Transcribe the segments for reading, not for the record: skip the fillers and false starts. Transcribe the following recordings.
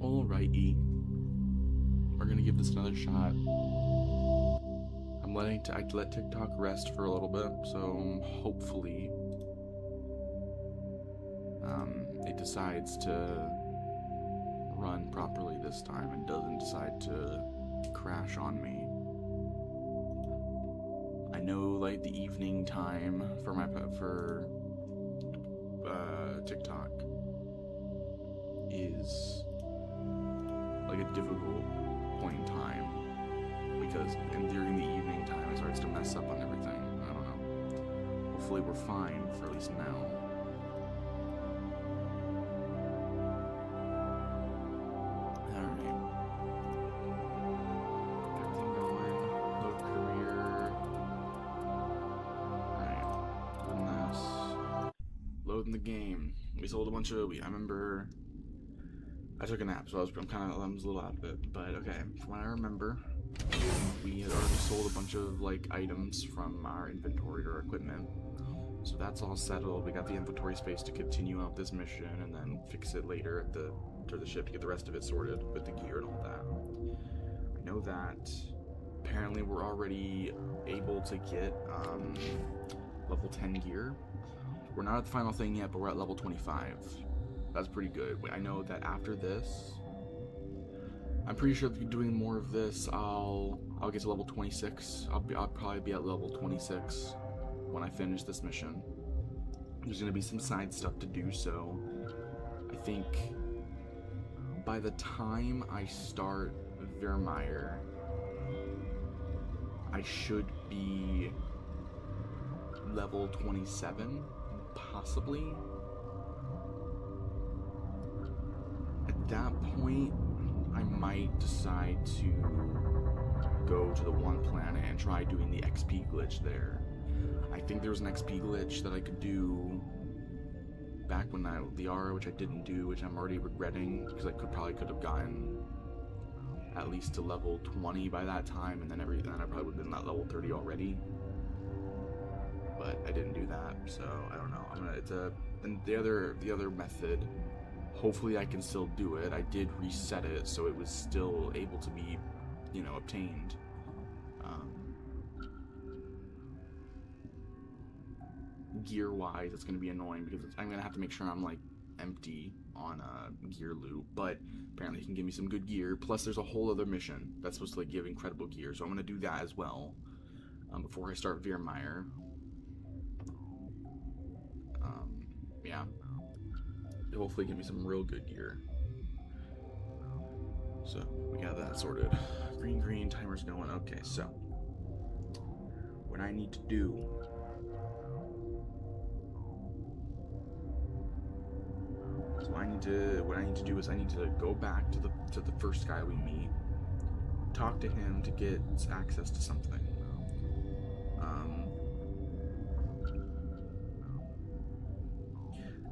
Alrighty. We're gonna give this another shot. I let TikTok rest for a little bit, so hopefully it decides to run properly this time and doesn't decide to crash on me. I know like the evening time for TikTok is like a difficult point in time because during the evening time it starts to mess up on everything. I don't know. Hopefully we're fine for at least now. In the game, we sold a bunch of. I remember I took a nap, so I was a little out of it. But okay, from what I remember, we had already sold a bunch of like items from our inventory or equipment, so that's all settled. We got the inventory space to continue out this mission and then fix it later at the ship to get the rest of it sorted with the gear and all that. I know that apparently we're already able to get level 10 gear. We're not at the final thing yet, but we're at level 25. That's pretty good. I know that after this, I'm pretty sure that doing more of this, I'll get to level 26. I'll probably be at level 26 when I finish this mission. There's gonna be some side stuff to do, so I think by the time I start Virmire, I should be level 27. Possibly. At that point, I might decide to go to the one planet and try doing the XP glitch there. I think there was an XP glitch that I could do back when the Aura, which I didn't do, which I'm already regretting because I could have gotten at least to level 20 by that time, and then I probably would have been at level 30 already. But I didn't do that, so I don't know. And the other method, hopefully I can still do it. I did reset it, so it was still able to be, obtained. Gear-wise, it's gonna be annoying because I'm gonna have to make sure I'm like empty on gear loot. But apparently, he can give me some good gear. Plus, there's a whole other mission that's supposed to like give incredible gear, so I'm gonna do that as well before I start Virmire. Yeah. Hopefully give me some real good gear. So, we got that sorted. Green, timer's going. Okay, so what I need to do what I need to do is I need to go back to the first guy we meet, talk to him to get access to something.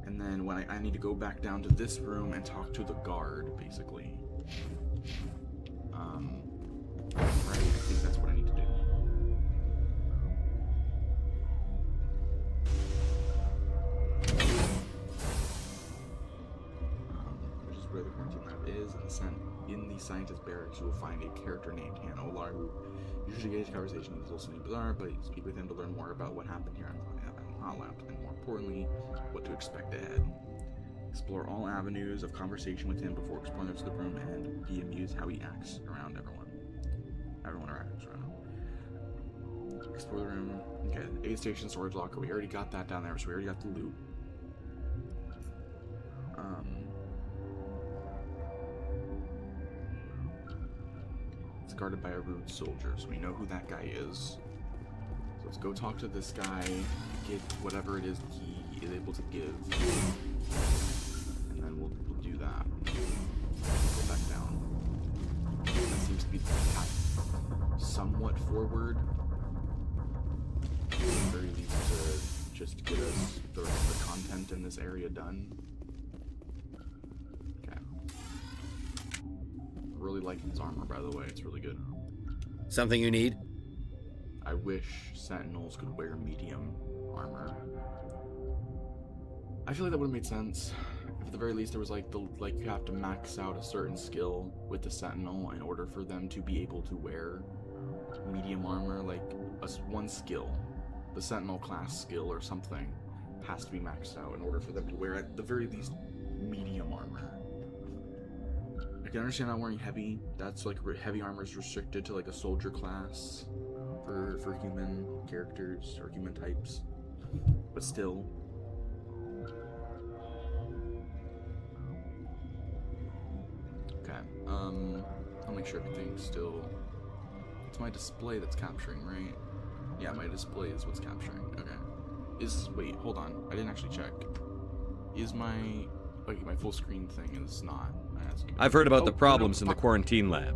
And then when I need to go back down to this room and talk to the guard, basically. Right, I think that's what I need to do. Which is where the quarantine lab is. In the scientist barracks, you will find a character named Han Olar, who usually gauges conversation with listening bizarre, but you speak with him to learn more about what happened here on Hot Lab, and more importantly, what to expect ahead. Explore all avenues of conversation with him before exploring the rest of the room, and be amused how he acts around everyone. Everyone acts around him. Explore the room. Okay, aid station storage locker. We already got that down there, so we already got the loot. It's guarded by a rude soldier, so we know who that guy is. So let's go talk to this guy, get whatever it is he is able to give, and then we'll do that. Go back down. That seems to be the path somewhat forward. At the very least to just get us the rest of the content in this area done. Okay. Really liking his armor, by the way. It's really good. Something you need? I wish Sentinels could wear medium armor. I feel like that would have made sense. at the very least, there was like you have to max out a certain skill with the Sentinel in order for them to be able to wear medium armor. Like one skill, the Sentinel class skill or something, has to be maxed out in order for them to wear at the very least medium armor. I can understand not wearing heavy. That's like heavy armor is restricted to like a soldier class for human characters or human types, but still. Okay, I'll make sure everything's still. It's my display that's capturing, right? Yeah, my display is what's capturing. Okay. Wait, hold on. I didn't actually check. Is my full screen thing is not. I've heard about the problems in the quarantine lab.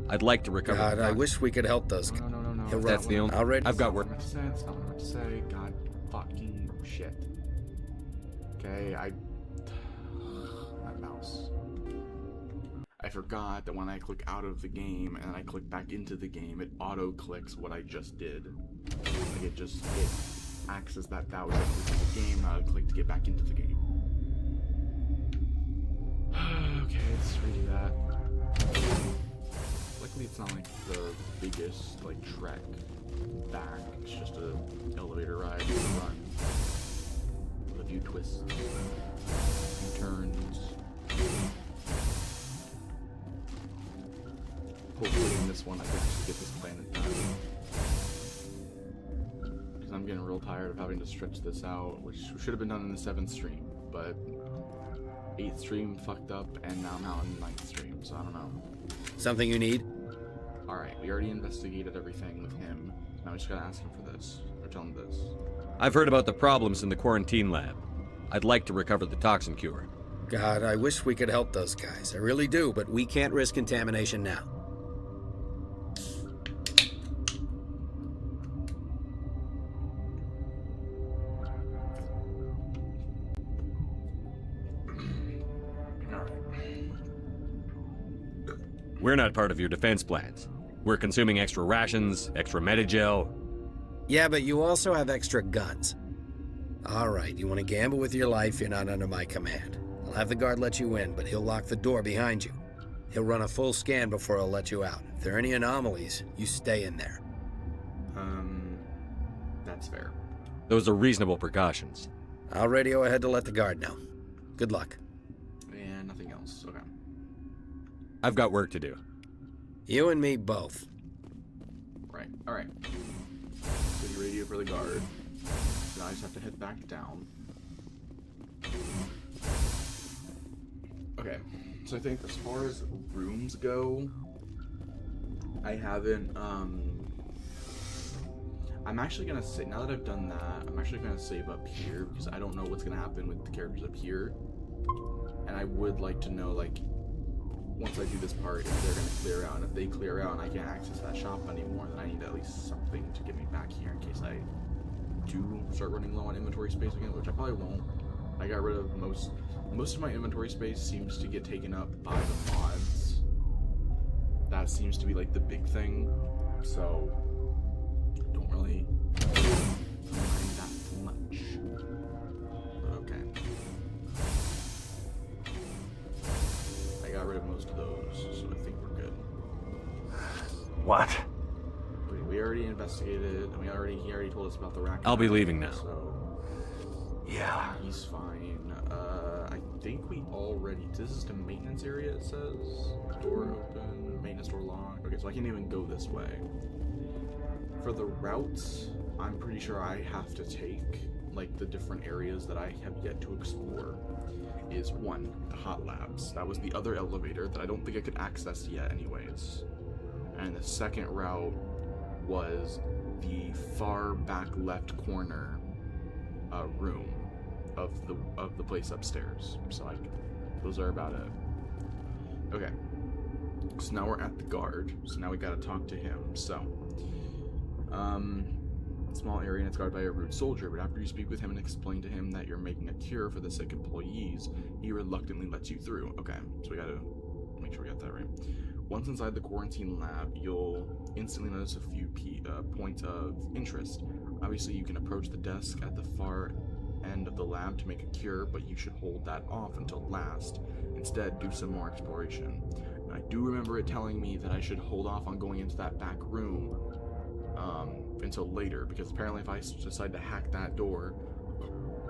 I'd like to recover. God, I wish we could help those. No. That's the only. I've got work. That's not what I'm about to say. God fucking shit. Okay, that mouse. I forgot that when I click out of the game and I click back into the game, it auto clicks what I just did. Like it acts as that was the game. Now I click to get back into the game. Okay, let's redo that. Luckily, it's not like the biggest like trek back. It's just an elevator ride with a run with a few twists, few turns. Hopefully, in this one, I can actually get this planet done. Because I'm getting real tired of having to stretch this out, which should have been done in the 7th stream, but 8th stream fucked up, and now I'm out in 9th stream, so I don't know. Something you need? Alright, we already investigated everything with him. Now we just gotta ask him for this, or tell him this. I've heard about the problems in the quarantine lab. I'd like to recover the toxin cure. God, I wish we could help those guys. I really do, but we can't risk contamination now. We're not part of your defense plans. We're consuming extra rations, extra Medigel. Yeah, but you also have extra guns. All right, you want to gamble with your life, you're not under my command. I'll have the guard let you in, but he'll lock the door behind you. He'll run a full scan before he'll let you out. If there are any anomalies, you stay in there. That's fair. Those are reasonable precautions. I'll radio ahead to let the guard know. Good luck. And nothing else, okay. I've got work to do. You and me both. Right, alright. City radio for the guard. Now I just have to head back down. Okay, so I think as far as rooms go, I haven't, I'm actually gonna say, now that I've done that, I'm actually gonna save up here, because I don't know what's gonna happen with the characters up here. And I would like to know, like, once I do this part, if they're gonna clear out, and if they clear out and I can't access that shop anymore, then I need at least something to get me back here in case I do start running low on inventory space again, which I probably won't. I got rid of most of my inventory space seems to get taken up by the mods. That seems to be like the big thing, so don't really mind that much. But okay. I got rid of most of those, so I think we're good. What? We already investigated, and he already told us about the rack. I'll be leaving now. So Yeah. he's fine. I think we already. This is the maintenance area. It says door open, maintenance door locked. Okay, so I can't even go this way. For the routes, I'm pretty sure I have to take, like, the different areas that I have yet to explore. Is one, the hot labs. That was the other elevator that I don't think I could access yet, anyways. And the second route was the far back left corner room of the place upstairs. So those are about it. Okay. So now we're at the guard. So now we gotta talk to him. So, small area and it's guarded by a rude soldier, but after you speak with him and explain to him that you're making a cure for the sick employees, he reluctantly lets you through. Okay, so we gotta make sure we got that right. Once inside the quarantine lab, you'll instantly notice a few points of interest. Obviously, you can approach the desk at the far end of the lab to make a cure, but you should hold that off until last. Instead, do some more exploration. And I do remember it telling me that I should hold off on going into that back room until later, because apparently if I decide to hack that door,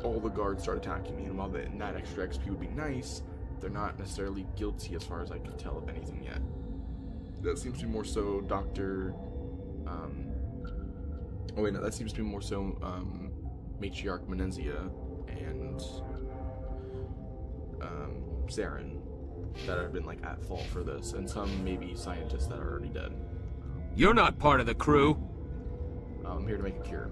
all the guards start attacking me, and while that extra XP would be nice, they're not necessarily guilty as far as I can tell of anything yet. That seems to be more so Dr. Oh wait, no, that seems to be more so Matriarch Menenzia and Saren that have been like at fault for this, and some maybe scientists that are already dead. You're not part of the crew. I'm here to make a cure.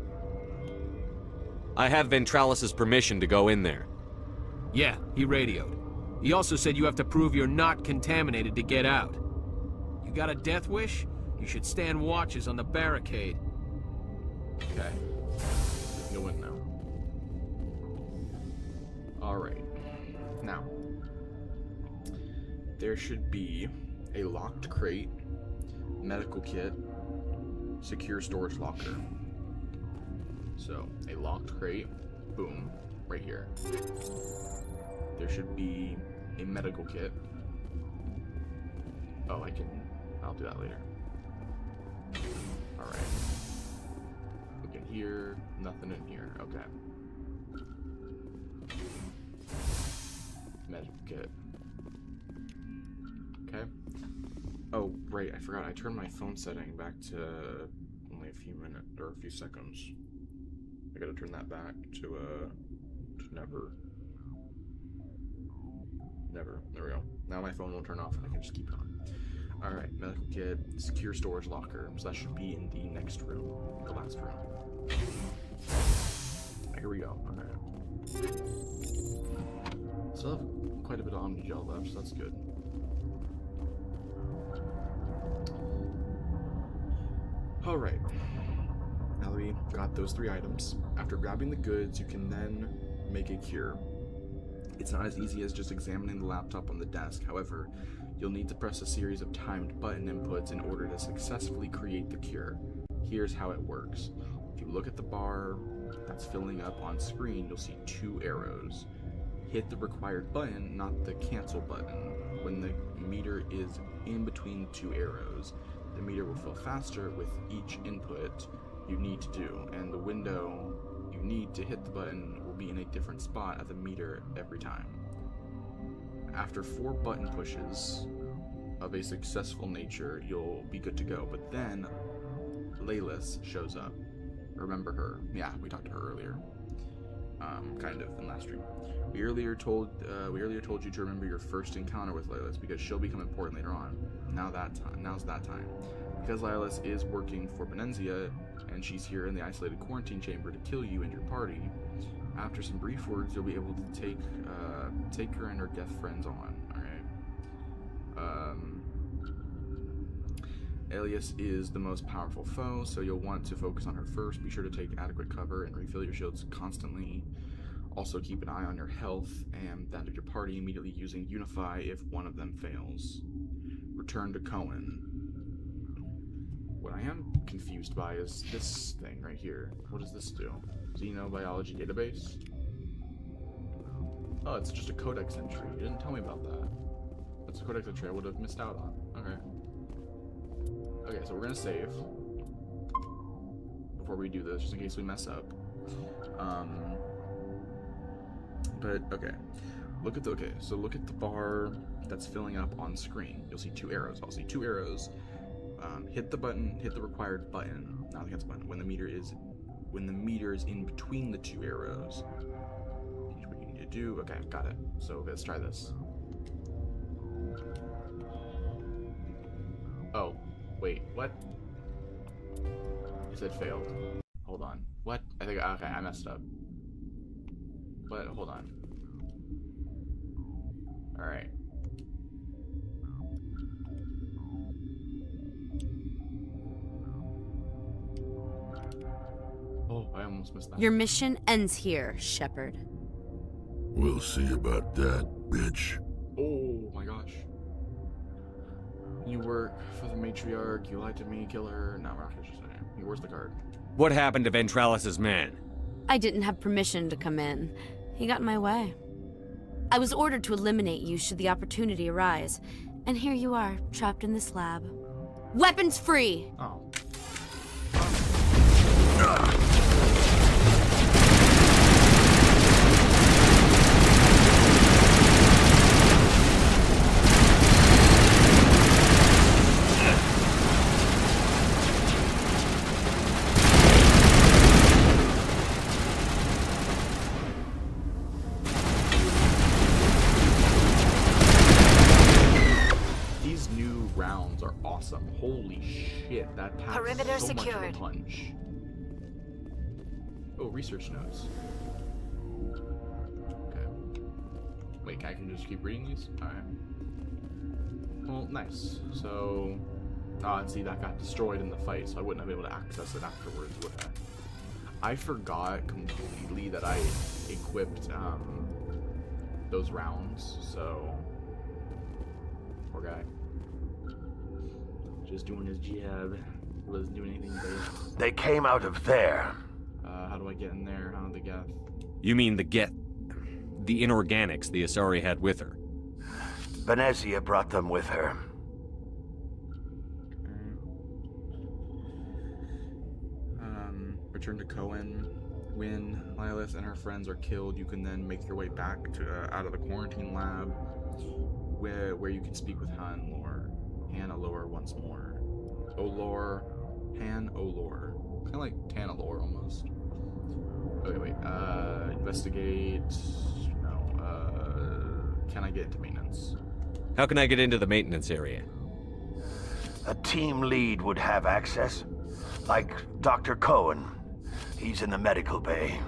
I have Ventralis' permission to go in there. Yeah, he radioed. He also said you have to prove you're not contaminated to get out. You got a death wish? You should stand watches on the barricade. Okay. We can go in now. Alright. Now, there should be a locked crate, medical kit, secure storage locker. So, a locked crate, boom, right here. There should be a medical kit. Oh, I'll do that later. Alright. Look in here, nothing in here, okay. Medical kit. Okay. Oh, right, I forgot, I turned my phone setting back to only a few minutes, or a few seconds. I gotta turn that back to never. Never. There we go. Now my phone won't turn off and I can just keep it on. Alright, medical kit, secure storage locker. So that should be in the next room. The last room. Here we go. Alright. Still have quite a bit of Omnigel left, so that's good. Alright. Now that we got those 3 items, after grabbing the goods, you can then make a cure. It's not as easy as just examining the laptop on the desk. However, you'll need to press a series of timed button inputs in order to successfully create the cure. Here's how it works. If you look at the bar that's filling up on screen, you'll see 2 arrows. Hit the required button, not the cancel button. When the meter is in between 2 arrows, the meter will fill faster with each input you need to do, and the window you need to hit the button will be in a different spot at the meter every time. After 4 button pushes of a successful nature, you'll be good to go, but then Laylis shows up. Remember her? Yeah, we talked to her earlier. Kind of in last stream. We earlier told you to remember your first encounter with Laylis because she'll become important later on. Now's that time. Because Laylis is working for Menenzia, and she's here in the isolated quarantine chamber to kill you and your party. After some brief words, you'll be able to take her and her death friends on. Alright. Alias is the most powerful foe, so you'll want to focus on her first. Be sure to take adequate cover and refill your shields constantly. Also keep an eye on your health and that of your party, immediately using Unify if one of them fails. Return to Cohen. What I am confused by is this thing right here. What does this do? Xenobiology database? Oh, it's just a codex entry. You didn't tell me about that. That's a codex entry I would have missed out on. Okay. Okay, so we're gonna save before we do this, just in case we mess up. But okay, look at the bar that's filling up on screen. You'll see 2 arrows. I'll see 2 arrows. Hit the button. Hit the required button. Not the cancel button. When the meter is in between the 2 arrows. Here's what you need to do. Okay, got it. So let's try this. Oh. Wait, what? It said failed. Hold on. What? Okay, I messed up. What? Hold on. Alright. Oh, I almost missed that. Your mission ends here, Shepard. We'll see about that, bitch. Oh my gosh. You work for the matriarch, you lied to me, kill her. No, we're not gonna just say it. Where's the card? What happened to Ventralis' man? I didn't have permission to come in. He got in my way. I was ordered to eliminate you should the opportunity arise. And here you are, trapped in this lab. Weapons free! Oh. These new rounds are awesome. Holy shit, that packs Perimeter so much of a secured. punch. Oh, research notes. Okay. Wait, I can just keep reading these? Alright. Well, nice. So, and see, that got destroyed in the fight, so I wouldn't have been able to access it afterwards, would I? I forgot completely that I equipped, those rounds, so... Poor guy. Just doing his jab. Wasn't doing anything big. They came out of there. How do I get in there? How do they get? You mean the inorganics the Asari had with her? Venezia brought them with her. Return to Cohen. When Lilith and her friends are killed, you can then make your way back to out of the quarantine lab, where you can speak with Han Olor once more. Han Olor, kind of like Tanalor almost. Okay, wait. Investigate. No. Can I get into maintenance? How can I get into the maintenance area? A team lead would have access. Like Dr. Cohen. He's in the medical bay.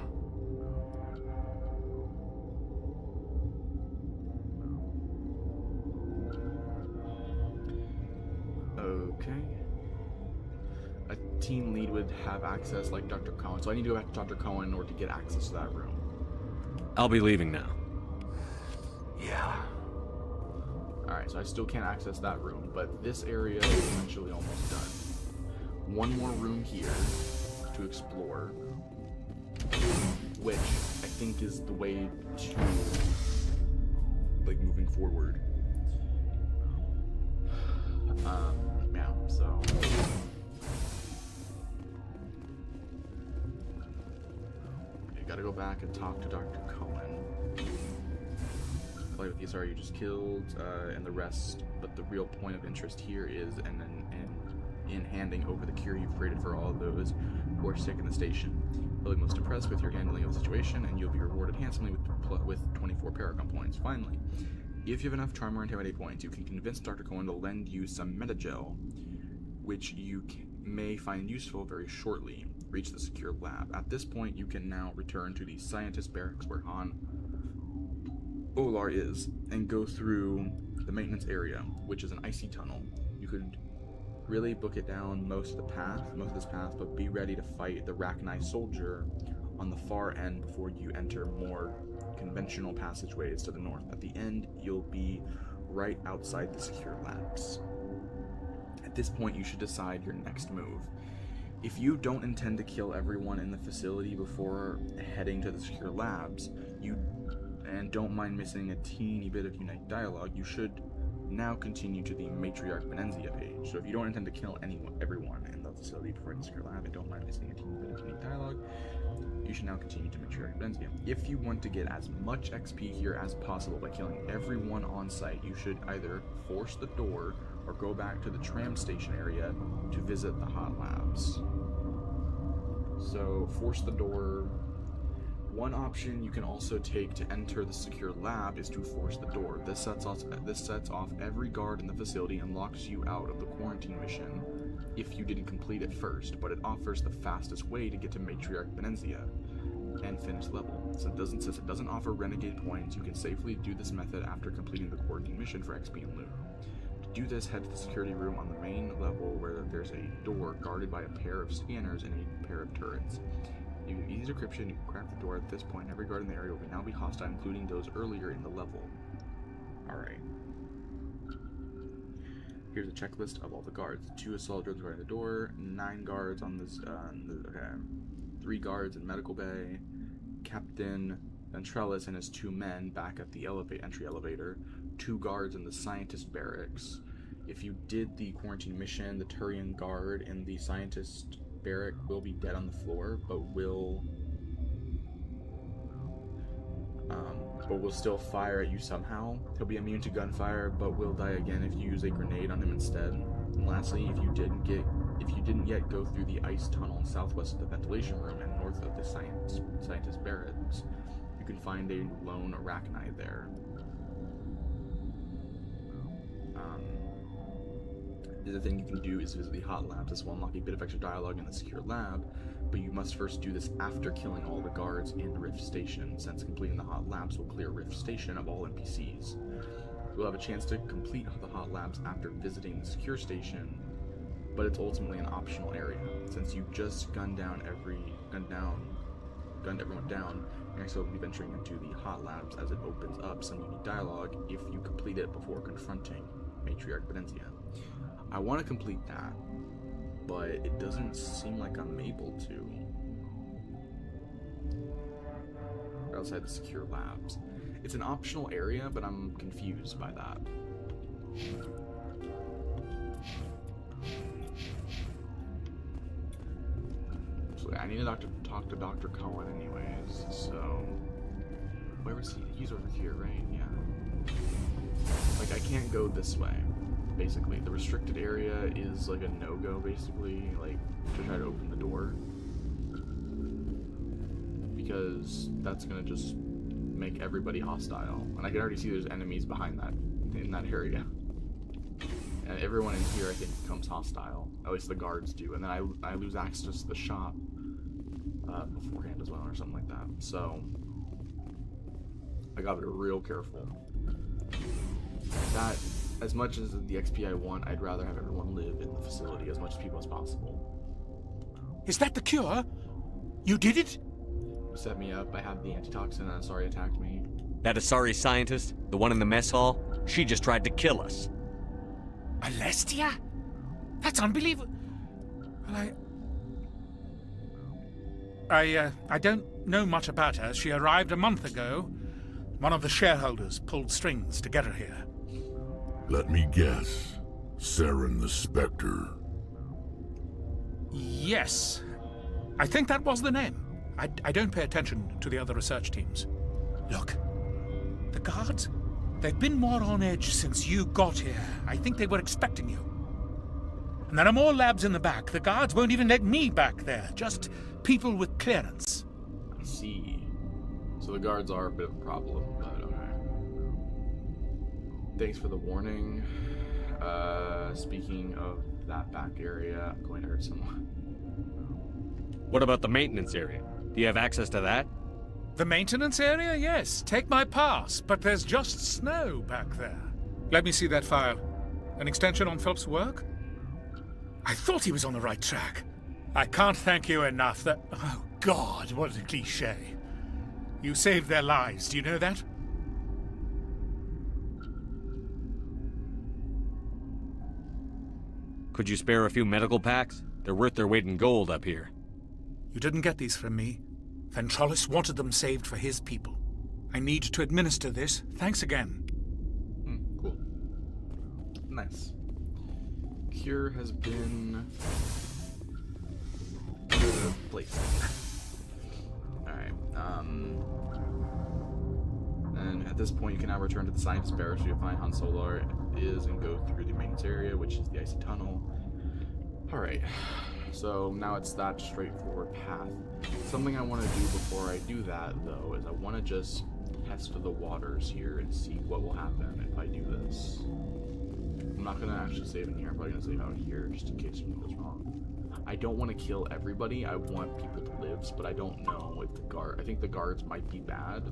Okay. A team lead would have access like Dr. Cohen. So I need to go back to Dr. Cohen in order to get access to that room. I'll be leaving now. Yeah. Alright, so I still can't access that room, but this area is essentially almost done. One more room here to explore, which I think is the way to, like, moving forward. Yeah, so... You gotta go back and talk to Dr. Cohen. Play with the Asari you just killed, and the rest, but the real point of interest here is in handing over the cure you've created for all of those who are sick in the station. You'll be most impressed with your handling of the situation, and you'll be rewarded handsomely with 24 Paragon points. Finally, if you have enough Charm or Intimidate points, you can convince Dr. Cohen to lend you some Metagel, which you may find useful very shortly. Reach the secure lab. At this point, you can now return to the scientist barracks where Han Olor is, and go through the maintenance area, which is an icy tunnel. You could really book it down most of this path, but be ready to fight the Rachni soldier on the far end before you enter more conventional passageways to the north. At the end, you'll be right outside the secure labs. At this point, you should decide your next move. If you don't intend to kill everyone in the facility before heading to the secure labs, and don't mind missing a teeny bit of Unite dialogue, you should now continue to the Matriarch Venezia page. So if you don't intend to kill everyone in the facility before the secure lab and don't mind missing a teeny bit of Unite dialogue, you should now continue to Matriarch Venezia. If you want to get as much XP here as possible by killing everyone on site, you should either force the door or go back to the tram station area to visit the hot labs. So force the door. One option you can also take to enter the secure lab is to force the door. This sets off every guard in the facility and locks you out of the quarantine mission if you didn't complete it first, but it offers the fastest way to get to Matriarch Venezia and finish level. Since it doesn't offer renegade points, you can safely do this method after completing the quarantine mission for XP and loot. To do this, head to the security room on the main level where there's a door guarded by a pair of scanners and a pair of turrets. You can easy decryption, you can crack the door. At this point, every guard in the area will now be hostile, including those earlier in the level. Alright. Here's a checklist of all the guards. 2 assault drones guarding the door, 9 guards on this, 3 guards in medical bay, Captain Ventrellis and his 2 men back at the entry elevator, 2 guards in the scientist barracks. If you did the quarantine mission, the Turian guard in the scientist barrack will be dead on the floor, but will still fire at you somehow. He'll be immune to gunfire, but will die again if you use a grenade on him instead. And lastly, if you didn't yet go through the ice tunnel southwest of the ventilation room and north of the scientist barracks, you can find a lone arachnide there. The other thing you can do is visit the hot labs. This will unlock a bit of extra dialogue in the secure lab, but you must first do this after killing all the guards in Rift Station, since completing the hot labs will clear Rift Station of all NPCs. You'll have a chance to complete the hot labs after visiting the secure station, but it's ultimately an optional area. Since you just gunned everyone down, you're still be venturing into the hot labs as it opens up some unique dialogue if you complete it before confronting Matriarch Benenzia. I want to complete that, but it doesn't seem like I'm able to. Outside the secure labs. It's an optional area, but I'm confused by that. So I need to talk to Dr. Cohen anyways, so... Where is he? He's over here, right? Yeah. Like, I can't go this way. Basically, the restricted area is like a no-go, basically, like, to try to open the door. Because that's gonna just make everybody hostile. And I can already see there's enemies behind that, in that area. And everyone in here, I think, becomes hostile. At least the guards do. And then I lose access to the shop beforehand as well, or something like that. So, I gotta be real careful. That... As much as the XP I want, I'd rather have everyone live in the facility, as much people as possible. Is that the cure? You did it? You set me up, I had the antitoxin, and Asari attacked me. That Asari scientist, the one in the mess hall, she just tried to kill us. Alestia? That's unbelievable. Well, I don't know much about her. She arrived a month ago. One of the shareholders pulled strings to get her here. Let me guess. Saren the Spectre. Yes. I think that was the name. I don't pay attention to the other research teams. Look, the guards, they've been more on edge since you got here. I think they were expecting you. And there are more labs in the back. The guards won't even let me back there. Just people with clearance. I see. So the guards are a bit of a problem, but okay. Thanks for the warning. Speaking of that back area, I'm going to hurt someone. What about the maintenance area? Do you have access to that? The maintenance area? Yes. Take my pass. But there's just snow back there. Let me see that file. An extension on Phelps' work? I thought he was on the right track. I can't thank you enough that... Oh, God, what a cliché. You saved their lives. Do you know that? Could you spare a few medical packs? They're worth their weight in gold up here. You didn't get these from me. Ventrollis wanted them saved for his people. I need to administer this. Thanks again. Cool. Nice. Cure has been... placed. Alright, and at this point you can now return to the scientist barracks where you find Han Solo is and go through the maintenance area, which is the icy tunnel. Alright, so now it's that straightforward path. Something I want to do before I do that, though, is I want to just test the waters here and see what will happen if I do this. I'm not going to actually save in here, I'm probably going to save out here just in case something goes wrong. I don't want to kill everybody, I want people to live, but I don't know if the I think the guards might be bad,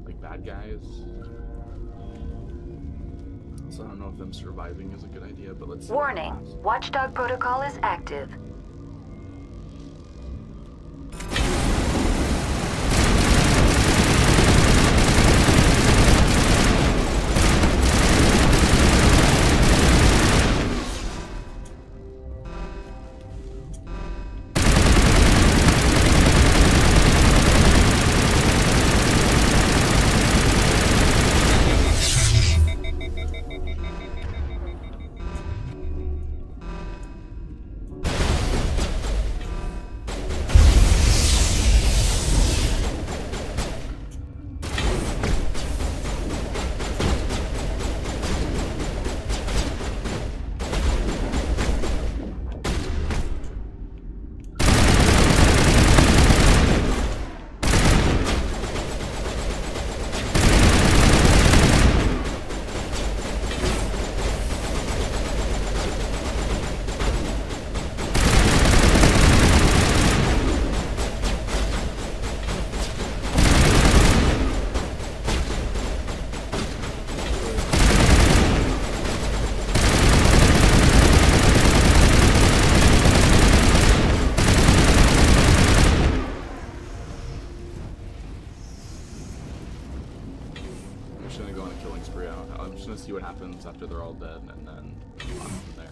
like bad guys. So I don't know if them surviving is a good idea, but let's see. Warning, Watchdog protocol is active. they're all dead, and then on from there.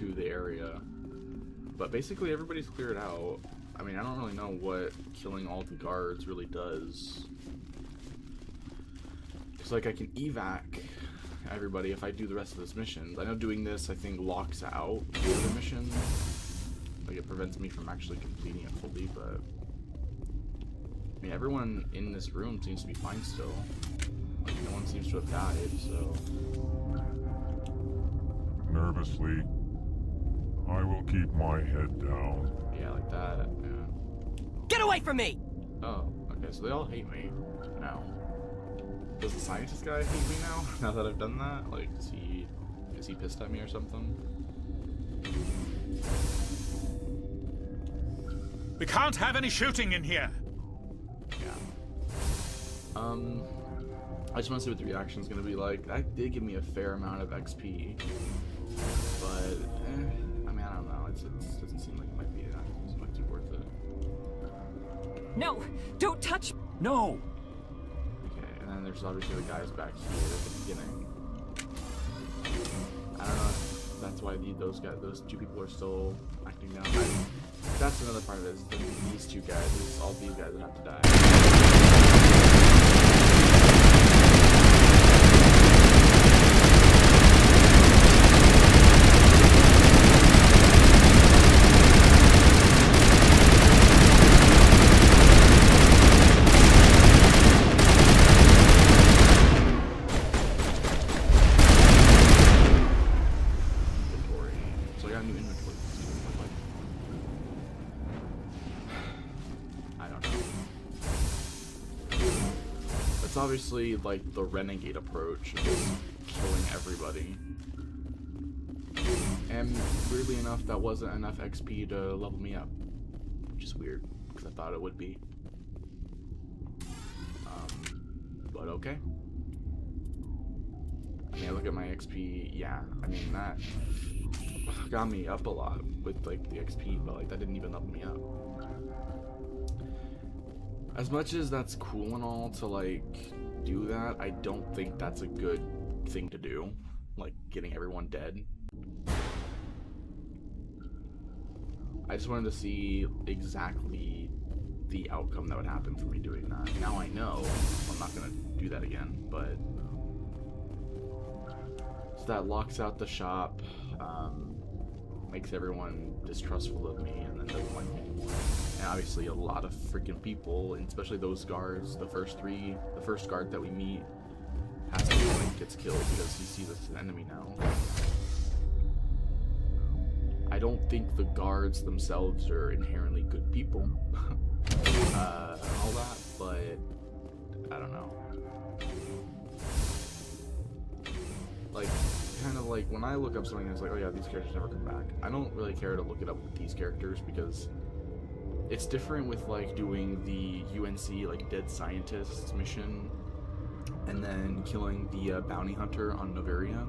To the area, but basically everybody's cleared out. I mean, I don't really know what killing all the guards really does. It's like I can evac everybody if I do the rest of this mission. I know doing this, I think, locks out the other mission. Like, it prevents me from actually completing it fully, but I mean, everyone in this room seems to be fine still. Like, no one seems to have died, so... Nervously, I will keep my head down. Yeah, like that, yeah. Get away from me! Oh, okay, so they all hate me now. Does the scientist guy hate me now? Now that I've done that? Like, is he pissed at me or something? We can't have any shooting in here. Yeah. I just want to see what the reaction's gonna be like. That did give me a fair amount of XP, but I mean, I don't know. It doesn't seem like it might be too worth it. No, don't touch. No. Okay, and then there's obviously the guys back here at the beginning. I don't know if that's why those two people are still acting down. That's another part of it. Is these two guys, all these guys that have to die. Obviously, like, the renegade approach of just killing everybody. And weirdly enough, that wasn't enough XP to level me up, which is weird because I thought it would be. But okay. I mean, I look at my XP. Yeah, I mean, that got me up a lot with, like, the XP, but, like, that didn't even level me up. As much as that's cool and all to, like, do that, I don't think that's a good thing to do. Like, getting everyone dead. I just wanted to see exactly the outcome that would happen for me doing that. Now I know I'm not gonna do that again, but... So that locks out the shop, makes everyone distrustful of me, and then doesn't like me anymore. And obviously a lot of freaking people, and especially those guards, the first guard that we meet has to like gets killed because he sees us as an enemy now. I don't think the guards themselves are inherently good people, and all that, but I don't know. Like, kind of like when I look up something that's like, oh yeah, these characters never come back, I don't really care to look it up with these characters because it's different with like doing the UNC like dead scientists mission and then killing the bounty hunter on Noveria,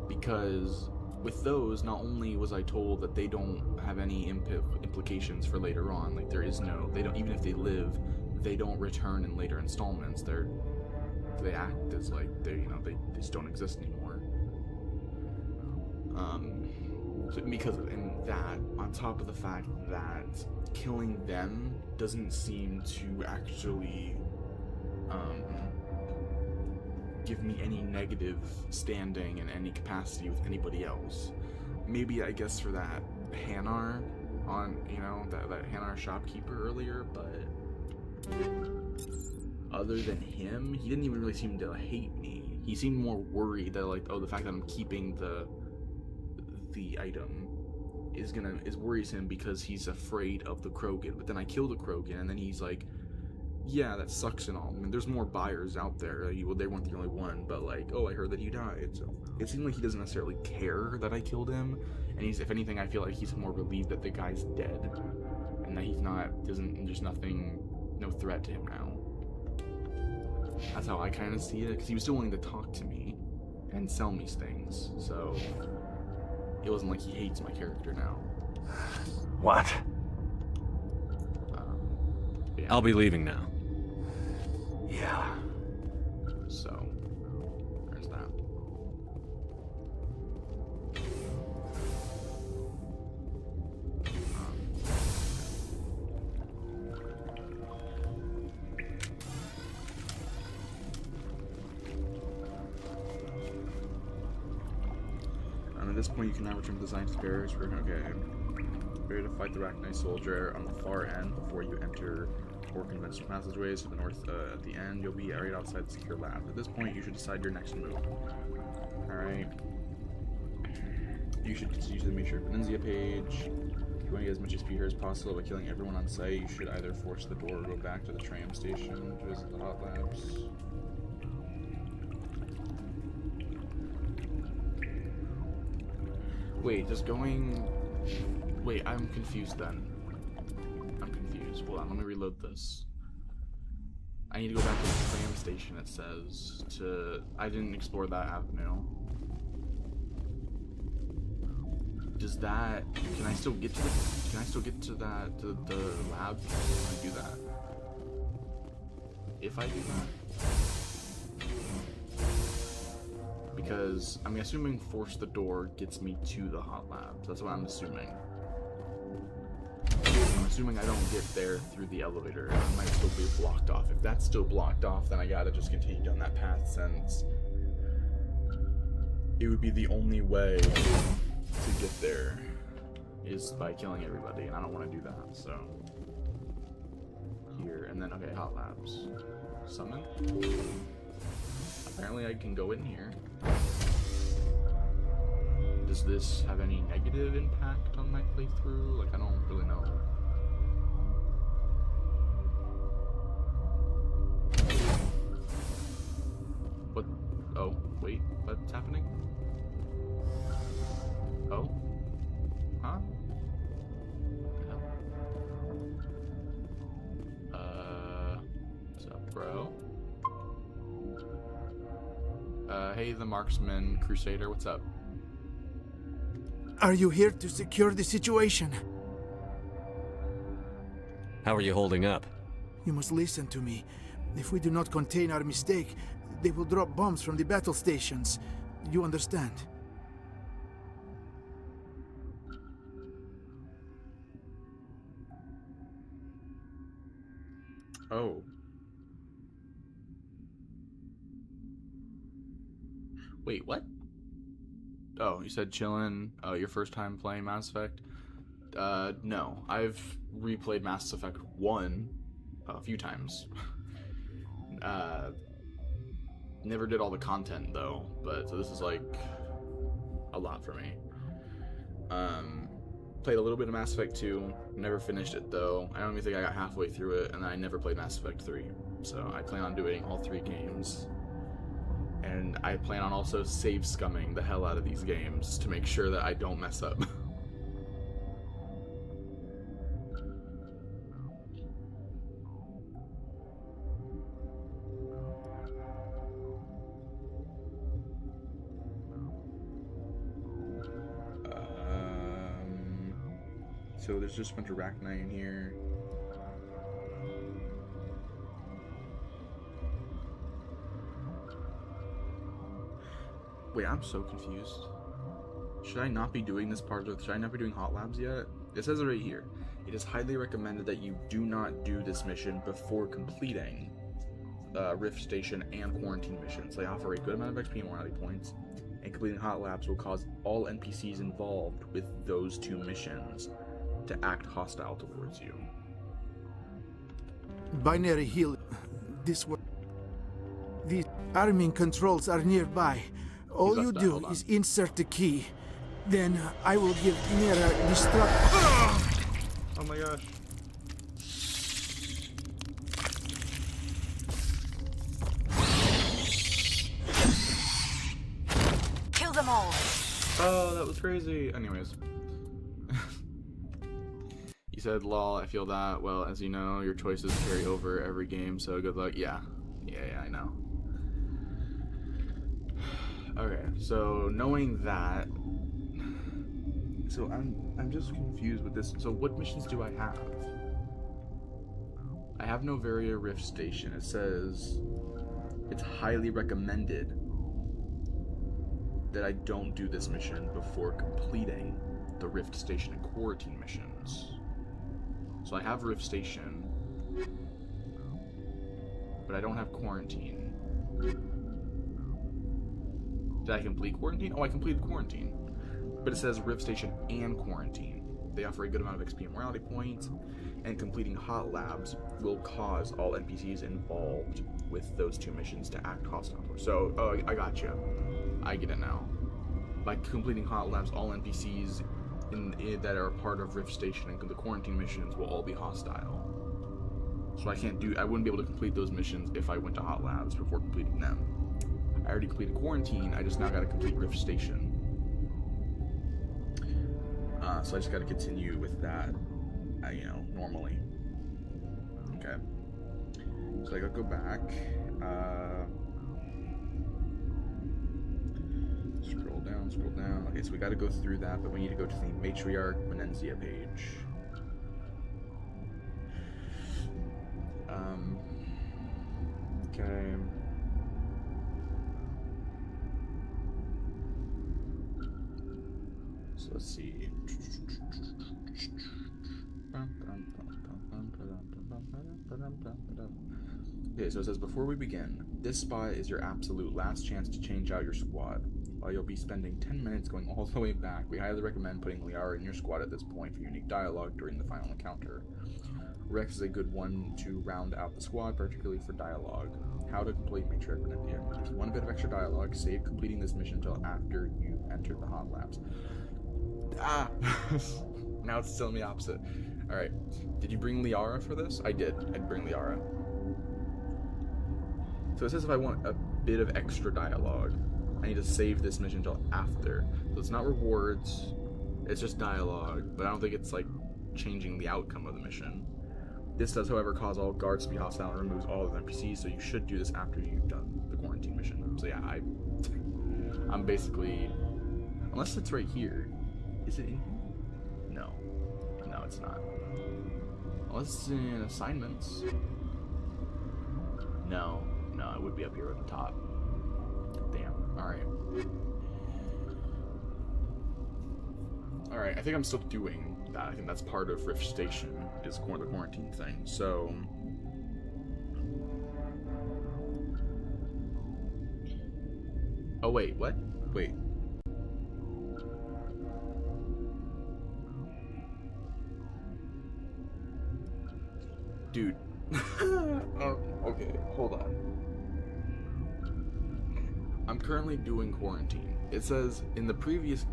because with those, not only was I told that they don't have any implications for later on, like they don't, even if they live, they don't return in later installments. They act as like they just don't exist anymore. So because and that, on top of the fact that killing them doesn't seem to actually give me any negative standing in any capacity with anybody else. Maybe, I guess, for that Hanar on, you know, that Hanar shopkeeper earlier, but other than him, he didn't even really seem to hate me. He seemed more worried that, like, oh, the fact that I'm keeping the item is worrisome because he's afraid of the Krogan. But then I kill the Krogan, and then he's like, yeah, that sucks and all. I mean, there's more buyers out there. Well, they weren't the only one, but like, oh, I heard that he died. So it seemed like he doesn't necessarily care that I killed him, and he's, if anything, I feel like he's more relieved that the guy's dead, and that he's not, there's no threat to him now. That's how I kind of see it, because he was still willing to talk to me and sell me things, so it wasn't like he hates my character now. What? Yeah. I'll be leaving now. Yeah. So, there's that. At this point, you can now return to the science barracks. Okay. Prepare to fight the Rachni soldier on the far end before you enter more conventional passageways to the north. At the end, you'll be right outside the secure lab. At this point, you should decide your next move. Alright. You should use the Matriarch Venenzia page. You want to get as much XP here as possible by killing everyone on site. You should either force the door or go back to the tram station to visit the hot labs. Wait, just going... Wait, I'm confused then. I'm confused. Hold on, let me reload this. I need to go back to the tram station, it says, to... I didn't explore that avenue. Does that... Can I still get to the... Can I still get to that... to the lab? If I do that? If I do that? Because I'm assuming force the door gets me to the hot labs. That's what I'm assuming. I'm assuming I don't get there through the elevator. It might still be blocked off. If that's still blocked off, then I gotta just continue down that path, since it would be the only way to get there is by killing everybody, and I don't want to do that. So here, and then okay, hot labs. Summon. Apparently I can go in here. Does this have any negative impact on my playthrough? Like, I don't really know. What? Oh, wait, what's happening? Oh? Huh? What's up, bro? Hey, the Marksman Crusader, what's up? Are you here to secure the situation? How are you holding up? You must listen to me. If we do not contain our mistake, they will drop bombs from the battle stations. You understand? Oh. Wait, what? Oh, you said chillin'. Oh, your first time playing Mass Effect? No. I've replayed Mass Effect 1 a few times. Never did all the content, though, but so this is, like, a lot for me. Played a little bit of Mass Effect 2, never finished it, though. I don't even think I got halfway through it, and I never played Mass Effect 3. So I plan on doing all 3 games. And I plan on also save scumming the hell out of these games to make sure that I don't mess up. So there's just a bunch of Rachni in here. Wait, I'm so confused. Should I not be doing this part of? Should I not be doing hot labs yet? It says it right here. It is highly recommended that you do not do this mission before completing Rift Station and Quarantine missions. They offer a good amount of XP and morality points, and completing hot labs will cause all NPCs involved with those 2 missions to act hostile towards you. Binary Hill. This was. The arming controls are nearby. All you do is insert the key. Then I will give Mira destruct. Oh my gosh. Kill them all. Oh, that was crazy. Anyways. You said, lol, I feel that. Well, as you know, your choices carry over every game, so good luck. Yeah, I know. Okay, so knowing that, so I'm just confused with this. So what missions do I have? I have Novaria Rift Station. It says it's highly recommended that I don't do this mission before completing the Rift Station and Quarantine missions. So I have Rift Station, but I don't have Quarantine. Did I complete Quarantine? Oh, I completed Quarantine. But it says Rift Station and Quarantine. They offer a good amount of XP and morality points, and completing hot labs will cause all NPCs involved with those 2 missions to act hostile. So, oh, I got you. I get it now. By completing hot labs, all NPCs that are part of Rift Station and the Quarantine missions will all be hostile. So I wouldn't be able to complete those missions if I went to hot labs before completing them. I already completed Quarantine, I just now gotta complete Rift Station. So I just gotta continue with that, normally. Okay. So I gotta go back. Scroll down. Okay, so we gotta go through that, but we need to go to the Matriarch Menenzia page. Okay. So let's see. Okay, so it says, before we begin, this spot is your absolute last chance to change out your squad. While you'll be spending 10 minutes going all the way back, we highly recommend putting Liara in your squad at this point for unique dialogue during the final encounter. Rex is a good one to round out the squad, particularly for dialogue. How to complete Matriarch Menenzia. There's 1 bit of extra dialogue. Save completing this mission until after you've entered the hot labs. Ah! Now it's telling me opposite. Alright. Did you bring Liara for this? I did. I'd bring Liara. So it says if I want a bit of extra dialogue, I need to save this mission until after. So it's not rewards, it's just dialogue, but I don't think it's like changing the outcome of the mission. This does, however, cause all guards to be hostile and removes all of the NPCs, so you should do this after you've done the Quarantine mission. So yeah, I'm basically, unless it's right here. Is it in here? No. No, it's not. Unless it's in assignments. No, it would be up here at the top. Damn. Alright, I think I'm still doing that. I think that's part of Rift Station, is the Quarantine thing. So... Oh, wait, what? Wait. Dude. Oh, okay, hold on. I'm currently doing Quarantine. It says in the previous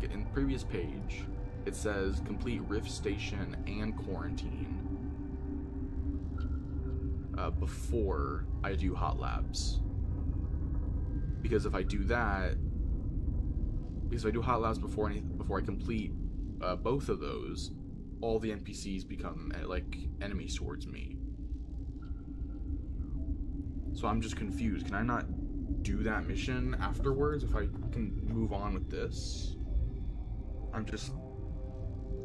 page, it says complete Rift Station and Quarantine before I do hot labs. Because if I do that, because if I do hot labs before I complete both of those, all the NPCs become like enemies towards me. So I'm just confused. Can I not do that mission afterwards if I can move on with this? I'm just...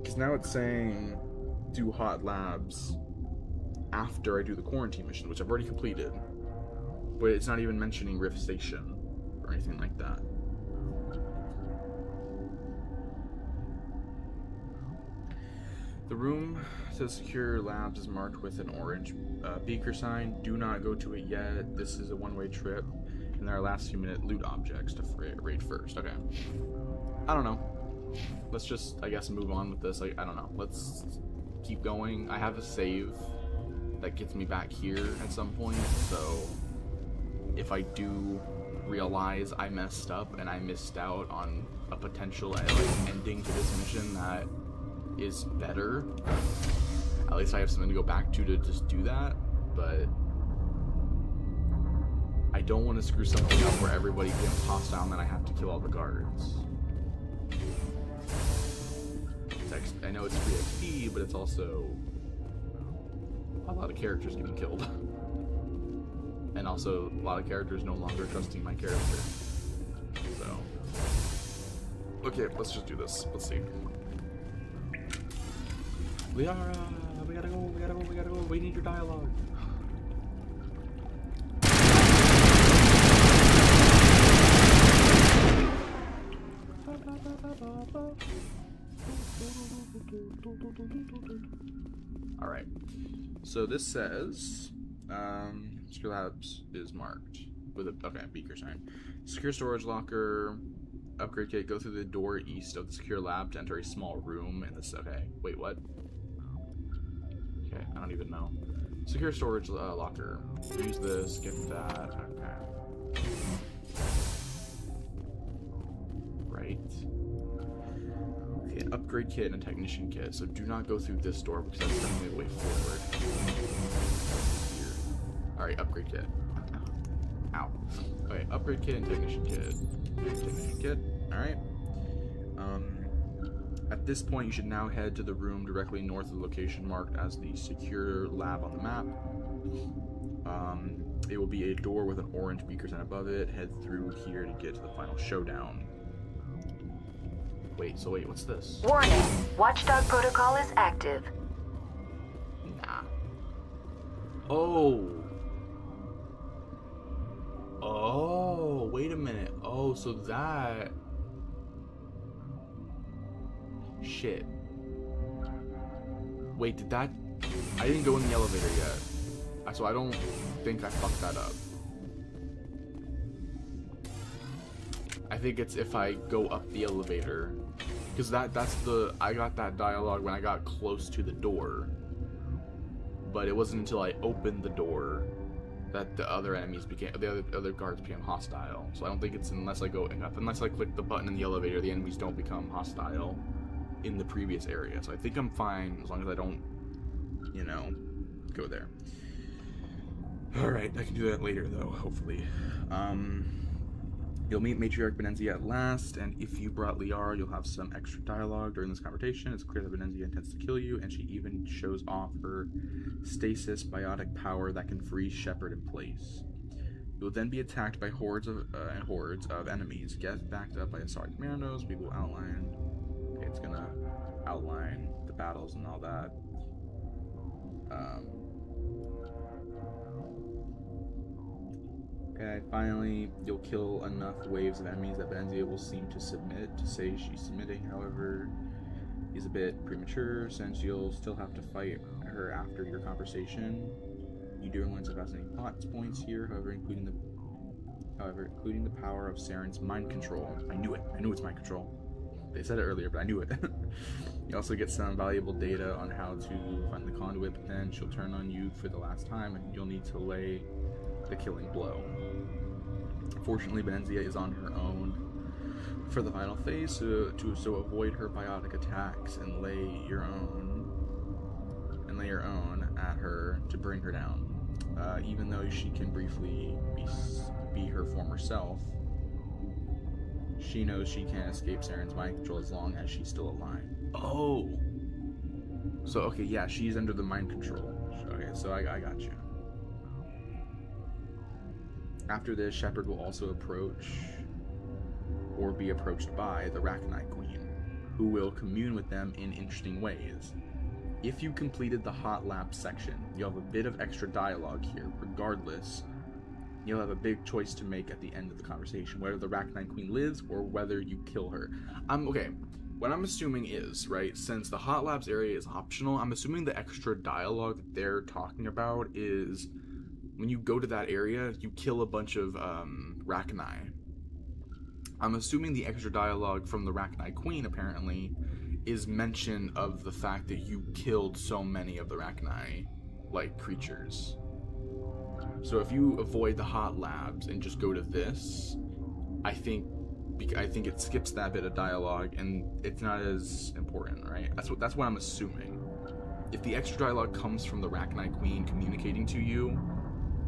Because now it's saying do hot labs after I do the Quarantine mission, which I've already completed. But it's not even mentioning Rift Station or anything like that. The room says secure labs is marked with an orange beaker sign. Do not go to it yet. This is a one-way trip. And there are last few minute loot objects to raid first. Okay. I don't know. Let's just, I guess, move on with this. Like, I don't know. Let's keep going. I have a save that gets me back here at some point. So if I do realize I messed up and I missed out on a potential like ending to this mission that is better, at least I have something to go back to just do that. But I don't want to screw something up where everybody becomes hostile and then I have to kill all the guards. I know it's free XP, but it's also a lot of characters getting killed. And also a lot of characters no longer trusting my character. So, okay, let's just do this. Let's see. Liara, we gotta go. We need your dialogue. Alright, so this says Secure Labs is marked with a beaker sign. Secure storage locker, upgrade kit, go through the door east of the secure lab to enter a small room in this. Okay, wait, what? Okay, I don't even know. Secure storage locker, use this, get that. Okay. Right. An upgrade kit and a technician kit, so do not go through this door because that's definitely the way forward. Here. Alright, upgrade kit. Ow. Okay, upgrade kit and technician kit. Technician kit. Alright. At this point, you should now head to the room directly north of the location marked as the secure lab on the map. It will be a door with an orange beaker sign above it. Head through here to get to the final showdown. Wait, what's this? Warning, Watchdog protocol is active. Nah. Oh, wait a minute. Oh, so that... Shit. Wait, did that... I didn't go in the elevator yet. So I don't think I fucked that up. I think it's if I go up the elevator. Because that's the... I got that dialogue when I got close to the door. But it wasn't until I opened the door that the other enemies became... The other guards became hostile. So I don't think it's unless I click the button in the elevator, the enemies don't become hostile in the previous area. So I think I'm fine as long as I don't, you know, go there. Alright, I can do that later though, hopefully. You'll meet Matriarch Benenzia at last, and if you brought Liara, you'll have some extra dialogue during this conversation. It's clear that Benenzia intends to kill you, and she even shows off her stasis biotic power that can freeze Shepard in place. You will then be attacked by hordes of enemies. Get backed up by Asari Commandos. We will outline... Okay, it's gonna outline the battles and all that. Okay, finally, you'll kill enough waves of enemies that Benenzia will seem to submit, to say she's submitting. However, is a bit premature since you'll still have to fight her after your conversation. You do want to fascinating plot points here, however, including the power of Saren's mind control. I knew it. I knew it's mind control. They said it earlier, but I knew it. You also get some valuable data on how to find the conduit, but then she'll turn on you for the last time, and you'll need to lay the killing blow. Fortunately, Benenzia is on her own for the final phase, so avoid her biotic attacks and lay your own at her to bring her down. Even though she can briefly be her former self, she knows she can't escape Saren's mind control as long as she's still alive. Oh, so okay, yeah, she's under the mind control. Okay, so I got you. After this, Shepard will also approach, or be approached by, the Rachni Queen, who will commune with them in interesting ways. If you completed the hot lap section, you'll have a bit of extra dialogue here. Regardless, you'll have a big choice to make at the end of the conversation, whether the Rachni Queen lives or whether you kill her. Okay, what I'm assuming is, right, since the Hot Labs area is optional, I'm assuming the extra dialogue that they're talking about is when you go to that area, you kill a bunch of Rachni. I'm assuming the extra dialogue from the Rachni Queen, apparently, is mention of the fact that you killed so many of the Rachni, like, creatures. So if you avoid the Hot Labs and just go to this, I think it skips that bit of dialogue and it's not as important, right? That's what I'm assuming. If the extra dialogue comes from the Rachni Queen communicating to you,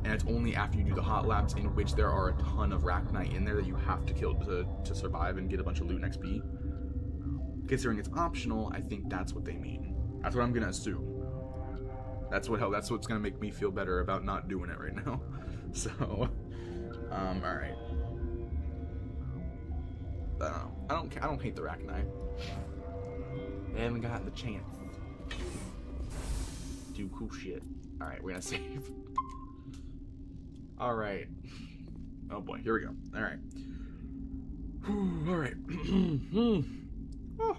and it's only after you do the Hot Labs, in which there are a ton of Rachni in there that you have to kill to survive and get a bunch of loot and XP, considering it's optional, I think that's what they mean. That's what I'm gonna assume. That's what's gonna make me feel better about not doing it right now. So, all right. I don't hate the Rachni. They haven't gotten the chance to do cool shit. All right, we're gonna save. All right. Oh boy, here we go. All right. All right. Oh.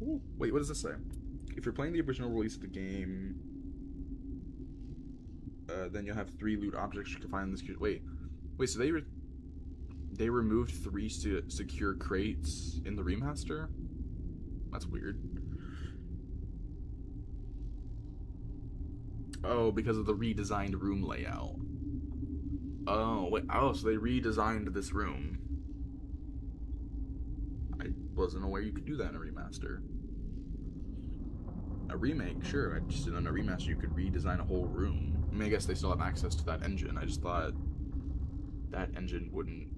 Ooh. Wait, what does this say? If you're playing the original release of the game, then you'll have 3 loot objects you can find in this. Wait. So they removed 3 secure crates in the remaster? That's weird. Oh, because of the redesigned room layout. Oh, wait. Oh, so they redesigned this room. I wasn't aware you could do that in a remaster. A remake, sure. I just didn't know in a remaster you could redesign a whole room. I mean, I guess they still have access to that engine. I just thought that engine wouldn't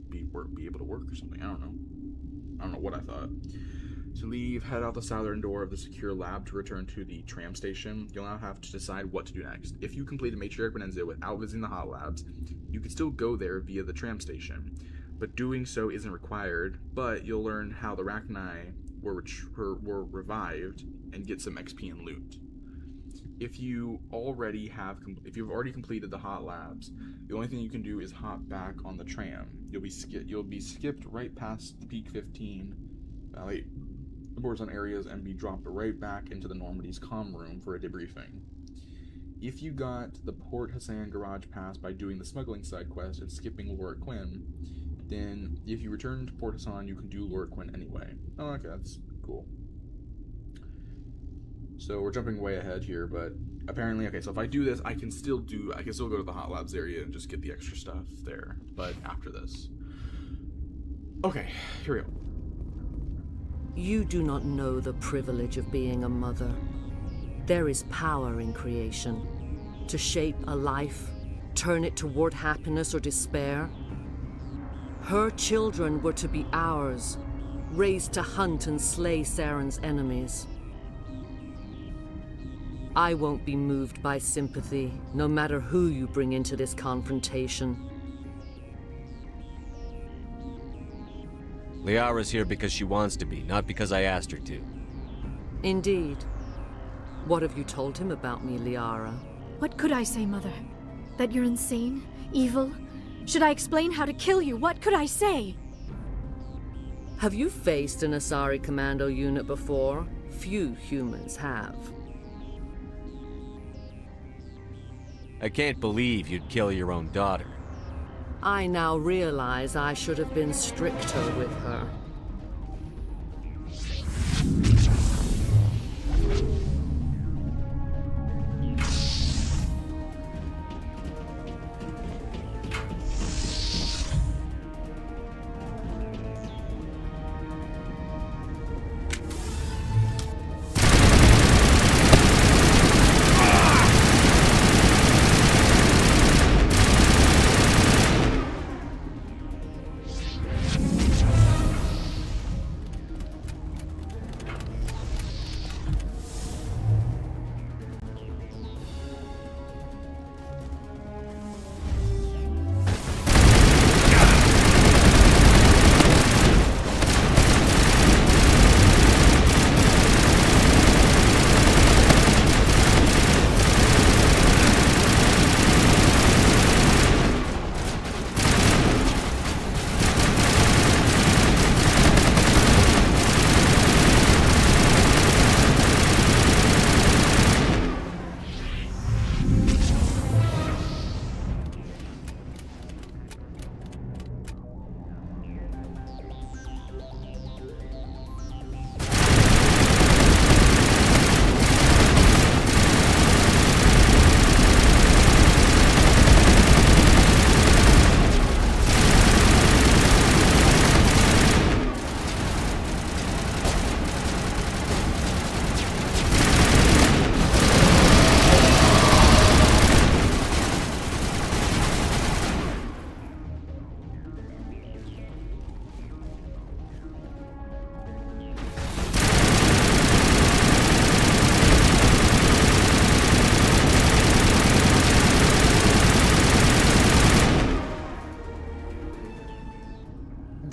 be able to work or something. I don't know what I thought. To leave, head out the southern door of the secure lab to return to the tram station. You'll now have to decide what to do next. If you completed Matriarch Benenzo without visiting the Hot Labs, you can still go there via the tram station, but doing so isn't required. But you'll learn how the Rachni were revived and get some XP and loot. If you've already completed the Hot Labs, the only thing you can do is hop back on the tram. You'll be skipped right past the Peak 15 Valley Borzon areas and be dropped right back into the Normandy's comm room for a debriefing. If you got the Port Hassan Garage Pass by doing the smuggling side quest and skipping Laura Quinn, then if you return to Port Hassan, you can do Laura Quinn anyway. Oh, okay, that's cool. So we're jumping way ahead here, but apparently, okay, so if I do this, I can still go to the Hot Labs area and just get the extra stuff there, but after this. Okay, here we go. You do not know the privilege of being a mother. There is power in creation. To shape a life, turn it toward happiness or despair. Her children were to be ours, raised to hunt and slay Saren's enemies. I won't be moved by sympathy, no matter who you bring into this confrontation. Liara's here because she wants to be, not because I asked her to. Indeed. What have you told him about me, Liara? What could I say, Mother? That you're insane? Evil? Should I explain how to kill you? What could I say? Have you faced an Asari commando unit before? Few humans have. I can't believe you'd kill your own daughter. I now realize I should have been stricter with her.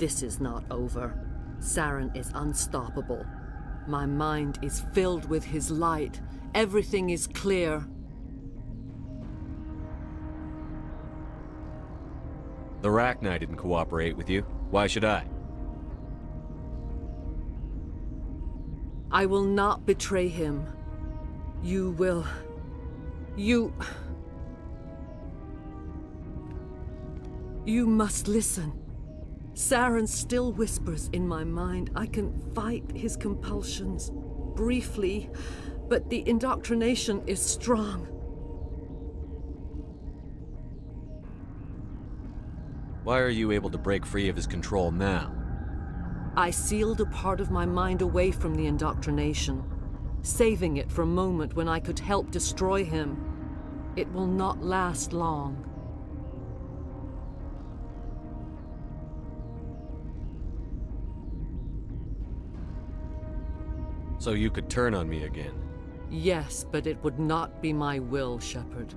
This is not over. Saren is unstoppable. My mind is filled with his light. Everything is clear. The Rachni didn't cooperate with you. Why should I? I will not betray him. You will... You must listen. Saren still whispers in my mind. I can fight his compulsions, briefly, but the indoctrination is strong. Why are you able to break free of his control now? I sealed a part of my mind away from the indoctrination, saving it for a moment when I could help destroy him. It will not last long. So you could turn on me again? Yes, but it would not be my will, Shepard.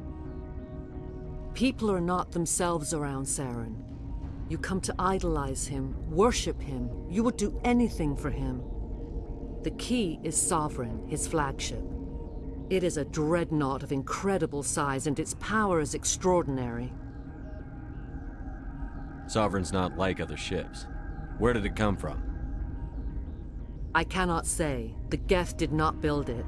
People are not themselves around Saren. You come to idolize him, worship him. You would do anything for him. The key is Sovereign, his flagship. It is a dreadnought of incredible size, and its power is extraordinary. Sovereign's not like other ships. Where did it come from? I cannot say. The Geth did not build it.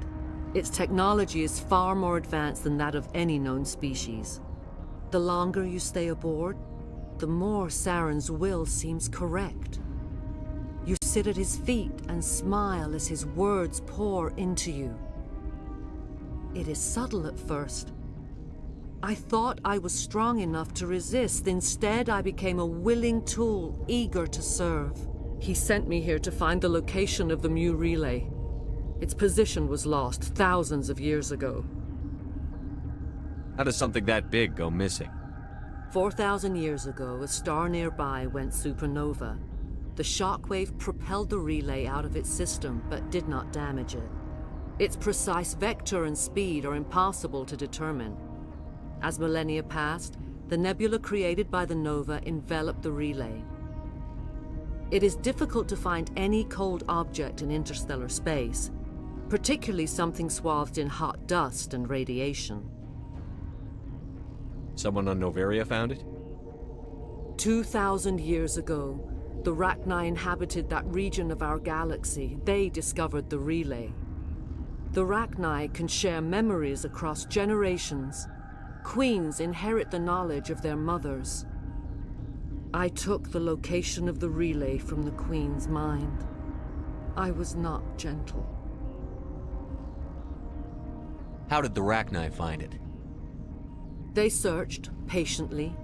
Its technology is far more advanced than that of any known species. The longer you stay aboard, the more Saren's will seems correct. You sit at his feet and smile as his words pour into you. It is subtle at first. I thought I was strong enough to resist. Instead, I became a willing tool, eager to serve. He sent me here to find the location of the Mu relay. Its position was lost thousands of years ago. How does something that big go missing? 4,000 years ago, a star nearby went supernova. The shockwave propelled the relay out of its system, but did not damage it. Its precise vector and speed are impossible to determine. As millennia passed, the nebula created by the nova enveloped the relay. It is difficult to find any cold object in interstellar space, particularly something swathed in hot dust and radiation. Someone on Noveria found it? 2,000 years ago, the Rachni inhabited that region of our galaxy. They discovered the relay. The Rachni can share memories across generations. Queens inherit the knowledge of their mothers. I took the location of the relay from the Queen's mind. I was not gentle. How did the Rachni find it? They searched, patiently.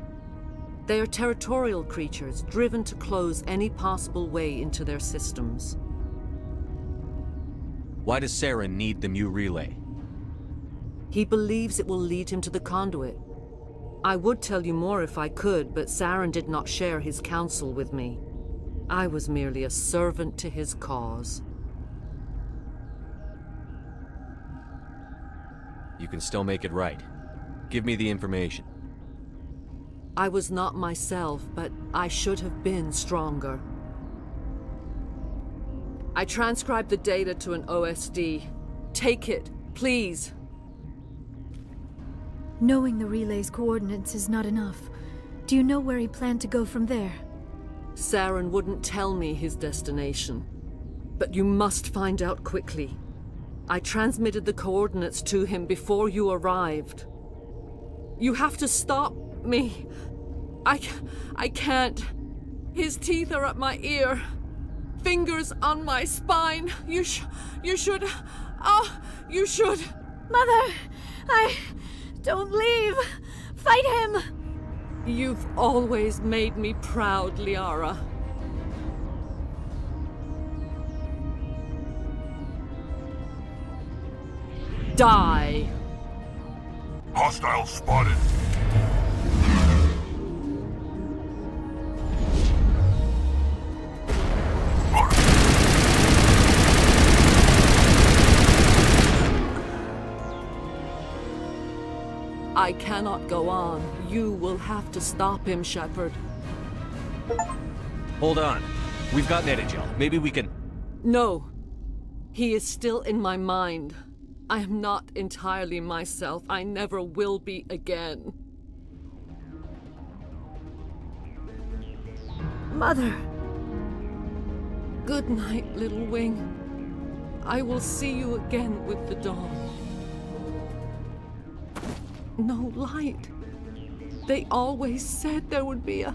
They are territorial creatures, driven to close any possible way into their systems. Why does Saren need the Mu relay? He believes it will lead him to the conduit. I would tell you more if I could, but Saren did not share his counsel with me. I was merely a servant to his cause. You can still make it right. Give me the information. I was not myself, but I should have been stronger. I transcribed the data to an OSD. Take it, please. Knowing the relay's coordinates is not enough. Do you know where he planned to go from there? Saren wouldn't tell me his destination. But you must find out quickly. I transmitted the coordinates to him before you arrived. You have to stop me. I can't. His teeth are at my ear. Fingers on my spine. You should... Oh, you should... Mother! Don't leave! Fight him! You've always made me proud, Liara. Die! Hostile spotted. I cannot go on. You will have to stop him, Shepard. Hold on. We've got Netagel. Maybe we can... No. He is still in my mind. I am not entirely myself. I never will be again. Mother! Good night, little wing. I will see you again with the dawn. No light. They always said there would be a...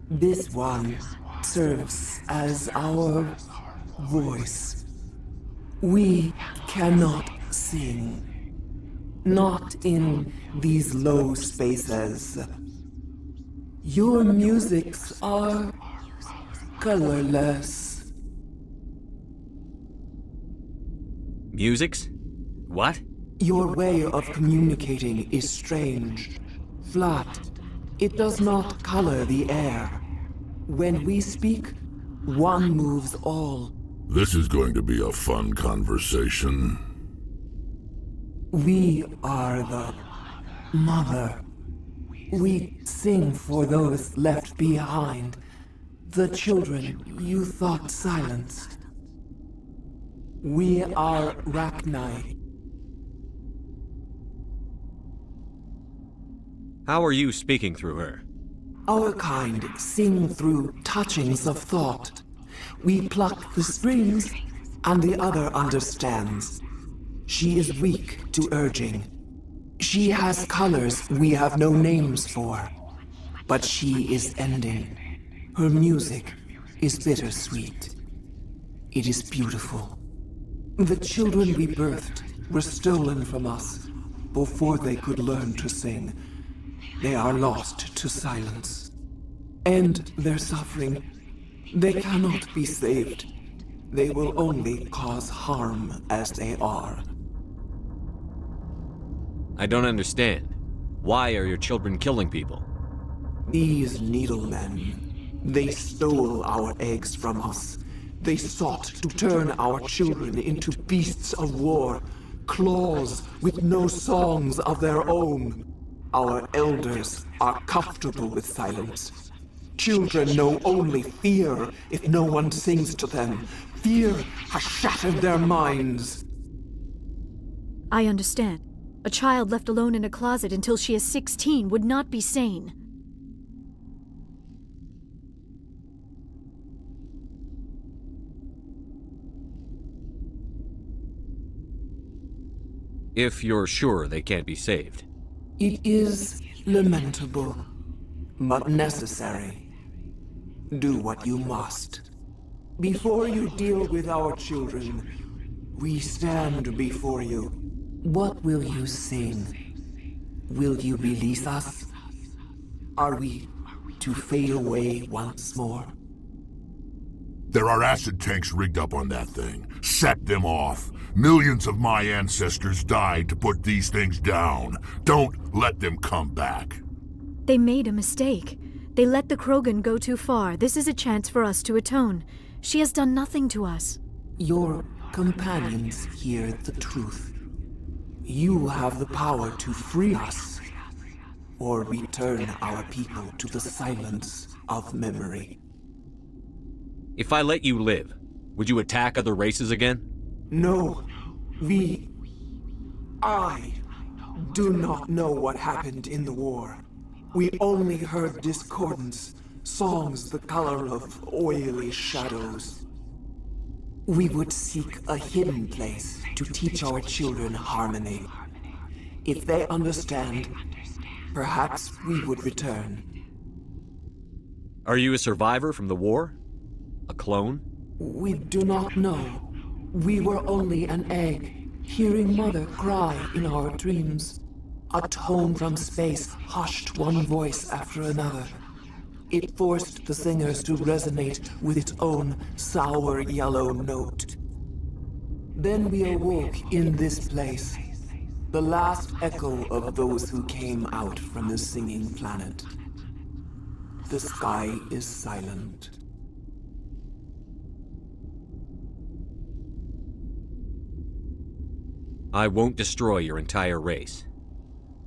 This one serves as our voice. We cannot sing. Not in these low spaces. Your musics are colorless. Musics? What? Your way of communicating is strange. Flat. It does not color the air. When we speak, one moves all. This is going to be a fun conversation. We are the mother. We sing for those left behind. The children you thought silenced. We are Rachni. How are you speaking through her? Our kind sing through touchings of thought. We pluck the strings, and the other understands. She is weak to urging. She has colors we have no names for. But she is ending. Her music is bittersweet. It is beautiful. The children we birthed were stolen from us before they could learn to sing. They are lost to silence. And their suffering, they cannot be saved. They will only cause harm as they are. I don't understand. Why are your children killing people? These needlemen, they stole our eggs from us. They sought to turn our children into beasts of war, claws with no songs of their own. Our elders are comfortable with silence. Children know only fear if no one sings to them. Fear has shattered their minds. I understand. A child left alone in a closet until she is 16 would not be sane. If you're sure they can't be saved. It is lamentable, but necessary. Do what you must. Before you deal with our children, we stand before you. What will you sing? Will you release us? Are we to fade away once more? There are acid tanks rigged up on that thing. Set them off. Millions of my ancestors died to put these things down. Don't let them come back. They made a mistake. They let the Krogan go too far. This is a chance for us to atone. She has done nothing to us. Your companions hear the truth. You have the power to free us, or return our people to the silence of memory. If I let you live, would you attack other races again? No, I do not know what happened in the war. We only heard discordance, songs the color of oily shadows. We would seek a hidden place to teach our children harmony. If they understand, perhaps we would return. Are you a survivor from the war? A clone? We do not know. We were only an egg, hearing Mother cry in our dreams. A tone from space hushed one voice after another. It forced the singers to resonate with its own sour yellow note. Then we awoke in this place, the last echo of those who came out from the singing planet. The sky is silent. I won't destroy your entire race.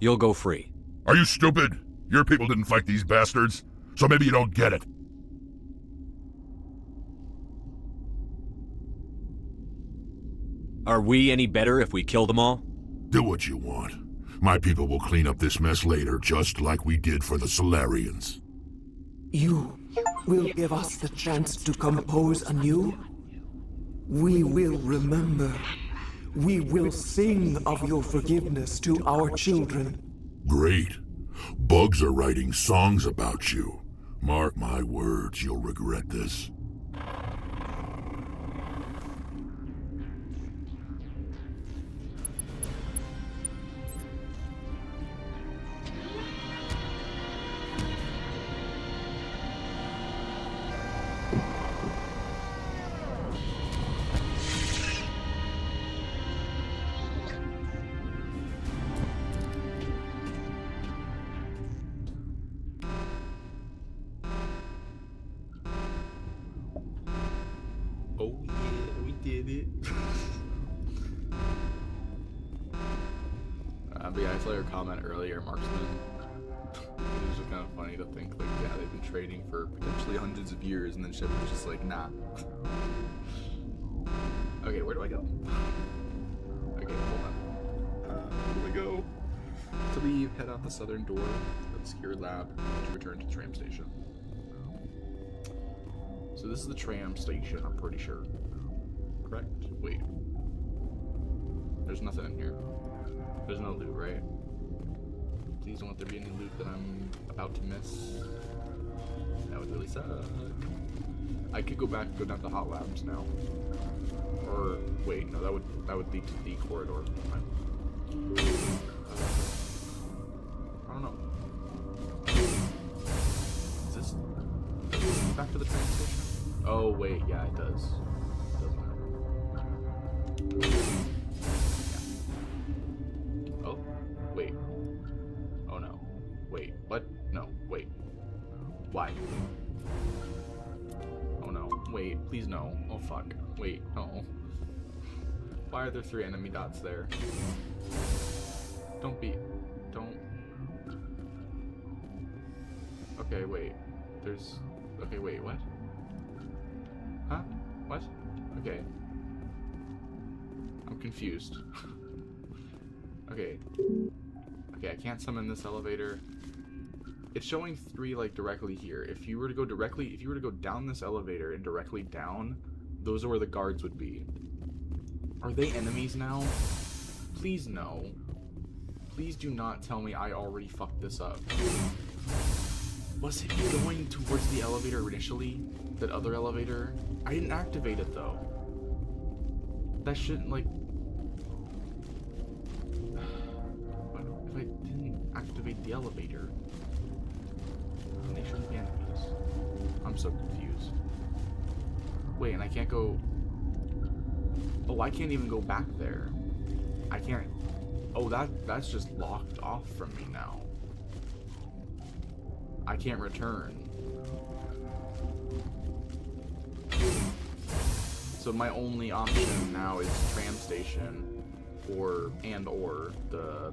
You'll go free. Are you stupid? Your people didn't fight these bastards, so maybe you don't get it. Are we any better if we kill them all? Do what you want. My people will clean up this mess later, just like we did for the Solarians. You will give us the chance to compose anew? We will remember. We will sing of your forgiveness to our children. Great. Bugs are writing songs about you. Mark my words, you'll regret this. Oh yeah, we did it. But yeah, I saw your comment earlier, Marksman. It was just kind of funny to think, like, yeah, they've been trading for potentially hundreds of years, and then Shepard was just like, nah. Okay, where do I go? Okay, hold on. Where do I go? To leave, head out the southern door of the secure lab to return to the tram station. So this is the tram station, I'm pretty sure. Correct? Wait. There's nothing in here. There's no loot, right? Please don't let there be any loot that I'm about to miss. That would really suck. I could go back and go down to Hot Labs now. Or wait, no, that would lead to the corridor. I don't know. Is this back to the train station? Oh wait, yeah, it does. Doesn't it? Yeah. Oh, wait. Oh no. Wait, what? No, wait. Why? Oh no. Wait, please no. Oh fuck. Wait, no. Why are there 3 enemy dots there? Don't. Okay, wait. Okay, wait, what? Huh? What? Okay. I'm confused. Okay. Okay, I can't summon this elevator. It's showing 3 like directly here. If you were to go down this elevator and directly down, those are where the guards would be. Are they enemies now? Please no. Please do not tell me I already fucked this up. Was it going towards the elevator initially? That other elevator? I didn't activate it though. That shouldn't like... What if I didn't activate the elevator? They shouldn't be enemies. I'm so confused. Wait, and I can't go... Oh, I can't even go back there. I can't... Oh, that's just locked off from me now. I can't return. So my only option now is tram station or the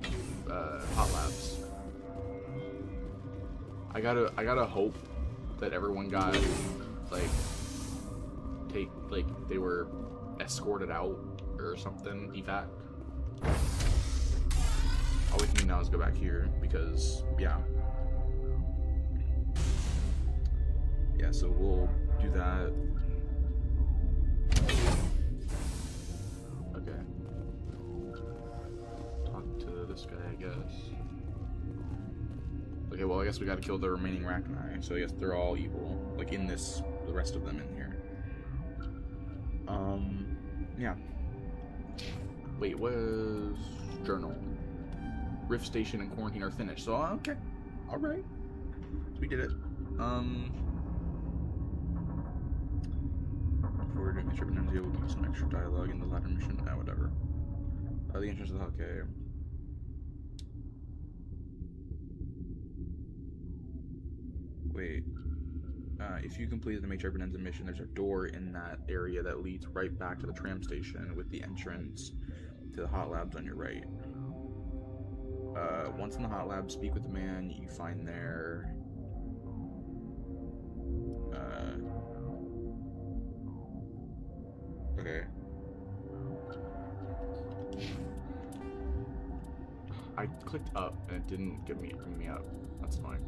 Hot Labs. I gotta hope that everyone got they were escorted out or something, evac. All we can do now is go back here because yeah. Yeah, so we'll do that. Okay. Talk to this guy, I guess. Okay, well, I guess we gotta kill the remaining Rachni, so I guess they're all evil. Like, in this, the rest of them in here. Yeah. Wait, what is... Journal. Rift Station and Quarantine are finished, so, okay. Alright. We did it. Before we're doing the trip in MZO, we'll do some extra dialogue in the latter mission. Whatever. The entrance of the okay. Wait. If you complete the Major Benenza mission, there's a door in that area that leads right back to the tram station with the entrance to the hot labs on your right. Once in the hot lab, speak with the man you find there. Okay. I clicked up and it didn't bring me up. That's fine.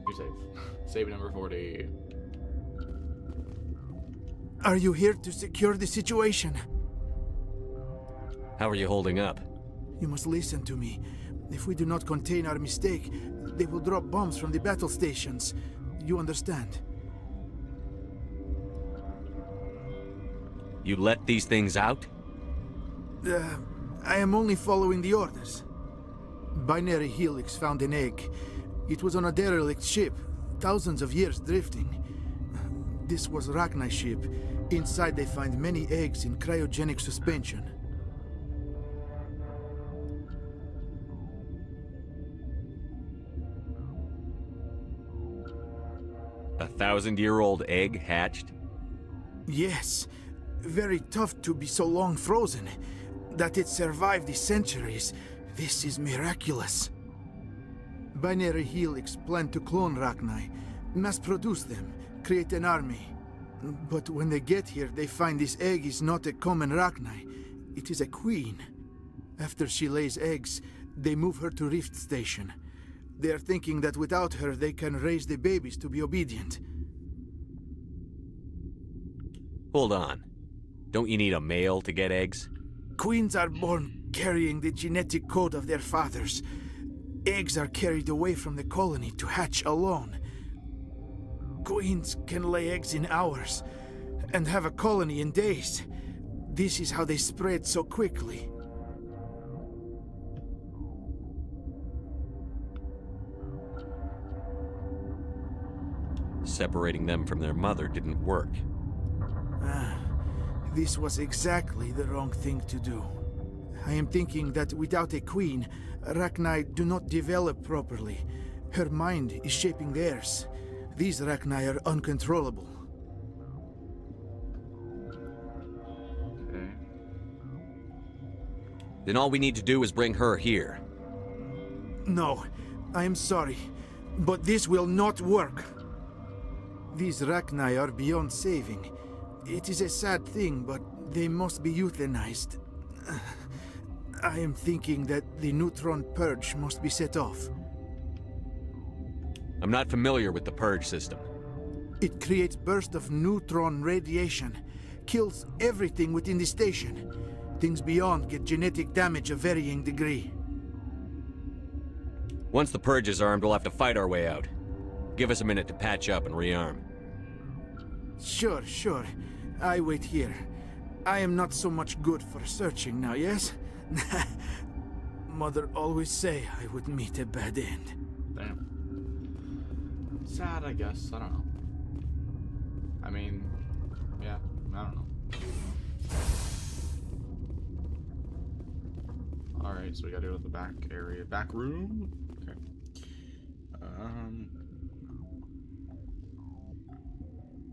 You're safe. Save number 40. Are you here to secure the situation? How are you holding up? You must listen to me. If we do not contain our mistake, they will drop bombs from the battle stations. You understand? You let these things out? I am only following the orders. Binary Helix found an egg. It was on a derelict ship, thousands of years drifting. This was Rachni's ship. Inside they find many eggs in cryogenic suspension. A 1,000-year-old egg hatched? Yes. Very tough to be so long frozen. That it survived the centuries, this is miraculous. Binary Helix planned to clone Rachni, mass-produce them, create an army. But when they get here, they find this egg is not a common Rachni. It is a queen. After she lays eggs, they move her to Rift Station. They are thinking that without her, they can raise the babies to be obedient. Hold on. Don't you need a male to get eggs? Queens are born carrying the genetic code of their fathers. Eggs are carried away from the colony to hatch alone. Queens can lay eggs in hours and have a colony in days. This is how they spread so quickly. Separating them from their mother didn't work. This was exactly the wrong thing to do. I am thinking that without a queen, Rachni do not develop properly. Her mind is shaping theirs. These Rachni are uncontrollable. Okay. Then all we need to do is bring her here. No, I am sorry, but this will not work. These Rachni are beyond saving. It is a sad thing, but they must be euthanized. I am thinking that the neutron purge must be set off. I'm not familiar with the purge system. It creates bursts of neutron radiation, kills everything within the station. Things beyond get genetic damage of varying degree. Once the purge is armed, we'll have to fight our way out. Give us a minute to patch up and rearm. Sure. I wait here. I am not so much good for searching now, yes? Mother always say I would meet a bad end. Damn. Sad, I guess. I don't know. I mean, yeah, I don't know. Alright, so we gotta go to the back area. Back room? Okay.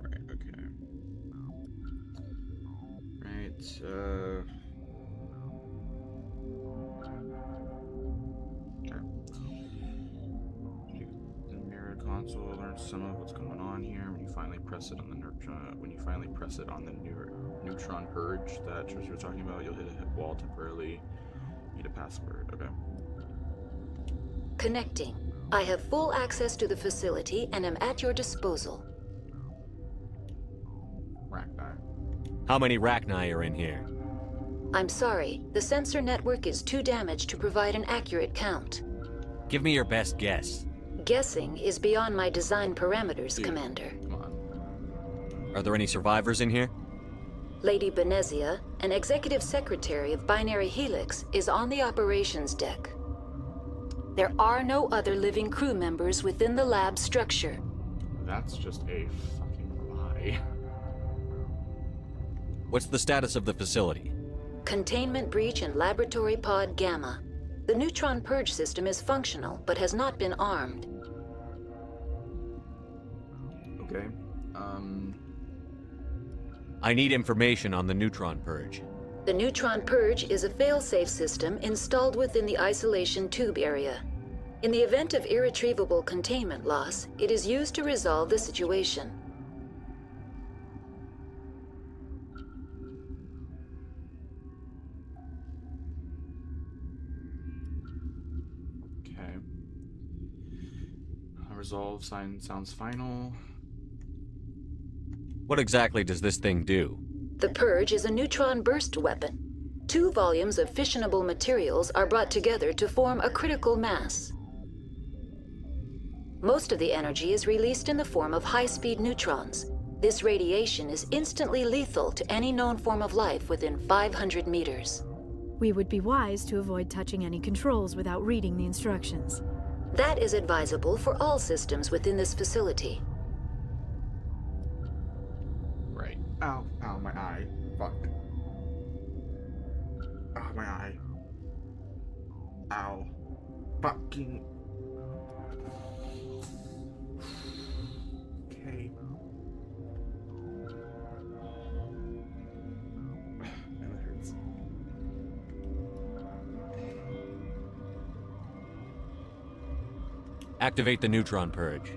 Right, okay. Right, okay. The mirror console, learn some of what's going on here. When you finally press it on the neutron purge that Trisha was talking about, you'll hit a wall temporarily. Need a password. Okay. Connecting. I have full access to the facility and am at your disposal. How many Rachni are in here? I'm sorry, the sensor network is too damaged to provide an accurate count. Give me your best guess. Guessing is beyond my design parameters, Dude, Commander. Come on. Are there any survivors in here? Lady Benezia, an executive secretary of Binary Helix, is on the operations deck. There are no other living crew members within the lab structure. That's just a fucking lie. What's the status of the facility? Containment breach in Laboratory Pod Gamma. The neutron purge system is functional, but has not been armed. Okay. I need information on the neutron purge. The neutron purge is a fail-safe system installed within the isolation tube area. In the event of irretrievable containment loss, it is used to resolve the situation. Okay. Resolve sign sounds final. What exactly does this thing do? The purge is a neutron burst weapon. 2 volumes of fissionable materials are brought together to form a critical mass. Most of the energy is released in the form of high-speed neutrons. This radiation is instantly lethal to any known form of life within 500 meters. We would be wise to avoid touching any controls without reading the instructions. That is advisable for all systems within this facility. Right. Ow, ow, my eye. Fuck. Oh, my eye. Ow. Fucking. Okay. That hurts. Activate the neutron purge.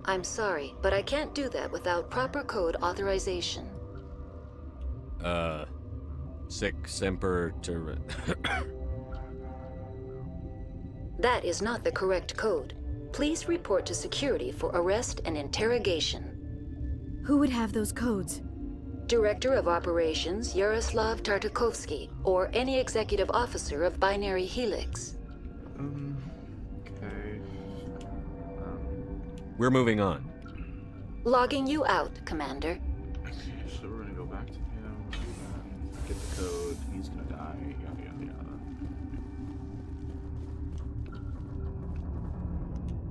I'm sorry, but I can't do that without proper code authorization. Sic semper ter... That is not the correct code. Please report to security for arrest and interrogation. Who would have those codes? Director of Operations Yaroslav Tartakovsky, or any executive officer of Binary Helix. Okay. We're moving on. Logging you out, Commander. Okay, so we're gonna go back to him, do that, get the code, he's gonna die, yada yada yada.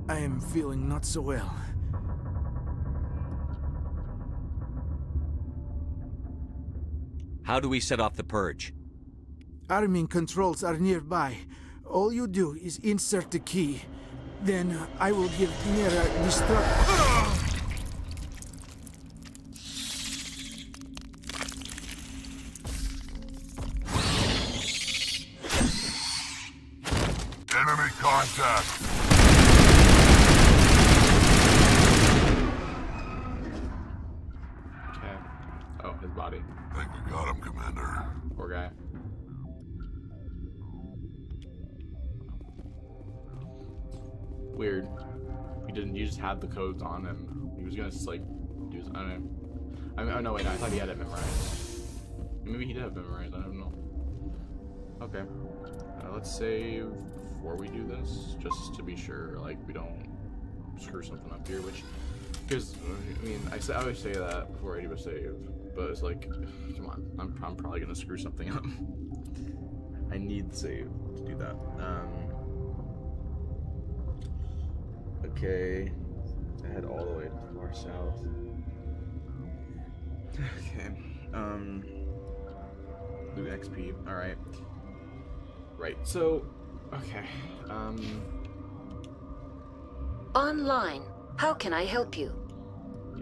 I am feeling not so well. How do we set off the purge? Arming controls are nearby. All you do is insert the key. Then I will give Mira destruct. Enemy contact! Okay. Oh, his body. I think we got him, Commander. Poor guy. Weird. You just had the codes on him. He was gonna like do his, I don't know. Oh no, wait, no, I thought he had it memorized. Maybe he did have memorized, I don't know. Okay. Let's save before we do this, just to be sure, like, we don't screw something up here, which, because, I mean, I always say that before I do a save, but it's like, come on, I'm probably gonna screw something up. I need the save to do that. Okay, I head all the way to far south. Okay, loot XP, alright. Right, so, okay, Online. How can I help you?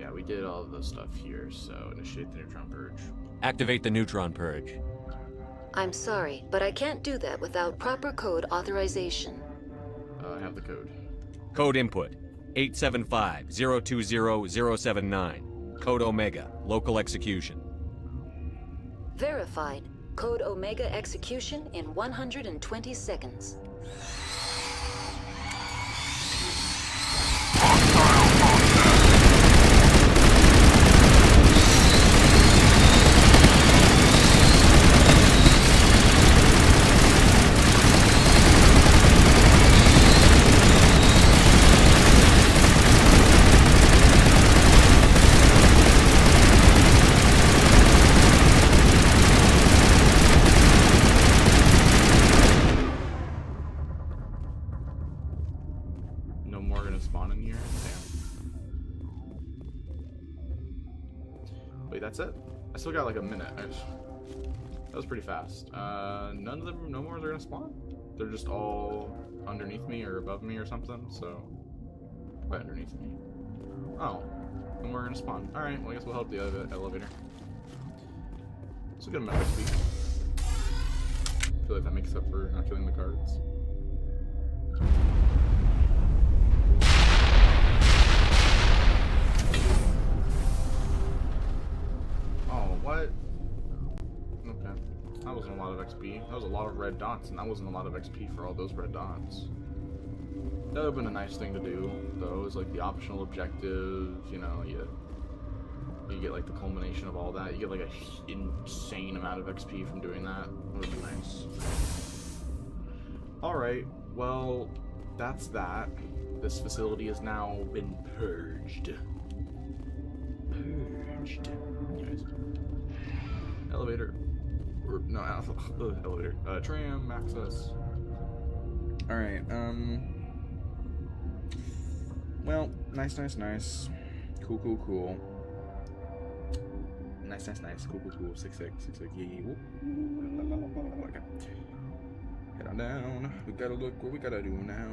yeah, we did all of the stuff here, so initiate the neutron purge. Activate the neutron purge. I'm sorry, but I can't do that without proper code authorization. I have the code. Code input 875-020-079. Code Omega. Local execution. Verified. Code Omega execution in 120 seconds. no more are gonna spawn in here? Damn. Wait, that's it? I still got like a minute. That was pretty fast. None of them, no more are gonna spawn? They're just all underneath me or above me or something, so... Right underneath me. Oh. No more are gonna spawn. Alright, well I guess we'll help the elevator. It's a good amount of XP. I feel like that makes up for not killing the cards. Oh, what? Okay. That wasn't a lot of XP. That was a lot of red dots, and that wasn't a lot of XP for all those red dots. That would have been a nice thing to do, though, is like the optional objective, you know, you get like the culmination of all that. You get like an insane amount of XP from doing that. That would be nice. Alright, well, that's that. This facility has now been purged. Anyways. Elevator. Or, no, elevator. Tram access. Alright, well, nice. Cool. Nice. Cool. 6, yeah. Okay. Head on down. We gotta look what we gotta do now.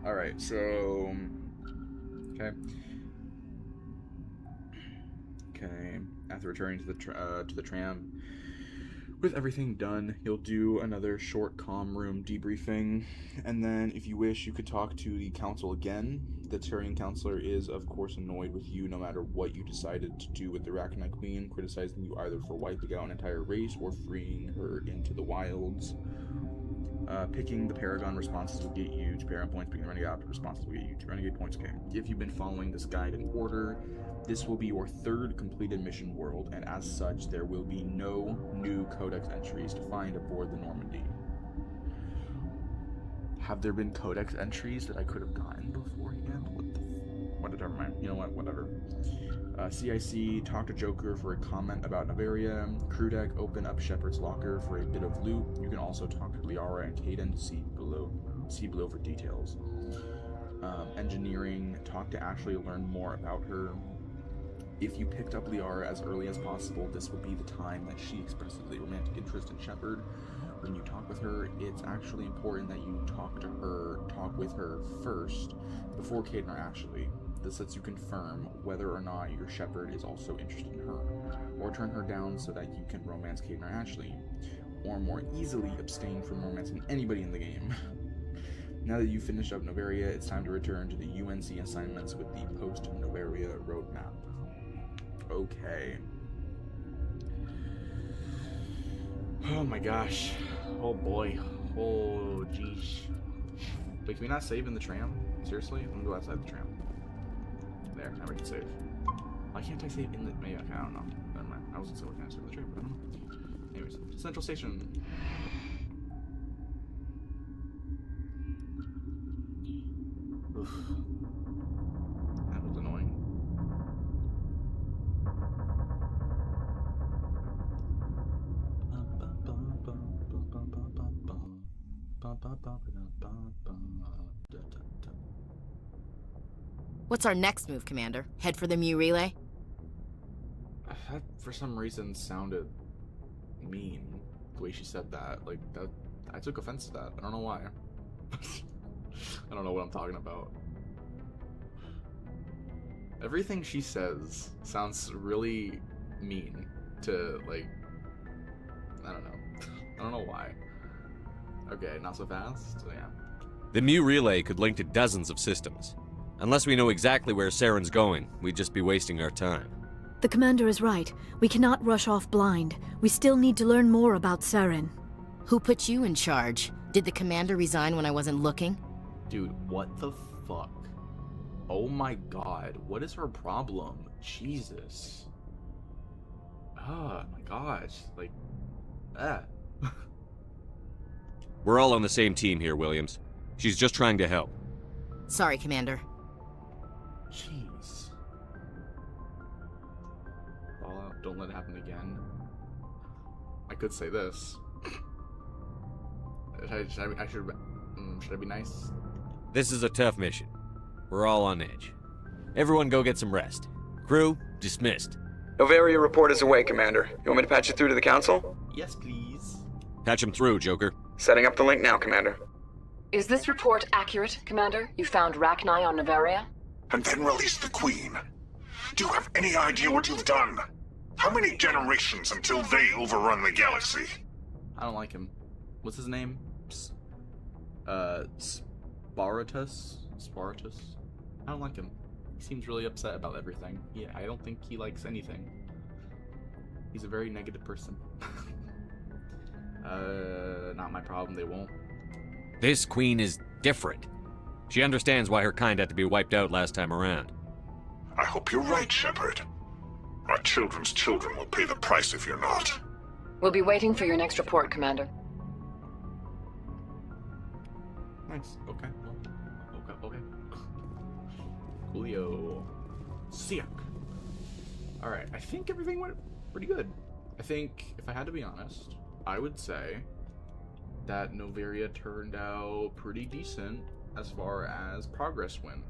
Alright, so... Okay. After returning to the tram, with everything done, you'll do another short comm room debriefing, and then if you wish, you could talk to the council again. The Turian counselor is, of course, annoyed with you no matter what you decided to do with the Rachni Queen, criticizing you either for wiping out an entire race or freeing her into the wilds. Picking the Paragon responses will get you 2 Paragon points, picking the Renegade responses will get you 2 Renegade points. Okay. If you've been following this guide in order, this will be your 3rd completed mission world, and as such, there will be no new codex entries to find aboard the Normandy. Have there been codex entries that I could have gotten beforehand? Never mind. You know what? Whatever. CIC, talk to Joker for a comment about Noveria. Crew deck, open up Shepard's locker for a bit of loot. You can also talk to Liara and Kaidan to see below for details. Engineering, talk to Ashley to learn more about her. If you picked up Liara as early as possible, this will be the time that she expresses a romantic interest in Shepard. When you talk with her, it's actually important that you talk with her first before Kaidan or Ashley. This lets you confirm whether or not your Shepard is also interested in her, or turn her down so that you can romance Kaidan or Ashley, or more easily abstain from romancing anybody in the game. Now that you've finished up Noveria, it's time to return to the UNC assignments with the post-Noveria roadmap. Okay. Oh my gosh. Oh boy. Oh jeez. Wait, can we not save in the tram? Seriously? Let me go outside the tram. There, now we can save. Why can't I save in the... Maybe, okay, I don't know. Never mind. I was gonna say, what can I save in the tram, but I don't know. Anyways, Central Station. Oof. That was annoying. What's our next move, Commander? Head for the Mu relay? That, for some reason, sounded mean. The way she said that. Like, that, I took offense to that. I don't know why. I don't know what I'm talking about. Everything she says sounds really mean to, like, I don't know. I don't know why. Okay, not so fast? So, yeah. The Mu relay could link to dozens of systems. Unless we know exactly where Saren's going, we'd just be wasting our time. The commander is right. We cannot rush off blind. We still need to learn more about Saren. Who put you in charge? Did the commander resign when I wasn't looking? Dude, what the fuck? Oh my god, what is her problem? Jesus. Oh my gosh, like, We're all on the same team here, Williams. She's just trying to help. Sorry, Commander. Jeez. Fallout, don't let it happen again. I could say this. Should I be nice? This is a tough mission. We're all on edge. Everyone go get some rest. Crew, dismissed. Noveria report is away, Commander. You want me to patch you through to the Council? Yes, please. Patch him through, Joker. Setting up the link now, Commander. Is this report accurate, Commander? You found Rachni on Noveria? And then released the Queen. Do you have any idea what you've done? How many generations until they overrun the galaxy? I don't like him. What's his name? Sparatus? Sparatus? I don't like him. He seems really upset about everything. Yeah, I don't think he likes anything. He's a very negative person. Not my problem, they won't. This Queen is different. She understands why her kind had to be wiped out last time around. I hope you're right, Shepard. Our children's children will pay the price if you're not. We'll be waiting for your next report, Commander. Nice. Okay. Okay. Coolio. Siak. Alright, I think everything went pretty good. I think, if I had to be honest, I would say that Noveria turned out pretty decent as far as progress went.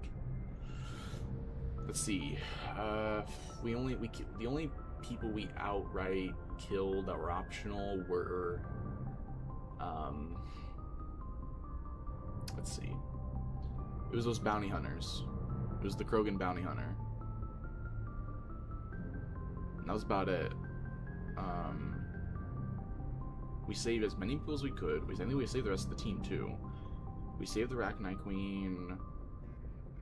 Let's see. The only people we outright killed that were optional were let's see. It was those bounty hunters. It was the Krogan bounty hunter. And that was about it. We saved as many people as we could. I think we saved the rest of the team too. We saved the Rachni Queen.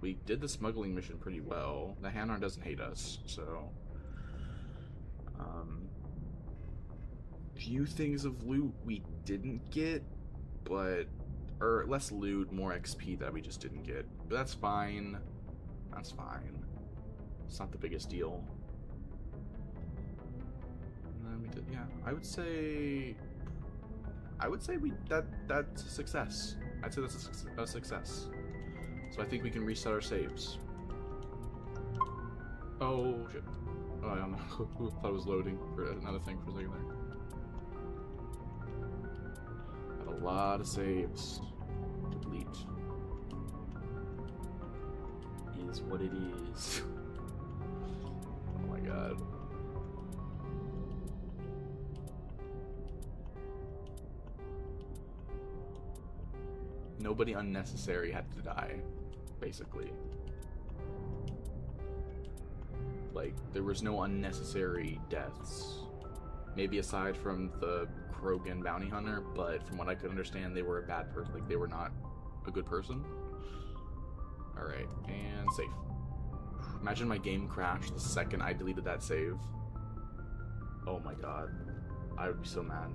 We did the smuggling mission pretty well. The Hanar doesn't hate us, so few things of loot we didn't get, or less loot, more XP that we just didn't get. But that's fine. That's fine. It's not the biggest deal. And then we did, yeah. I would say that's a success. I'd say that's a success. So I think we can reset our saves. Oh shit! Oh, I thought it was loading for another thing for a second there. Got a lot of saves to delete. Is what it is. Oh my god. Nobody unnecessary had to die, basically. Like, there was no unnecessary deaths. Maybe aside from the Krogan bounty hunter, but from what I could understand, they were a bad person. Like, they were not a good person. Alright, and save. Imagine my game crashed the second I deleted that save. Oh my god. I would be so mad.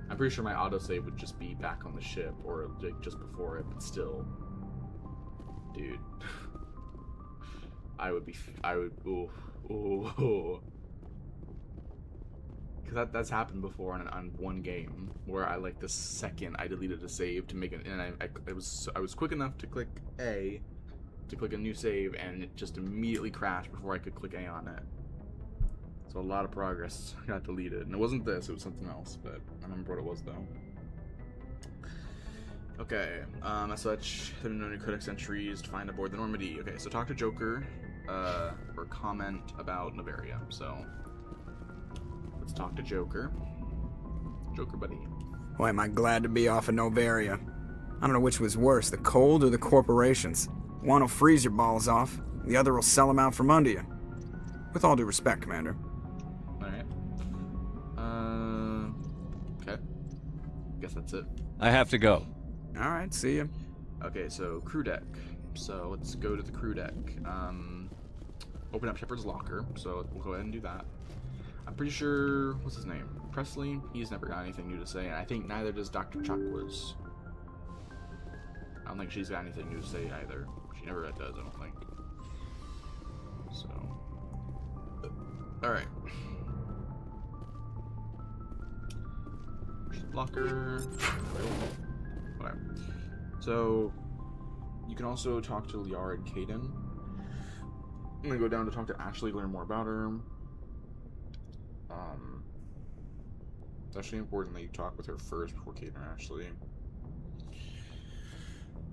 I'm pretty sure my autosave would just be back on the ship, or like just before it, but still. Dude. ooh. Cause that's happened before on one game, where I like the second I deleted a save to make it, and I was quick enough to click A, to click a new save, and it just immediately crashed before I could click A on it. So a lot of progress got deleted. And it wasn't this, it was something else, but I don't remember what it was though. Okay, as such, there are no new codex entries to find aboard the Normandy. Okay, so talk to Joker, or comment about Noveria. So, let's talk to Joker. Joker buddy. Boy, am I glad to be off of Noveria. I don't know which was worse, the cold or the corporations. One will freeze your balls off, the other will sell them out from under you. With all due respect, Commander. Alright. Okay. Guess that's it. I have to go. Alright, see ya. Okay, so crew deck. So let's go to the crew deck. Open up Shepard's locker, so we'll go ahead and do that. I'm pretty sure, what's his name? Presley? He's never got anything new to say, and I think neither does Dr. Chakwas. I don't think she's got anything new to say either. She never does, I don't think. So, alright. Locker. Whatever. So, you can also talk to Liara and Kaidan. I'm gonna go down to talk to Ashley, learn more about her. It's actually important that you talk with her first before Kaidan and Ashley.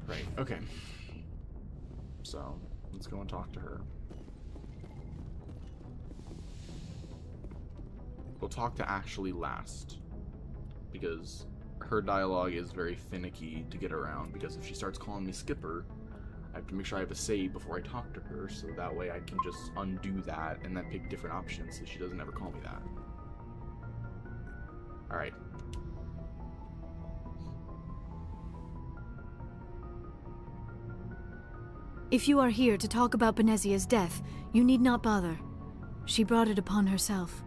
Right. Okay. So, let's go and talk to her. We'll talk to Ashley last, because her dialogue is very finicky to get around, because if she starts calling me Skipper, I have to make sure I have a say before I talk to her, so that way I can just undo that and then pick different options so she doesn't ever call me that. Alright. If you are here to talk about Benezia's death, you need not bother. She brought it upon herself.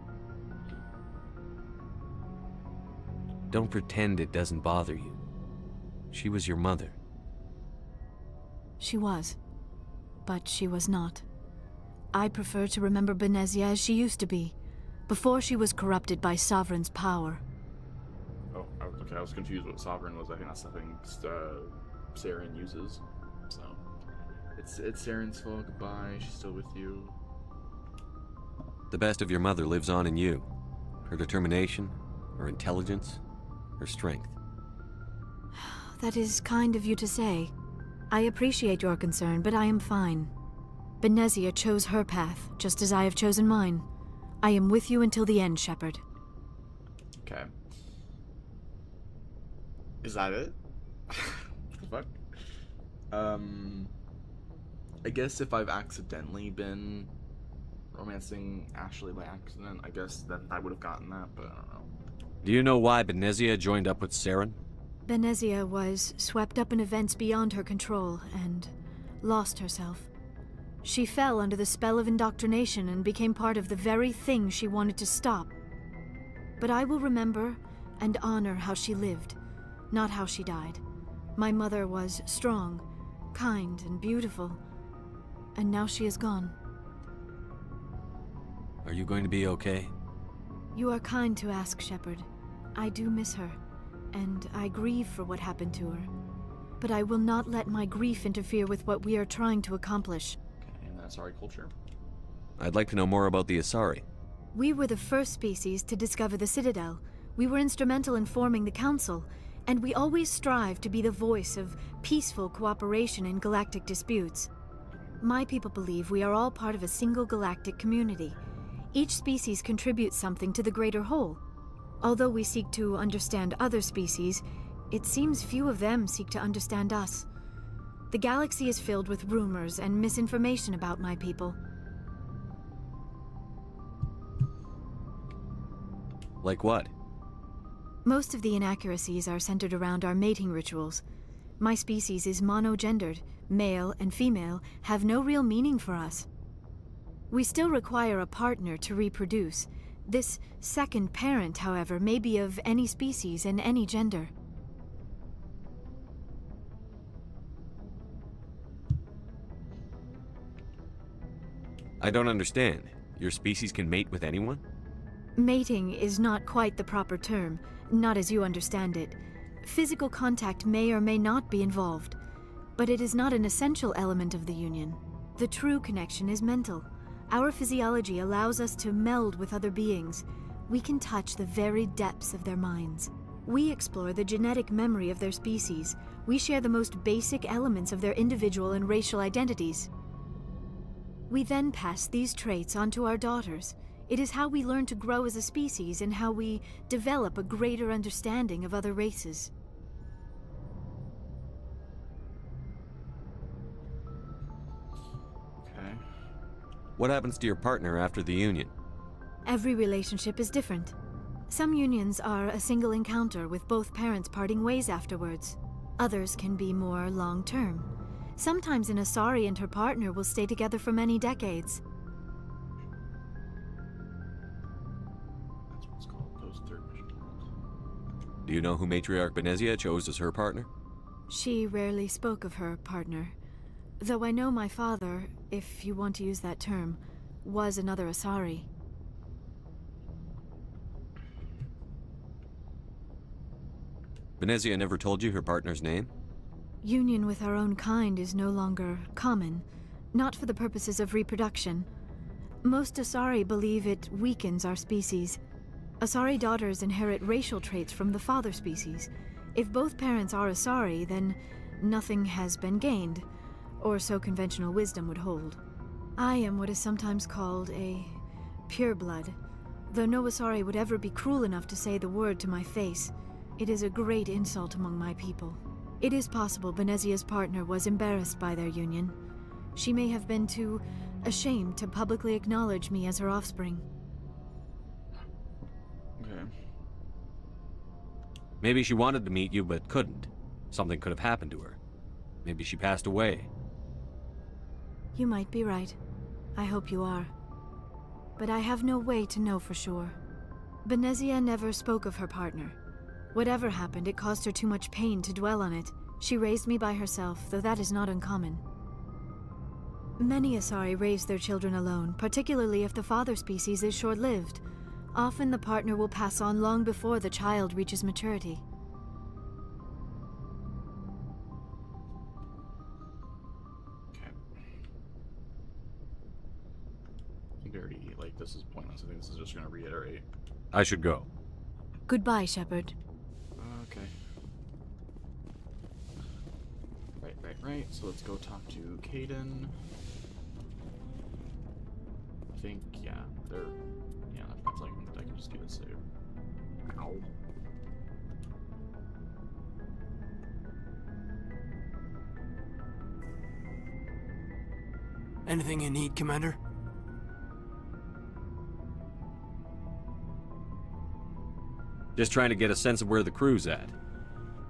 Don't pretend it doesn't bother you. She was your mother. She was. But she was not. I prefer to remember Benezia as she used to be, before she was corrupted by Sovereign's power. Oh, okay, I was confused what Sovereign was. I think that's something Saren uses. So, it's Saren's fault. Goodbye, she's still with you. The best of your mother lives on in you. Her determination, her intelligence, her strength. That is kind of you to say. I appreciate your concern, but I am fine. Benezia chose her path, just as I have chosen mine. I am with you until the end, Shepard. Okay. Is that it? What the fuck? I guess if I've accidentally been romancing Ashley by accident, I guess that I would have gotten that, but I don't know. Do you know why Benezia joined up with Saren? Benezia was swept up in events beyond her control and lost herself. She fell under the spell of indoctrination and became part of the very thing she wanted to stop. But I will remember and honor how she lived, not how she died. My mother was strong, kind, and beautiful, and now she is gone. Are you going to be okay? You are kind to ask, Shepard. I do miss her, and I grieve for what happened to her. But I will not let my grief interfere with what we are trying to accomplish. Okay, and that's Asari culture. I'd like to know more about the Asari. We were the first species to discover the Citadel. We were instrumental in forming the Council, and we always strive to be the voice of peaceful cooperation in galactic disputes. My people believe we are all part of a single galactic community. Each species contributes something to the greater whole. Although we seek to understand other species, it seems few of them seek to understand us. The galaxy is filled with rumors and misinformation about my people. Like what? Most of the inaccuracies are centered around our mating rituals. My species is monogendered. Male and female have no real meaning for us. We still require a partner to reproduce. This second parent, however, may be of any species and any gender. I don't understand. Your species can mate with anyone? Mating is not quite the proper term, not as you understand it. Physical contact may or may not be involved, but it is not an essential element of the union. The true connection is mental. Our physiology allows us to meld with other beings. We can touch the very depths of their minds. We explore the genetic memory of their species. We share the most basic elements of their individual and racial identities. We then pass these traits on to our daughters. It is how we learn to grow as a species and how we develop a greater understanding of other races. Okay. What happens to your partner after the union? Every relationship is different. Some unions are a single encounter with both parents parting ways afterwards. Others can be more long-term. Sometimes an Asari and her partner will stay together for many decades. That's what's called post-third mission world. Do you know who Matriarch Benezia chose as her partner? She rarely spoke of her partner. Though I know my father, if you want to use that term, was another Asari. Benezia never told you her partner's name? Union with our own kind is no longer common, not for the purposes of reproduction. Most Asari believe it weakens our species. Asari daughters inherit racial traits from the father species. If both parents are Asari, then nothing has been gained, or so conventional wisdom would hold. I am what is sometimes called a pureblood. Though no Asari would ever be cruel enough to say the word to my face, it is a great insult among my people. It is possible Benezia's partner was embarrassed by their union. She may have been too ashamed to publicly acknowledge me as her offspring. Okay. Maybe she wanted to meet you but couldn't. Something could have happened to her. Maybe she passed away. You might be right. I hope you are. But I have no way to know for sure. Benezia never spoke of her partner. Whatever happened, it caused her too much pain to dwell on it. She raised me by herself, though that is not uncommon. Many Asari raise their children alone, particularly if the father species is short-lived. Often the partner will pass on long before the child reaches maturity. Okay. I think I already, like, this is pointless. I think this is just gonna reiterate. I should go. Goodbye, Shepard. Okay. Right. So let's go talk to Kaidan. I think, yeah, that's like, I can just do this too. Ow. Anything you need, Commander? Just trying to get a sense of where the crew's at.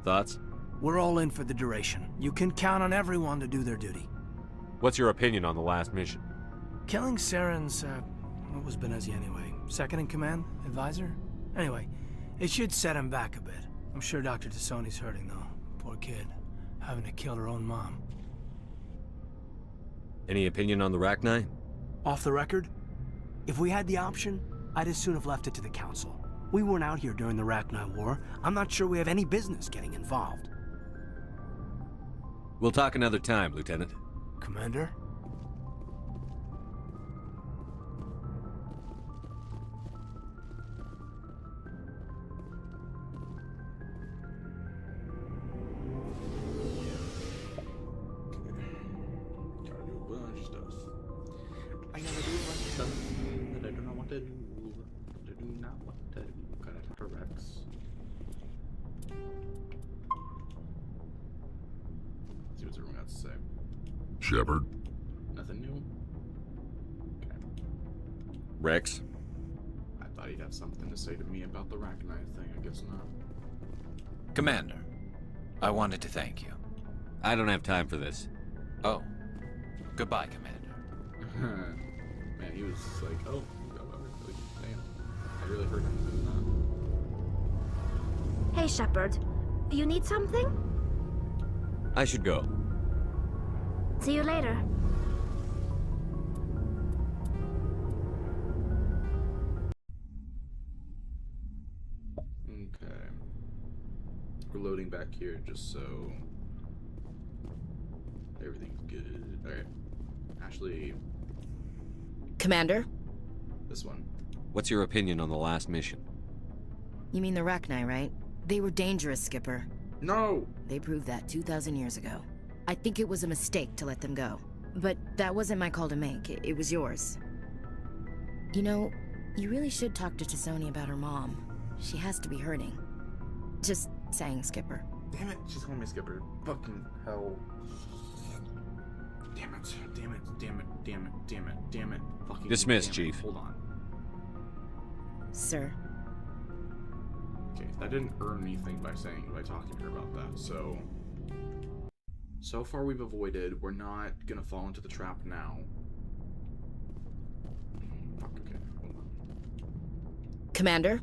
Thoughts? We're all in for the duration. You can count on everyone to do their duty. What's your opinion on the last mission? Killing Saren's, what was Benezia anyway? Second in command? Advisor? Anyway, it should set him back a bit. I'm sure Dr. T'Soni's hurting, though. Poor kid. Having to kill her own mom. Any opinion on the Rachni? Off the record? If we had the option, I'd as soon have left it to the Council. We weren't out here during the Rachni War. I'm not sure we have any business getting involved. We'll talk another time, Lieutenant. Commander? Gotta do a bunch of stuff. I gotta do a bunch of stuff that I do not want to do. I do not want to do. Gotta talk to Rex. See what everyone got to say. Shepard? Nothing new? Okay. Rex? I thought he'd have something to say to me about the Rachni thing. I guess not. Commander, I wanted to thank you. I don't have time for this. Oh. Goodbye, Commander. Man, he was like, oh, like, damn. I really heard him doing that. Hey, Shepard. You need something? I should go. See you later. Okay. We're loading back here just so everything's good. Alright. Ashley. Commander? This one. What's your opinion on the last mission? You mean the Rachni, right? They were dangerous, Skipper. No! They proved that 2,000 years ago. I think it was a mistake to let them go. But that wasn't my call to make. It was yours. You know, you really should talk to T'Soni about her mom. She has to be hurting. Just saying, Skipper. Damn it, she's calling me Skipper. Fucking hell. Damn it, damn it, damn it, damn it, damn it, damn it. Fucking Dismissed, damn it. Chief. Hold on. Sir. Okay, I didn't earn anything by talking to her about that, so... So far we've avoided. We're not gonna fall into the trap now. Fuck, okay, hold on. Commander?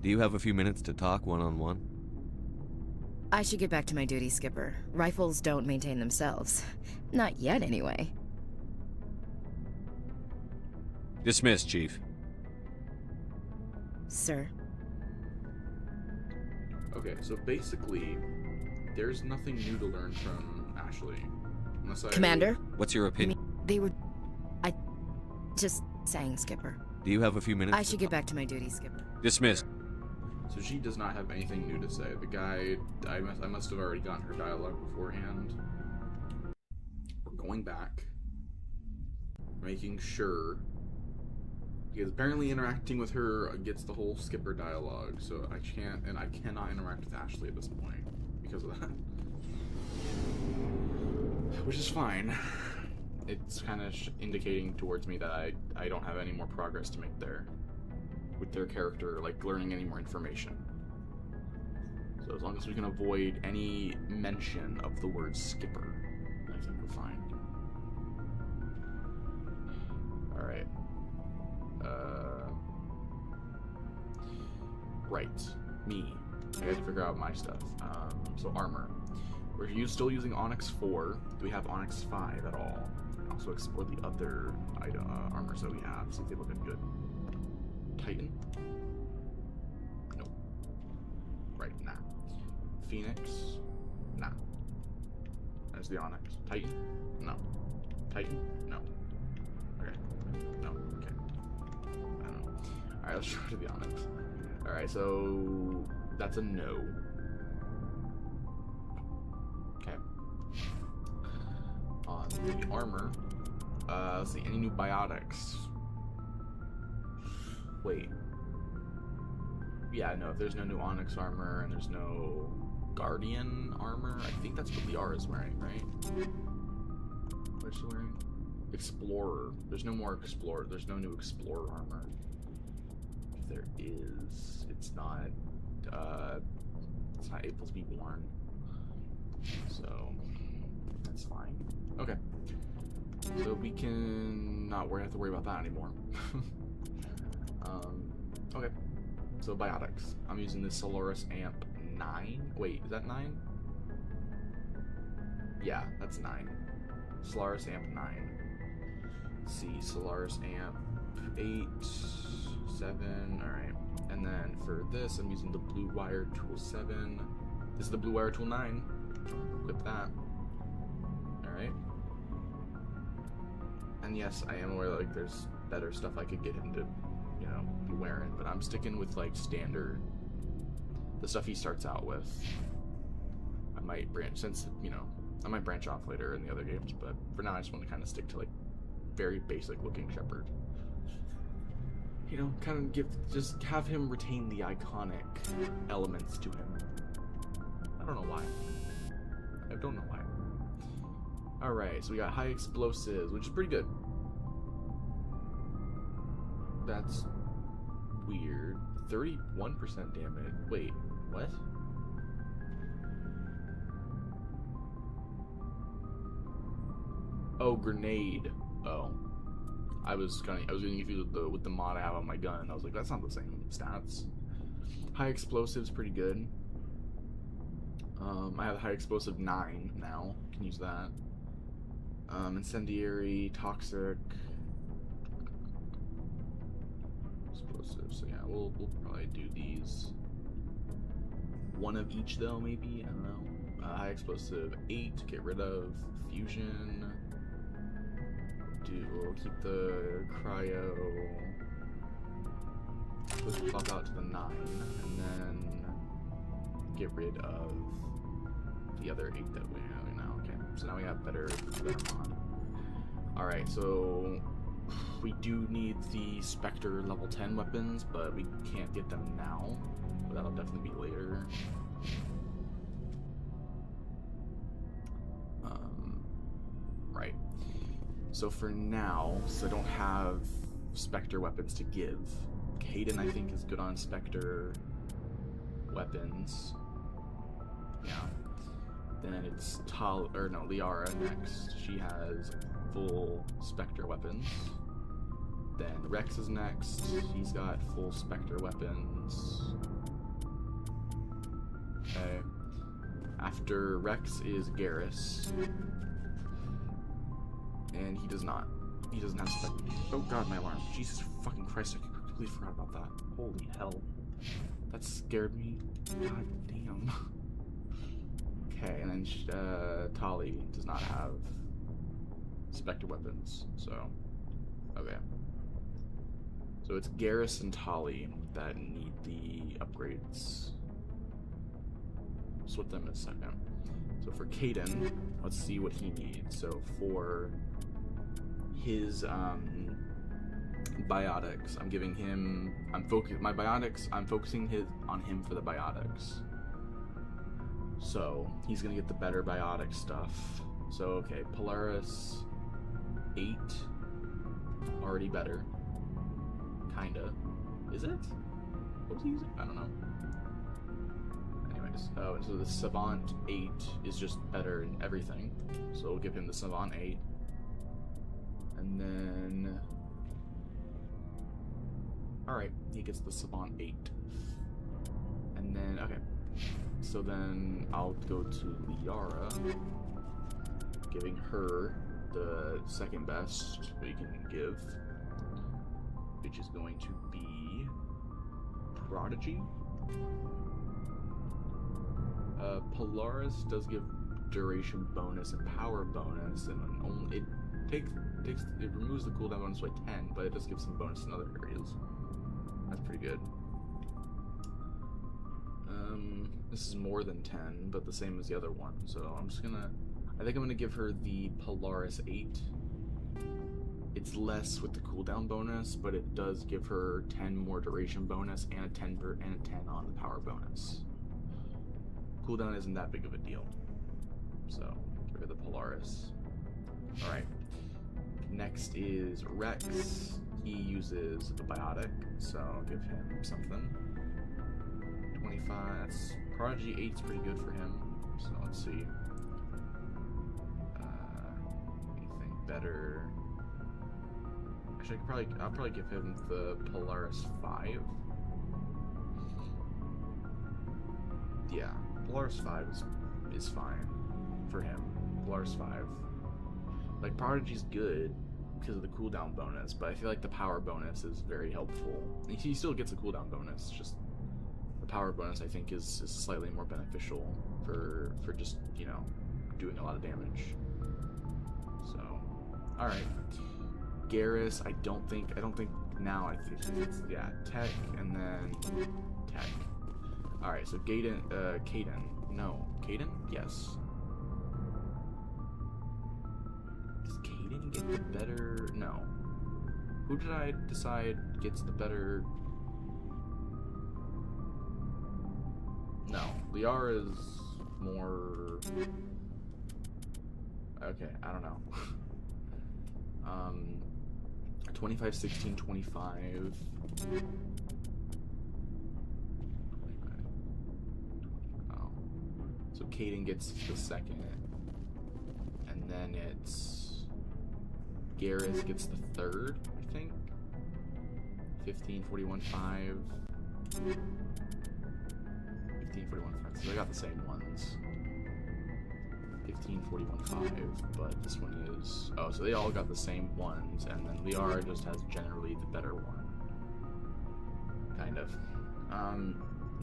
Do you have a few minutes to talk one-on-one? I should get back to my duty, Skipper. Rifles don't maintain themselves. Not yet, anyway. Dismissed, Chief. Sir. Okay, so basically, there's nothing new to learn from Ashley. Unless I... Commander? What's your opinion? They were... Just saying, Skipper. Do you have a few minutes? I should get back to my duty, Skipper. Dismissed. So she does not have anything new to say. The guy, I must have already gotten her dialogue beforehand. We're going back, making sure, because apparently interacting with her gets the whole Skipper dialogue. So I cannot interact with Ashley at this point because of that, which is fine. It's kind of indicating towards me that I don't have any more progress to make there with their character, like learning any more information. So as long as we can avoid any mention of the word Skipper, I think we're fine. Alright. Right. Me. I got to figure out my stuff. So armor. We're still using Onyx 4. Do we have Onyx 5 at all? And also explore the other armors that we have, see if they look good. Titan? Nope. Right, nah. Phoenix? Nah. That's the Onyx. Titan? No. Titan? No. Okay. No. Okay. I don't know. Alright, let's try to the Onyx. Alright, so that's a no. Okay. On the armor, let's see, any new biotics? Wait. Yeah, no, if there's no new Onyx armor and there's no Guardian armor, I think that's what Liara is wearing, right? What's she wearing? Explorer. There's no more Explorer. There's no new Explorer armor. If there is, it's not able to be worn. So that's fine. Okay. So we can not have to worry about that anymore. Okay. So biotics. I'm using the Solaris Amp 9. Wait, is that 9? Yeah, that's 9. Solaris Amp 9. Let's see, Solaris Amp 8, 7, alright. And then for this, I'm using the Blue Wire Tool 7. This is the Blue Wire Tool 9. Equip that. Alright. And yes, I am aware that, like, there's better stuff I could get him to, you know, be wearing, but I'm sticking with, like, standard, the stuff he starts out with. I might branch, since, you know, I might branch off later in the other games, but for now I just want to kind of stick to, like, very basic looking Shepard. You know, kind of just have him retain the iconic elements to him. I don't know why. I don't know why. Alright, so we got high explosives, which is pretty good. That's weird. 31% damage. Wait, what? Oh, grenade. Oh. I was gonna give you with the mod I have on my gun. I was like, that's not the same stats. High explosives, pretty good. I have high explosive 9 now. Can use that. Incendiary, toxic, explosive. So yeah, we'll probably do these. One of each though, maybe. I don't know. High explosive 8 to get rid of fusion. We'll keep the cryo. Let's pop out to the 9, and then get rid of the other 8 that we have now. Okay, so now we have better mod. Alright, so we do need the Spectre level 10 weapons, but we can't get them now. But that'll definitely be later. Right. So for now, since I don't have Spectre weapons to give, Hayden I think is good on Spectre weapons. Yeah. Then it's Liara next. She has full Spectre weapons. Then Rex is next. He's got full Spectre weapons. Okay. After Rex is Garrus. And he does not. He doesn't have Spectre. Oh god, my alarm. Jesus fucking Christ, I completely forgot about that. Holy hell. That scared me. God damn. Okay, and then Tali does not have Spectre weapons, so. Okay. So it's Garrus and Tali that need the upgrades. Switch them in a second. So for Kaidan, let's see what he needs. So for his biotics, I'm giving him. I'm focusing on him for the biotics. So he's gonna get the better biotic stuff. So okay, Polaris 8, already better. Kinda. Is it? What was he using? I don't know. Anyways, so the Savant 8 is just better in everything. So we'll give him the Savant 8. And then... Alright, he gets the Savant 8. And then, okay. So then I'll go to Liara, giving her the second best we can give, which is going to be Prodigy. Polaris does give duration bonus and power bonus, and only it removes the cooldown bonus by 10, but it does give some bonus in other areas. That's pretty good. This is more than 10, but the same as the other one. So I think I'm gonna give her the Polaris 8. It's less with the cooldown bonus, but it does give her 10 more duration bonus and a 10 on the power bonus. Cooldown isn't that big of a deal. So give her the Polaris. All right. Next is Rex. He uses a biotic, so I'll give him something. 25. That's Prodigy 8's pretty good for him. So let's see. Anything better? Actually, I'll probably give him the Polaris 5. Yeah, Polaris 5 is fine for him. Polaris 5. Like, Prodigy's good because of the cooldown bonus, but I feel like the power bonus is very helpful. He still gets a cooldown bonus, just the power bonus I think is slightly more beneficial for just, you know, doing a lot of damage. So, alright. Garrus, I don't think now I think it's, yeah, tech and then tech. Alright, so Kaidan, yes. Does Kaidan get the better? No. Who did I decide gets the better? No. Liara's more... Okay, I don't know. 25, 16, 25. Oh. So Kaidan gets the second. And then it's... Garrus gets the third, I think. 15, 41, 5. 15, 41, 5. So they got the same ones. 15, 41, 5. But this one is... Oh, so they all got the same ones. And then Liara just has generally the better one. Kind of.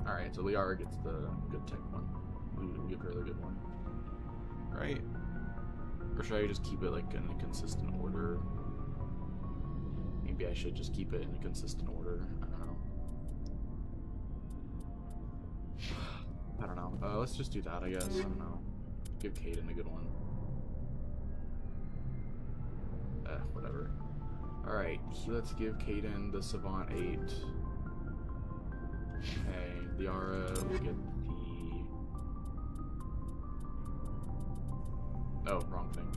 Alright, so Liara gets the good tech one. We give her the good one. Right? Or should I just keep it like in a consistent order? Maybe I should just keep it in a consistent order. I don't know. Let's just do that, I guess. I don't know. Give Kaidan a good one. Whatever. Alright, let's give Kaidan the Savant 8. Okay, Liara will get the... Oh, wrong thing.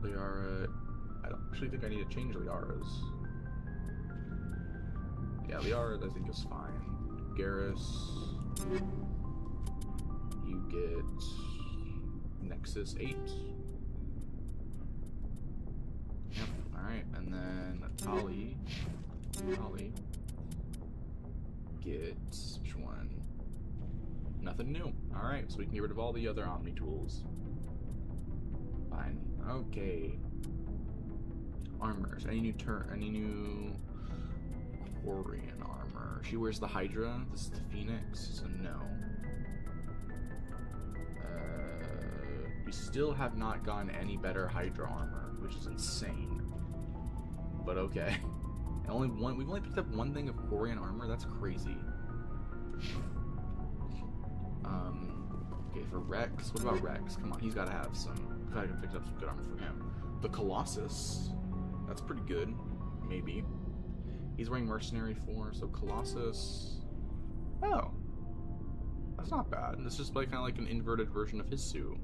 Liara... I don't actually think I need to change Liara's. Yeah, Liara I think is fine. Garrus... You get... Nexus 8. Yep, alright, and then Tali gets... Which one? Nothing new. Alright, so we can get rid of all the other Omni tools. Fine. Okay. Armors. Any new Quarian armor? She wears the Hydra. This is the Phoenix, so no. We still have not gotten any better Hydra armor, which is insane. but okay. And we've only picked up one thing of Quarian armor. That's crazy. Okay, for Rex, what about Rex? Come on, he's got to have some. I can pick up some good armor for him. The Colossus, that's pretty good. Maybe. He's wearing Mercenary 4, so Colossus. Oh, that's not bad. This is like kind of like an inverted version of his suit,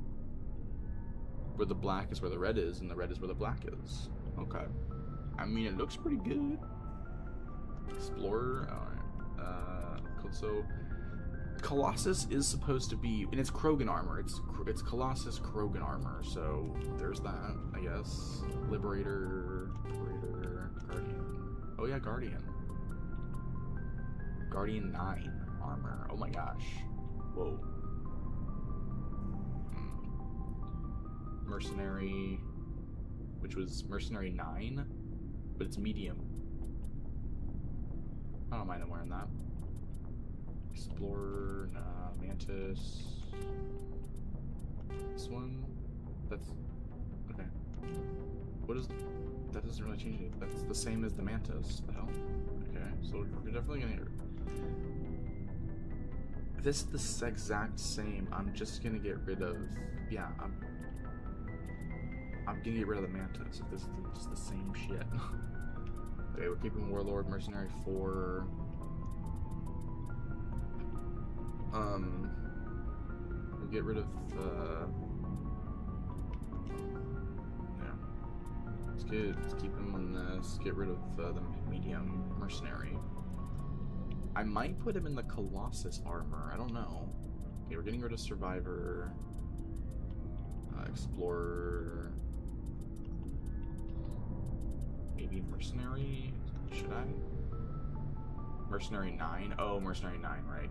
where the black is where the red is, and the red is where the black is. Okay. I mean, it looks pretty good. Explorer. Alright. So Colossus is supposed to be, and it's Krogan armor. It's Colossus Krogan armor. So there's that, I guess. Liberator, Guardian. Oh yeah, Guardian. Guardian 9 armor. Oh my gosh. Whoa. Mercenary, which was Mercenary 9, but it's medium. I don't mind him wearing that. Explorer, nah, Mantis. This one, that's okay. What is that? Doesn't really change anything. That's the same as the Mantis. The hell? Okay, so we're definitely gonna. If this is the exact same, I'm just gonna get rid of. Yeah, I'm gonna get rid of the Mantis if this is just the same shit. Okay, we're keeping Warlord, Mercenary 4. We'll get rid of, yeah. Let's keep him on this. Get rid of the medium Mercenary. I might put him in the Colossus armor. I don't know. Okay, we're getting rid of Survivor. Explorer. Maybe Mercenary? Should I? Mercenary 9? Oh, Mercenary 9, right.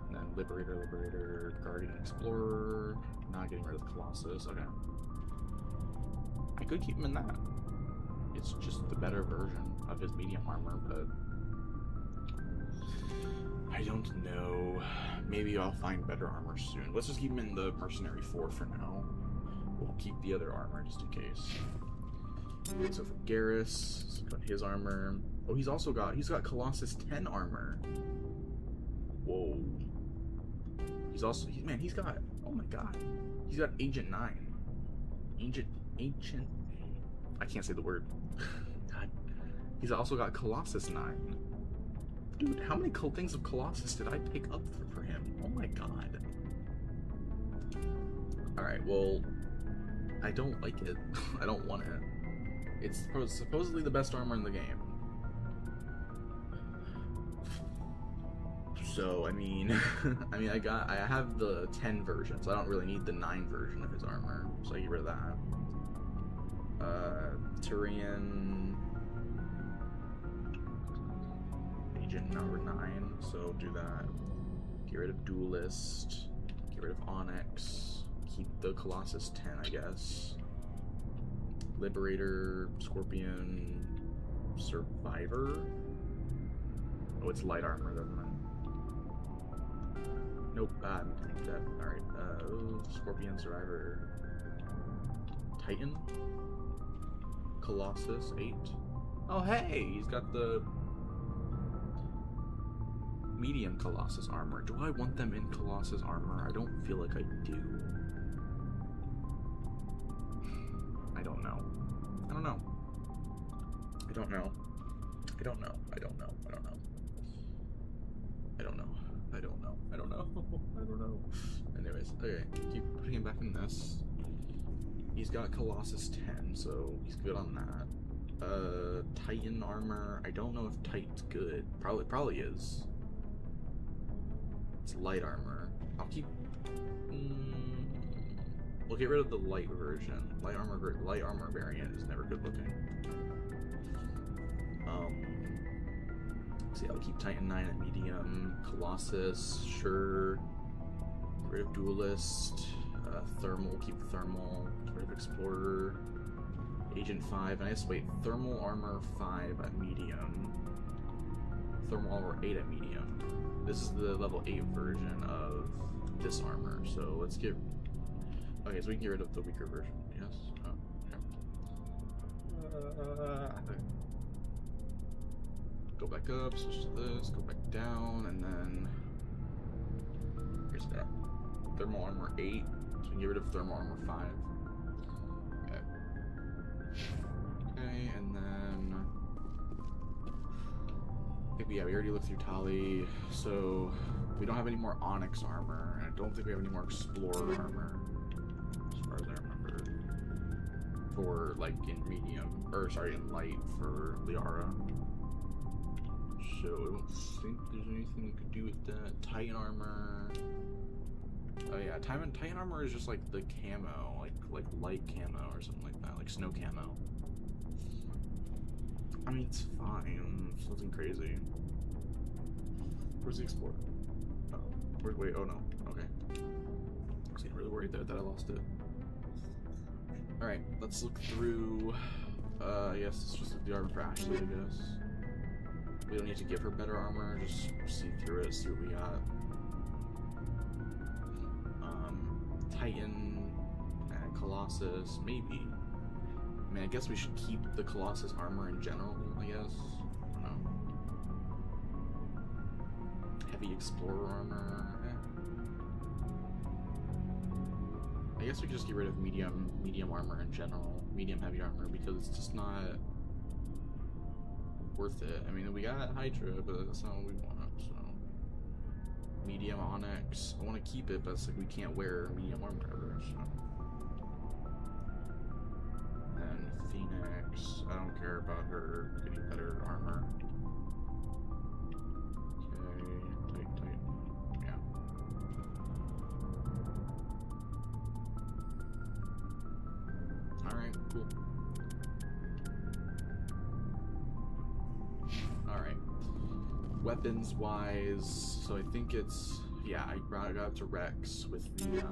And then Liberator, Guardian, Explorer. Not getting rid of the Colossus. Okay. I could keep him in that. It's just the better version of his medium armor, but I don't know. Maybe I'll find better armor soon. Let's just keep him in the Mercenary 4 for now. We'll keep the other armor just in case. So for Garrus, he's got his armor. Oh, he's got Colossus 10 armor. Whoa. He's got, oh my god. He's got Agent 9. Ancient, I can't say the word. God. He's also got Colossus 9. Dude, how many cool things of Colossus did I pick up for him? Oh my god. Alright, well, I don't like it. I don't want it. It's supposedly the best armor in the game. So, I mean, I have the 10 version, so I don't really need the 9 version of his armor. So I get rid of that. Turian, Agent number 9, so do that. Get rid of Duelist, get rid of Onyx, keep the Colossus 10, I guess. Liberator, Scorpion, Survivor. Oh, it's light armor, doesn't it? Nope, that. Alright, Scorpion, Survivor, Titan, Colossus 8. Oh, hey, he's got the medium Colossus armor. Do I want them in Colossus armor? I don't feel like I do. I don't know. I don't know. I don't know. I don't know. I don't know. I don't know. I don't know. I don't know. I don't know. I don't know. Anyways, okay. Keep putting him back in this. He's got Colossus 10, so he's good on that. Titan armor. I don't know if Titan's good. Probably is. It's light armor. I'll keep. We'll get rid of the light version. Light armor variant is never good looking. See, I'll keep Titan 9 at medium. Colossus, sure. Get rid of Duelist. Thermal, keep Thermal. Get rid of Explorer. Agent 5, and I guess, wait, Thermal Armor 5 at medium. Thermal Armor 8 at medium. This is the level 8 version of this armor, so let's get... Okay, so we can get rid of the weaker version, yes? Oh, Go back up, switch to this, go back down, and then here's that. Thermal armor 8, so we can get rid of thermal armor 5. Okay. Okay, and then I think we already looked through Tali, so we don't have any more Onyx armor, and I don't think we have any more Explorer armor, as far as I remember. For like in medium, or sorry, in light for Liara. So I don't think there's anything we could do with that. Titan armor. Oh yeah, Titan armor is just like the camo, like light camo or something like that, like snow camo. I mean, it's fine. It's nothing crazy. Where's the Explorer? Oh, wait. Oh no. Okay. I was getting really worried there that I lost it. All right, let's look through. Yes, it's just the armor for Ashley, I guess. We don't need to give her better armor, just see through it, see what we got. Titan and Colossus, maybe. I mean, I guess we should keep the Colossus armor in general, I guess. I don't know. Heavy Explorer armor. I guess we could just get rid of medium armor in general, medium heavy armor, because it's just not worth it. I mean, we got Hydra, but that's not what we want, so. Medium Onyx, I want to keep it, but it's like we can't wear medium armor ever, so. And Phoenix, I don't care about her getting better armor. Okay, tight, yeah. Alright, cool. Alright. Weapons wise, so I think it's, yeah, I got up to Rex with the,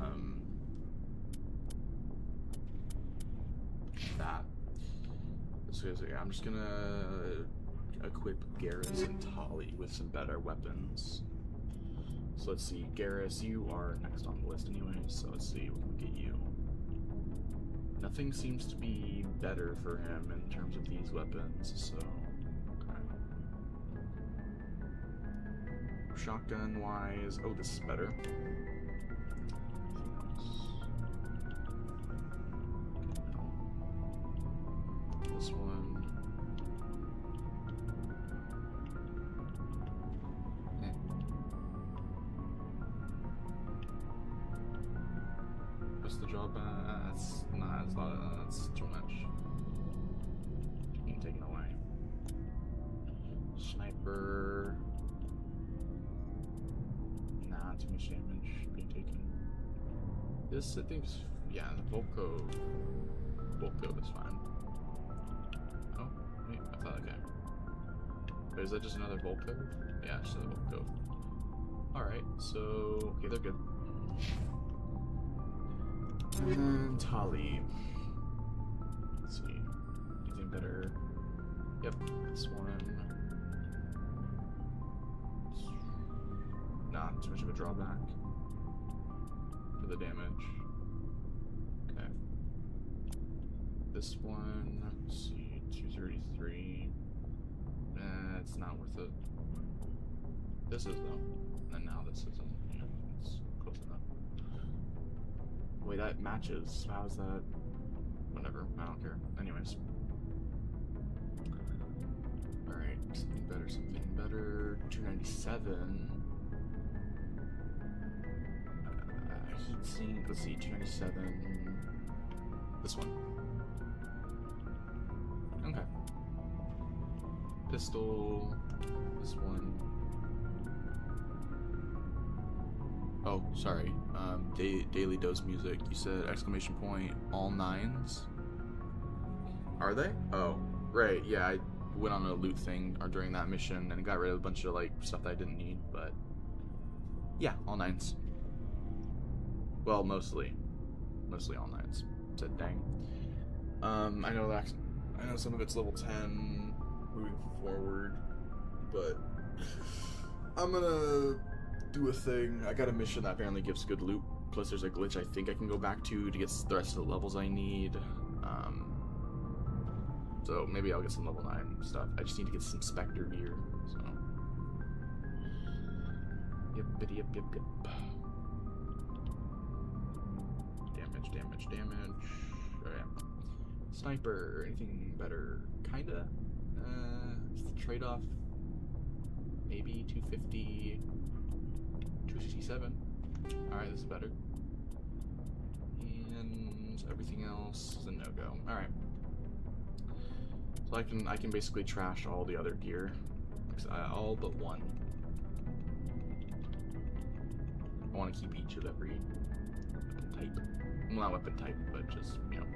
that. So yeah, I'm just gonna equip Garrus and Tali with some better weapons. So let's see, Garrus, you are next on the list anyway, so let's see what we can get you. Nothing seems to be better for him in terms of these weapons, so okay. Shotgun wise, oh, this is better. This one. What's the job? That's too much. Being taken away. Sniper. Nah, too much damage being taken. This, I think, yeah, the Volko is fine. Oh, wait, I thought, okay. Wait, is that just another Volko? Yeah, just another Volko. Alright, so, okay, they're good. And Tali. Let's see. Anything better? Yep, this one. Not too much of a drawback for the damage. Okay. This one, let's see, 233. It's not worth it. This is though. And now this isn't. Yeah, it's close enough. Wait, that matches. How's that? Whatever, I don't care. Anyways. Alright, something better. 297. Heat sink, let's see, 297. This one. Okay. Pistol. This one. Oh, sorry. Daily dose music. You said exclamation point, all 9s? Are they? Oh, right. Yeah, I went on a loot thing during that mission and got rid of a bunch of like stuff that I didn't need, but yeah, all 9s. Well, mostly all 9s. Said dang. I know some of it's level 10 moving forward, but I'm gonna do a thing. I got a mission that apparently gives good loot. Plus, there's a glitch I think I can go back to get the rest of the levels I need. So maybe I'll get some level 9 stuff. I just need to get some Spectre gear, so. Yep. Damage. Alright. Sniper, anything better? Kinda. Trade-off. Maybe 250. 267. Alright, this is better. And everything else is a no-go. Alright. So I can basically trash all the other gear. All but one. I want to keep each of every weapon type. Well, not weapon type, but just, you know.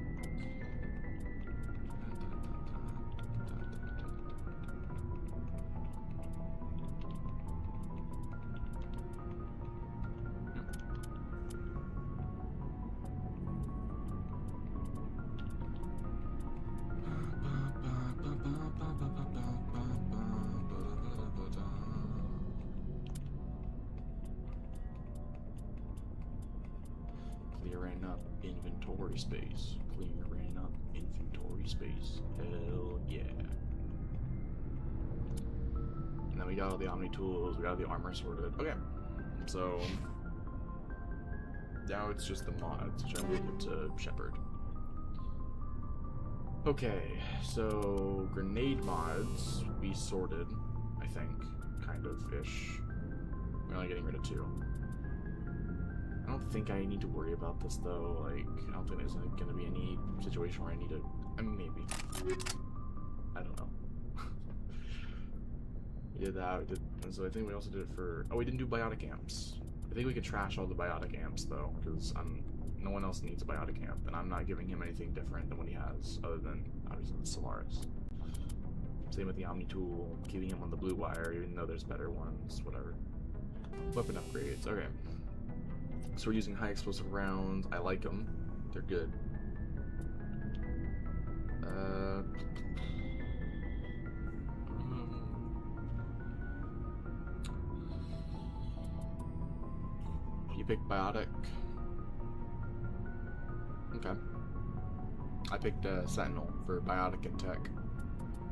Clearing up inventory space. Clearing up inventory space. Hell yeah. And then we got all the Omni tools, we got the armor sorted. Okay. So now it's just the mods, which I'm gonna give to Shepard. Okay, so grenade mods we sorted, I think, kind of ish. We're only getting rid of 2. I don't think I need to worry about this though. Like, I don't think there's gonna be any situation where I need to. I mean, maybe. I don't know. We did that. We did. And so I think we also did it for. Oh, we didn't do biotic amps. I think we could trash all the biotic amps though, because no one else needs a biotic amp, and I'm not giving him anything different than what he has, other than obviously the Solaris. Same with the Omni tool, keeping him on the blue wire, even though there's better ones. Whatever. Weapon upgrades. Okay. So we're using high explosive rounds. I like them. They're good. You pick biotic. Okay. I picked Sentinel for biotic and tech,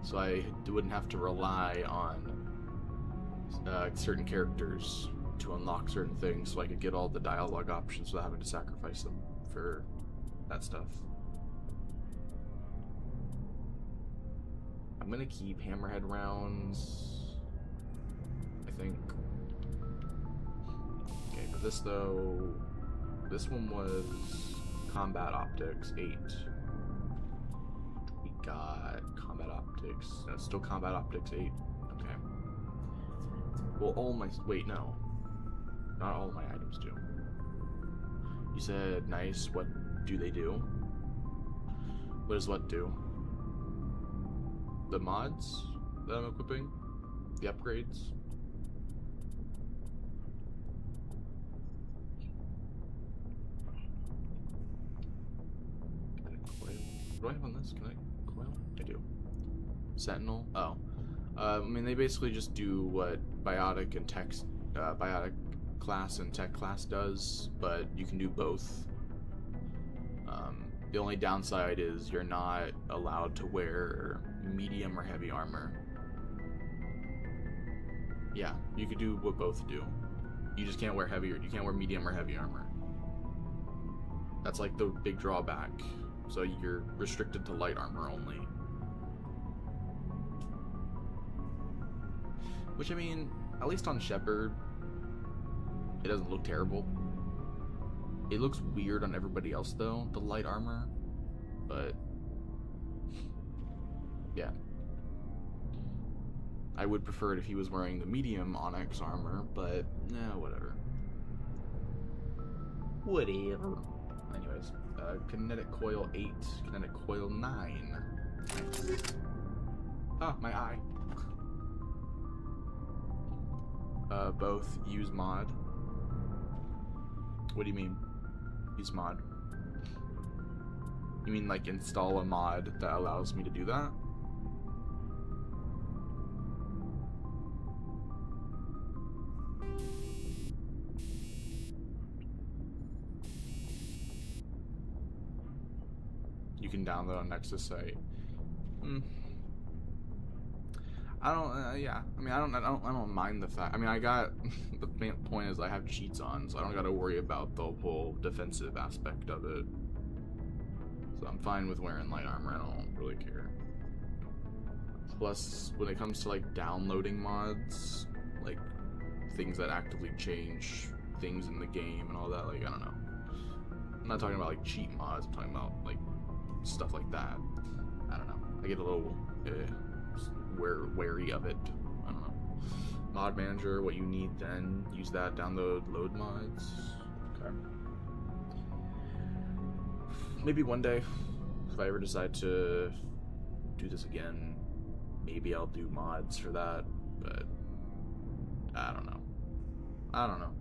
so I wouldn't have to rely on certain characters to unlock certain things, so I could get all the dialogue options without having to sacrifice them for that stuff. I'm gonna keep hammerhead rounds, I think. Okay, for this though, this one was combat optics 8. We got combat optics, no, still combat optics 8. Okay. Well, all my, wait, no. Not all my items do. You said nice, what do they do? What does what do? The mods that I'm equipping? The upgrades? What do I have on this? Can I coil? I do. Sentinel? Oh. I mean, they basically just do what biotic and tech, biotic class and tech class does, but you can do both. The only downside is you're not allowed to wear medium or heavy armor. Yeah, you could do what both do. You just can't wear you can't wear medium or heavy armor. That's like the big drawback. So you're restricted to light armor only. Which, I mean, at least on Shepard, it doesn't look terrible. It looks weird on everybody else though, the light armor, but yeah. I would prefer it if he was wearing the medium Onyx armor, but whatever. Whatever. Anyways, kinetic coil 8, kinetic coil 9. Ah, my eye. Both use mod. What do you mean? Use mod? You mean like install a mod that allows me to do that? You can download on Nexus site. I don't. Yeah. I mean, I don't mind the fact. I mean, I got the main point is I have cheats on, so I don't got to worry about the whole defensive aspect of it. So I'm fine with wearing light armor. I don't really care. Plus, when it comes to like downloading mods, like things that actively change things in the game and all that, like I don't know. I'm not talking about like cheat mods. I'm talking about like stuff like that. I don't know. I get a little wary of it. I don't know. Mod manager, what you need then, use that, download, load mods. Okay. Maybe one day, if I ever decide to do this again, maybe I'll do mods for that, but I don't know. I don't know.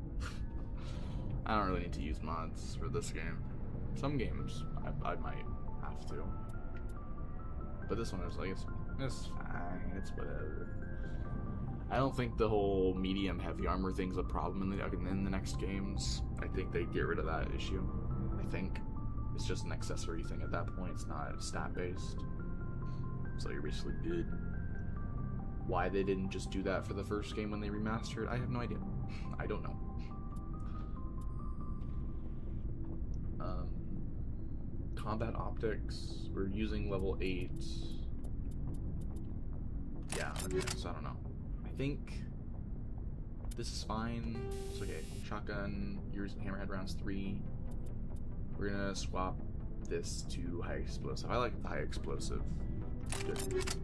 I don't really need to use mods for this game. Some games, I might have to. But this one is like, it's fine, it's whatever. I don't think the whole medium heavy armor thing's a problem in the next games. I think they get rid of that issue. I think. It's just an accessory thing at that point, it's not stat based. So you're basically good. Why they didn't just do that for the first game when they remastered, I have no idea. I don't know. Combat optics, we're using level 8. Yeah, okay, so I don't know. I think this is fine. It's okay. Shotgun, you're using hammerhead rounds 3. We're gonna swap this to high explosive. I like the high explosive. Good.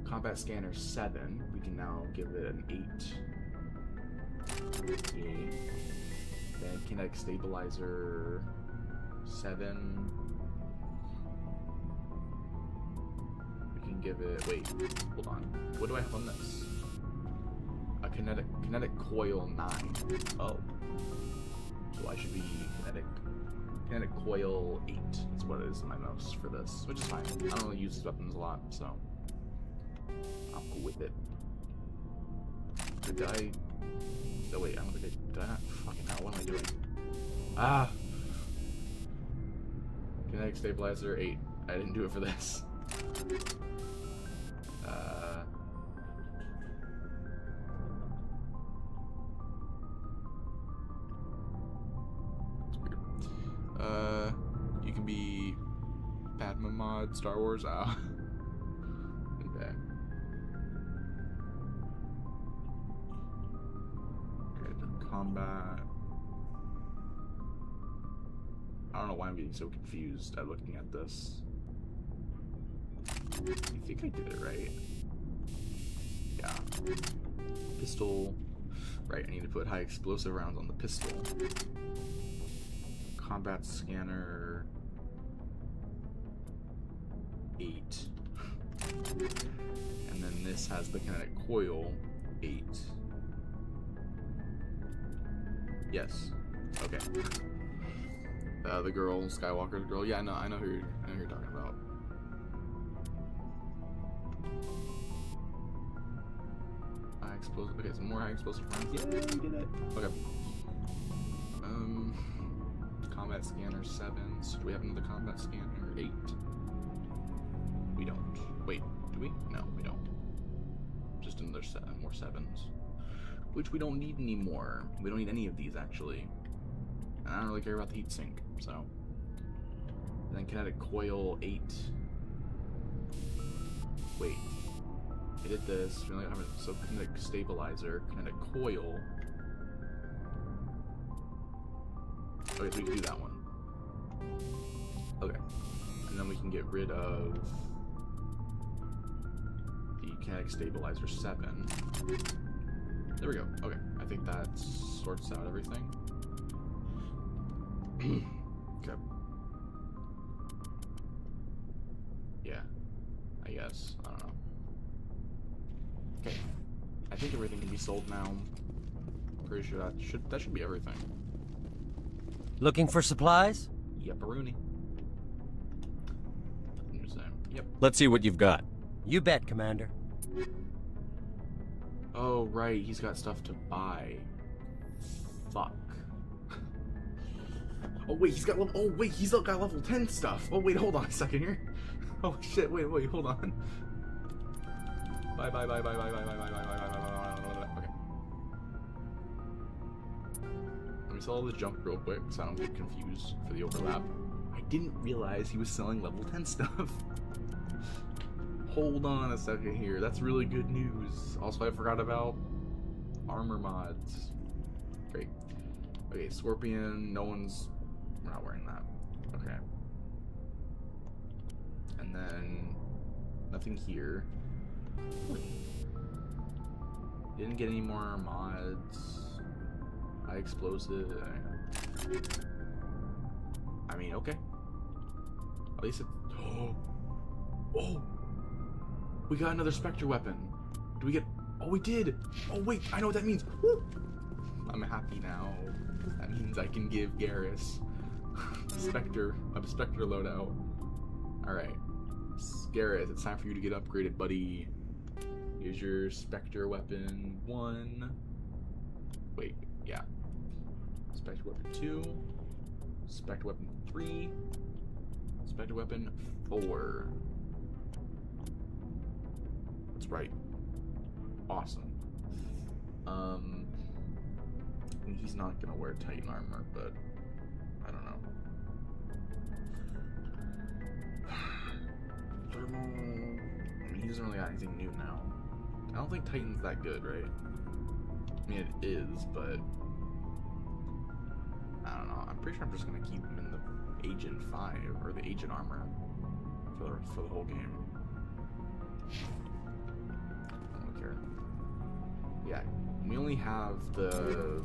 Combat scanner 7. We can now give it an 8. Yay. Then kinetic stabilizer 7. We can give it. Wait, hold on. What do I have on this? A kinetic coil 9. Oh. So I should be kinetic coil 8. That's what it is in my mouse for this, which is fine. I don't really use these weapons a lot, so I'll go with it. Did I? Oh wait, I don't think I did. That. Fucking hell, what am I doing? Ah. Kinetic stabilizer 8. I didn't do it for this. You can be Padma mod, Star Wars. Okay. Combat. I don't know why I'm getting so confused at looking at this. I think I did it right. Yeah. Pistol. Right, I need to put high explosive rounds on the pistol. Combat scanner 8. And then this has the kinetic coil 8. Yes. Okay. The girl, Skywalker's girl. Yeah, I know who you're talking about. High explosive. Okay, some more high explosive rounds. Yeah, we did it. Okay. Combat scanner 7. So do we have another combat scanner 8? We don't. Wait, do we? No, we don't. Just another 7 more 7s. Which we don't need anymore. We don't need any of these actually. And I don't really care about the heatsink, so. And then kinetic coil 8. Wait. I did this. So kinetic stabilizer, kinetic coil. Okay, so we can do that one. Okay. And then we can get rid of the kinetic stabilizer 7. There we go. Okay. I think that sorts out everything. Okay. Yeah. I guess. I don't know. Okay. I think everything can be sold now. Pretty sure that should be everything. Looking for supplies? Yep-a-rooney. Yep. Let's see what you've got. You bet, Commander. Oh, right. He's got stuff to buy. Fuck. Oh, wait. He's got level 10 stuff. Oh, wait. Hold on a second here. Oh shit! Wait, hold on. Bye. Okay. Let me sell all the junk real quick so I don't get confused for the overlap. I didn't realize he was selling level 10 stuff. Hold on a second here. That's really good news. Also, I forgot about armor mods. Great. Okay, Scorpion. We're not wearing that. Okay. And then nothing here. Didn't get any more mods. High explosive. I mean, okay. At least it. Oh! We got another Spectre weapon. Do we get? Oh, we did. Oh wait, I know what that means. Woo! I'm happy now. That means I can give Garrus a Spectre loadout. All right, Garrus, it's time for you to get upgraded, buddy. Here's your Spectre weapon 1. Wait, yeah. Spectre weapon 2. Spectre weapon 3. Spectre weapon 4. That's right. Awesome. He's not gonna wear Titan armor, but I don't know. Thermal. I mean, he doesn't really got anything new now. I don't think Titan's that good, right? I mean, it is, but I don't know. I'm pretty sure I'm just gonna keep him in the Agent 5 or the Agent armor for the whole game. I don't care. Yeah, we only have the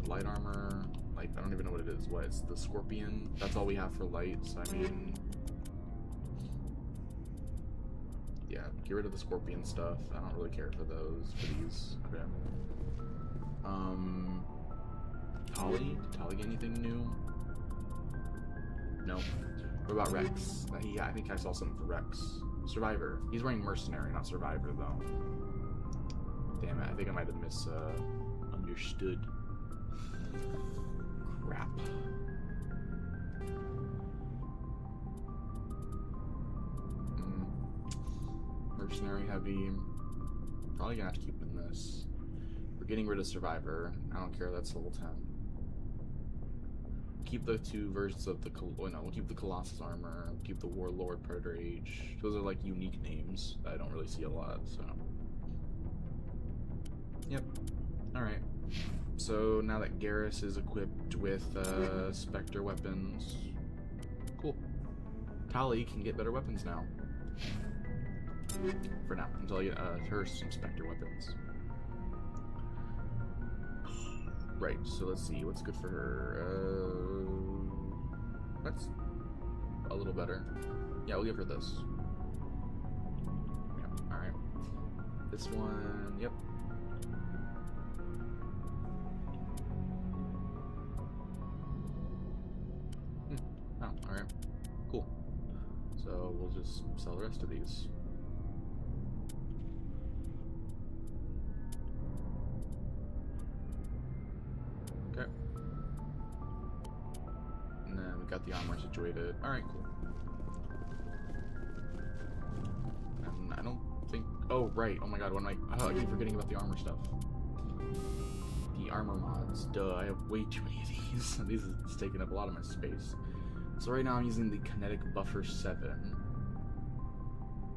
light armor. Like, I don't even know what it is. What? It's the Scorpion. That's all we have for light. So I mean, yeah, get rid of the Scorpion stuff. I don't really care for those. For these, okay. Tali? Did Tali get anything new? No. What about Rex? Yeah, I think I saw something for Rex. Survivor. He's wearing Mercenary, not Survivor, though. Damn it, I think I might have misunderstood. Crap. Mercenary heavy. Probably gonna have to keep in this. We're getting rid of Survivor. I don't care, that's level 10. Keep the 2 versions of the we'll keep the Colossus armor, we'll keep the Warlord Predator Age. Those are like unique names that I don't really see a lot, so. Yep. Alright. So now that Garrus is equipped with Spectre weapons, cool. Tali can get better weapons now. For now, until I get her some Spectre weapons. Right, so let's see, what's good for her? That's a little better. Yeah, we'll give her this. Yeah, alright. This one, yep. Oh, alright. Cool. So we'll just sell the rest of these. Okay. And then we got the armor situated. Alright, cool. And I don't think... Oh, right. Oh my god, I keep forgetting about the armor stuff. The armor mods. Duh, I have way too many of these. These is taking up a lot of my space. So right now I'm using the Kinetic Buffer 7.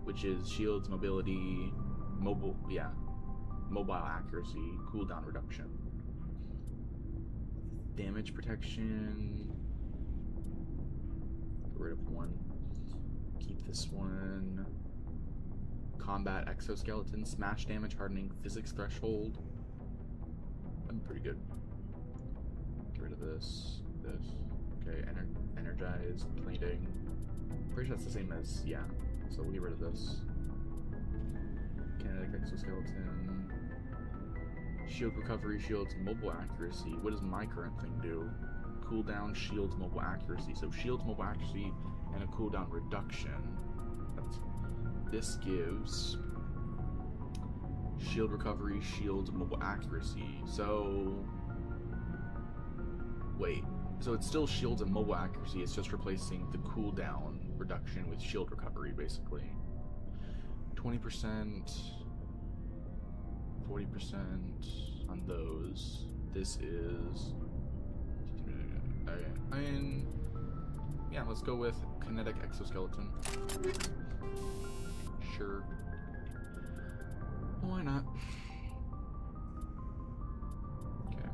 Which is shields, mobility, mobile accuracy, cooldown reduction. Damage protection. Get rid of one. Keep this one. Combat exoskeleton, smash damage hardening, physics threshold. I'm pretty good. Get rid of this. Okay, energized, plating. Pretty sure that's the same as, yeah. So we'll get rid of this. Kinetic exoskeleton. Shield recovery, shields, mobile accuracy. What does my current thing do? Cooldown, shields, mobile accuracy. So shields, mobile accuracy, and a cooldown reduction. This gives shield recovery, shields, mobile accuracy. So wait. So it's still shields and mobile accuracy. It's just replacing the cooldown reduction with shield recovery, basically. 20%, 40% on those. This is... I mean, yeah, let's go with kinetic exoskeleton. Sure. Why not? Okay.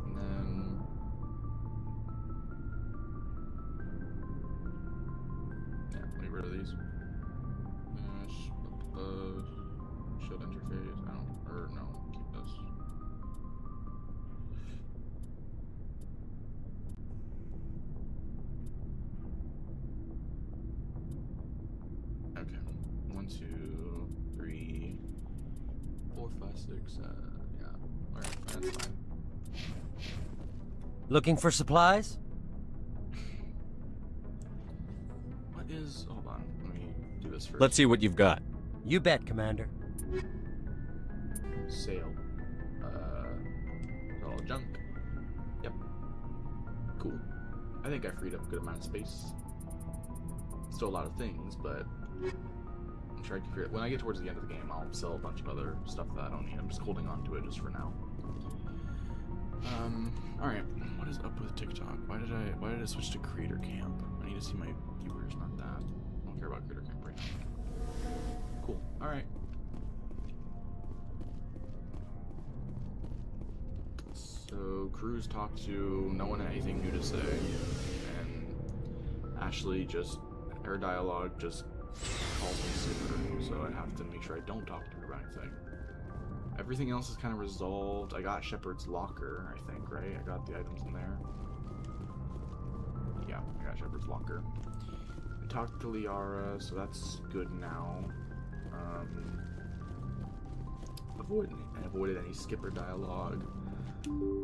And then... yeah, let me get rid of these. Shield interface, I don't, or no, keep this. Okay, 1, 2, 3, 4, 5, 6, yeah, alright, that's fine. Looking for supplies? What is, hold on, let me do this first. Let's see what you've got. You bet, Commander. Sale. All junk. Yep. Cool. I think I freed up a good amount of space. Still a lot of things, but I'm sure I can figure it. When I get towards the end of the game, I'll sell a bunch of other stuff that I don't need. I'm just holding on to it just for now. Alright. What is up with TikTok? Why did I switch to Creator Camp? I need to see my viewers, not that. I don't care about Creator Camp right now. Cool. Alright. So, Cruz talked to, no one had anything new to say, and Ashley just, her dialogue just calls me super, so I have to make sure I don't talk to her about anything. Everything else is kind of resolved. I got Shepard's locker, I think, right? I got the items in there. Yeah, I got Shepard's locker. I talked to Liara, so that's good now. Avoided any skipper dialogue.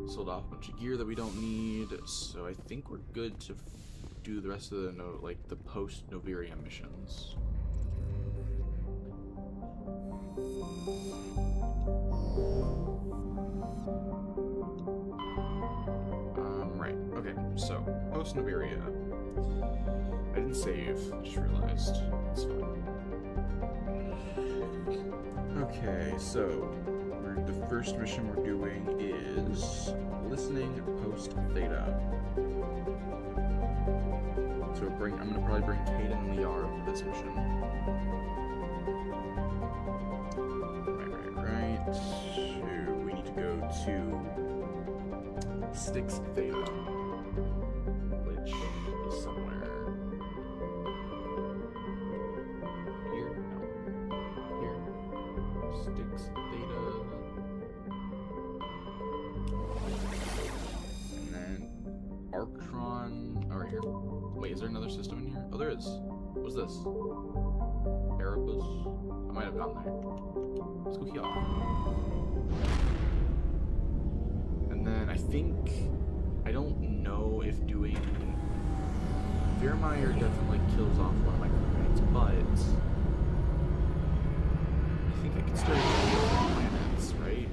Sold off a bunch of gear that we don't need, so I think we're good to do the rest of the the post Noveria missions. Right. Okay. So post Noveria. I didn't save. I just realized. It's fine. Okay. So. The first mission we're doing is listening post theta. So I'm gonna probably bring Kate and Liara for this mission. Right. So we need to go to Styx Theta, which is somewhere here. No. Here. Styx Theta. And then Arctron. Oh, right here. Wait, is there another system in here? Oh, there is. What's this? Erebus. I might have gotten there. Let's go here. And then I think, I don't know if doing Virmire definitely kills off one of my crewmates, but I think I can start with planets, right?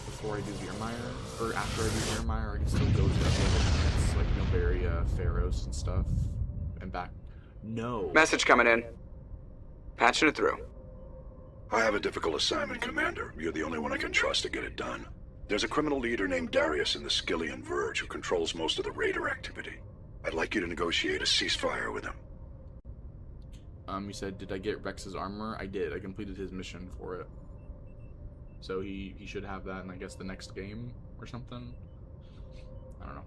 Before I do Virmire, or after I do Virmire, I can still go to the other planets like Noveria, Pharos, and stuff, and back. No. Message coming in. Patching it through. I have a difficult assignment, Commander. You're the only one I can trust to get it done. There's a criminal leader named Darius in the Skyllian Verge who controls most of the Raider activity. I'd like you to negotiate a ceasefire with him. You said, did I get Rex's armor? I did. I completed his mission for it. So he should have that in, I guess, the next game or something. I don't know.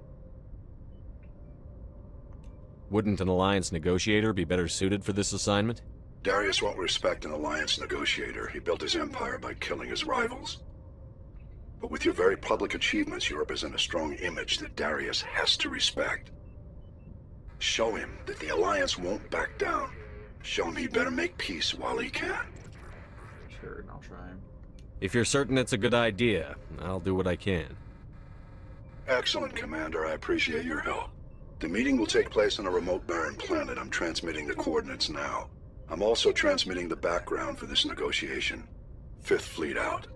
Wouldn't an Alliance negotiator be better suited for this assignment? Darius won't respect an Alliance negotiator. He built his empire by killing his rivals. But with your very public achievements, you represent a strong image that Darius has to respect. Show him that the Alliance won't back down. Show him he better make peace while he can. Sure, I'll try. If you're certain it's a good idea, I'll do what I can. Excellent, Commander. I appreciate your help. The meeting will take place on a remote barren planet. I'm transmitting the coordinates now. I'm also transmitting the background for this negotiation. 5th Fleet out.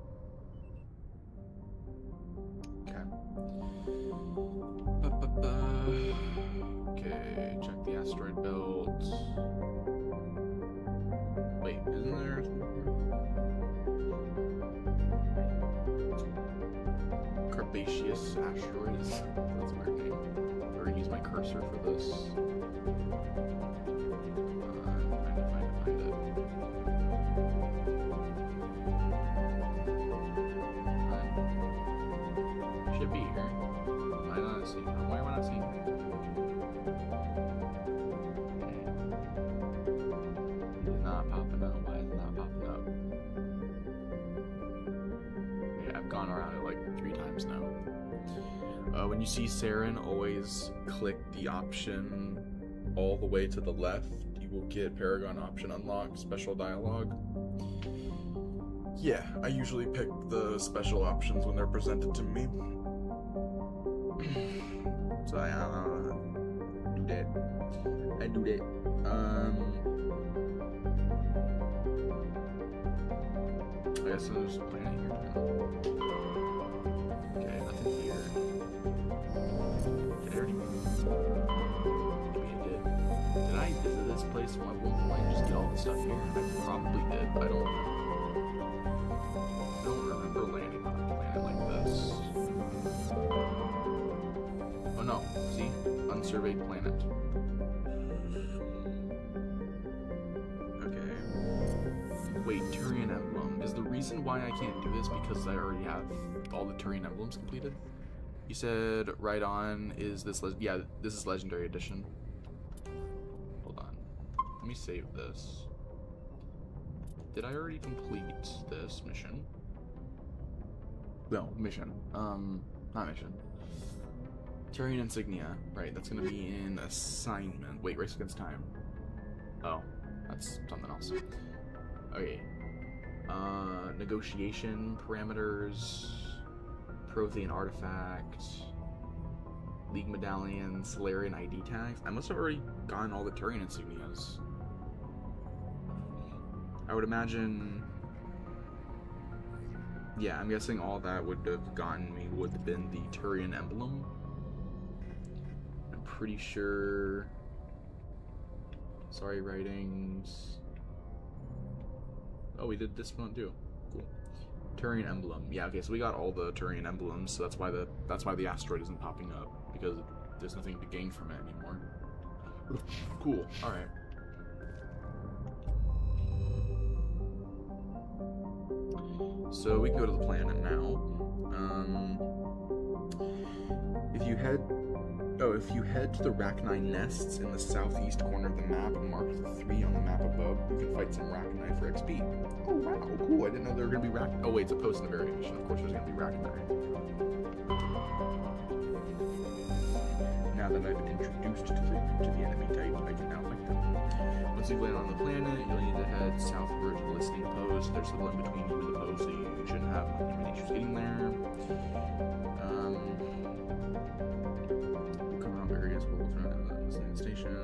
Okay. Herbaceous asteroids. That's a weird name. We're gonna use my cursor for this. I'm trying to find it. Should be here. Why not see? Why am I not seeing it? It's not popping up. Why is it not popping up? Yeah, I've gone around it like 3 times now. When you see Saren, always click the option all the way to the left. You will get Paragon option unlocked, special dialogue. Yeah, I usually pick the special options when they're presented to me. So I do that. I do that. I guess there's a planet here. Okay, nothing here. Did I already move? Maybe I did. Did I visit this place at one point and just get all the stuff here? I probably did, but I don't remember landing on a planet like this. Oh no, see? Unsurveyed planet. Okay. Wait, Turian Emblem. Is the reason why I can't do this because I already have all the Turian Emblems completed? You said right on is this, yeah, this is Legendary Edition. Hold on. Let me save this. Did I already complete this mission? No, mission. Not mission. Turian Insignia. Right, that's gonna be in assignment. Wait, Race Against Time. Oh, that's something else. Okay. Negotiation parameters. Prothean artifact. League medallion. Solarian ID tags. I must have already gotten all the Turian insignias. I would imagine. Yeah, I'm guessing all that would have gotten me would have been the Turian emblem. I'm pretty sure. Sorry, writings. Oh, we did this one too. Cool. Turian emblem. Yeah, okay, so we got all the Turian emblems, so that's why the asteroid isn't popping up, because there's nothing to gain from it anymore. Cool. Alright. So we can go to the planet now. If you head to the Rachni nests in the southeast corner of the map and mark the 3 on the map above, you can fight some Rachni for XP. Oh wow, cool! I didn't know there were gonna be Rachni. Oh wait, it's a post-Nevaria mission. Of course, there's gonna be Rachni. Now that I've been introduced to the enemy type, I can now fight them. Once you land on the planet, you'll need to head southward to the listening post. There's a line between you and the post, so you shouldn't have any issues getting there. We'll come around various holes around the listening station.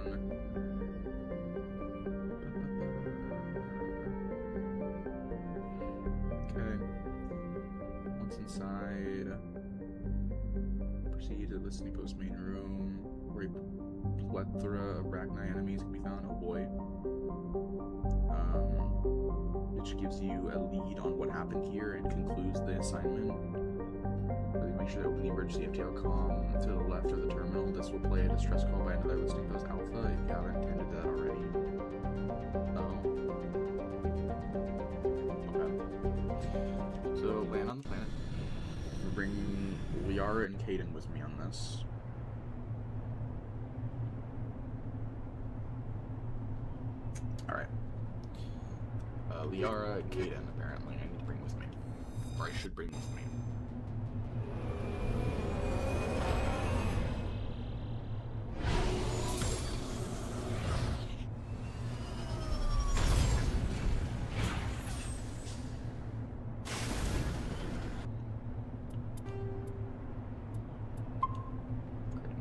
Okay. Once inside, proceed to the listening post main room, where a plethora of Rachni enemies can be found. Oh boy. Which gives you a lead on what happened here and concludes the assignment. Really make sure to open the emergency FTL comm to the left of the terminal. This will play a distress call by another listening post alpha if you haven't attended that already. Okay. So land on the planet. We'll bring Liara and Kaidan with me on this. Alright. Liara and Kaidan, apparently, I need to bring with me. Or I should bring with me.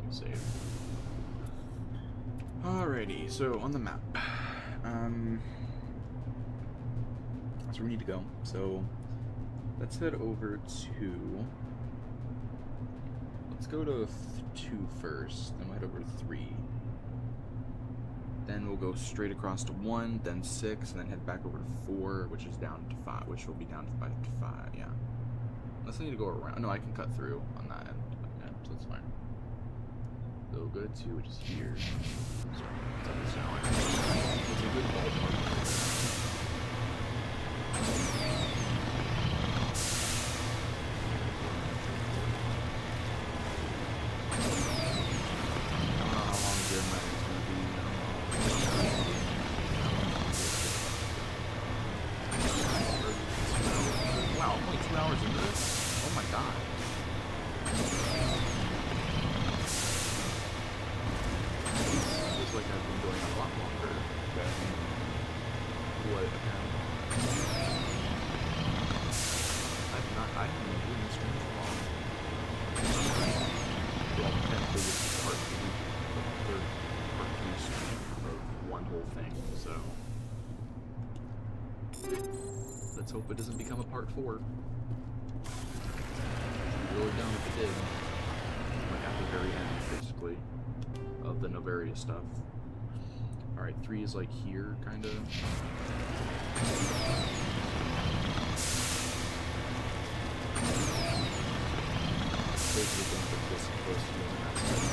Save. Alrighty, so on the map. That's where we need to go. So let's head over to. Let's go to 2 first, then we'll head over to 3. Then we'll go straight across to 1, then 6, and then head back over to 4, which is down to 5, which will be down to 5, yeah. Unless I need to go around. No, I can cut through on that end. Yeah, so that's fine. So go to 2, which is here. Sorry, it's a good ballpark. Let's hope it doesn't become a part 4. I'd be really dumb if it did. Like at the very end, basically, of the Noveria stuff. Alright, 3 is like here, kinda. Basically don't put this close to using that stuff.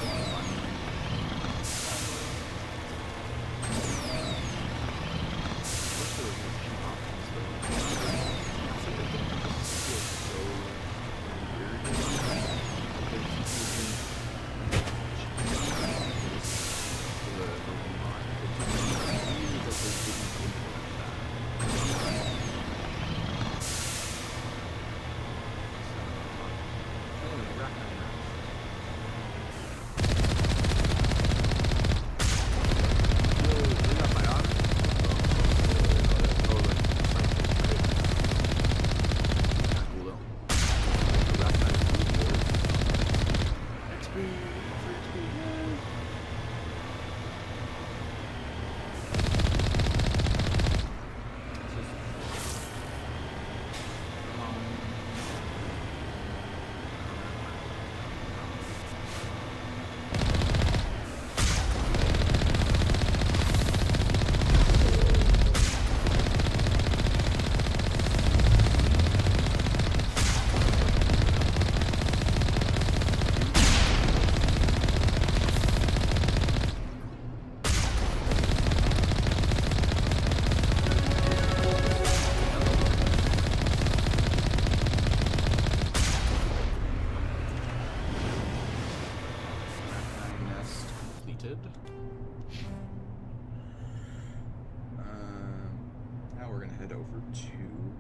Now we're gonna head over to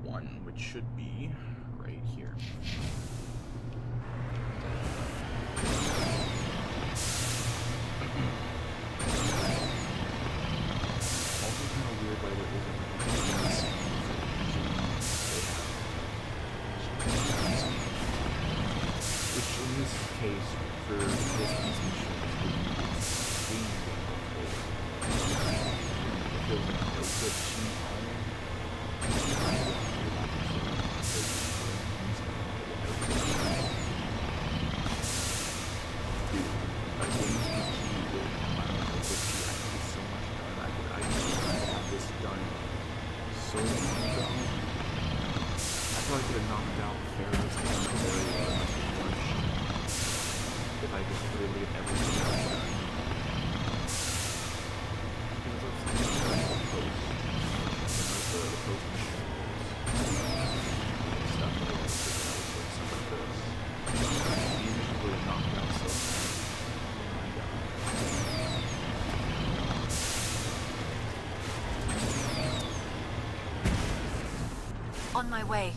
1, which should be right here. Also kind of weird why there isn't which in this case, for this piece of shit, would be extremely helpful. It feels like no good cheat on it. I could have knocked out Ferris and very much if I just really leave everything else done. Because let's see the post. The post stuff that I was figuring out was like some of this. Even if I would have knocked out so many. On my way.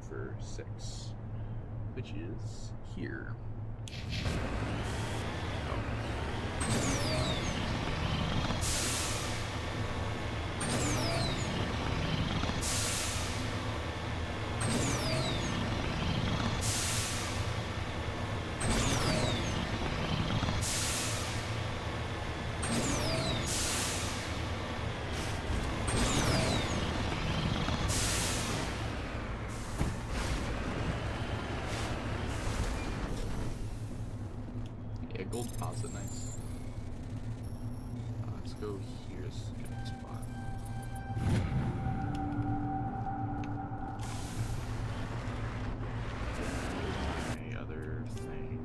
For 6, which is here. Pause it, nice. Let's go here. This is a good spot. Any other thing?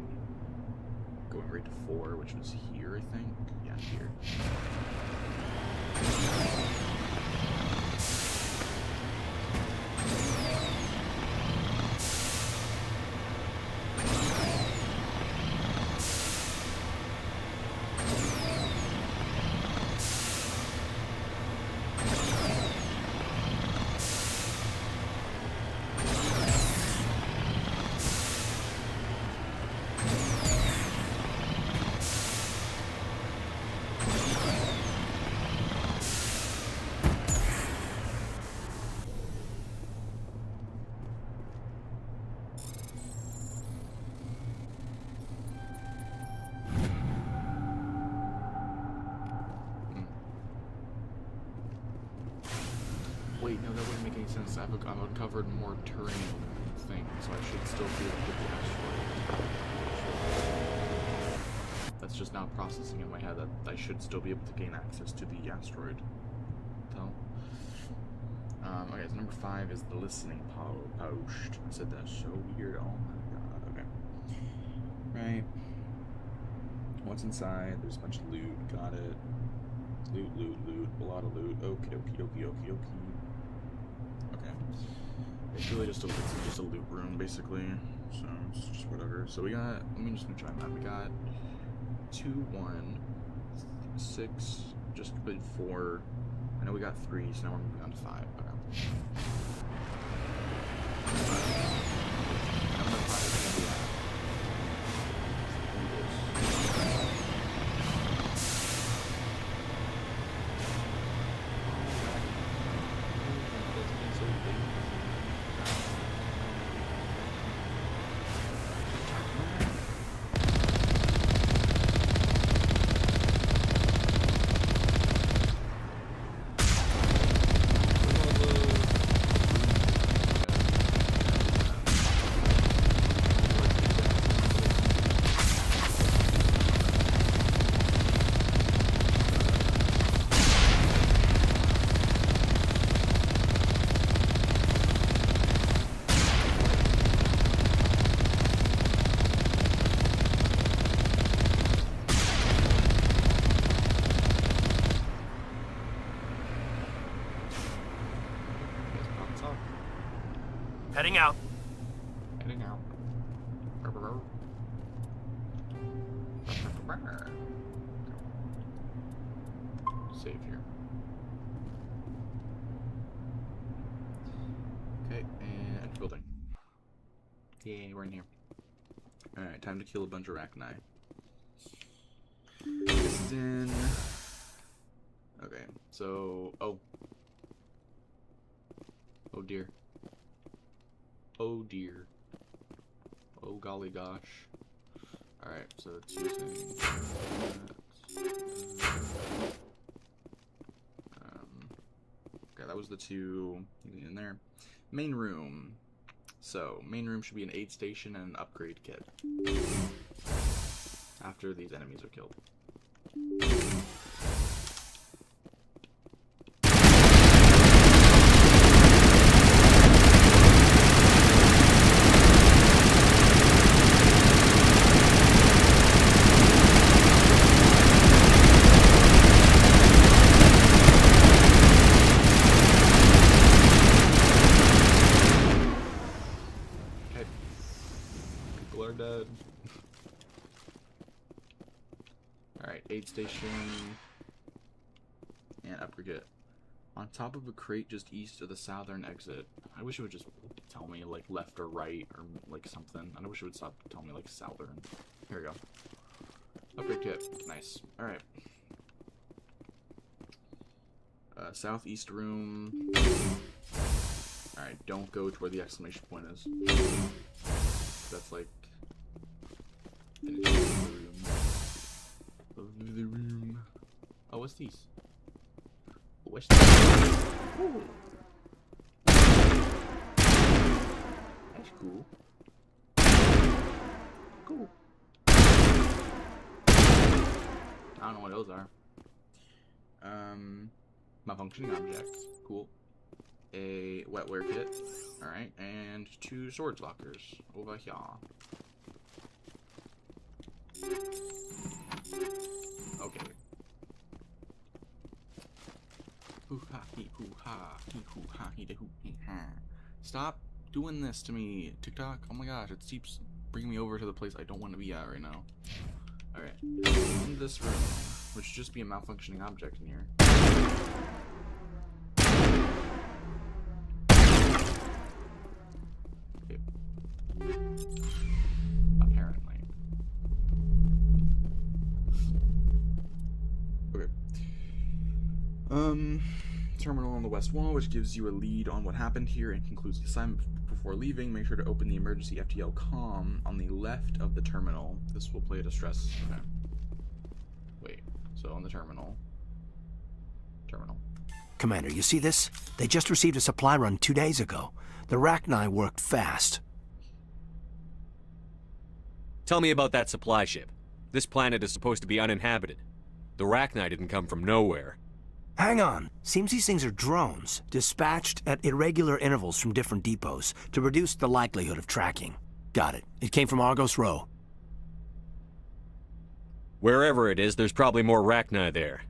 Going right to 4, which was here, I think. Yeah, here. Wait, no, that wouldn't make any sense. I've uncovered more terrain things, so I should still be able to get the asteroid. That's just now processing in my head that I should still be able to gain access to the asteroid. Okay, so number 5 is the listening post. I said that so weird. Oh my god. Okay. Right. What's inside? There's a bunch of loot. Got it. Loot, loot, loot. A lot of loot. Okie dokie, okie dokie, okie. Okay. It's really just a loot room, basically. So it's just whatever. So we got. Let me just try that. We got 2, 1, 6. Just completed 4. I know we got 3, so now we're moving on to 5. Okay. Number 5 is gonna be that. Heading out. Heading out. Save here. Okay, and enter building. Yay, we're in here. Alright, time to kill a bunch of Arachni. This is in... Okay, so... Oh. Oh dear. Oh dear. Oh golly gosh. Alright, so it's using okay, that was the 2 in there. Main room. So, main room should be an aid station and an upgrade kit. After these enemies are killed. Dead. Alright, aid station and upgrade kit. On top of a crate just east of the southern exit. I wish it would just tell me like left or right or like something. I wish it would stop telling me like southern. Here we go. Upgrade kit. Nice. Alright. Southeast room. Alright, don't go to where the exclamation point is. That's like finish the room. Oh, what's these? What's these? Ooh. That's cool. Cool. don't know what those are. Malfunctioning objects. Cool. A wetware kit. Alright, and 2 storage lockers over here. Okay. Stop doing this to me, TikTok. Oh my gosh, it keeps bringing me over to the place I don't want to be at right now. Alright. In this room, which should just be a malfunctioning object in here. Okay. Apparently. Okay. Terminal on the west wall, which gives you a lead on what happened here and concludes the assignment. Before leaving, make sure to open the emergency FTL comm on the left of the terminal. This will play a distress. Okay. Wait, so on the terminal. Commander, you see this? They just received a supply run 2 days ago. The Rachni worked fast. Tell me about that supply ship. This planet is supposed to be uninhabited. The Rachni didn't come from nowhere. Hang on. Seems these things are drones, dispatched at irregular intervals from different depots to reduce the likelihood of tracking. Got it. It came from Argos Row. Wherever it is, there's probably more Rachni there.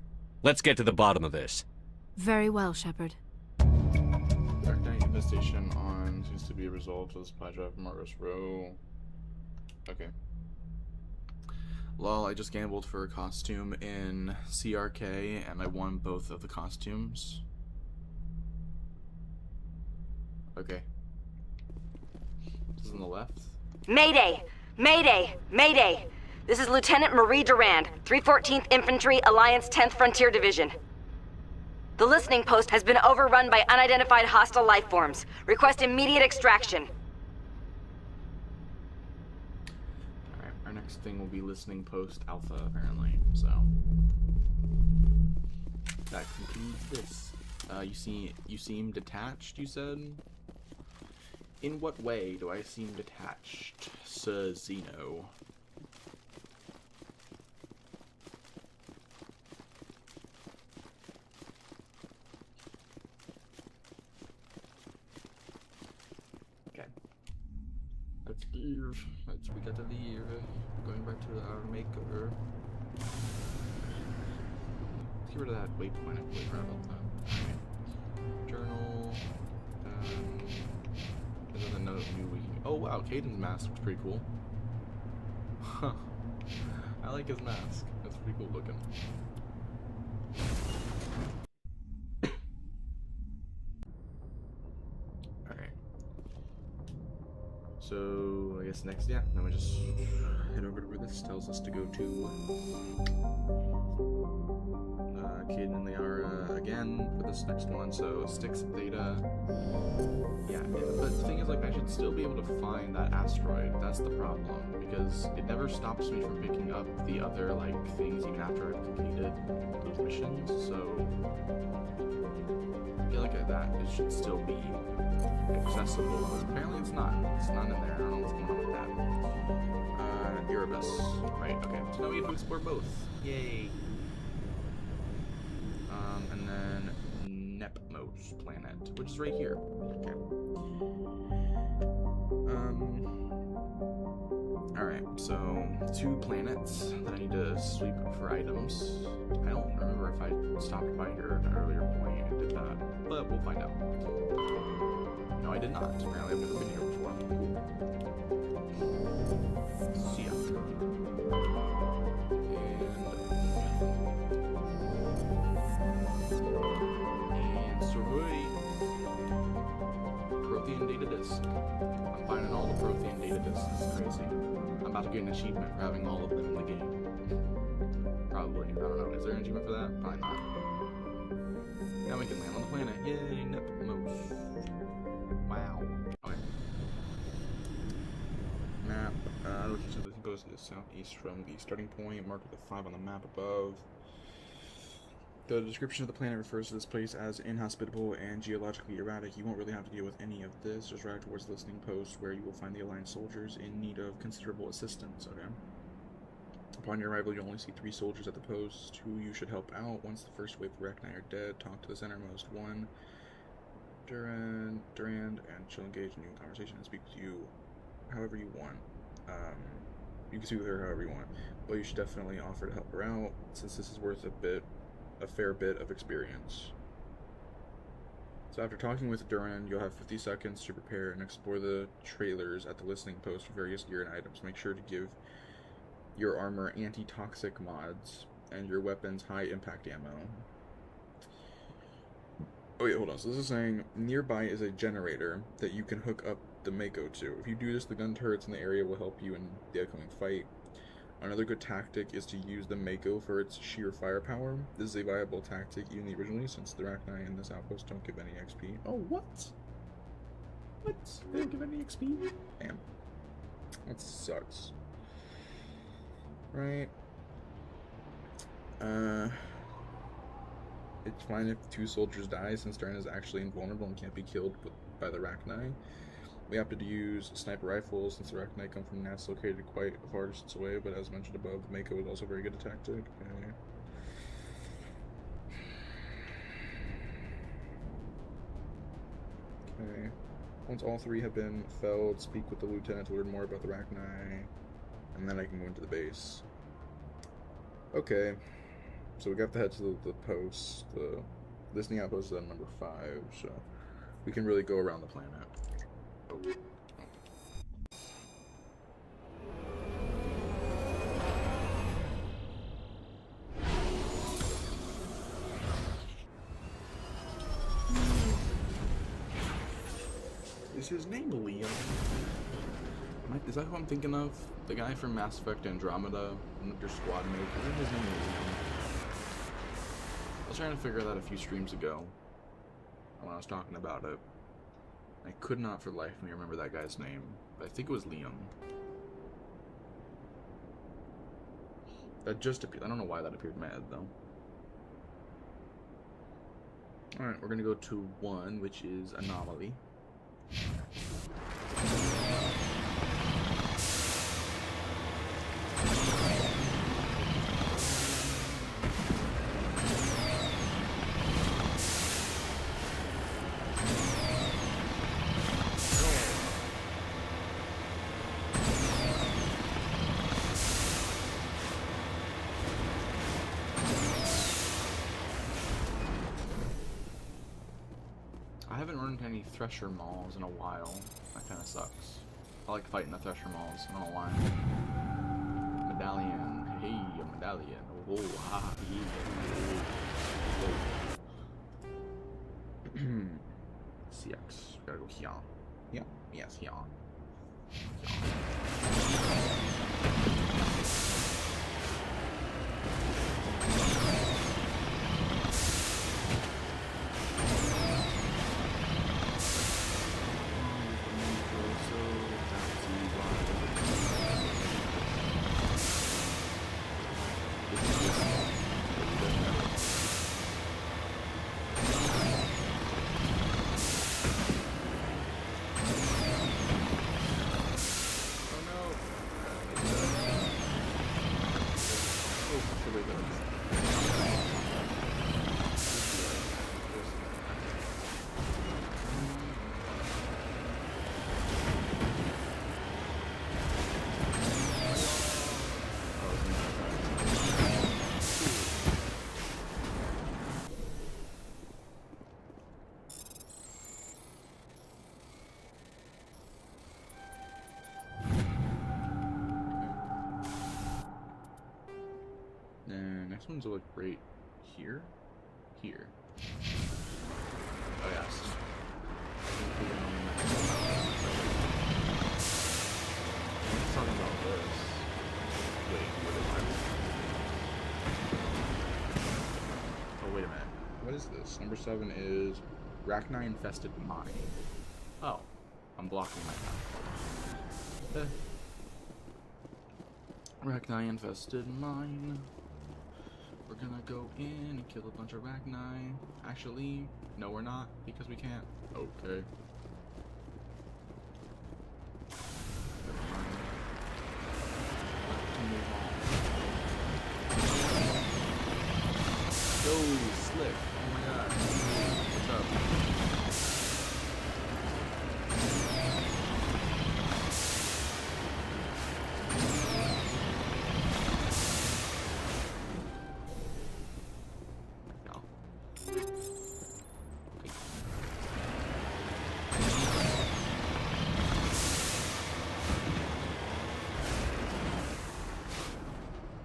Let's get to the bottom of this. Very well, Shepard. Rachni infestation on seems to be a result of the supply drive from Argos Row. Okay. Lol, I just gambled for a costume in CRK and I won both of the costumes. Okay. This is on the left. Mayday! Mayday! Mayday! This is Lieutenant Marie Durand, 314th Infantry, Alliance 10th Frontier Division. The listening post has been overrun by unidentified hostile life forms. Request immediate extraction. Our next thing will be listening post alpha, apparently, so that concludes this. You seem detached, you said? In what way do I seem detached, Sir Zeno? Okay. Let's leave. We got to leave. Going back to our makeover. Let's get rid of that waypoint. I completely forgot about that. Okay. Journal. There's another new we can. Oh wow, Caden's mask looks pretty cool. Huh. I like his mask. That's pretty cool looking. So, I guess next, yeah, then we just head over to where this tells us to go to. Caden and Liara again for this next one, so Styx and Theta. Yeah, but the thing is, like, I should still be able to find that asteroid. That's the problem, because it never stops me from picking up the other, like, things even after I've completed those missions, so I feel like that it should still be accessible, but apparently it's not. It's not in there. I don't know what's going on with that. Erebus. Right, okay. So now we have to explore both. Yay. And then Nepmos planet, which is right here. Okay. Alright, so 2 planets that I need to sweep for items. I don't remember if I stopped by here at an earlier point and did that, but we'll find out. No, I did not. Apparently I've never been here before. See ya. And survey. Prothean data disk. I'm finding all the Prothean data disks. It's crazy. I'm about to get an achievement for having all of them in the game. Probably. I don't know. Is there an achievement for that? Probably not. Now we can land on the planet. Yay, Nepmos. Wow. Okay. Map. Location of the goes is southeast from the starting point, marked with a 5 on the map above. The description of the planet refers to this place as inhospitable and geologically erratic. You won't really have to deal with any of this. Just ride towards the listening post where you will find the Alliance soldiers in need of considerable assistance. Okay. Upon your arrival, you only see 3 soldiers at the post who you should help out. Once the first wave of Rachni are dead, talk to the centermost one, Durand, and she'll engage in you in conversation and speak with you however you want. You can speak with her however you want, but you should definitely offer to help her out, since this is worth a fair bit of experience. So after talking with Durand, you'll have 50 seconds to prepare and explore the trailers at the listening post for various gear and items. Make sure to give your armor anti-toxic mods and your weapons high impact ammo. Oh yeah, hold on. So this is saying nearby is a generator that you can hook up the Mako to. If you do this, the gun turrets in the area will help you in the upcoming fight. Another good tactic is to use the Mako for its sheer firepower. This is a viable tactic even originally, since the Rachni in this outpost don't give any XP. Oh, what? What? They don't give any XP? Damn. That sucks. Right. It's fine if 2 soldiers die, since Durand is actually invulnerable and can't be killed by the Rachni. We opted to use sniper rifles since the Rachni come from nets located quite a far distance away, but as mentioned above, the Mako is also very good a tactic. Okay. Once all 3 have been felled, speak with the lieutenant to learn more about the Rachni, and then I can go into the base. Okay. So we got to head to the post. The listening outpost is at number 5, so we can really go around the planet. Oh. Is his name Liam? Is that who I'm thinking of? The guy from Mass Effect Andromeda, your squad mate. I think his name is Liam. I was trying to figure that out a few streams ago when I was talking about it. I could not for the life of me remember that guy's name, but I think it was Liam. That just appeared. I don't know why that appeared mad though. Alright, we're gonna go to 1, which is Anomaly. I haven't run into any Thresher Mauls in a while. That kind of sucks. I like fighting the Thresher Mauls, I don't know why. Medallion. Hey, a medallion. Oh, ha, yeah. CX. Gotta go here. Yeah. Yes, here. Next one's like right here? Here. Oh yes. Let's talk about this. Wait, what am I? Oh wait a minute. What is this? Number 7 is Rachni Infested Mine. Oh. I'm blocking my path. Rachni Infested Mine. We're gonna go in and kill a bunch of Rachni. Actually, no we're not, because we can't. Okay. Never mind. Let's move on. Slick. Oh my god. What's up?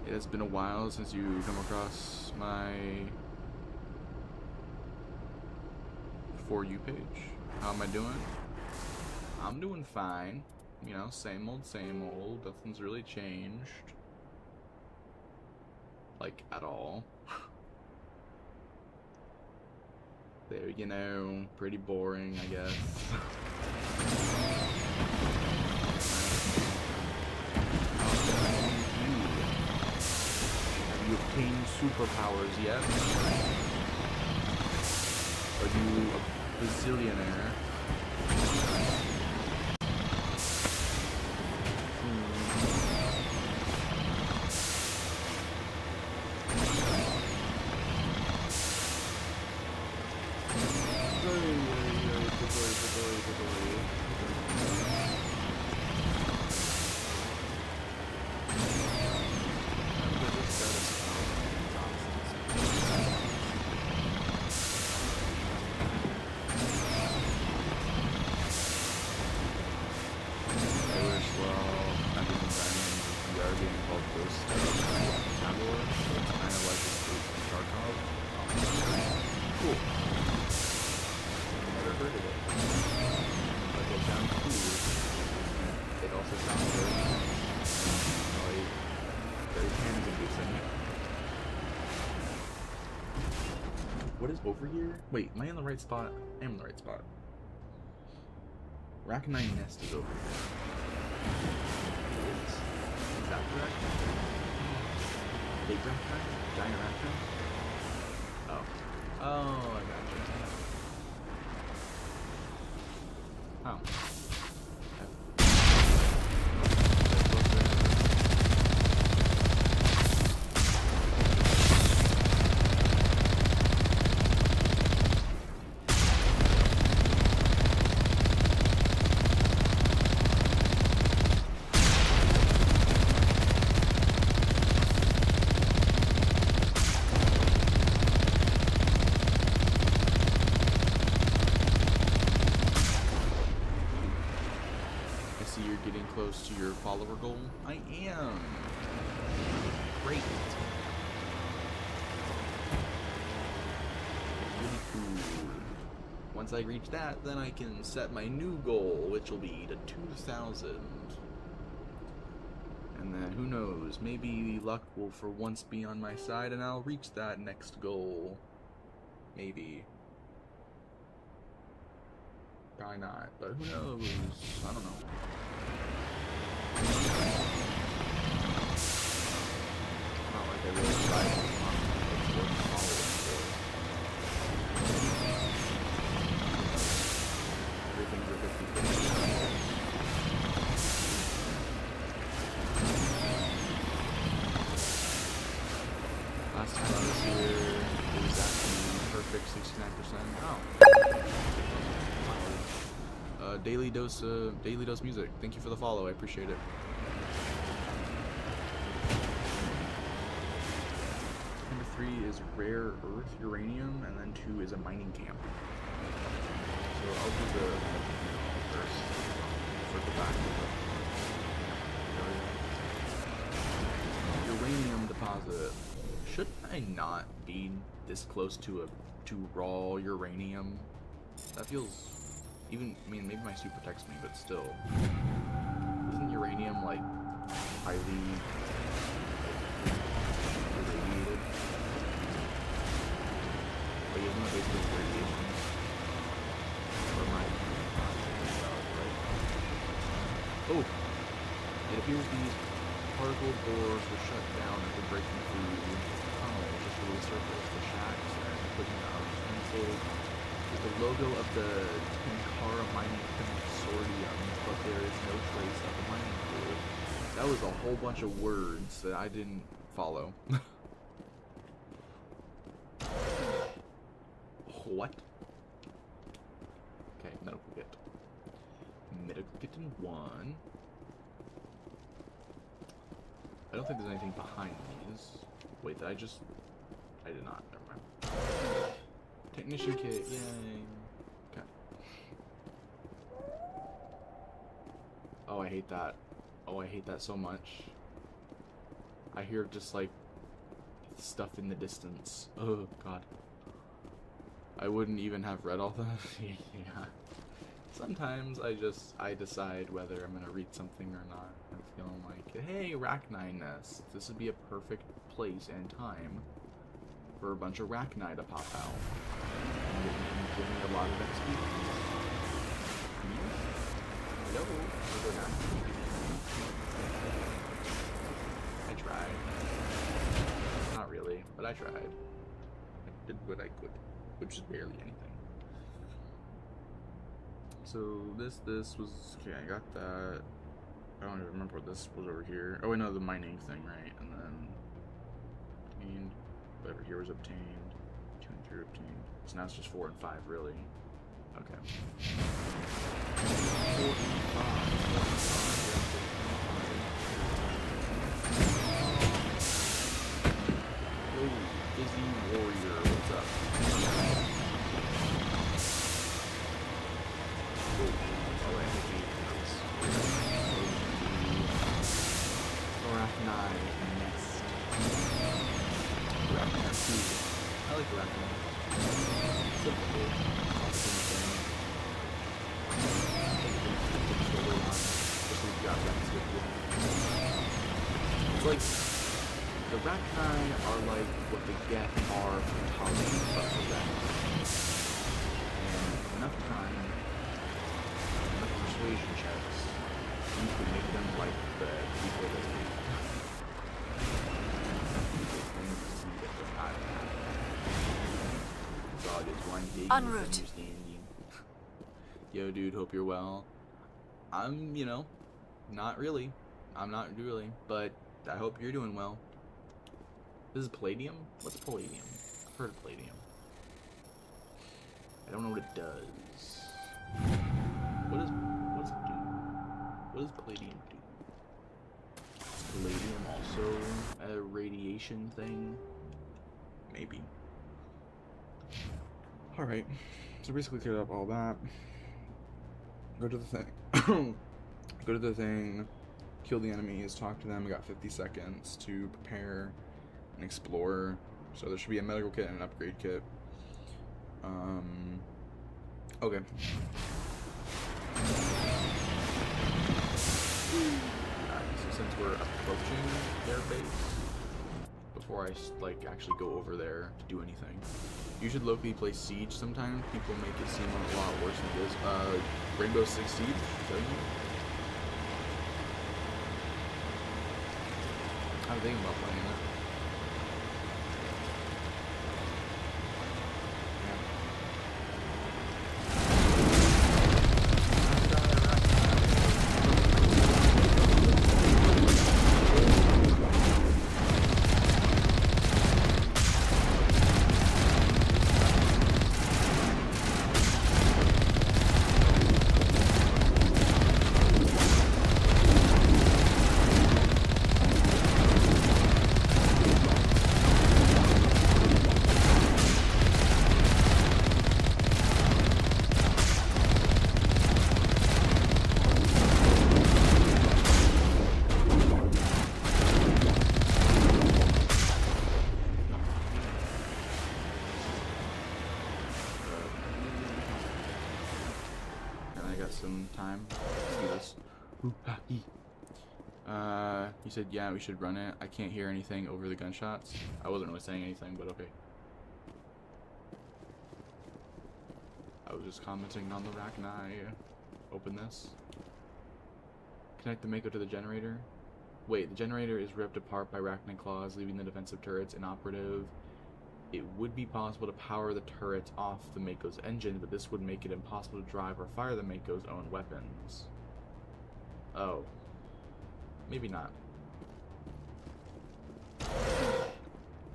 It's been a while since you come across my For You page. How am I doing? I'm doing fine. You know, same old, same old. Nothing's really changed. Like, at all. There, you know, pretty boring, I guess. Have you obtained superpowers yet? Are you a bazillionaire? What is over here? Wait, am I in the right spot? I am in the right spot. Rachni Nest is over here. Is that correct? Big Rachni? Giant Rachni? Oh. Oh, I gotcha. Oh. Close to your follower goal? I am. Great. Really cool. Once I reach that, then I can set my new goal, which will be to 2,000. And then, who knows, maybe luck will for once be on my side and I'll reach that next goal. Maybe. Probably not, but who knows? I don't know. Not like I really tried to everything's a 50-50. Last time I was here, it was actually perfect 69%. Oh. Daily Dose Music. Thank you for the follow. I appreciate it. Number 3 is rare earth uranium, and then 2 is a mining camp. So I'll do the first. Circle back to the uranium deposit. Should I not be this close to raw uranium? That feels. Even, I mean, maybe my super texts me, but still. Isn't uranium, like, highly irradiated? Like, isn't it basically radiation? Or am I right? Oh! It appears these particle boars were shut down after breaking through the tunnel just below the surface. The shacks and equipment are canceled. With the logo of the Tenkara Mining Consortium, but there is no trace of the mining pool. That was a whole bunch of words that I didn't follow. one. I don't think there's anything behind these. Wait, I did not. Never mind. Technician kit, yay. Okay. Oh, I hate that. Oh, I hate that so much. I hear just like stuff in the distance. Oh god. I wouldn't even have read all that. Yeah. Sometimes I decide whether I'm gonna read something or not. I'm feeling like, hey, Rachni nest. This would be a perfect place and time for a bunch of Rachni to pop out. And give me a lot of XP. Hello? I tried. Not really, but I tried. I did what I could, which is barely anything. So this was, okay, I got that. I don't even remember what this was over here. Oh, I know the mining thing, right? And then obtained, whatever here was obtained. 2 and 3 obtained. So now it's just 4 and 5, really. Okay. 4 and 5. Oh, Dizzy Warrior, what's up? Oh, I hate those. Arachnai nest. Arachnai 2. I like Arachnai. Simple. It's like the Rachni are like what the Geth are from Talia, but for Rachni. And enough time, enough persuasion checks, you can make them like the people that we see that they're not happy. God is one big misunderstanding. Yo, dude, hope you're well. I'm, you know, not really. I'm not really, but I hope you're doing well. This is palladium? What's palladium? I've heard of palladium. I don't know what it does. What does it do? What does palladium do? Is palladium also a radiation thing? Maybe. Alright. So basically cleared up all that. Go to the thing. Go to the thing. Kill the enemies. Talk to them. We got 50 seconds to prepare and explore. So there should be a medical kit and an upgrade kit. Okay. So since we're approaching their base, before I like actually go over there to do anything, you should locally place siege sometimes. People make it seem a lot worse than it is. Rainbow Six Siege, is that you? I'm thinking about playing that. Some time. Let's do this. You said, yeah, we should run it. I can't hear anything over the gunshots. I wasn't really saying anything, but okay. I was just commenting on the Rachni. Open this. Connect the Mako to the generator. Wait, the generator is ripped apart by Rachni claws, leaving the defensive turrets inoperative. It would be possible to power the turrets off the Mako's engine, but this would make it impossible to drive or fire the Mako's own weapons. Oh. Maybe not.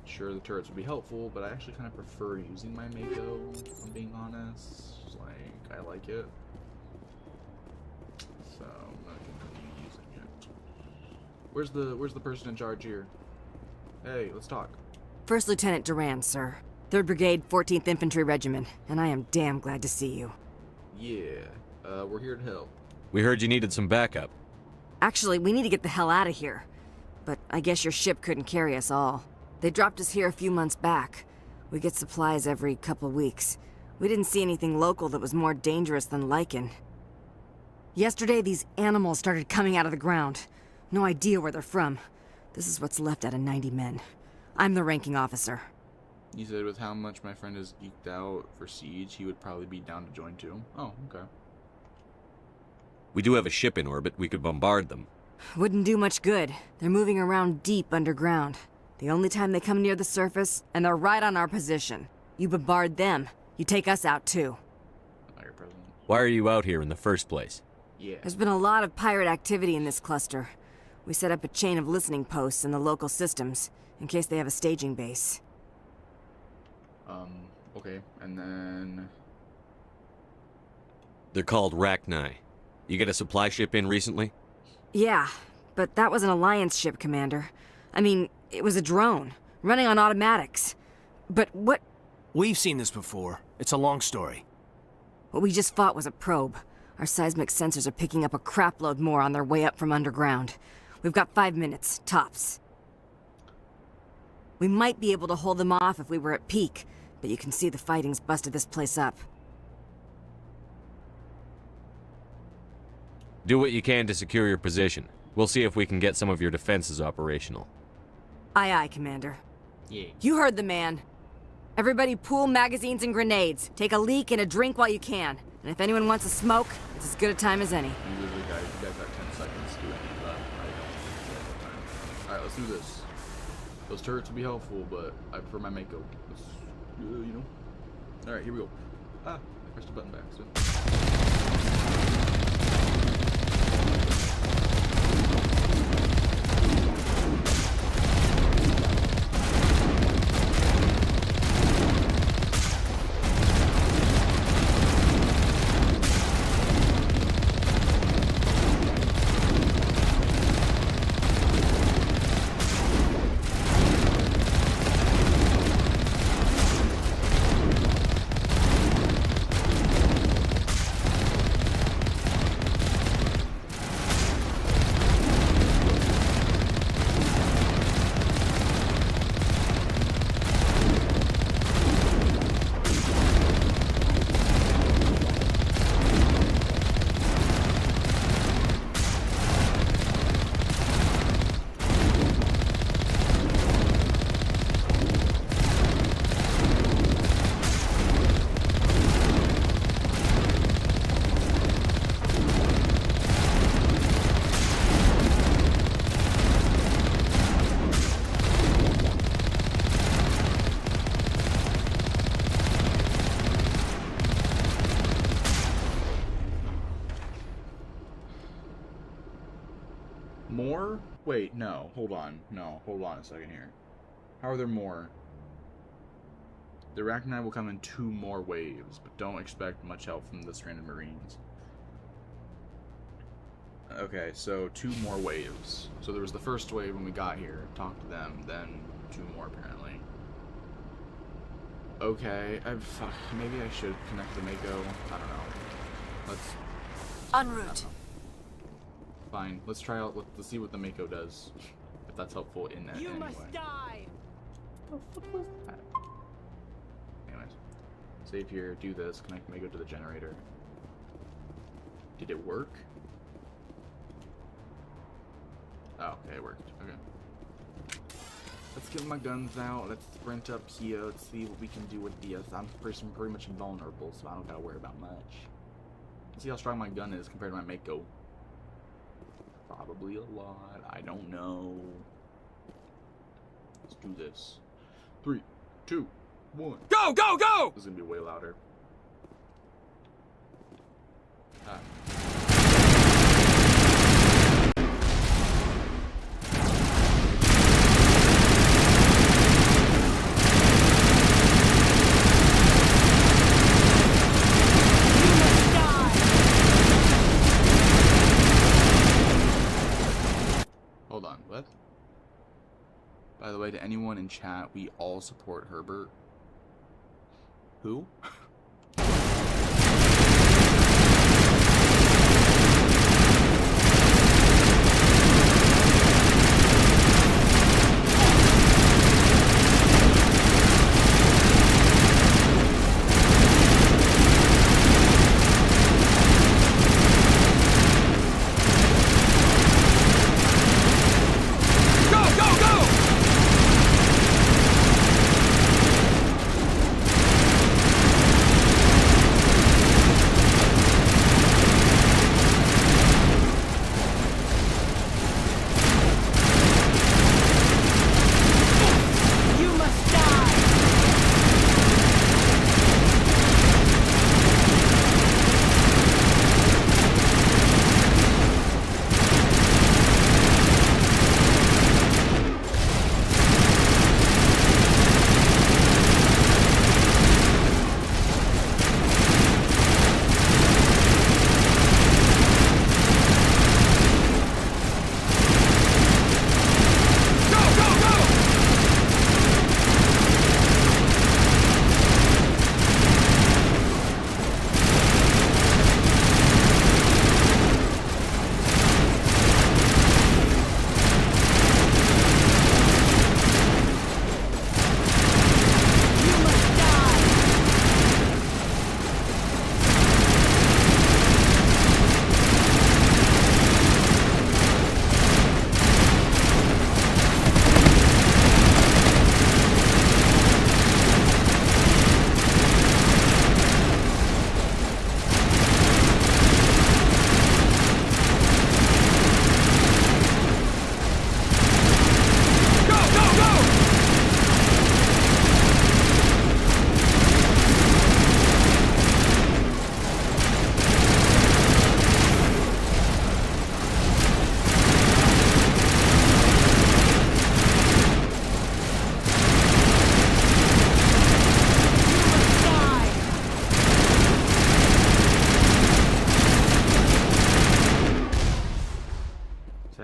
Sure, the turrets would be helpful, but I actually kind of prefer using my Mako, if I'm being honest. Like, I like it. So, so I'm not continue using it. Where's the person in charge here? Hey, let's talk. First Lieutenant Durand, sir. 3rd Brigade, 14th Infantry Regiment, and I am damn glad to see you. Yeah, we're here to help. We heard you needed some backup. Actually, we need to get the hell out of here. But I guess your ship couldn't carry us all. They dropped us here a few months back. We get supplies every couple weeks. We didn't see anything local that was more dangerous than lichen. Yesterday, these animals started coming out of the ground. No idea where they're from. This is what's left out of 90 men. I'm the ranking officer. You said with how much my friend is geeked out for Siege, he would probably be down to join too. Oh, okay. We do have a ship in orbit. We could bombard them. Wouldn't do much good. They're moving around deep underground. The only time they come near the surface, and they're right on our position. You bombard them, you take us out too. Why are you out here in the first place? Yeah. There's been a lot of pirate activity in this cluster. We set up a chain of listening posts in the local systems, in case they have a staging base. Okay, and then... They're called Rachni. You get a supply ship in recently? Yeah, but that was an Alliance ship, Commander. I mean, it was a drone, running on automatics. But what... We've seen this before. It's a long story. What we just fought was a probe. Our seismic sensors are picking up a crapload more on their way up from underground. We've got 5 minutes, tops. We might be able to hold them off if we were at peak, but you can see the fighting's busted this place up. Do what you can to secure your position. We'll see if we can get some of your defenses operational. Aye, aye, Commander. Yeah. You heard the man. Everybody pool magazines and grenades. Take a leak and a drink while you can. And if anyone wants a smoke, it's as good a time as any. You guys got 10 seconds to do any of that. Alright, let's do this. Those turrets will be helpful, but I prefer my Mako. You know? Alright, here we go. I pressed the button back, so. More? Wait, no. Hold on. No, hold on a second here. How are there more? The Rachni will come in 2 more waves, but don't expect much help from the stranded Marines. Okay, so 2 more waves. So there was the first wave when we got here, talked to them, then 2 more apparently. Okay, fuck, maybe I should connect the Mako. I don't know. Let's... En route. Fine, let's try out, let's see what the Mako does. If that's helpful in that anyway. die! What the fuck was that? Anyways, save here, do this, connect Mako to the generator. Did it work? Oh, okay, it worked. Okay. Let's get my guns out, let's sprint up here, let's see what we can do with this. I'm pretty much invulnerable, so I don't gotta worry about much. Let's see how strong my gun is compared to my Mako. Probably a lot. I don't know. Let's do this. 3, 2, 1. Go, go, go! This is gonna be way louder. chat, we all support Herbert. Who?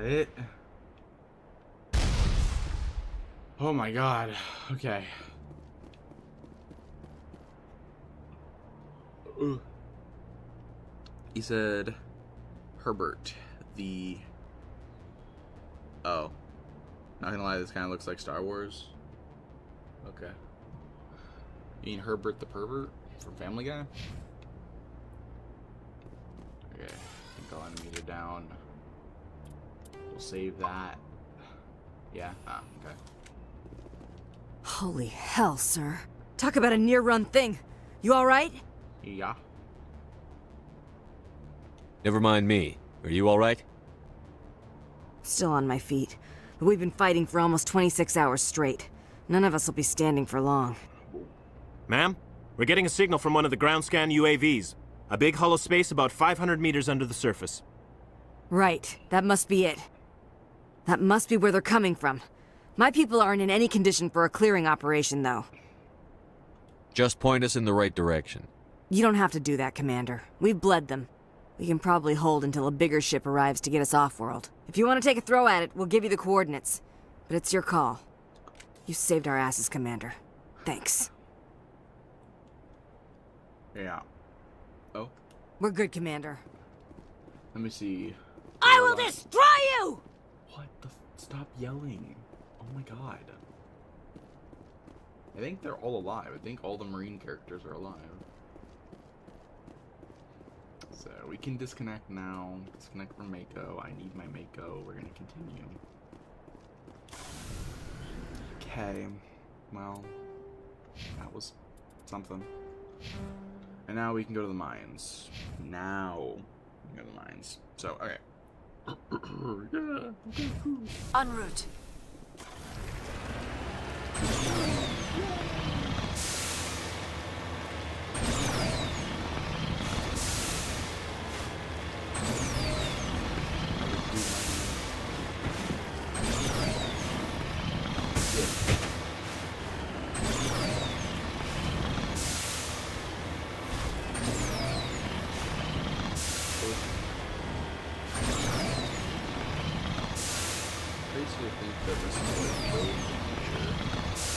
It. Oh my god. Okay. Ugh. He said Herbert, the... Oh. Not gonna lie, this kind of looks like Star Wars. Okay. You mean Herbert the Pervert from Family Guy? Okay. I think I'll animate it down. We'll save that. Yeah? Ah, okay. Holy hell, sir. Talk about a near-run thing. You alright? Yeah. Never mind me. Are you alright? Still on my feet. But we've been fighting for almost 26 hours straight. None of us will be standing for long. Ma'am, we're getting a signal from one of the ground scan UAVs. A big hollow space about 500 meters under the surface. Right. That must be it. That must be where they're coming from. My people aren't in any condition for a clearing operation, though. Just point us in the right direction. You don't have to do that, Commander. We've bled them. We can probably hold until a bigger ship arrives to get us off-world. If you want to take a throw at it, we'll give you the coordinates. But it's your call. You saved our asses, Commander. Thanks. Yeah. Oh? We're good, Commander. Let me see. I will destroy you! What the stop yelling. Oh my god. I think they're all alive. I think all the Marine characters are alive. So we can disconnect now. Disconnect from Mako. I need my Mako. We're gonna continue. Okay. Well, that was something. And now we can go to the mines. Now we can go to the mines. So, okay. En route. Basically think that this is like the future.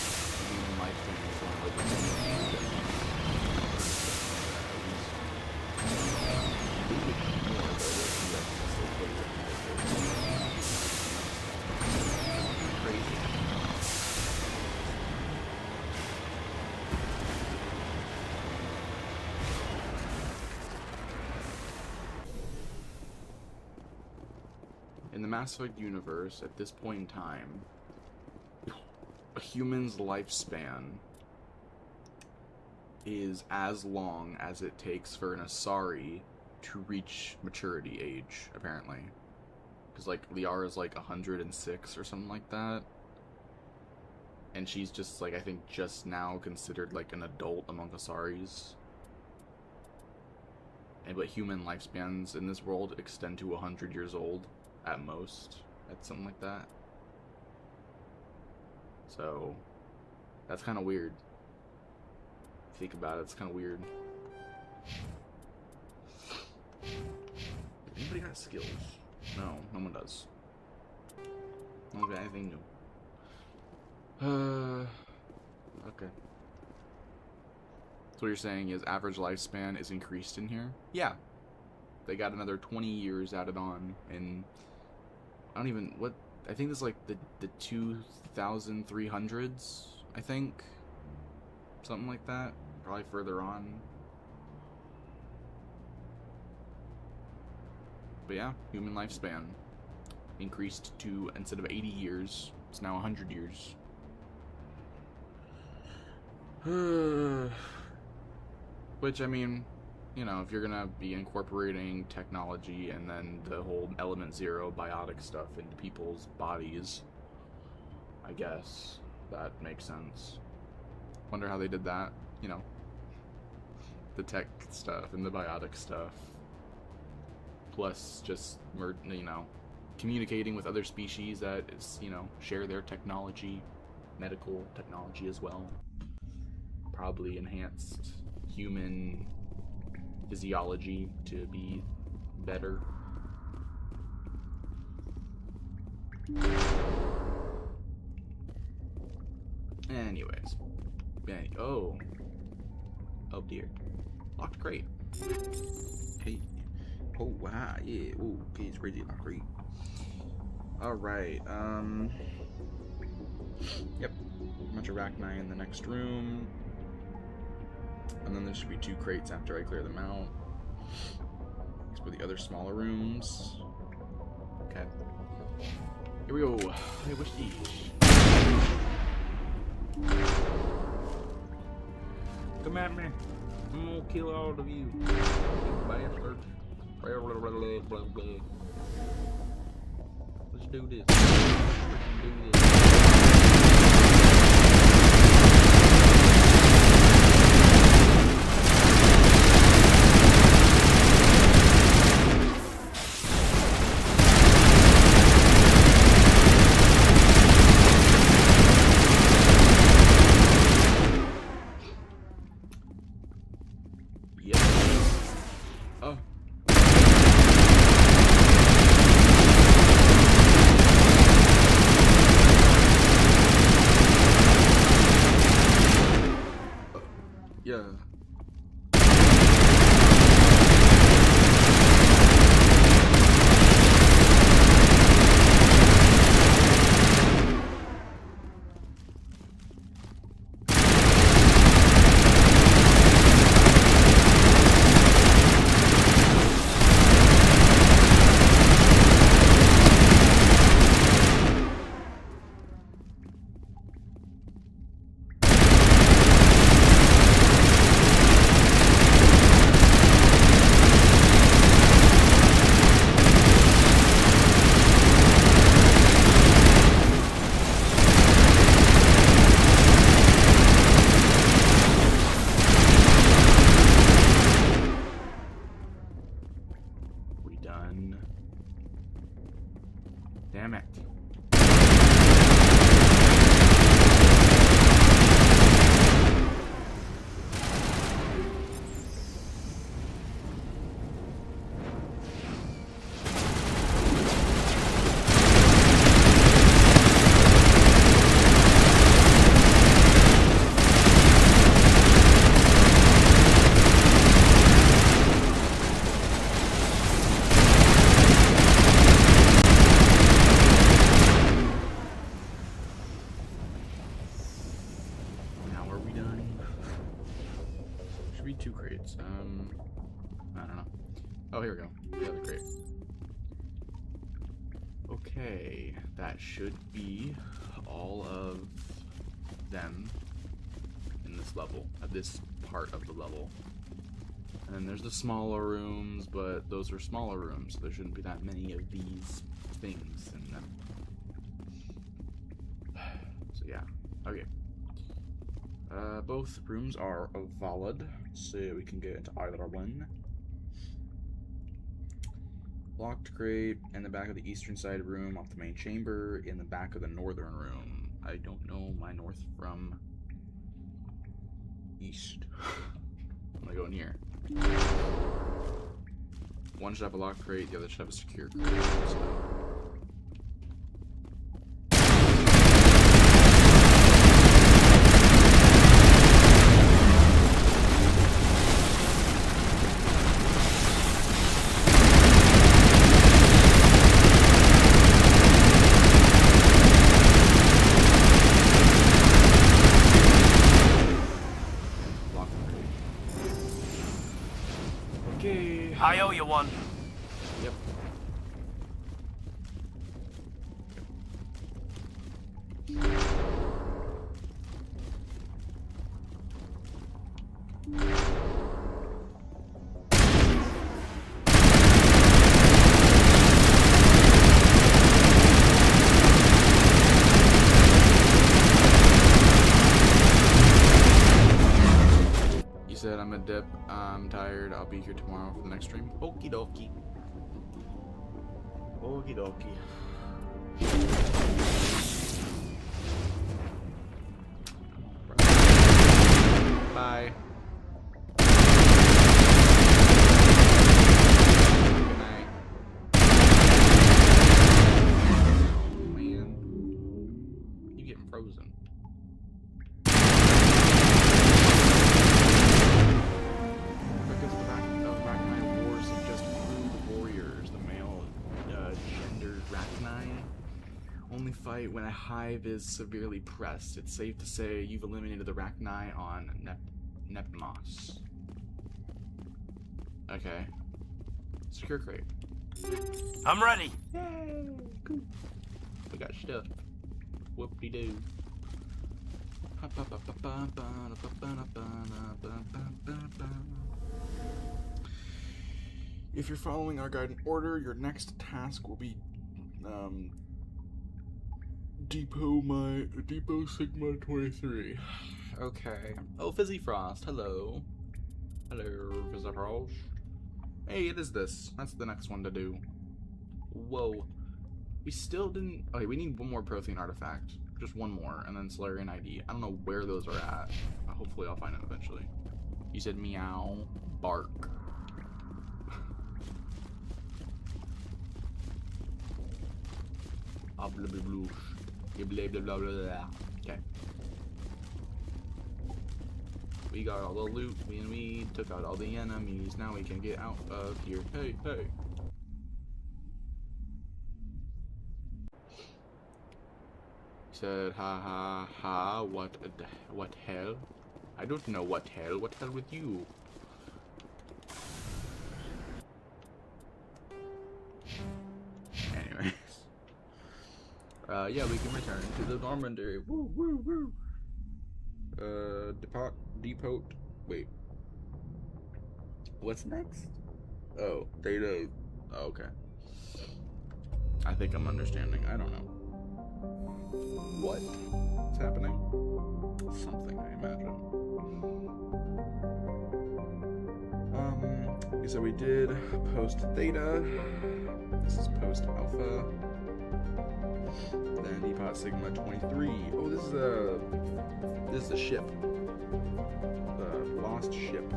in the Mass Effect universe, at this point in time, a human's lifespan is as long as it takes for an Asari to reach maturity age, apparently. Because, like, Liara's, like, 106 or something like that. And she's just, like, I think just now considered, like, an adult among Asaris. But human lifespans in this world extend to 100 years old, at most. At something like that. So, that's kind of weird. Think about it, it's kind of weird. Anybody got skills? No, no one does. No one got anything new. Okay. So what you're saying is average lifespan is increased in here? Yeah. They got another 20 years added on, and I don't even, what, I think this is like the 2300s, I think. Something like that. Probably further on. But yeah, human lifespan increased to, instead of 80 years, it's now 100 years. Which, I mean, you know, if you're gonna be incorporating technology and then the whole Element Zero biotic stuff into people's bodies, I guess that makes sense. Wonder how they did that, you know, the tech stuff and the biotic stuff, plus just, you know, communicating with other species that is, you know, share their technology, medical technology as well. Probably enhanced human physiology to be better. Anyways. Oh dear. Locked crate. Hey. Oh wow, yeah. Oh, okay, it's crazy, locked crate. Alright, yep. A bunch of Rachni in the next room. And then there should be 2 crates after I clear them out. These were the other smaller rooms. Okay. Here we go. Hey, what's these? Come at me. I'm gonna kill all of you. Bastard. Let's do this. Damn it. Two crates. I don't know. Oh, here we go. The other crate. Oh, Okay, that should be all of them in this level, at this part of the level. And then there's the smaller rooms, but those are smaller rooms, so there shouldn't be that many of these things in them. So yeah, okay. Both rooms are valid, so we can get into either one. Locked crate in the back of the eastern side room off the main chamber, in the back of the northern room. I don't know my north from east. I'm gonna go in here. One should have a locked crate, the other should have a secure crate. So. I owe you one. Yep. You said I'm a dip. I'm tired. I'll be here tomorrow for the next stream. Okie dokie. Okie dokie. Bye. Good night. Man. You getting frozen. Because the Rachni Wars have just crude warriors, the male gendered Rachni only fight when a hive is severely pressed. It's safe to say you've eliminated the Rachni on Nepmos. Okay. Secure crate. I'm ready. Yay! Cool. We got stuff. Whoop-de-doo. If you're following our guide in order, your next task will be Depot Sigma 23. Okay. Oh, Fizzy Frost. Hello. Hello, Fizzy Frost. Hey, it is this. That's the next one to do. Whoa. We still didn't... Okay, we need one more Prothean artifact. Just one more, and then Solarian ID. I don't know where those are at. Hopefully I'll find it eventually. You said meow. Bark. Blah blah blah blah. Blah blah blah blah. Okay. We got all the loot, and we took out all the enemies. Now we can get out of here. Hey, hey. Said, ha ha ha, what hell? I don't know what hell with you? Anyways. Yeah, we can return to the Normandy. Woo, woo, woo. Depot, wait. What's next? Oh, data. Oh, okay. I think I'm understanding. I don't know. What's happening? Something, I imagine. So we did post theta. This is post alpha. Then Depot Sigma 23. Oh, this is a ship. The lost ship.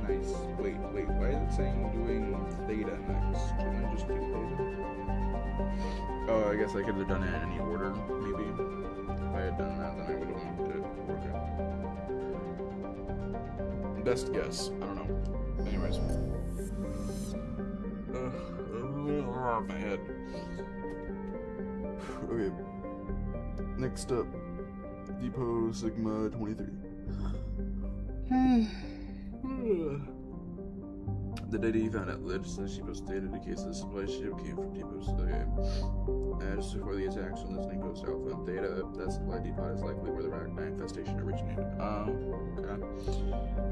Nice. Wait. Why is it saying doing theta next? Shouldn't I just do theta? Oh, I guess I could have done it in any order, maybe. If I had done that, then I would have wanted it to work out. Best guess. I don't know. Anyways. My head. Okay. Next up. Depot Sigma 23. The data you found at Depot stated in case the supply ship came from Depot's just before the attacks on listening post Alpha and Theta, that supply depot is likely where the Arachni infestation originated. Okay.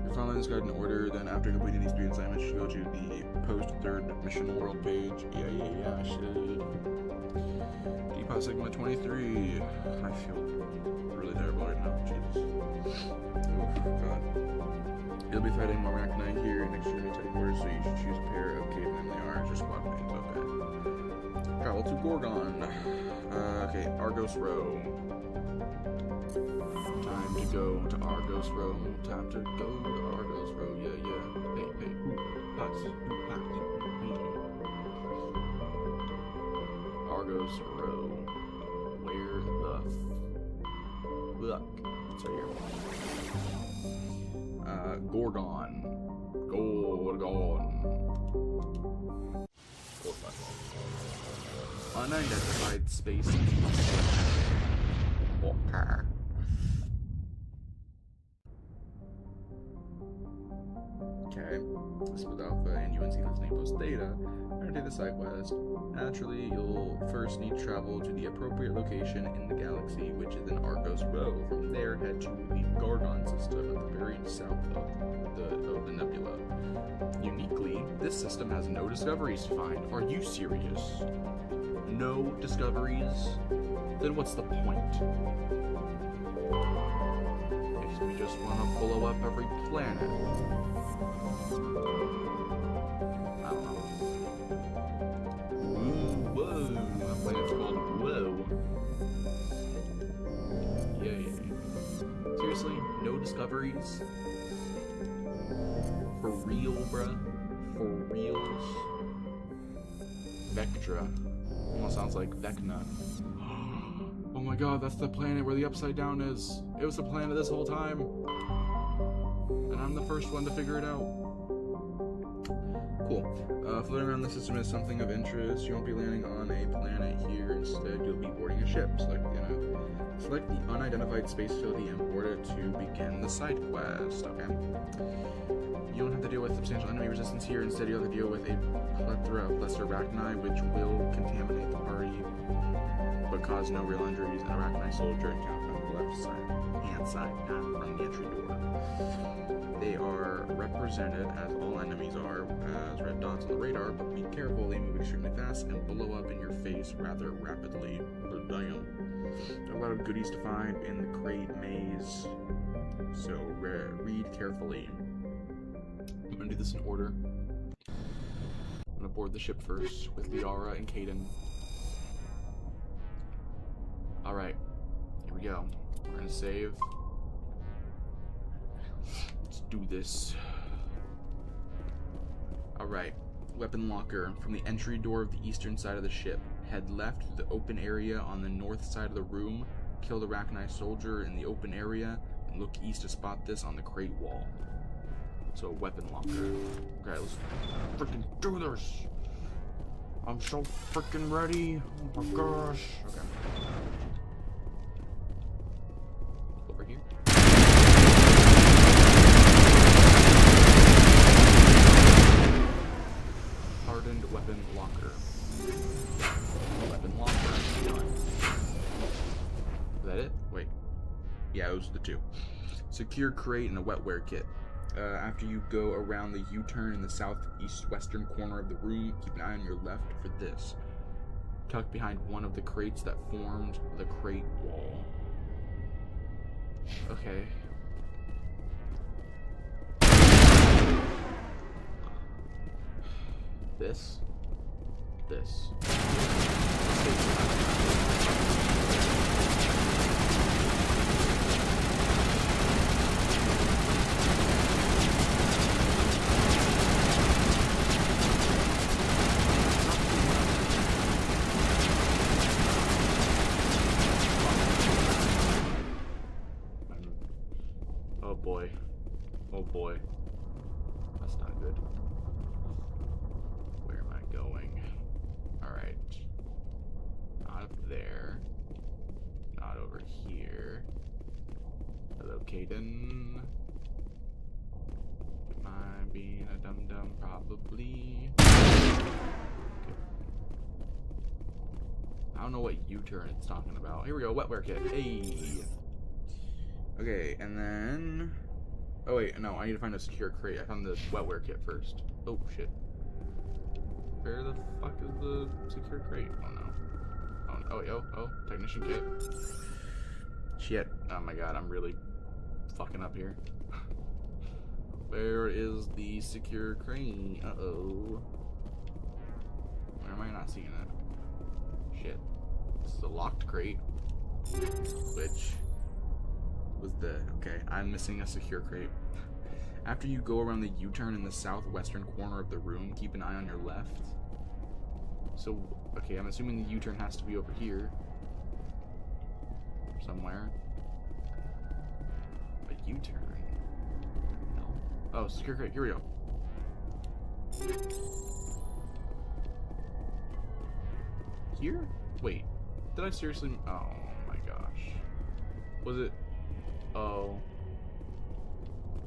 You're following this guide in order, then after completing the experience assignment, you should go to the post-3rd mission world page. Yeah, I should. Depot Sigma 23. I feel really terrible right now. Jesus. Oh, God. You'll be fighting more Arachni here in extremely tight quarters, so you should choose a pair of cavemen. They are your squad mates. Okay. Travel to Gorgon. Okay, Argos Row. Time to go to Argos Row. Time to go to Argos Row. Yeah. Hey. Argos Row. Where the fuck? It's right here. Gorgon. Unidentified space. Walker. Okay. This is with Alpha and UNC listening post Theta. Under the side quest. Naturally, you'll first need to travel to the appropriate location in the galaxy, which is in Argos Row. From there, head to the Gorgon system at the very south of the nebula. Uniquely, this system has no discoveries to find. Are you serious? No discoveries? Then what's the point? If we just want to blow up every planet. I don't know. Whoa. That planet's called Whoa. Yeah. Seriously? No discoveries? For real, bruh? For reals? Vectra. Almost sounds like Vecna. Oh my god, that's the planet where the Upside Down is. It was the planet this whole time. And I'm the first one to figure it out. Cool. Floating around the system is something of interest. You won't be landing on a planet here. Instead, you'll be boarding a ship. Select the unidentified space facility and board it to begin the side quest. Okay. You don't have to deal with substantial enemy resistance here. Instead, you'll have to deal with a plethora of lesser Arachni, which will contaminate the party, but cause no real injuries. An Arachni soldier encountered on the left side, hand side, not from the entry door. They are represented, as all enemies are, as red dots on the radar, but be careful, they move extremely fast and blow up in your face rather rapidly. Damn. A lot of goodies to find in the crate maze, so read carefully. I'm gonna do this in order. I'm gonna board the ship first with Liara and Kaidan. Alright, here we go. We're gonna save. Let's do this. Alright, weapon locker. From the entry door of the eastern side of the ship. Head left to the open area on the north side of the room. Kill the Arachni soldier in the open area. And look east to spot this on the crate wall. So, weapon locker. Okay, let's freaking do this. I'm so freaking ready. Oh my gosh. Okay. Over here. Hardened weapon locker. Weapon locker. Done. Is that it? Wait. Yeah, those are the two. Secure crate and a wetware kit. After you go around the U-turn in the southeast western corner of the room, keep an eye on your left for this. Tucked behind one of the crates that formed the crate wall. Okay. This. Oh boy. That's not good. Where am I going? Alright. Not up there. Not over here. Hello, Kaidan. Am I being a dumb probably... Okay. I don't know what U-turn it's talking about. Here we go, wetware kit. Hey! Okay, and then... Oh wait, no, I need to find a secure crate. I found the wetware kit first. Oh, shit. Where the fuck is the secure crate? Oh no. Oh, wait, oh, technician kit. Shit. Oh my god, I'm really fucking up here. Where is the secure crate? Uh-oh. Where am I not seeing it? Shit. This is a locked crate. Which was the... Okay, I'm missing a secure crate. After you go around the U-turn in the southwestern corner of the room, keep an eye on your left. So, okay, I'm assuming the U-turn has to be over here. Somewhere. A U-turn? No. Oh, secure crate, here we go. Here? Wait. Did I seriously... Oh my gosh. Was it... Oh.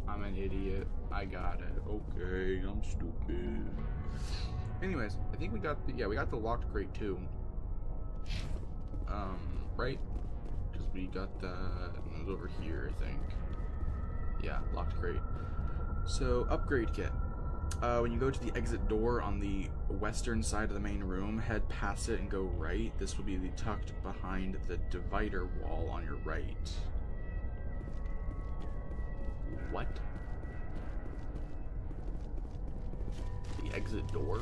I'm an idiot. I got it. Okay, I'm stupid. Anyways, I think we got the... Yeah, we got the locked crate too. Right? Because we got that... It was over here, I think. Yeah, locked crate. So, upgrade kit. When you go to the exit door on the western side of the main room, head past it and go right. This will be tucked behind the divider wall on your right. What? The exit door?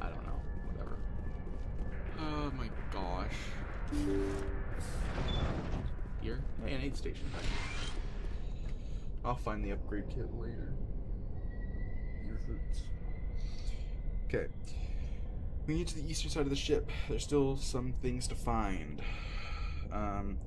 I don't know. Whatever. Oh my gosh. Here? Hey, an aid station. I'll find the upgrade kit later. Okay. We need to the eastern side of the ship. There's still some things to find.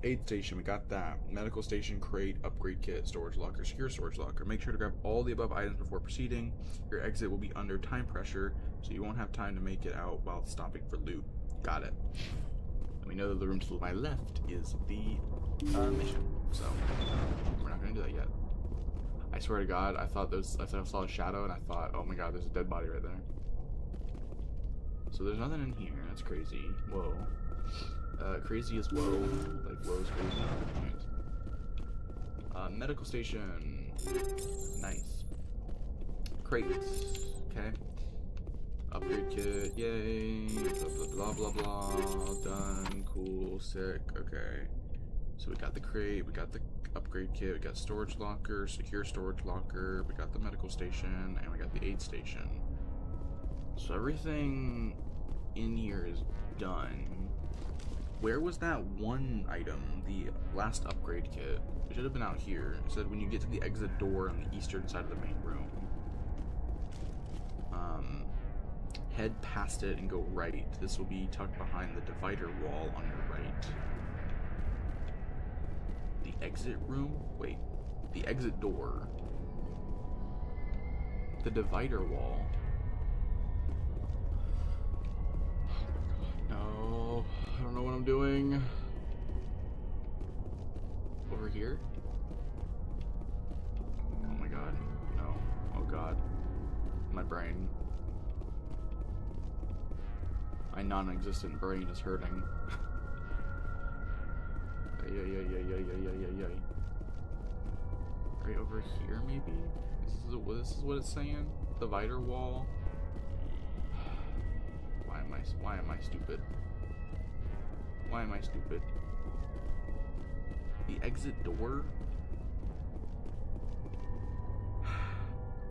Aid station, we got that. Medical station, crate, upgrade kit, storage locker, secure storage locker. Make sure to grab all the above items before proceeding. Your exit will be under time pressure, so you won't have time to make it out while stopping for loot. Got it. And we know that the room to my left is the mission, so we're not gonna do that yet. I swear to God, I saw a shadow and I thought, oh my god, there's a dead body right there. So there's nothing in here. That's crazy. Whoa. Crazy as whoa. Like, whoa's crazy. Medical station. Nice. Crates. Okay. Upgrade kit. Yay. Blah, blah, blah, blah. Done. Cool. Sick. Okay. So we got the crate. We got the upgrade kit. We got storage locker. Secure storage locker. We got the medical station. And we got the aid station. So everything in here is done. Where was that one item, the last upgrade kit? It should have been out here. It said when you get to the exit door on the eastern side of the main room. Head past it and go right. This will be tucked behind the divider wall on your right. The exit room? Wait. The exit door. The divider wall. No, I don't know what I'm doing. Over here? Oh my god, no. Oh god. My brain. My non-existent brain is hurting. Right over here, maybe? This is what it's saying? Divider wall? Why am I stupid? Why am I stupid? The exit door?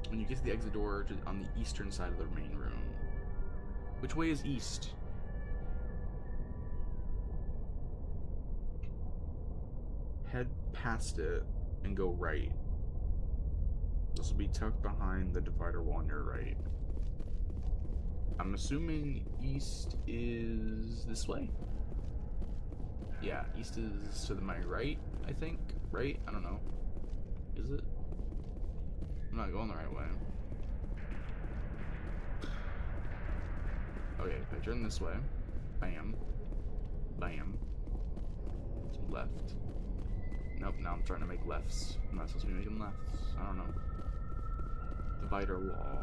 When you get to the exit door on the eastern side of the main room. Which way is east? Head past it and go right. This will be tucked behind the divider wall on your right. I'm assuming east is this way. Yeah, east is to my right, I think. Right? I don't know. Is it? I'm not going the right way. Okay, if I turn this way. Bam. Bam. To left. Nope, now I'm trying to make lefts. I'm not supposed to be making lefts. I don't know. Divider wall.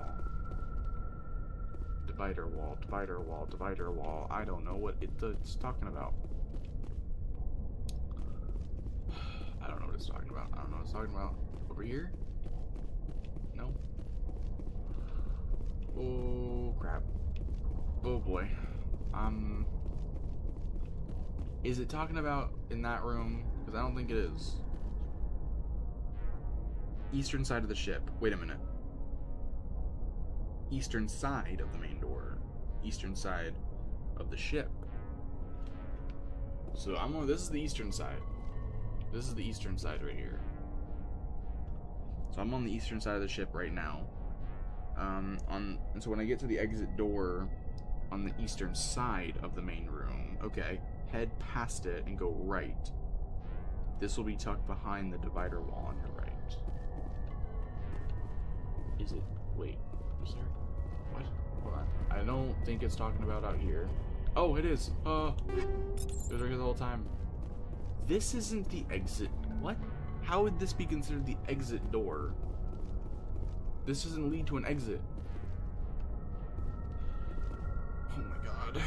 Divider wall, divider wall, divider wall. I don't know what it's talking about. I don't know what it's talking about. I don't know what it's talking about. Over here? No? Oh, crap. Oh, boy. Is it talking about in that room? Because I don't think it is. Eastern side of the ship. Wait a minute. Eastern side of the main door. Eastern side of the ship. So this is the eastern side. This is the eastern side right here. So I'm on the eastern side of the ship right now. And so when I get to the exit door on the eastern side of the main room, okay, head past it and go right. This will be tucked behind the divider wall on your right. Is it? Wait, is there? What? Hold on. I don't think it's talking about out here. Oh, it is. It was right here the whole time. This isn't the exit. What? How would this be considered the exit door? This doesn't lead to an exit. Oh my god.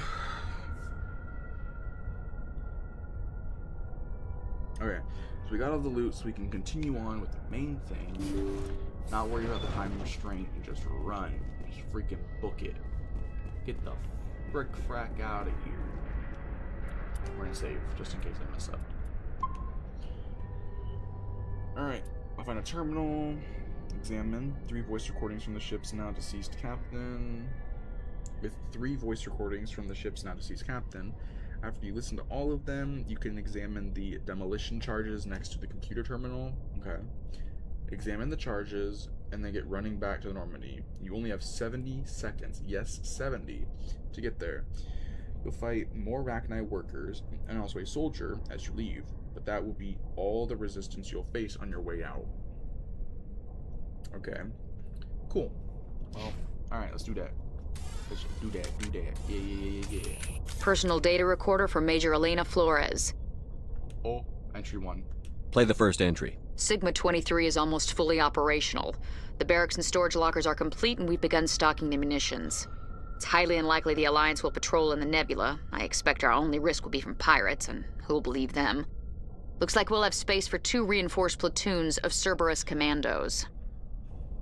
Okay, so we got all the loot so we can continue on with the main thing. Not worry about the time restraint and just run. Just freaking book it. Get the frack out of here. We're gonna save just in case I mess up. Alright, I'll find a terminal. Examine 3 voice recordings from the ship's now deceased captain. With 3 voice recordings from the ship's now deceased captain. After you listen to all of them, you can examine the demolition charges next to the computer terminal. Okay. Examine the charges, and then get running back to the Normandy. You only have 70 seconds, yes, 70, to get there. You'll fight more Rachni workers, and also a soldier, as you leave, but that will be all the resistance you'll face on your way out. Okay. Cool. Well, alright, let's do that. Let's do that. Yeah. Personal data recorder for Major Elena Flores. Oh, entry 1. Play the first entry. Sigma 23 is almost fully operational. The barracks and storage lockers are complete, and we've begun stocking the munitions. It's highly unlikely the Alliance will patrol in the nebula. I expect our only risk will be from pirates, and who'll believe them? Looks like we'll have space for 2 reinforced platoons of Cerberus commandos.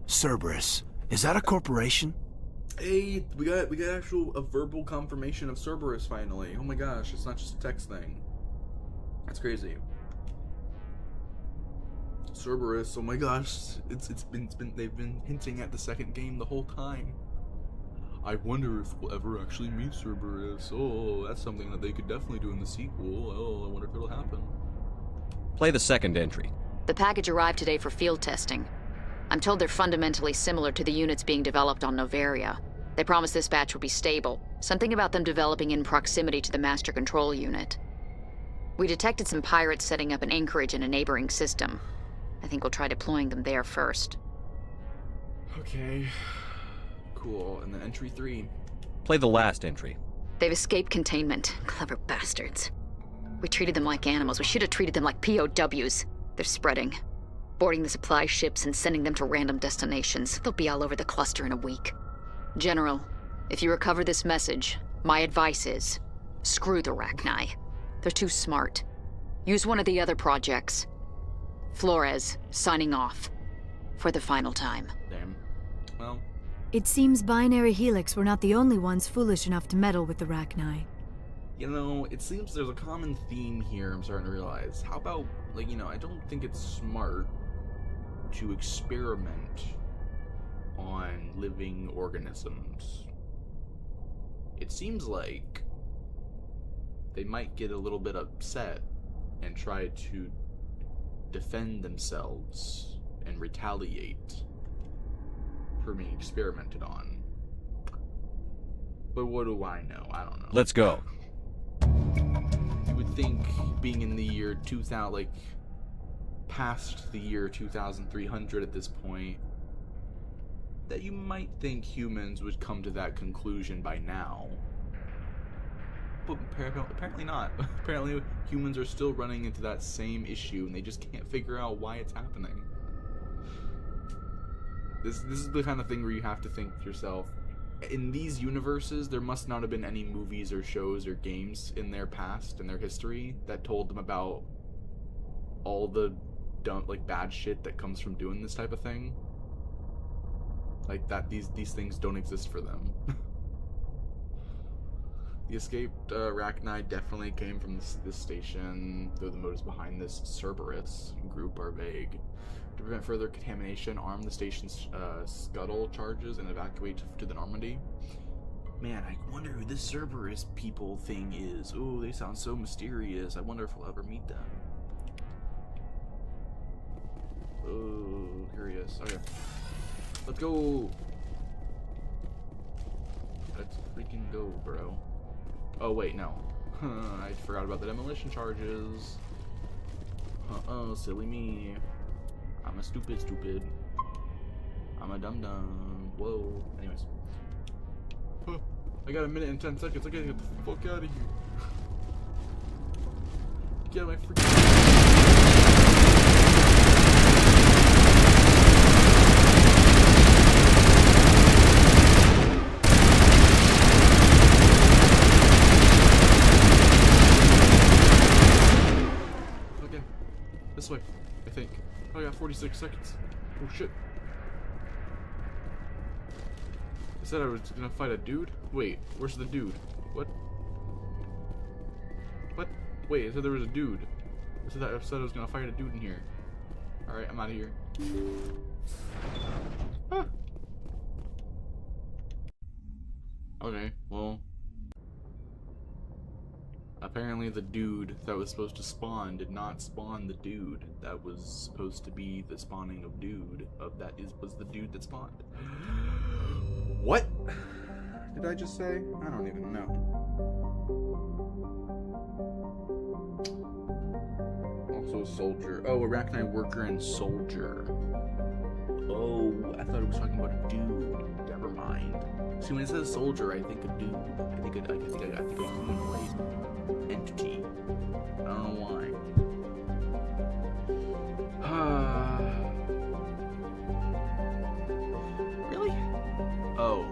Cerberus? Is that a corporation? Hey, we got a verbal confirmation of Cerberus finally. Oh my gosh, it's not just a text thing. That's crazy. Cerberus, oh my gosh, they've been hinting at the second game the whole time. I wonder if we'll ever actually meet Cerberus. Oh, that's something that they could definitely do in the sequel. Oh, I wonder if it'll happen. Play the second entry. The package arrived today for field testing. I'm told they're fundamentally similar to the units being developed on Noveria. They promise this batch will be stable. Something about them developing in proximity to the master control unit. We detected some pirates setting up an anchorage in a neighboring system. I think we'll try deploying them there first. Okay. Cool. And then entry 3. Play the last entry. They've escaped containment. Clever bastards. We treated them like animals. We should have treated them like POWs. They're spreading. Boarding the supply ships and sending them to random destinations. They'll be all over the cluster in a week. General, if you recover this message, my advice is, screw the Rachni. They're too smart. Use one of the other projects. Flores, signing off. For the final time. Damn. Well. It seems Binary Helix were not the only ones foolish enough to meddle with the Rachni. You know, it seems there's a common theme here I'm starting to realize. How about, like, you know, I don't think it's smart to experiment on living organisms. It seems like they might get a little bit upset and try to defend themselves and retaliate for being experimented on. But what do I know? I don't know. Let's go. You would think, being in the year 2000, like, past the year 2300 at this point, that you might think humans would come to that conclusion by now. But apparently not. Apparently humans are still running into that same issue and they just can't figure out why it's happening. This is the kind of thing where you have to think to yourself, in these universes, there must not have been any movies or shows or games in their past, in their history, that told them about all the dumb, like, bad shit that comes from doing this type of thing. Like, that these things don't exist for them. The escaped Rachni definitely came from this station, though the motives behind this Cerberus group are vague. To prevent further contamination, arm the station's scuttle charges and evacuate to the Normandy. Man, I wonder who this Cerberus people thing is. Oh, they sound so mysterious. I wonder if we'll ever meet them. Oh, curious. Okay. Let's go. Let's freaking go, bro. Oh, wait, no. I forgot about the demolition charges. Uh-oh, silly me. I'm a stupid. I'm a dum-dum. Whoa. Anyways. I got a minute and 10 seconds. I gotta get the fuck out of here. Get my freaking... This way, I think. Oh, I got 46 seconds. Oh shit. I said I was gonna fight a dude? Wait, where's the dude? What? What? Wait, I said there was a dude. I said I was gonna fight a dude in here. Alright, I'm out of here. Ah. Okay, well. Apparently the dude that was supposed to spawn did not spawn the dude that was supposed to be the spawning of dude. Was the dude that spawned. What did I just say? I don't even know. Also a soldier. Oh, Arachnite worker and soldier. Oh, I thought it was talking about a dude. Never mind. See, when it says soldier, I think a dude. I think a humanoid entity. I don't know why. Really? Oh,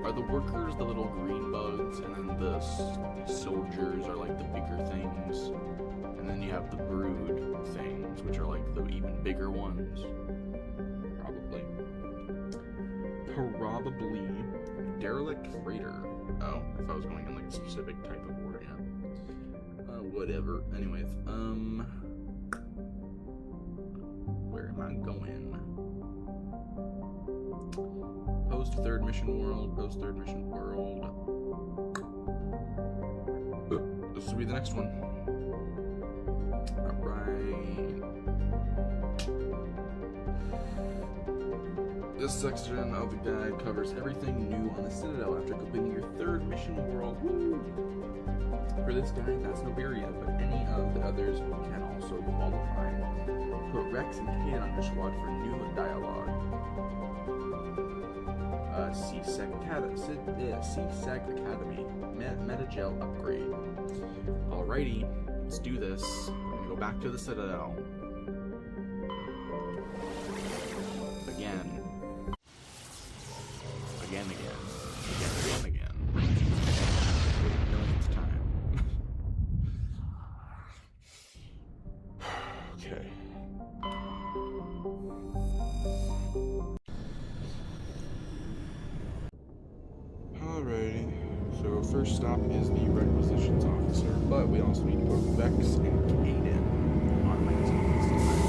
are the workers the little green bugs, and then the soldiers are like the bigger things, and then you have the brood things, which are like the even bigger ones? Probably. Probably. Derelict freighter. Oh, if I was going in like a specific type of order, yeah. Whatever. Anyways, where am I going? Post third mission world. Post third mission world. This will be the next one. Alright. This section of the guide covers everything new on the Citadel after completing your third mission world. Woo! For this guide, that's Noveria, but any of the others can also qualify. Put Rex and Kate on your squad for new dialogue. C-Sec Academy. Metagel upgrade. Alrighty, let's do this. We're gonna go back to the Citadel. Again. Again. Millionth time. Okay. Alrighty. So first stop is the requisitions officer, but we also need to put Vex and Kaden on my team this time.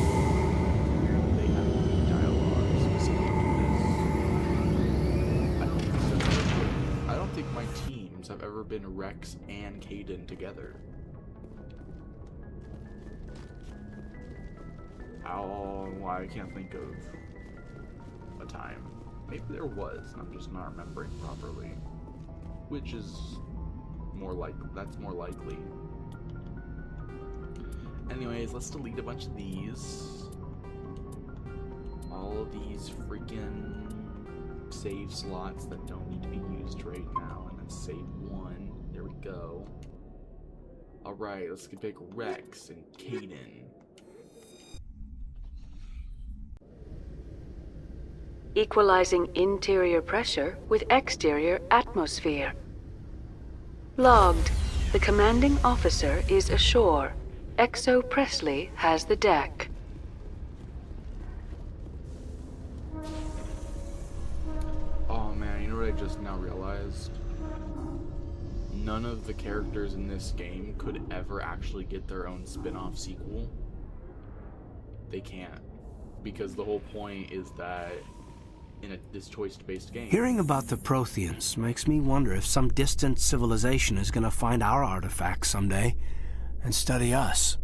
Apparently they have dialogue specific to this. I don't think my teams have ever been Rex and Kaden together. I can't think of a time. Maybe there was, and I'm just not remembering properly. Which is more that's more likely. Anyways, let's delete a bunch of these. All of these freaking save slots that don't need to be used right now, and then save one. There we go. Alright, let's pick Rex and Kaden. equalizing interior pressure with exterior atmosphere. Logged. The commanding officer is ashore. Exo Presley has the deck. Oh man, you know what I just now realized? None of the characters in this game could ever actually get their own spin-off sequel. They can't. Because the whole point is that in this choice-based game... Hearing about the Protheans makes me wonder if some distant civilization is gonna find our artifacts someday and study us.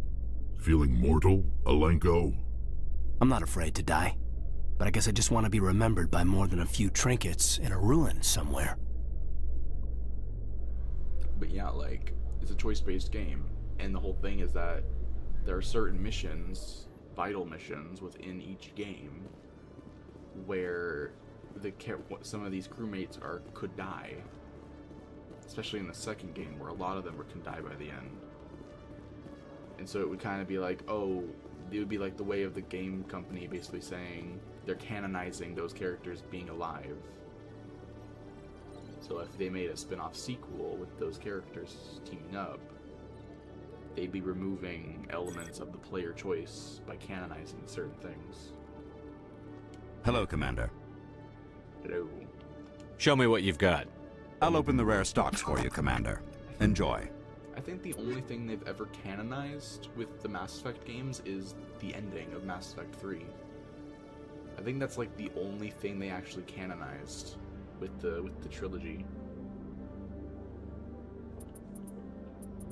Feeling mortal, Alenko? I'm not afraid to die, but I guess I just want to be remembered by more than a few trinkets in a ruin somewhere. But yeah, like, it's a choice-based game, and the whole thing is that there are certain missions, vital missions within each game, where some of these crewmates could die, especially in the second game, where a lot of them can die by the end. And so it would kind of be like, oh, it would be like the way of the game company basically saying they're canonizing those characters being alive. So if they made a spin-off sequel with those characters teaming up, they'd be removing elements of the player choice by canonizing certain things. Hello, Commander. Hello. Show me what you've got. I'll open the rare stocks for you, Commander. Enjoy. I think the only thing they've ever canonized with the Mass Effect games is the ending of Mass Effect 3. I think that's like the only thing they actually canonized with the trilogy.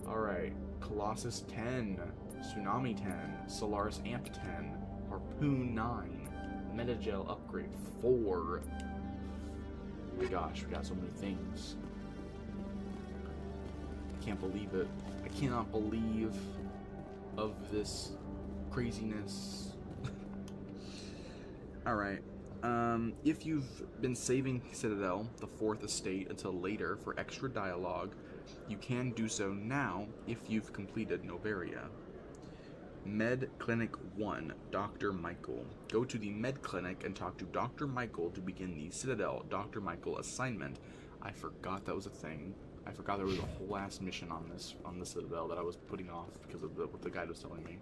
Alright, Colossus 10, Tsunami 10, Solaris Amp 10, Harpoon 9, Metagel Upgrade 4. Oh my gosh, we got so many things. I can't believe it. I cannot believe of this craziness. Alright. If you've been saving Citadel, the Fourth Estate, until later for extra dialogue, you can do so now if you've completed Noveria. Med Clinic 1, Dr. Michael. Go to the Med Clinic and talk to Dr. Michael to begin the Citadel Dr. Michael assignment. I forgot that was a thing. I forgot there was a whole ass mission on the Citadel that I was putting off because of what the guide was telling me.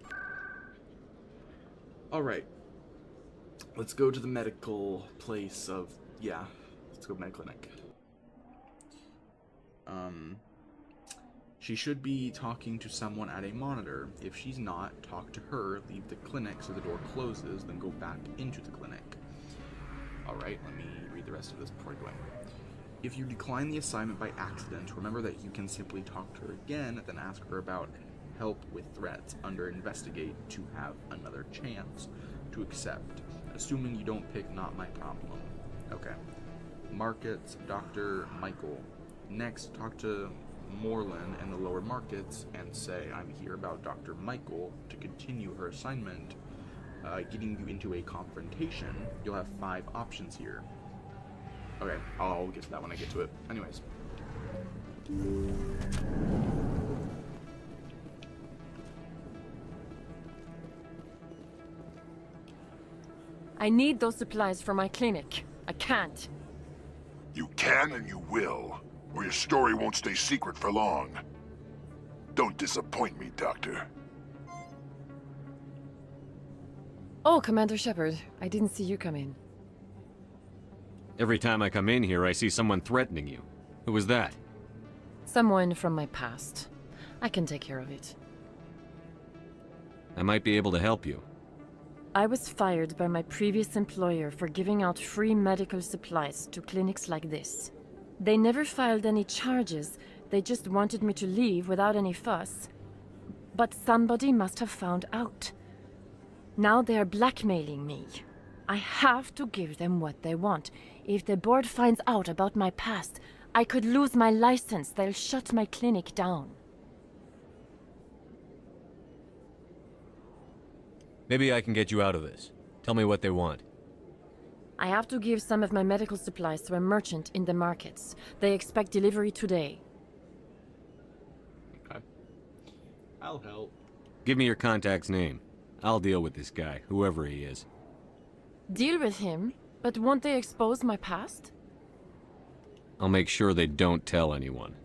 Alright. Let's go to the medical place of... yeah, let's go Med Clinic. She should be talking to someone at a monitor. If she's not, talk to her, leave the clinic so the door closes, then go back into the clinic. Alright, let me read the rest of this before I go in. If you decline the assignment by accident, remember that you can simply talk to her again, then ask her about help with threats under investigate to have another chance to accept, assuming you don't pick not my problem. Okay. Markets, Dr. Michael. Next, talk to Morlin in the lower markets and say, I'm here about Dr. Michael to continue her assignment, getting you into a confrontation. You'll have 5 options here. Okay, I'll get to that when I get to it. Anyways. I need those supplies for my clinic. I can't. You can and you will, or your story won't stay secret for long. Don't disappoint me, Doctor. Oh, Commander Shepard, I didn't see you come in. Every time I come in here, I see someone threatening you. Who was that? Someone from my past. I can take care of it. I might be able to help you. I was fired by my previous employer for giving out free medical supplies to clinics like this. They never filed any charges, they just wanted me to leave without any fuss. But somebody must have found out. Now they are blackmailing me. I have to give them what they want. If the board finds out about my past, I could lose my license. They'll shut my clinic down. Maybe I can get you out of this. Tell me what they want. I have to give some of my medical supplies to a merchant in the markets. They expect delivery today. Okay. I'll help. Give me your contact's name. I'll deal with this guy, whoever he is. Deal with him? But won't they expose my past? I'll make sure they don't tell anyone.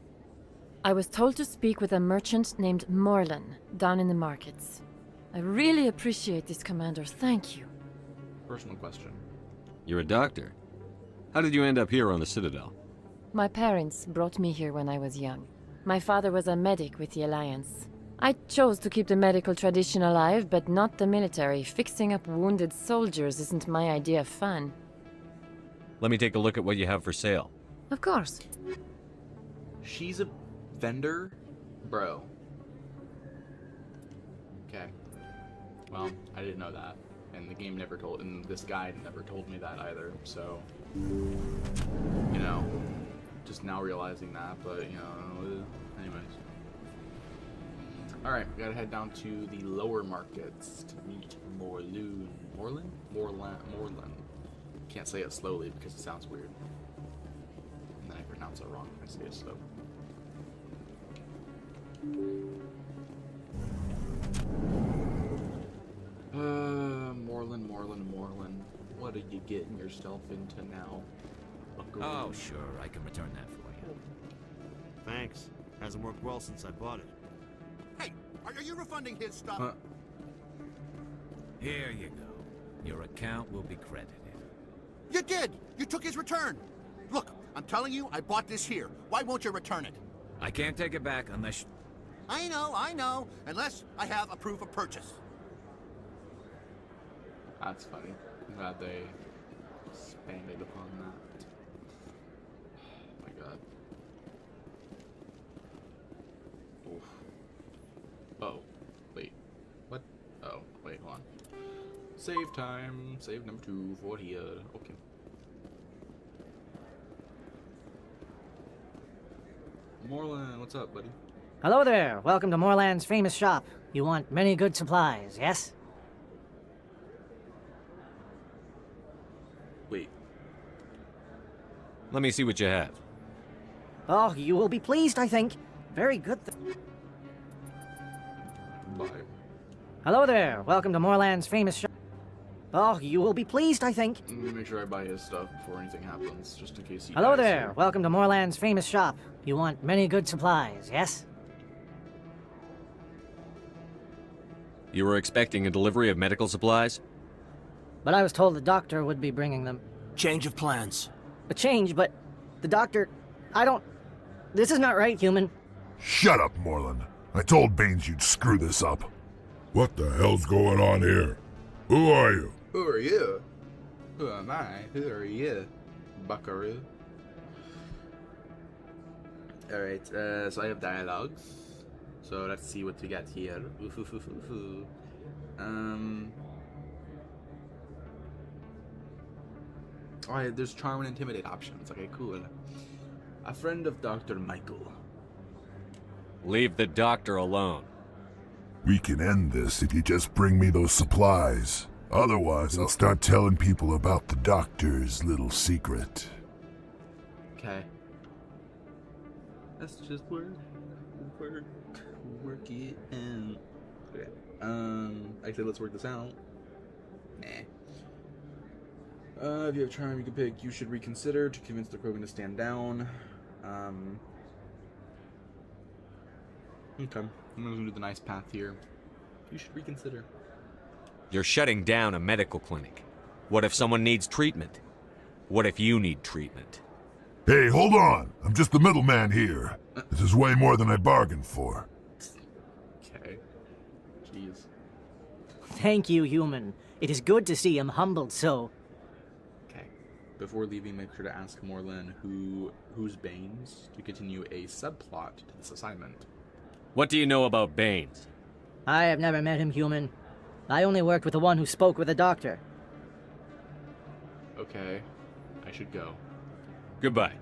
I was told to speak with a merchant named Morlan, down in the markets. I really appreciate this, Commander. Thank you. Personal question. You're a doctor. How did you end up here on the Citadel? My parents brought me here when I was young. My father was a medic with the Alliance. I chose to keep the medical tradition alive, but not the military. Fixing up wounded soldiers isn't my idea of fun. Let me take a look at what you have for sale. Of course. She's a vendor? Bro. Okay. Well, I didn't know that. And the game never told, and this guide never told me that either, so... You know, just now realizing that, but, you know, anyways. Alright, we gotta head down to the lower markets to meet Morlan. Can't say it slowly because it sounds weird. And then I pronounce it wrong if I say it slow. Morlan. What are you getting yourself into now, buckaroo? Oh, sure, I can return that for you. Thanks. Hasn't worked well since I bought it. Hey, are you refunding his stuff? Huh. Here you go. Your account will be credited. You did! You took his return! Look, I'm telling you, I bought this here. Why won't you return it? I can't take it back unless... I know. Unless I have a proof of purchase. That's funny. I'm glad they expanded upon that. Oh my god. Oof. Oh. Wait. What? Oh, wait, hold on. Save time. Save number 2 for here. Okay. Morlan, what's up, buddy? Hello there. Welcome to Morlan's famous shop. You want many good supplies, yes? Wait. Let me see what you have. Oh, you will be pleased, I think. Very good. Bye. Hello there. Welcome to Morlan's famous shop. Oh, you will be pleased, I think. Let me make sure I buy his stuff before anything happens, just in case he Hello dies there. here. Welcome to Morlan's famous shop. You want many good supplies, yes? You were expecting a delivery of medical supplies? But I was told the doctor would be bringing them. Change of plans. A change, but the doctor... I don't... This is not right, human. Shut up, Morlan. I told Baines you'd screw this up. What the hell's going on here? Who are you? Who are you? Who am I? Who are you, buckaroo? Alright, so I have dialogues. So let's see what we got here. Alright, there's charm and intimidate options. Okay, cool. A friend of Dr. Michael. Leave the doctor alone. We can end this if you just bring me those supplies. Otherwise, I'll start telling people about the doctor's little secret. Okay. Let's just work it out. Okay. Actually, let's work this out. Nah. If you have charm, you can pick. You should reconsider to convince the Krogan to stand down. Okay. I'm gonna do the nice path here. You should reconsider. You're shutting down a medical clinic. What if someone needs treatment? What if you need treatment? Hey, hold on! I'm just the middleman here. This is way more than I bargained for. Okay. Jeez. Thank you, human. It is good to see him humbled so. Okay. Before leaving, make sure to ask Morlan who's Baines to continue a subplot to this assignment. What do you know about Baines? I have never met him, human. I only worked with the one who spoke with the doctor. Okay. I should go. Goodbye.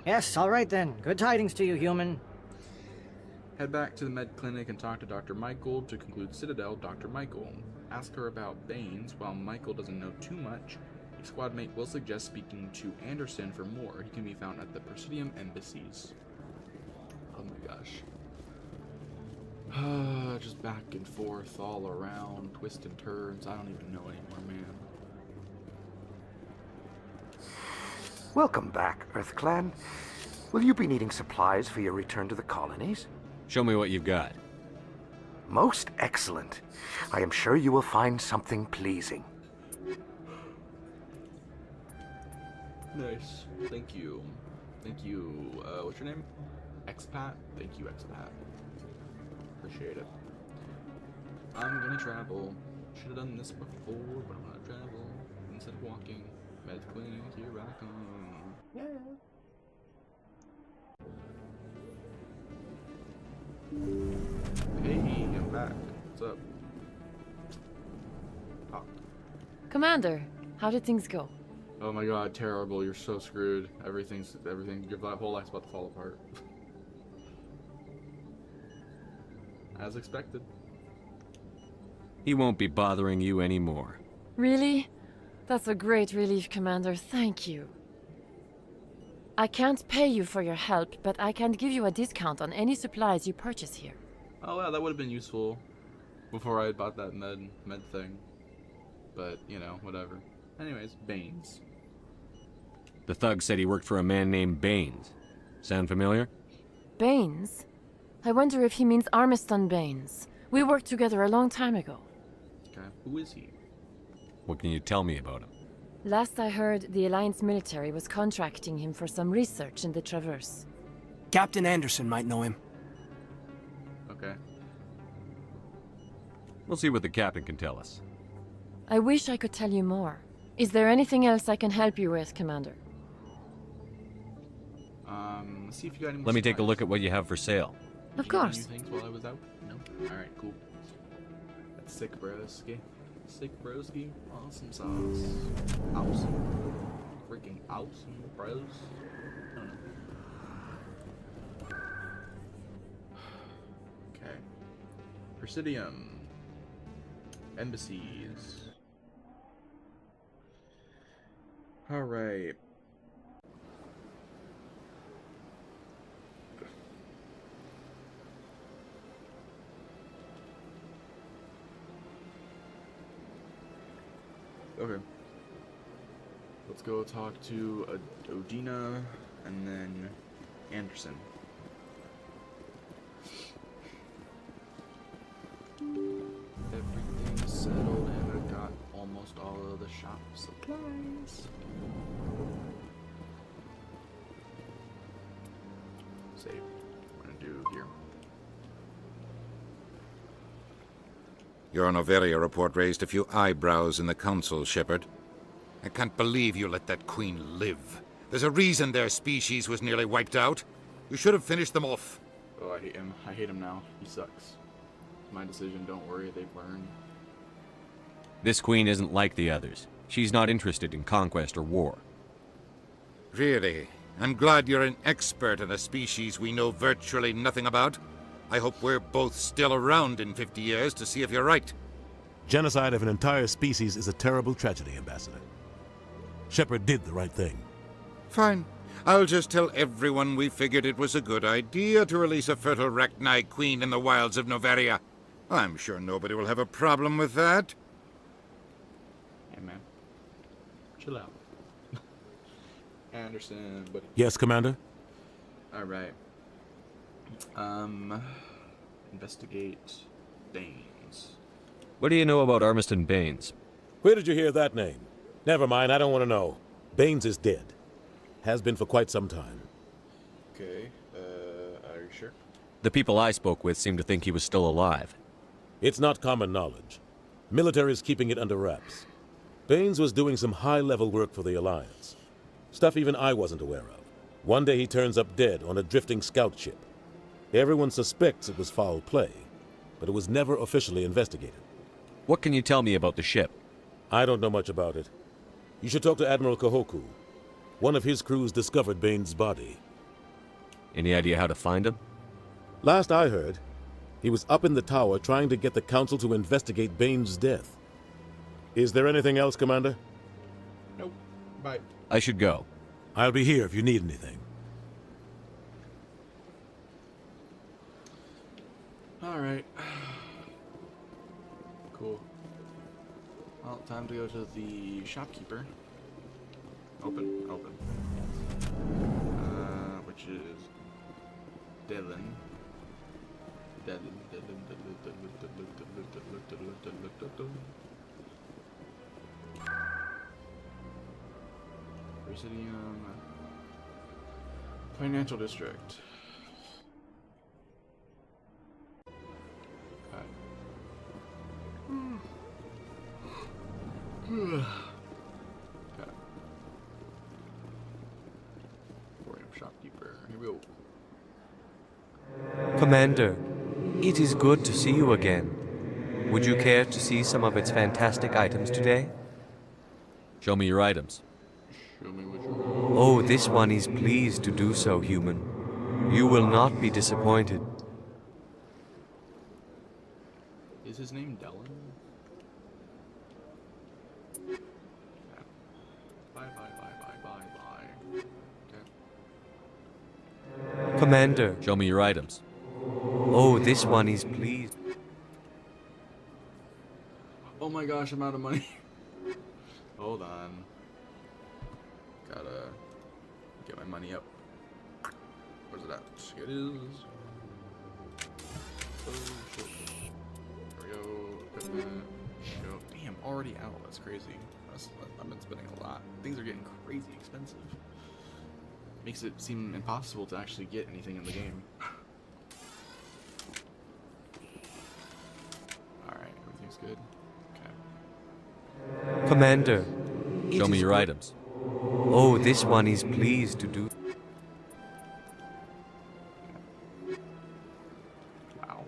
Yes, all right then. Good tidings to you, human. Head back to the med clinic and talk to Dr. Michael to conclude Citadel Dr. Michael. Ask her about Baines. While Michael doesn't know too much, a squad mate will suggest speaking to Anderson for more. He can be found at the Presidium embassies. Oh my gosh. Just back and forth all around, twists and turns. I don't even know anymore, man. Welcome back, EarthClan. Will you be needing supplies for your return to the colonies? Show me what you've got. Most excellent. I am sure you will find something pleasing. Nice. Thank you. Thank you. What's your name? Expat? Thank you, Expat. Appreciate it. I'm gonna travel. Should have done this before, but I'm gonna travel. Instead of walking. Med clinic, here I come. Yeah. Hey, I'm back. What's up? Talk. Commander, how did things go? Oh my god, terrible. You're so screwed. Everything, your whole life's about to fall apart. As expected. He won't be bothering you anymore. Really? That's a great relief, Commander. Thank you. I can't pay you for your help, but I can give you a discount on any supplies you purchase here. Oh yeah, that would have been useful before I bought that med thing. But, you know, whatever. Anyways, Baines. The thug said he worked for a man named Baines. Sound familiar? Baines? I wonder if he means Armiston Baines. We worked together a long time ago. Okay, who is he? What can you tell me about him? Last I heard, the Alliance military was contracting him for some research in the Traverse. Captain Anderson might know him. Okay. We'll see what the captain can tell us. I wish I could tell you more. Is there anything else I can help you with, Commander? Let's see if you got any more Let me take a supplies. look at what you have for sale. Of Did you get course. new things while I was out? No? Alright, cool. That's sick, broski. Sick, broski. Awesome sauce. Awesome. Freaking awesome, bros. I don't know. Okay. Presidium. Embassies. Alright. Okay. Let's go talk to Odina and then Anderson. Everything's settled and I got almost all of the shop supplies. Save. What I'm gonna do here. Your Noveria report raised a few eyebrows in the council, Shepard. I can't believe you let that queen live. There's a reason their species was nearly wiped out. You should have finished them off. Oh, I hate him. I hate him now. He sucks. My decision, don't worry, they've learned. This queen isn't like the others. She's not interested in conquest or war. Really? I'm glad you're an expert in a species we know virtually nothing about. I hope we're both still around in 50 years to see if you're right. Genocide of an entire species is a terrible tragedy, Ambassador. Shepard did the right thing. Fine. I'll just tell everyone we figured it was a good idea to release a fertile Rachni queen in the wilds of Noveria. I'm sure nobody will have a problem with that. Hey, man. Chill out. Anderson, but... Yes, Commander? Alright. Investigate Baines. What do you know about Armiston Baines? Where did you hear that name? Never mind, I don't want to know. Baines is dead. Has been for quite some time. Okay, are you sure? The people I spoke with seemed to think he was still alive. It's not common knowledge. Military is keeping it under wraps. Baines was doing some high-level work for the Alliance. Stuff even I wasn't aware of. One day he turns up dead on a drifting scout ship. Everyone suspects it was foul play, but it was never officially investigated. What can you tell me about the ship? I don't know much about it. You should talk to Admiral Kahoku. One of his crews discovered Baines' body. Any idea how to find him? Last I heard, he was up in the tower trying to get the Council to investigate Baines' death. Is there anything else, Commander? Nope. Bye. I should go. I'll be here if you need anything. Alright. Cool. Well, time to go to the shopkeeper. Open. which is Dylan. Presidium. Financial District. Okay. Emporium Shopkeeper. Here we go. Commander, it is good to see you again. Would you care to see some of its fantastic items today? Show me your items. Show me what Oh, this one is pleased to do so, human. You will not be disappointed. Is his name Dylan? Bye. Okay. Commander. Show me your items. Oh, this one is pleased. Oh my gosh, I'm out of money. Hold on. Gotta get my money up. Where's it at? Here it is. Oh shit. There we go. Equipment. Go. Damn, already out. That's crazy. I've been spending a lot. Things are getting crazy expensive. Makes it seem impossible to actually get anything in the game. Alright, everything's good. Okay. Commander. Show me your items. Oh, this one is pleased to do. Wow.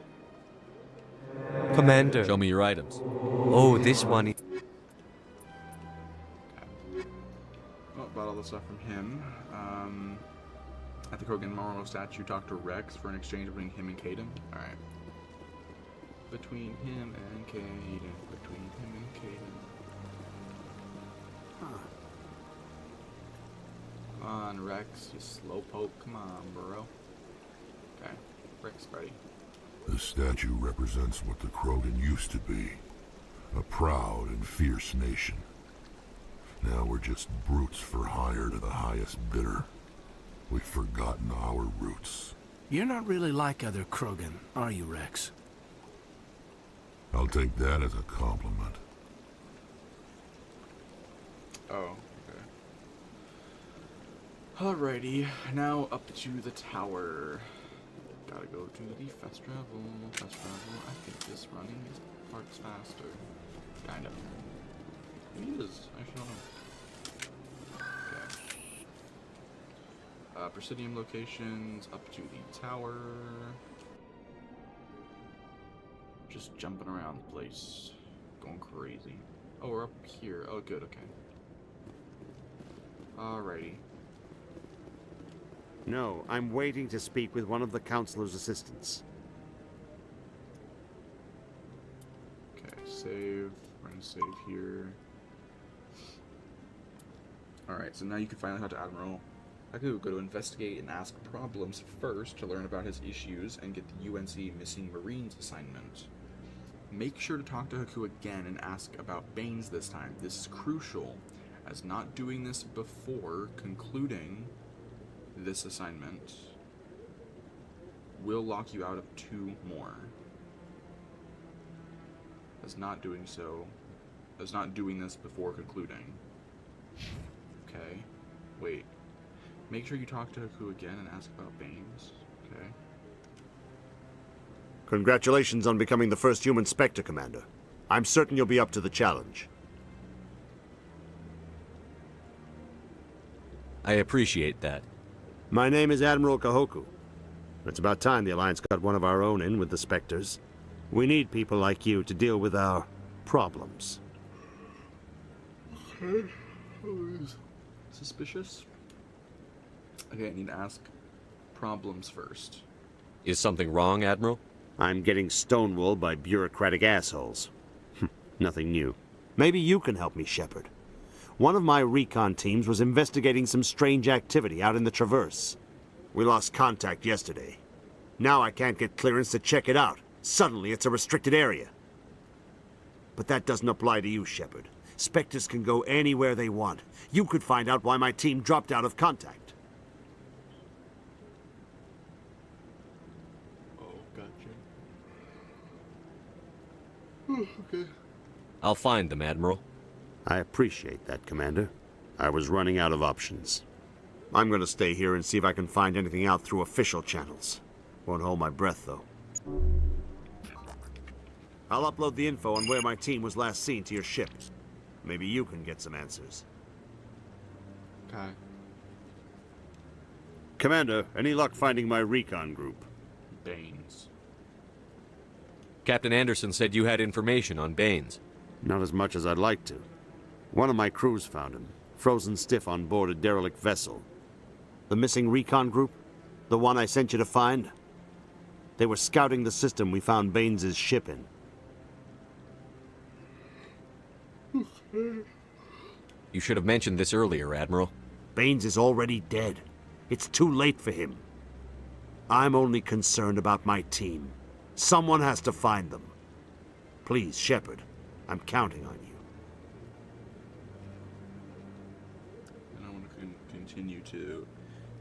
Commander. Show me your items. Oh, this one is. Oh, bought all the stuff from him. At the Krogan Memorial statue, talk to Rex for an exchange between him and Kaidan. Alright. Between him and Kaidan. Between him and Kaidan. Huh. Come on, Rex, you slowpoke. Come on, bro. Okay, Rex, buddy. The statue represents what the Krogan used to be. A proud and fierce nation. Now we're just brutes for hire to the highest bidder. We've forgotten our roots. You're not really like other Krogan, are you, Rex? I'll take that as a compliment. Oh, okay. Alrighty, now up to the tower. Gotta go to the fast travel. Fast travel. I think this running is parts faster. Kind of. It is. I actually don't know. Okay. Presidium locations up to the tower. Just jumping around the place. Going crazy. Oh, we're up here. Oh, good, okay. Alrighty. No, I'm waiting to speak with one of the Councilor's assistants. Okay, save. We're gonna save here. Alright, so now you can finally talk to Admiral Haku. Go to investigate and ask problems first to learn about his issues and get the UNC Missing Marines assignment. Make sure to talk to Haku again and ask about Baines this time. This is crucial, as not doing this before concluding this assignment will lock you out of 2 more. As not doing this before concluding. Okay. Wait. Make sure you talk to Haku again and ask about Baines. Okay. Congratulations on becoming the first human Spectre, Commander. I'm certain you'll be up to the challenge. I appreciate that. My name is Admiral Kahoku. It's about time the Alliance got one of our own in with the Spectres. We need people like you to deal with our problems. Okay. Suspicious? Okay, I need to ask problems first. Is something wrong, Admiral? I'm getting stonewalled by bureaucratic assholes. Nothing new. Maybe you can help me, Shepard. One of my recon teams was investigating some strange activity out in the Traverse. We lost contact yesterday. Now I can't get clearance to check it out. Suddenly it's a restricted area. But that doesn't apply to you, Shepard. Spectres can go anywhere they want. You could find out why my team dropped out of contact. Okay. I'll find them, Admiral. I appreciate that, Commander. I was running out of options. I'm gonna stay here and see if I can find anything out through official channels. Won't hold my breath, though. I'll upload the info on where my team was last seen to your ship. Maybe you can get some answers. Okay. Commander, any luck finding my recon group? Baines. Captain Anderson said you had information on Baines. Not as much as I'd like to. One of my crews found him, frozen stiff on board a derelict vessel. The missing recon group? The one I sent you to find? They were scouting the system we found Baines' ship in. You should have mentioned this earlier, Admiral. Baines is already dead. It's too late for him. I'm only concerned about my team. Someone has to find them. Please, Shepard, I'm counting on you. And I want to continue to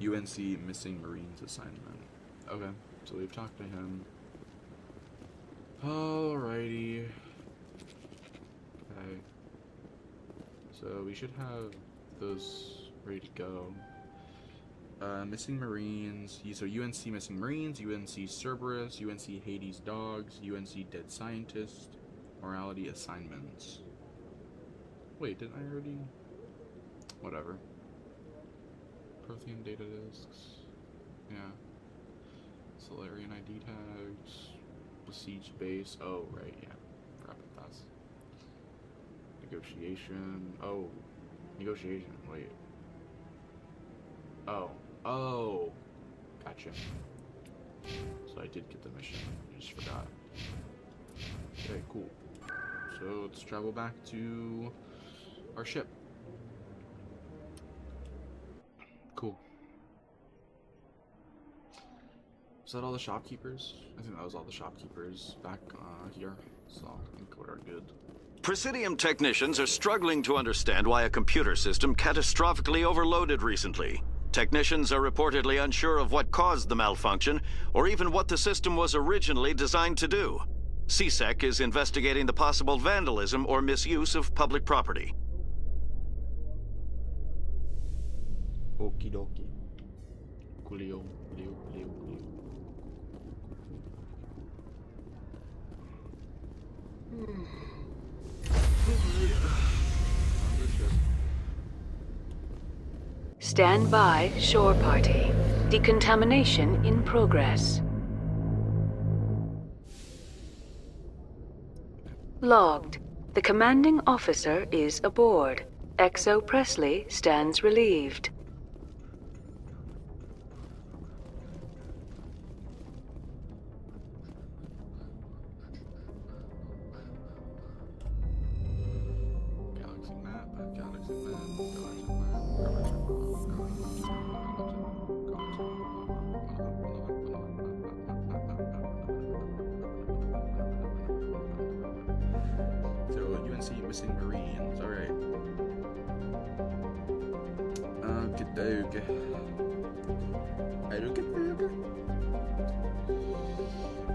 UNC Missing Marines assignment. Okay, so we've talked to him. Alrighty. Okay. So we should have those ready to go. Missing Marines. So UNC Missing Marines, UNC Cerberus, UNC Hades Dogs, UNC Dead Scientist, Morality Assignments. Wait, didn't I already? Whatever. Prothean data disks. Yeah. Solarian ID tags. Besieged base. Oh, right, yeah. Forgot about that. Negotiation. Oh. Negotiation. Wait. Oh. Gotcha. So I did get the mission. I just forgot. Okay, cool. So let's travel back to our ship. Cool. Was that all the shopkeepers? I think that was all the shopkeepers back here. So I think we're good. Presidium technicians are struggling to understand why a computer system catastrophically overloaded recently. Technicians are reportedly unsure of what caused the malfunction, or even what the system was originally designed to do. CSEC is investigating the possible vandalism or misuse of public property. Okie dokie. Coolio, coolio, coolio, coolio. Stand by, shore party. Decontamination in progress. Logged. The commanding officer is aboard. XO Presley stands relieved. Galaxy map, galaxy map, galaxy map, So UNC Missing Marines, alright. Okay.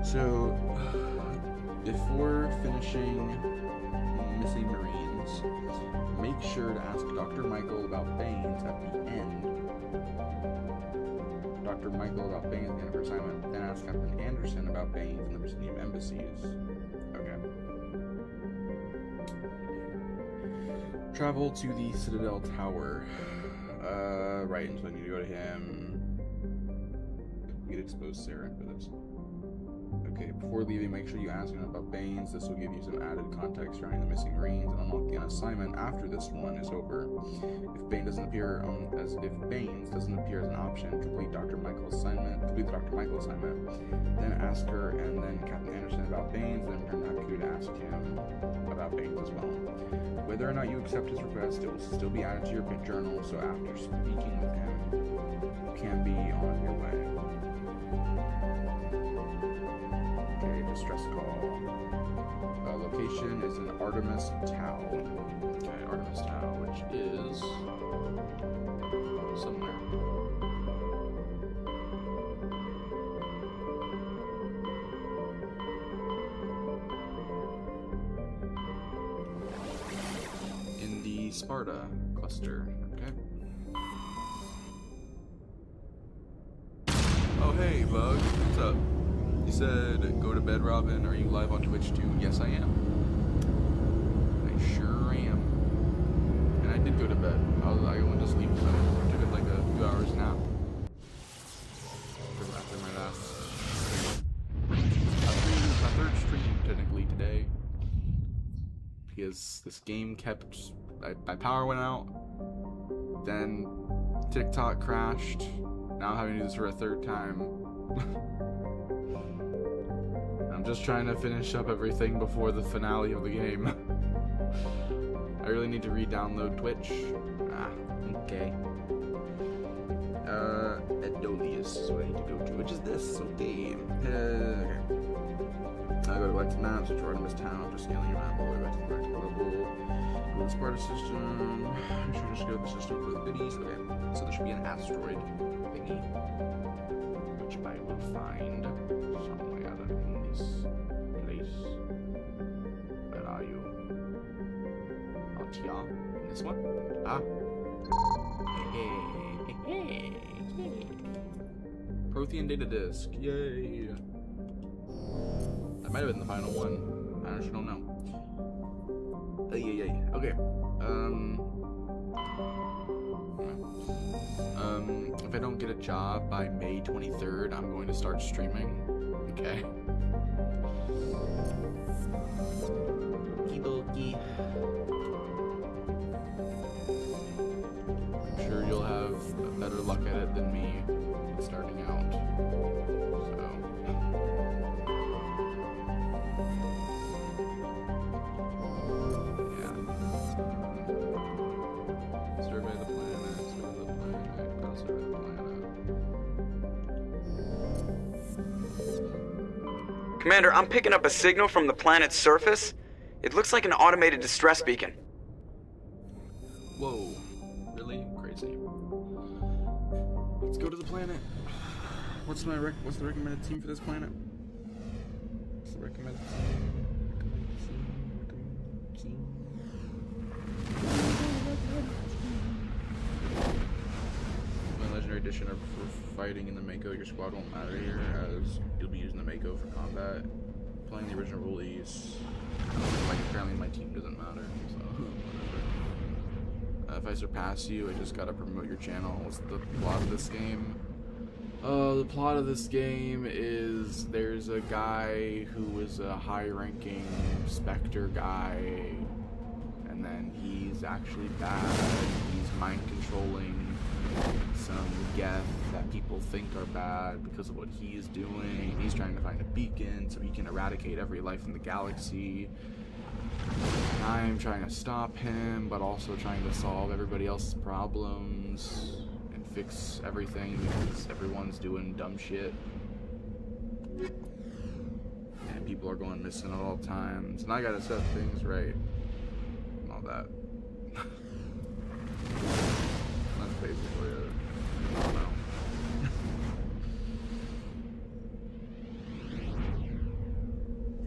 So, if we're finishing Missing Marines, make sure to ask Dr. Michael about Baines at the end. Dr. Michael about Baines at the end of her assignment, then ask Captain Anderson about Baines and the Presidium embassies. Okay. Travel to the Citadel Tower. Right, and so I need to go to him. We get exposed Sarah for this. Okay, before leaving, make sure you ask him about Baines. This will give you some added context surrounding the Missing Marines and unlock the assignment after this one is over. If Baines doesn't appear as an option, complete the Dr. Michael assignment, then ask her and then Captain Anderson about Baines, then return to Haku to ask him about Baines as well. Whether or not you accept his request, it will still be added to your bit journal, so after speaking with him, you can be on your way. Okay, distress call. Location is in Artemis Tau. Okay, Artemis Tau, which is somewhere. Sparta cluster. Okay. Oh hey, Bug. What's up? You said go to bed, Robin. Are you live on Twitch too? Yes, I am. I sure am. And I did go to bed. I went to sleep, so I took it like a few hours nap. After my last stream. My third stream technically today. Because this game kept, my power went out. Then TikTok crashed. Now I'm having to do this for a third time. I'm just trying to finish up everything before the finale of the game. I really need to re-download Twitch. Ah, okay. Adolius is what I need to go to, which is this, okay. Okay. I go back to maps, which Artemis Town, just scaling your map all the way back to the level. Go to the Sparta system. I should just go to the system for the biddies. Okay, so there should be an asteroid thingy, which I will find somewhere in this place. Where are you? Out here? In this one? Ah. Hey. Prothean data disk. Yay. That might have been the final one. I actually don't know. Okay. If I don't get a job by May 23rd, I'm going to start streaming. Okay. Okie. I'm sure you'll have better luck at it than me starting out. Commander, I'm picking up a signal from the planet's surface. It looks like an automated distress beacon. Whoa. Really? Crazy. Let's go to the planet. What's the recommended team for this planet? What's the recommended team? My legendary edition of fighting in the Mako, your squad won't matter here, as you'll be using the Mako for combat. Playing the original release, like apparently my team doesn't matter, so whatever. If I surpass you, I just gotta promote your channel. What's the plot of this game? The plot of this game is there's a guy who is a high-ranking Spectre guy, and then he's actually bad. He's mind-controlling some Geth that people think are bad because of what he is doing. He's trying to find a beacon so he can eradicate every life in the galaxy. I'm trying to stop him, but also trying to solve everybody else's problems and fix everything because everyone's doing dumb shit. And people are going missing at all times. And I gotta set things right. And all that. That's basically it. I don't know.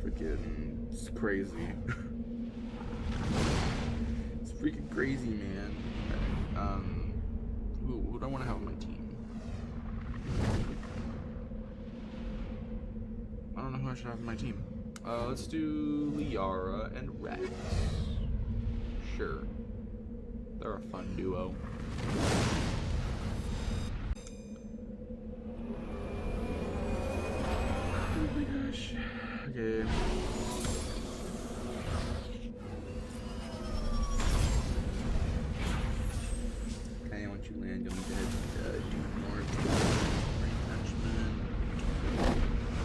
Freaking, it's crazy. It's freaking crazy, man. Okay. Who do I want to have on my team? I don't know who I should have on my team. Let's do Liara and Rex. Sure. They're a fun duo. Oh my gosh. Okay. Okay, once you land, you'll need to head due north.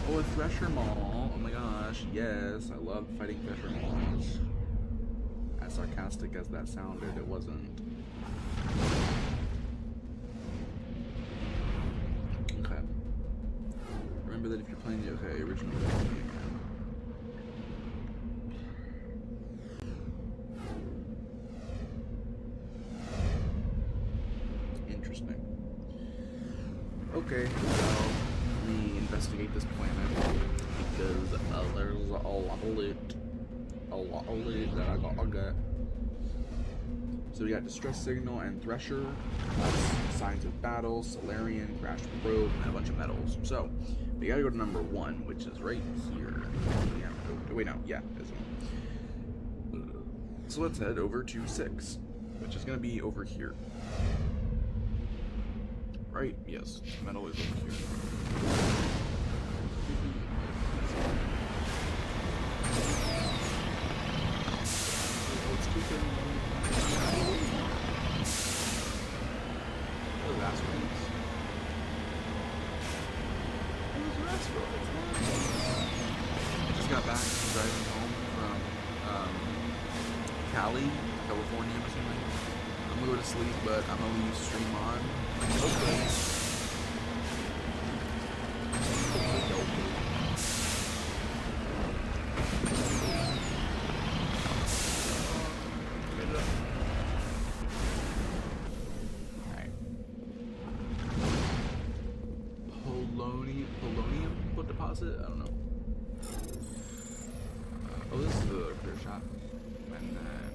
Oh, a Thresher Maul. Oh my gosh, yes. I love fighting Thresher Mauls. As sarcastic as that sounded, it wasn't. Okay. Remember that if you're playing the original game. Interesting. Okay, well, let me investigate this planet because there's a lot of loot. A lot of loot that I gotta get. So we got Distress Signal and Thresher, Signs of Battle, Solarian, Crash Probe, and a bunch of medals. So we gotta go to number 1, which is right here. Yeah, oh, wait, no, yeah, this one. So let's head over to 6, which is gonna be over here. Right? Yes, metal is over here. Let's keep it. Oh, asteroids. Those are asteroids. I just got back from driving home from Cali, California or something. I'm gonna go to sleep, but I'm gonna leave stream on. Okay. Polonium deposit? I don't know. Oh, this is the clear shot. And then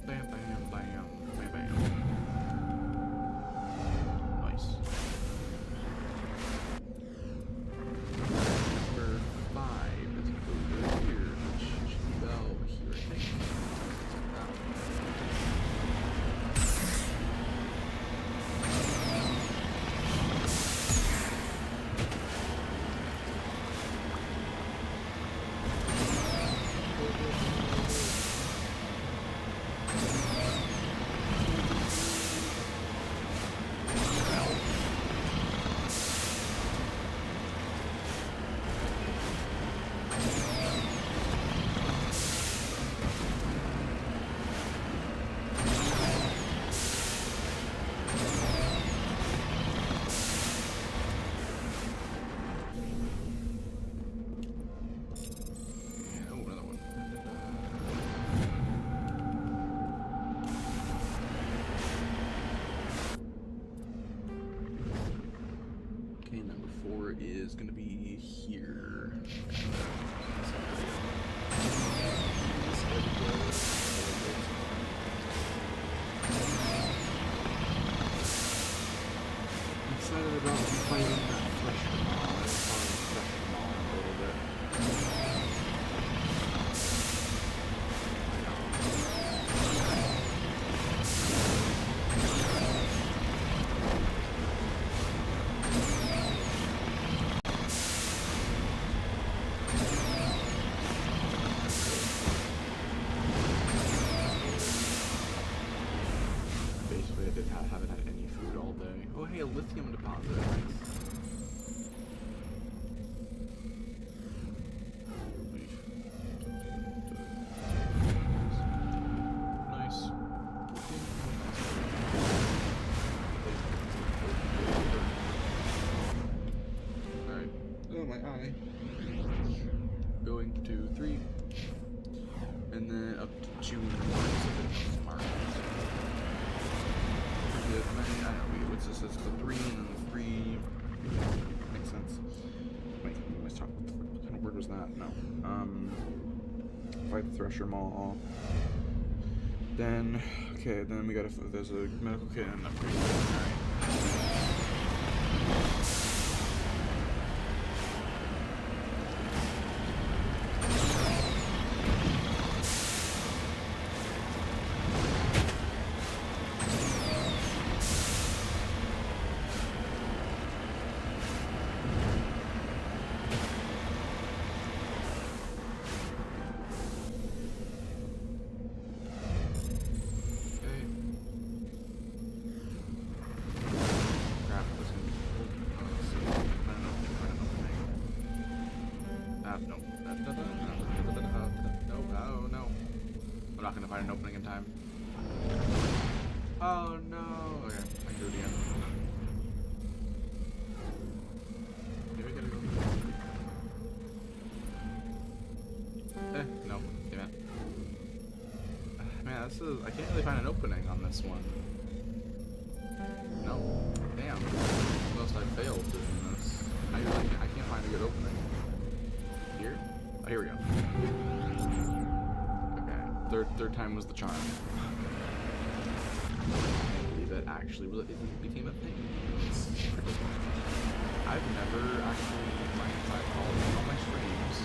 bam, bam, bam, bam, bam. Nice. Number 5 is over here, which should be about here, I think. Is going to be here. I'm excited about fighting that Thresher Maw. I saw the Thresher Maw a little bit. Haven't had any food all day. Oh hey, a lithium deposit. Nice. Alright. Oh my eye. Going to 3. And then up to June 1. I don't know, it's just it's the 3 and then the 3 makes sense. Wait, let's talk. What kind of word was that? No. Fight the Thresher Maw. Then, okay, then we gotta. There's a medical kit and an upgrade. Alright. I'm not gonna find an opening in time. Oh no! Okay, I can do it again. Maybe I gotta go. No, damn it. Man, this is. I can't really find an opening on this one. No. Damn. Unless I failed doing this. I can't find a good opening. Here? Oh, here we go. Okay. Third time was the charm. actually it became a thing. It's ridiculous. I've never actually, on my streams,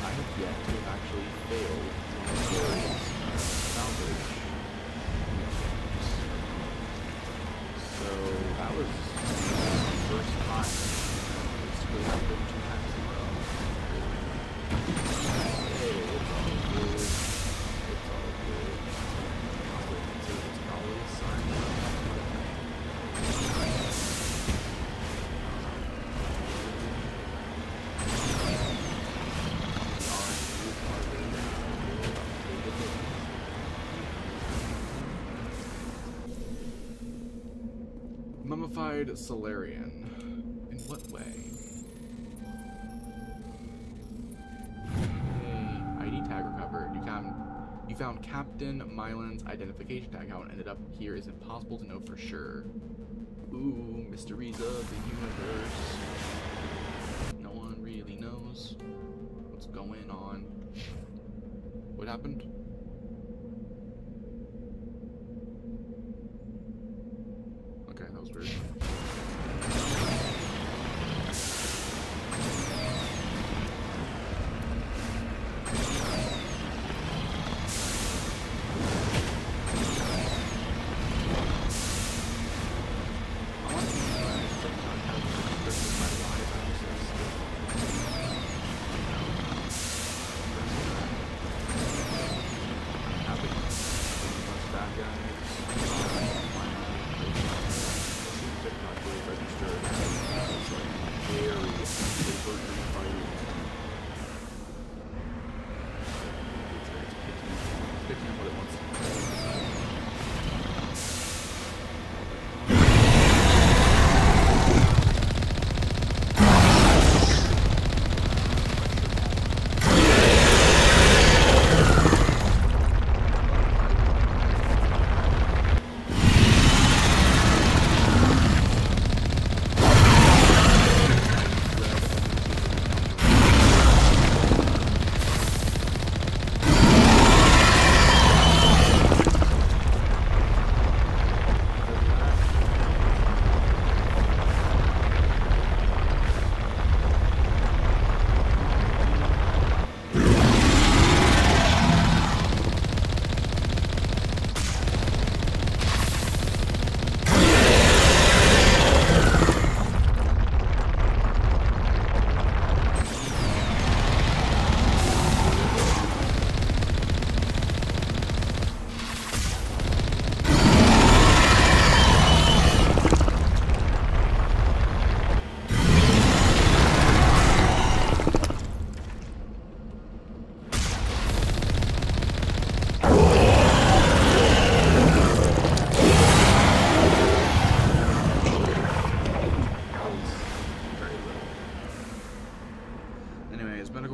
I have yet to have actually failed one of those salvage games. So that was the first time. Basically, I've been 2 times in a row. Hey, it's all good. It's all good. It's probably a sign. Mummified Solarian. In what way? Hey, ID tag recovered. You found Captain Mylan's identification tag. How it ended up here is impossible to know for sure. Ooh, mysteries of the universe. No one really knows what's going on. What happened? Okay, that was weird.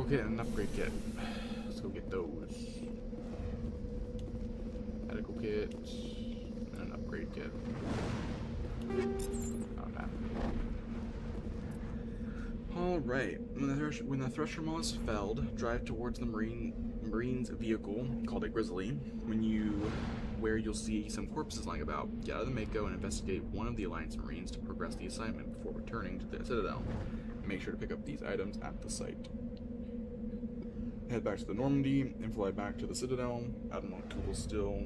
Kit and an upgrade kit. Let's go get those. Medical kit and an upgrade kit. Okay. Alright. When the Thresher Moss felled, drive towards the Marine's vehicle, called a Grizzly, where you'll see some corpses lying about. Get out of the Mako and investigate one of the Alliance Marines to progress the assignment before returning to the Citadel. Make sure to pick up these items at the site. Head back to the Normandy and fly back to the Citadel. Admiral Kuhl will still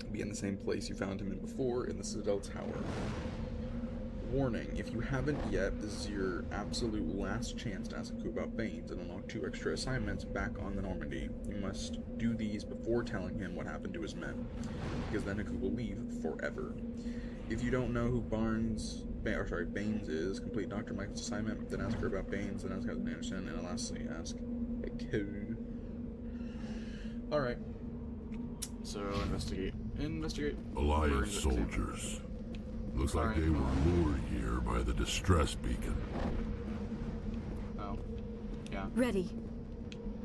be in the same place you found him in before, in the Citadel Tower. Warning, if you haven't yet, this is your absolute last chance to ask Aku about Baines and unlock 2 extra assignments back on the Normandy. You must do these before telling him what happened to his men, because then Aku will leave forever. If you don't know who Baines is, complete Dr. Michael's assignment, then ask her about Baines, then ask Captain Anderson, and lastly ask Aku. Alright. So, investigate. Alliance soldiers. Looks like they were lured here by the distress beacon. Oh. Yeah. Ready.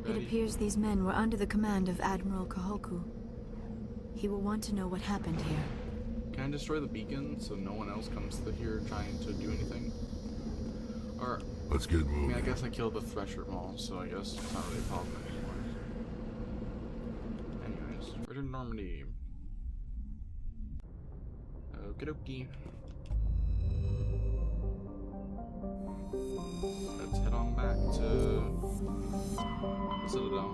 It appears these men were under the command of Admiral Kahoku. He will want to know what happened here. Can I destroy the beacon so no one else comes to here trying to do anything? Or... Let's get moving. I mean, I guess I killed the Thresher Mall, so I guess it's not really a problem anymore. Anyways, return to Normandy. Okie dokie. Let's head on back to the Citadel.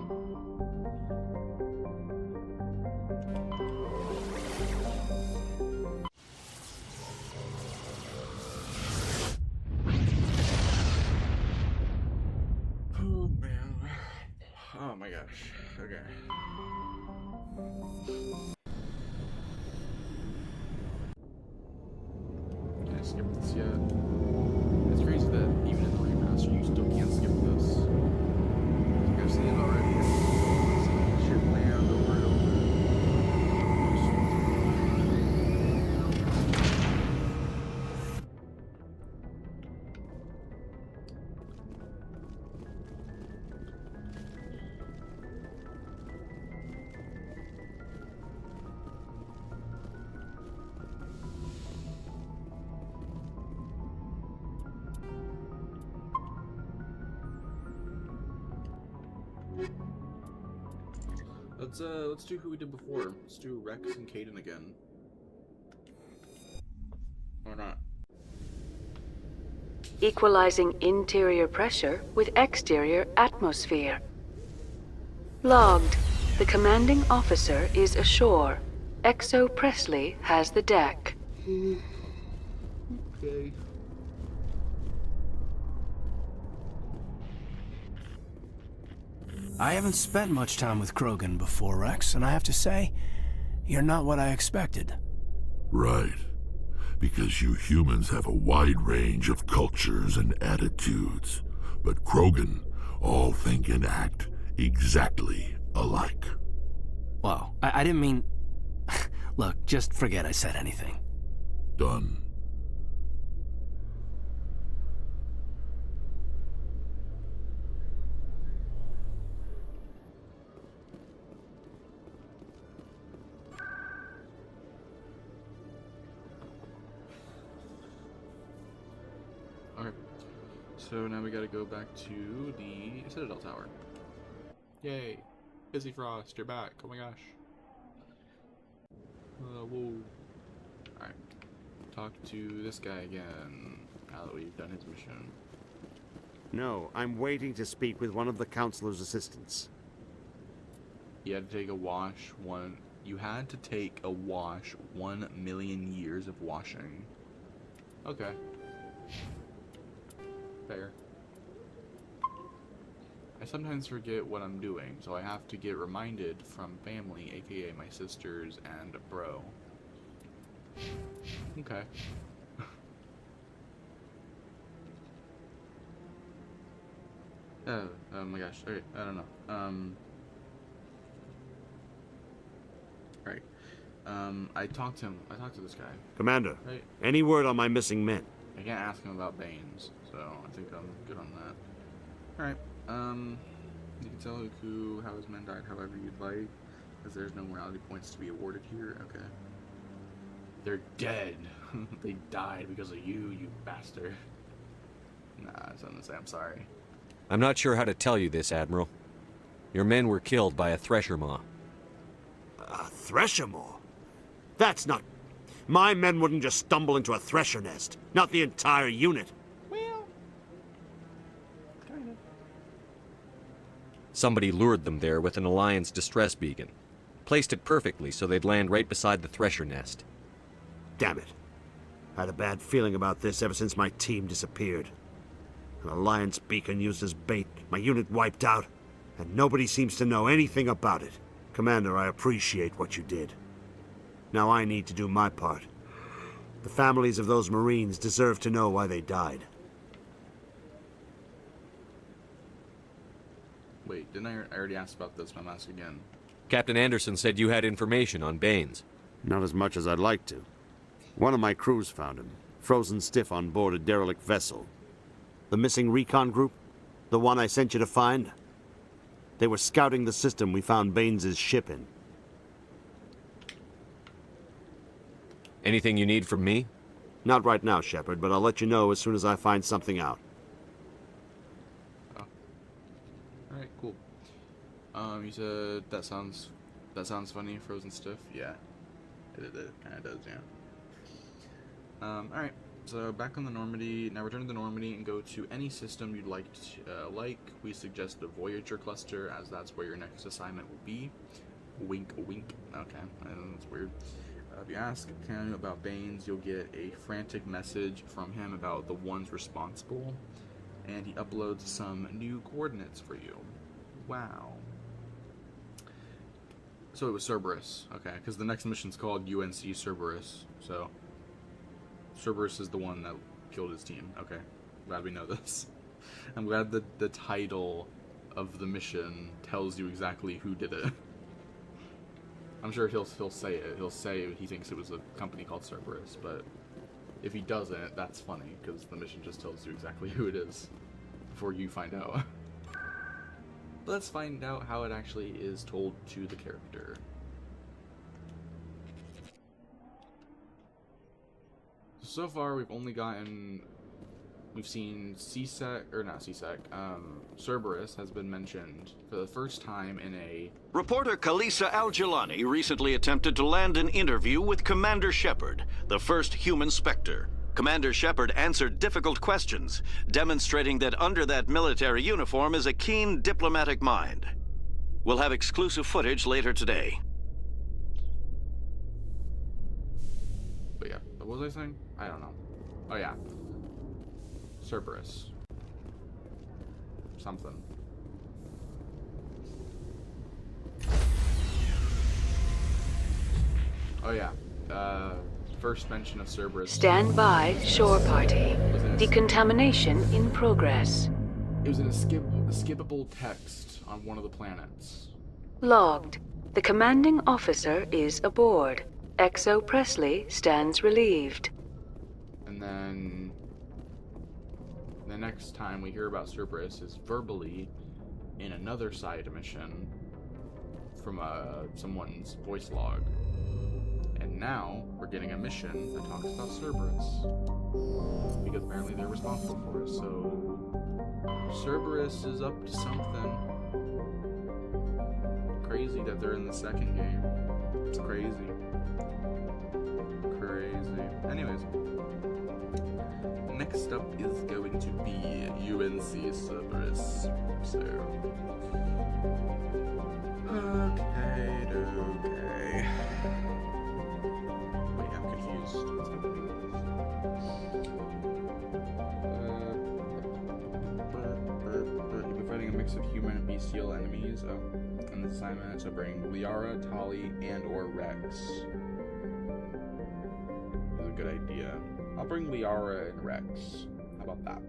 Oh man. Oh my gosh. Okay. Can I skip this yet? It's crazy that even in the remaster you still can't skip this. Like I've seen it already. I've seen this shit land over and over. Let's do who we did before. Let's do Rex and Kaidan again. Or not. Equalizing interior pressure with exterior atmosphere. Logged. The commanding officer is ashore. Exo Presley has the deck. Okay. I haven't spent much time with Krogan before, Rex, and I have to say, you're not what I expected. Right. Because you humans have a wide range of cultures and attitudes. But Krogan all think and act exactly alike. Well, I didn't mean... Look, just forget I said anything. Done. Okay. So now we gotta go back to the Citadel Tower. Yay! Izzy Frost, you're back. Oh my gosh. Whoa. Alright. Talk to this guy again, now that we've done his mission. No, I'm waiting to speak with one of the counselor's assistants. You had to take a wash You had to take a wash 1 million years of washing. Okay. Fair. I sometimes forget what I'm doing, so I have to get reminded from family, aka my sisters and a bro. Okay. Oh my gosh. Okay, I don't know. Right. I talked to this guy. Commander, Right. any word on my missing men? I can't ask him about Baines, so I think I'm good on that. Alright, you can tell Huku how his men died however you'd like, because there's no morality points to be awarded here. Okay. They're dead. They died because of you, you bastard. Nah, it's nothing to say, I'm sorry. I'm not sure how to tell you this, Admiral. Your men were killed by a Thresher Maw. A Thresher Maw? That's not... My men wouldn't just stumble into a Thresher nest. Not the entire unit. Somebody lured them there with an Alliance distress beacon. Placed it perfectly so they'd land right beside the Thresher nest. Damn it. I had a bad feeling about this ever since my team disappeared. An Alliance beacon used as bait, my unit wiped out, and nobody seems to know anything about it. Commander, I appreciate what you did. Now I need to do my part. The families of those Marines deserve to know why they died. Wait, didn't I already ask about this? I'm asking again. Captain Anderson said you had information on Baines. Not as much as I'd like to. One of my crews found him, frozen stiff on board a derelict vessel. The missing recon group? The one I sent you to find? They were scouting the system we found Baines' ship in. Anything you need from me? Not right now, Shepard, but I'll let you know as soon as I find something out. Oh. Alright, cool. You said that sounds funny, frozen stiff? Yeah. It kinda does, yeah. Alright, so back on the Normandy. Now return to the Normandy and go to any system you'd like to, We suggest the Voyager cluster, as that's where your next assignment will be. Wink, wink. Okay, that's weird. If you ask Keanu about Baines, you'll get a frantic message from him about the ones responsible, and he uploads some new coordinates for you. Wow. So it was Cerberus, okay, because the next mission's called UNC Cerberus, so Cerberus is the one that killed his team. Okay, glad we know this. I'm glad that the title of the mission tells you exactly who did it. I'm sure he'll say it. He'll say he thinks it was a company called Cerberus, but if he doesn't, that's funny, because the mission just tells you exactly who it is before you find out. Let's find out how it actually is told to the character. So far, we've seen Cerberus has been mentioned for the first time in a... Reporter Kalisa Al-Jilani recently attempted to land an interview with Commander Shepard, the first human Spectre. Commander Shepard answered difficult questions, demonstrating that under that military uniform is a keen diplomatic mind. We'll have exclusive footage later today. But yeah, what was I saying? I don't know. Oh yeah. Cerberus. Something. Oh yeah. First mention of Cerberus. Stand by, shore party. Decontamination in progress. It was in a skippable text on one of the planets. Logged. The commanding officer is aboard. XO Presley stands relieved. And then the next time we hear about Cerberus is verbally in another side mission from someone's voice log. And now we're getting a mission that talks about Cerberus, because apparently they're responsible for it. So Cerberus is up to something. Crazy that they're in the second game. It's crazy. Anyways, next up is going to be UNC Cerberus. So, okay. Wait, I'm confused. What's happening? You'll be fighting a mix of human and bestial enemies. On this assignment, so bring Liara, Tali, and/or Rex. Good idea. I'll bring Liara and Rex. How about that?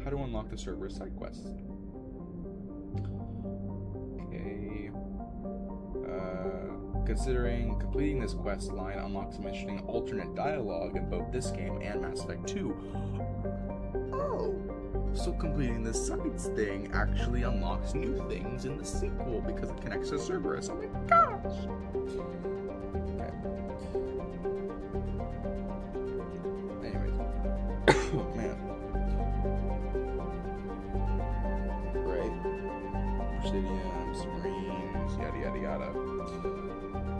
How to unlock the Cerberus side quest? Okay. Considering completing this quest line unlocks some interesting alternate dialogue in both this game and Mass Effect 2. Oh, so completing this sides thing actually unlocks new things in the sequel because it connects to Cerberus. Oh my gosh! Oh man. Right. Presidium, submarines, yada yada yada.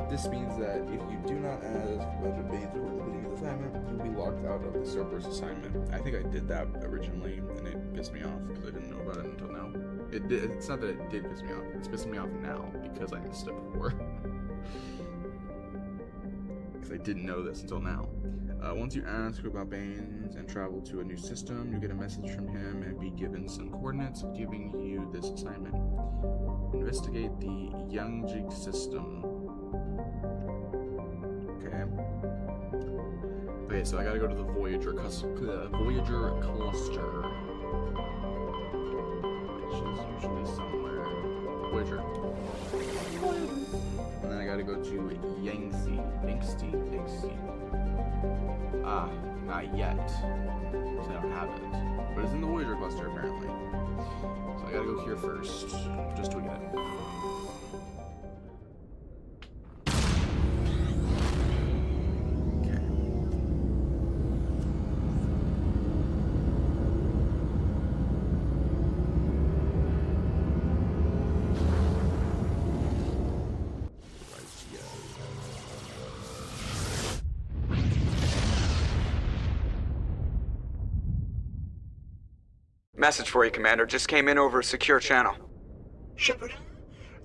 This means that if you do not ask budget base towards the beginning of the assignment, you'll be locked out of the Cerberus assignment. I think I did that originally, and it pissed me off because I didn't know about it until now. It's not that it did piss me off, it's pissing me off now because I missed it before. Because I didn't know this until now. Once you ask about Baines and travel to a new system, you get a message from him and be given some coordinates giving you this assignment. Investigate the Yangjig system. Okay, so I gotta go to the Voyager cluster, which is usually somewhere. Voyager. And then I gotta go to Yangtze. Ah, not yet. So I don't have it. But it's in the Voyager cluster, apparently. So I gotta go here first, just to get it. Message for you, Commander. Just came in over a secure channel. Shepard,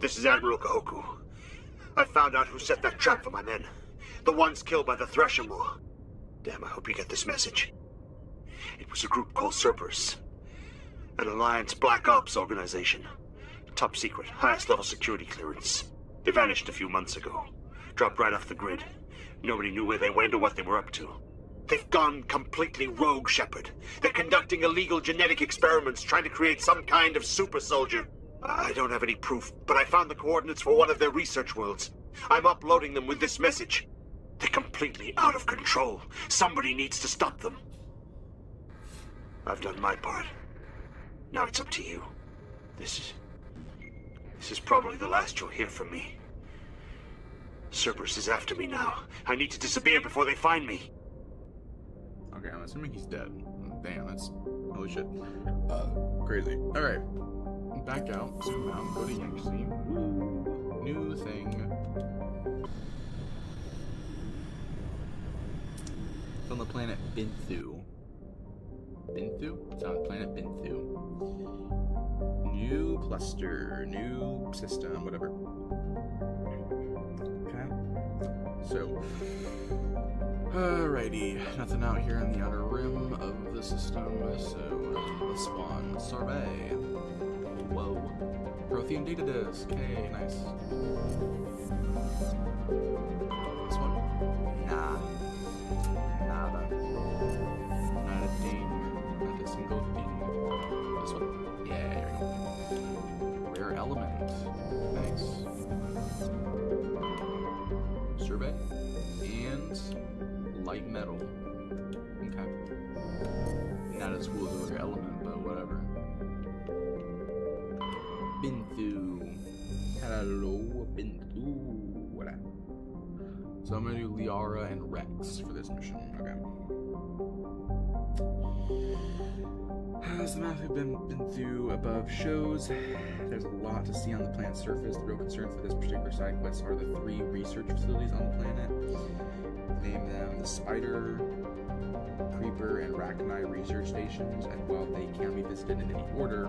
this is Admiral Kahoku. I found out who set that trap for my men. The ones killed by the Thresher Maw. Damn, I hope you get this message. It was a group called Cerberus. An Alliance Black Ops organization. Top secret, highest level security clearance. They vanished a few months ago. Dropped right off the grid. Nobody knew where they went or what they were up to. They've gone completely rogue, Shepard. They're conducting illegal genetic experiments, trying to create some kind of super soldier. I don't have any proof, but I found the coordinates for one of their research worlds. I'm uploading them with this message. They're completely out of control. Somebody needs to stop them. I've done my part. Now it's up to you. This is probably the last you'll hear from me. Cerberus is after me now. I need to disappear before they find me. Okay, I'm assuming he's dead. Damn, that's... holy shit. Crazy. Alright. Back out, zoom out, go to Yangtze. Woo! New thing. It's on the planet Binthu. Binthu? It's on planet Binthu. New cluster, new system, whatever. Okay. So... alrighty, nothing out here in the outer rim of the system, so let's spawn Survey. Whoa. Prothean data disk, hey, nice. This one? Nah. Nada. Not a ding. Not a single ding. This one? Yeah, here we go. Rare element. Nice. Survey. And light metal. Okay. Not as cool as a rare element, but whatever. Binthu. Hello, Binthu. What? So I'm gonna do Liara and Rex for this mission. Okay. As the map we've been through above shows, there's a lot to see on the planet's surface. The real concern for this particular side quest are the 3 research facilities on the planet. Name them the Spider, Creeper, and Rachni research stations, and while they can be visited in any order,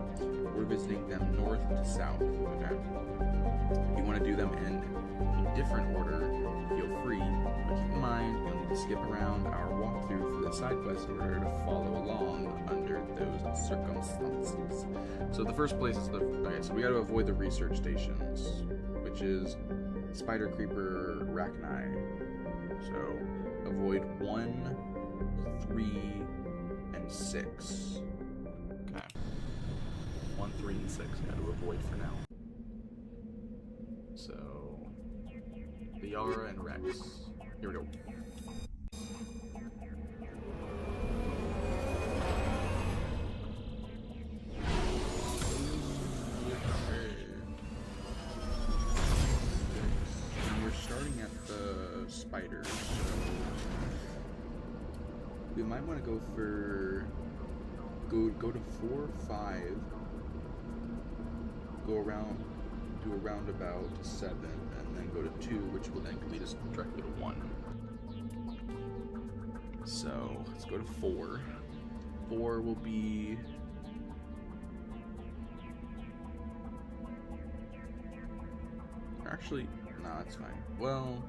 we're visiting them north to south. Okay. If you want to do them in a different order, feel free, but keep in mind you'll need to skip around our walkthrough for the side quest in order to follow along under those circumstances. So the first place is okay, so we got to avoid the research stations, which is Spider, Creeper, Rachni. So avoid 1, 3, and 6. Okay. 1, 3, and 6. Got to avoid for now. So Liara and Rex. Here we go. And we're starting at the Spider. We might want to go for go to 4, 5, go around, do a roundabout to 7, and then go to 2, which will then lead us directly to 1. So let's go to 4. 4 will be actually no, it's fine. Well.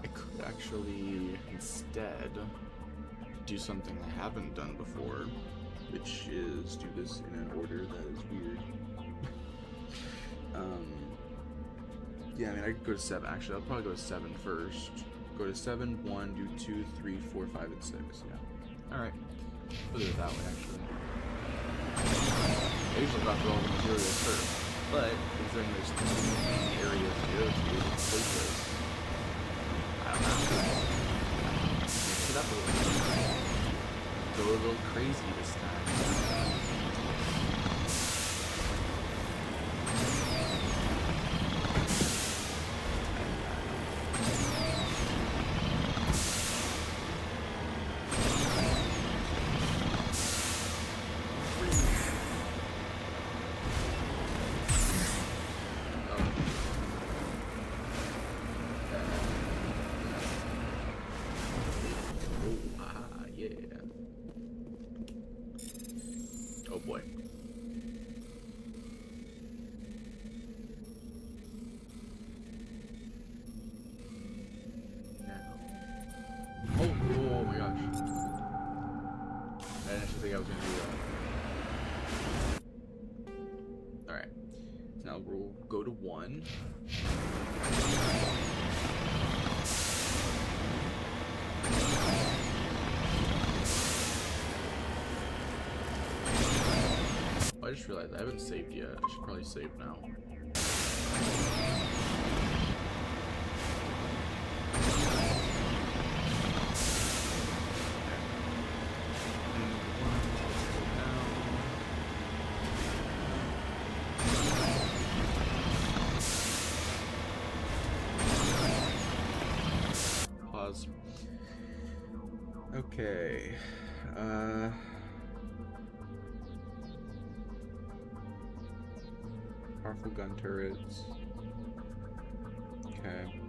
I could actually instead do something I haven't done before, which is do this in an order that is weird. Yeah, I mean, I could go to 7. Actually, I'll probably go to 7 first. Go to 7, 1, do 2, 3, 4, 5, and 6. Yeah. Alright. We'll do it that way, actually. I usually got through all the materials first, but considering there's 2 areas to go to places, I don't know. Mix it up a little bit. Go a little crazy this time. We'll go to 1. I just realized I haven't saved yet. I should probably save now. Pause. Okay. Powerful gun turrets. Okay.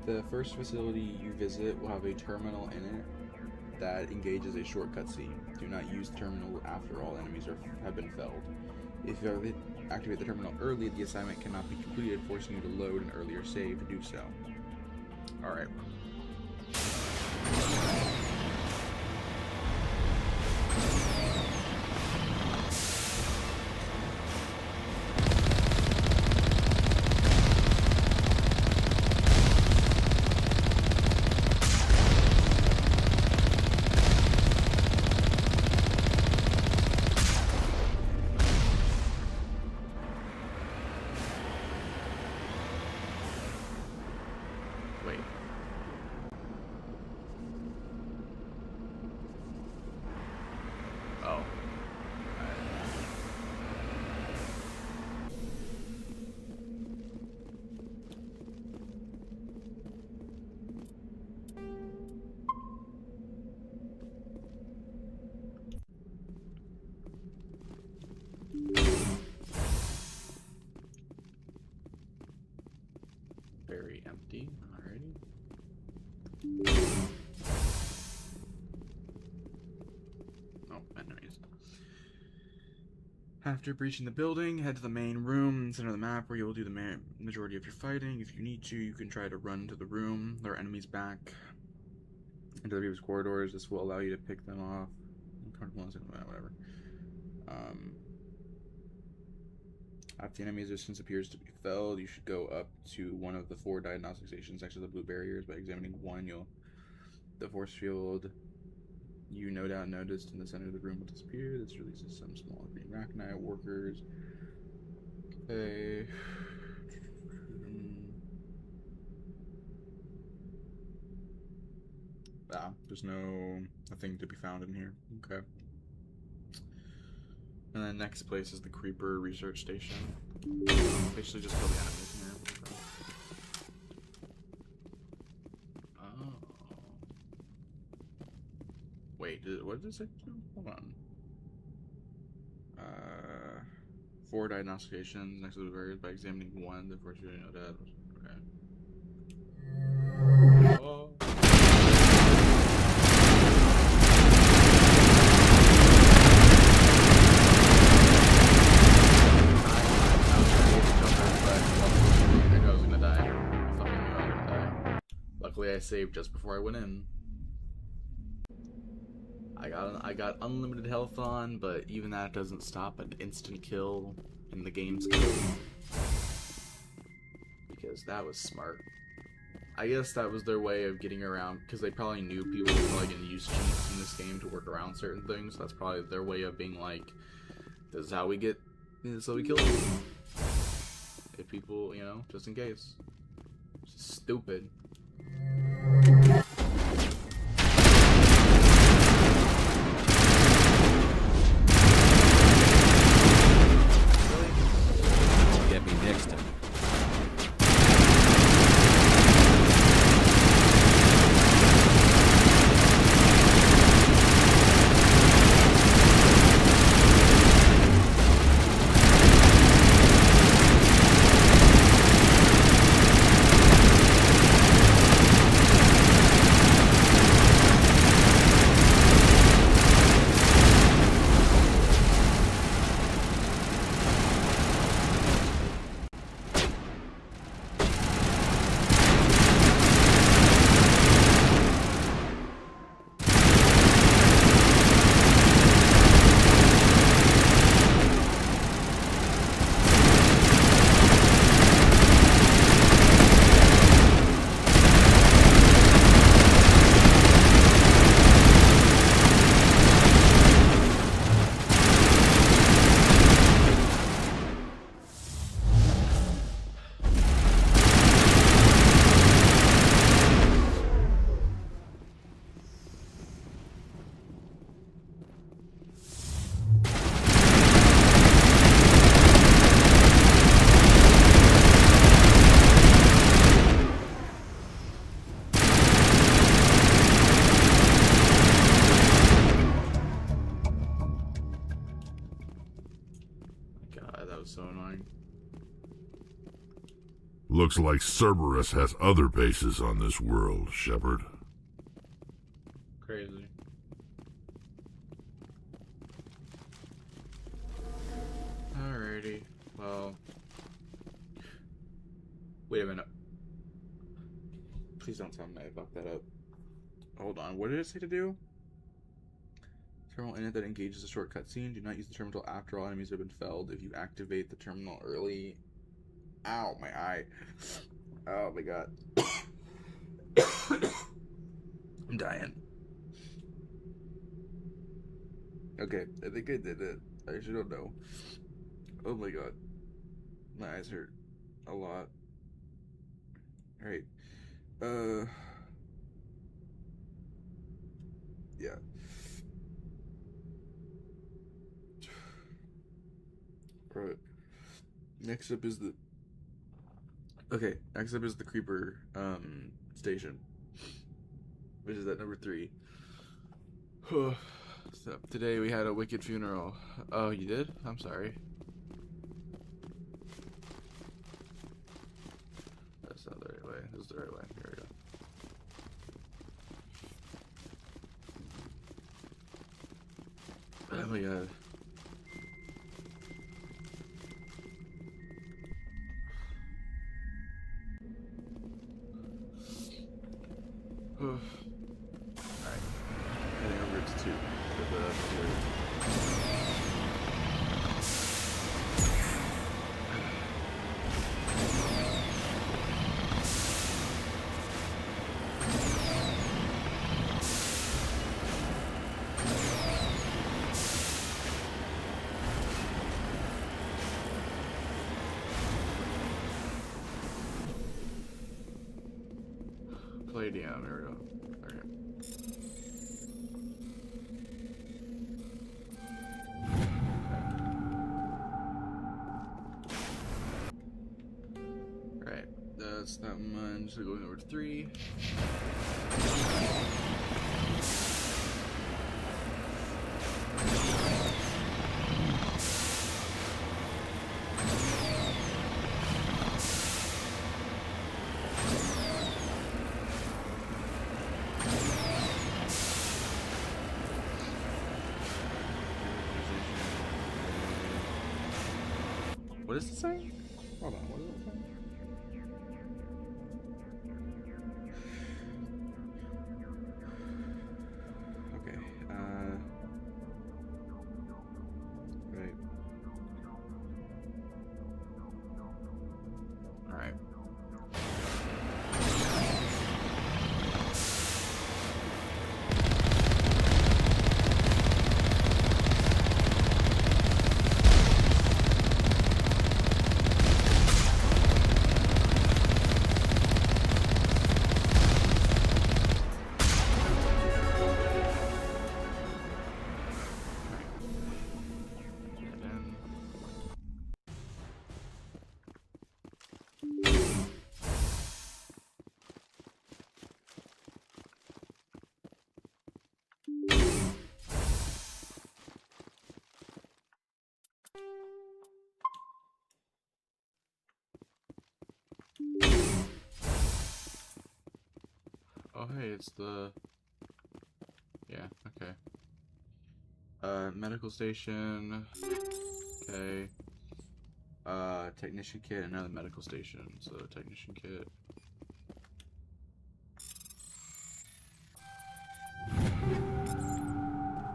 The first facility you visit will have a terminal in it that engages a short cutscene. Do not use the terminal after all enemies have been felled. If you activate the terminal early, the assignment cannot be completed, forcing you to load an earlier save to do so. Alright. Wait. Oh. Very empty. Alrighty. Oh, enemies. After breaching the building, head to the main room, center of the map, where you will do the majority of your fighting. If you need to, you can try to run to the room. There are enemies back into the previous corridors. This will allow you to pick them off. Whatever. After the enemy resistance appears to be felled, you should go up to one of the 4 diagnostic stations next to the blue barriers. By examining one, the force field you no doubt noticed in the center of the room will disappear. This releases some small green Rachni workers. Okay. There's nothing to be found in here. Okay. And then next place is the Creeper Research Station. Basically just kill the enemies in here. Oh. Wait, what did it say? Hold on. 4 diagnostic stations next to the barriers. By examining one, the force you know that. Okay. Oh. Luckily, I saved just before I went in. I got unlimited health on, but even that doesn't stop an instant kill in the game's code. Because that was smart. I guess that was their way of getting around, because they probably knew people were probably going to use cheats in this game to work around certain things. That's probably their way of being like, this is how we kill them. If people, you know, just in case. It's just stupid. Get me next time. That was so annoying. Looks like Cerberus has other bases on this world, Shepard. Crazy. Alrighty. Well. Wait a minute. Please don't tell me I fucked that up. Hold on. What did it say to do? Terminal init that engages a short cutscene. Do not use the terminal after all enemies have been felled. If you activate the terminal early. Ow, my eye. Oh my god. I'm dying. Okay, I think I did it. I actually don't know. Oh my god. My eyes hurt a lot. Alright. Yeah. Right. Next up is the... Okay, next up is the Creeper, station. Which is at number 3. So, today we had a wicked funeral. Oh, you did? I'm sorry. That's not the right way. This is the right way. Here we go. Oh my god. Alright. Heading over to 2 for the Palladium, there we go. Okay. Alright, that's that one. So going over to 3. What does it say? Hold on, what does it say? Okay, right. Alright. Oh hey, it's the... Yeah, okay. Medical station. Okay. Technician kit, another medical station. So, technician kit.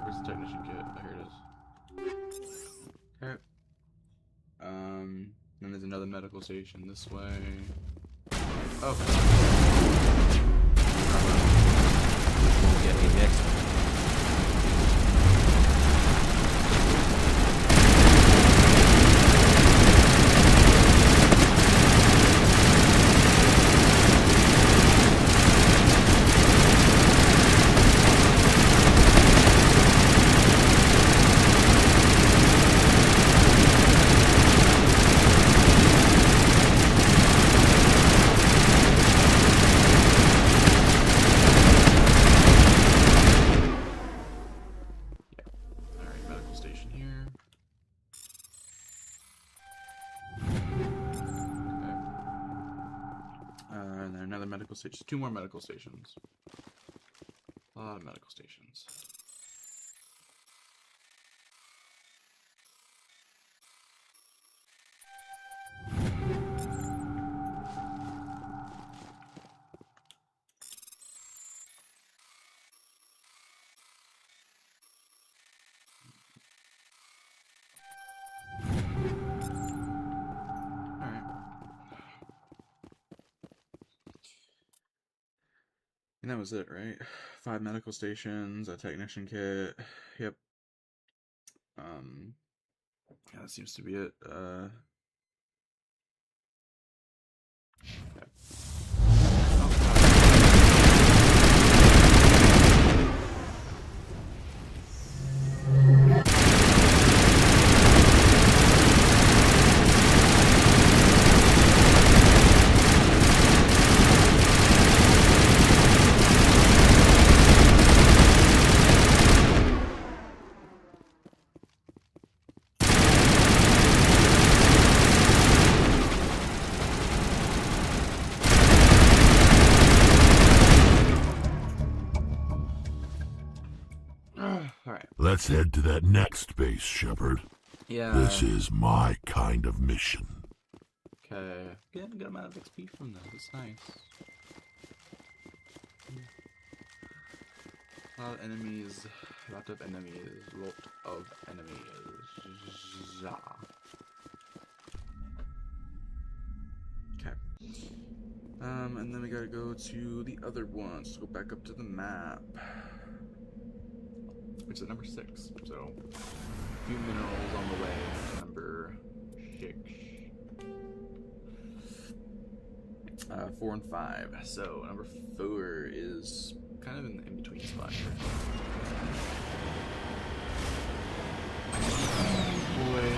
Where's the technician kit? Oh, here it is. Okay. Then there's another medical station this way. Oh. Won't get me next time. another medical station. 2 more medical stations. A lot of medical stations. And that was it, right? 5 medical stations, a technician kit. Yep. Yeah, that seems to be it. Okay. Let's head to that next base, Shepard. Yeah. This is my kind of mission. Okay. Getting a good amount of XP from that. It's nice. A lot of enemies. Lot of enemies. Okay. And then we gotta go to the other ones. Let's go back up to the map. Which is number 6. So, a few minerals on the way. Number 6. 4 and 5. So, number 4 is kind of in the in-between spot here. Boy.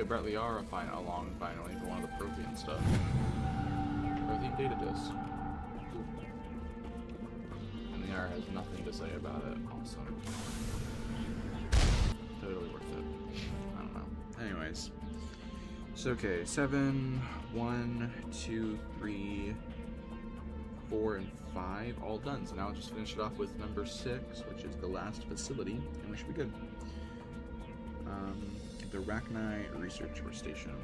Brought Liara along finally for one of the Prothean stuff. Prothean data disc. And Liara has nothing to say about it. Awesome. Totally worth it. I don't know. Anyways. So okay, 7, 1, 2, 3, 4, and 5 all done. So now I'll just finish it off with number 6, which is the last facility, and we should be good. The Rachni Research Station.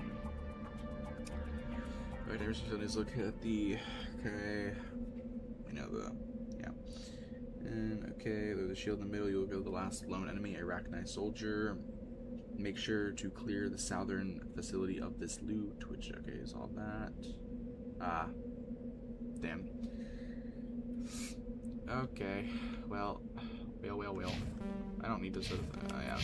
Alright, research facilities look at the yeah. And okay, there's a shield in the middle, you'll reveal the last lone enemy, a Rachni soldier. Make sure to clear the southern facility of this loot, which okay is all that. Damn. Okay. Well. I don't need to sort of yeah.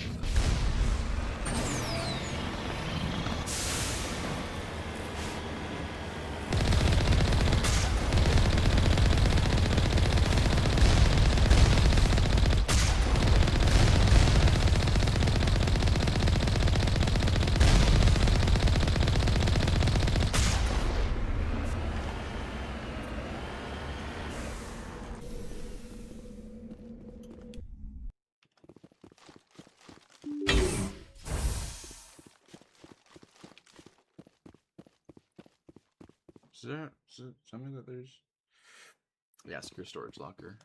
Does it tell me that there's... Yeah, secure storage locker.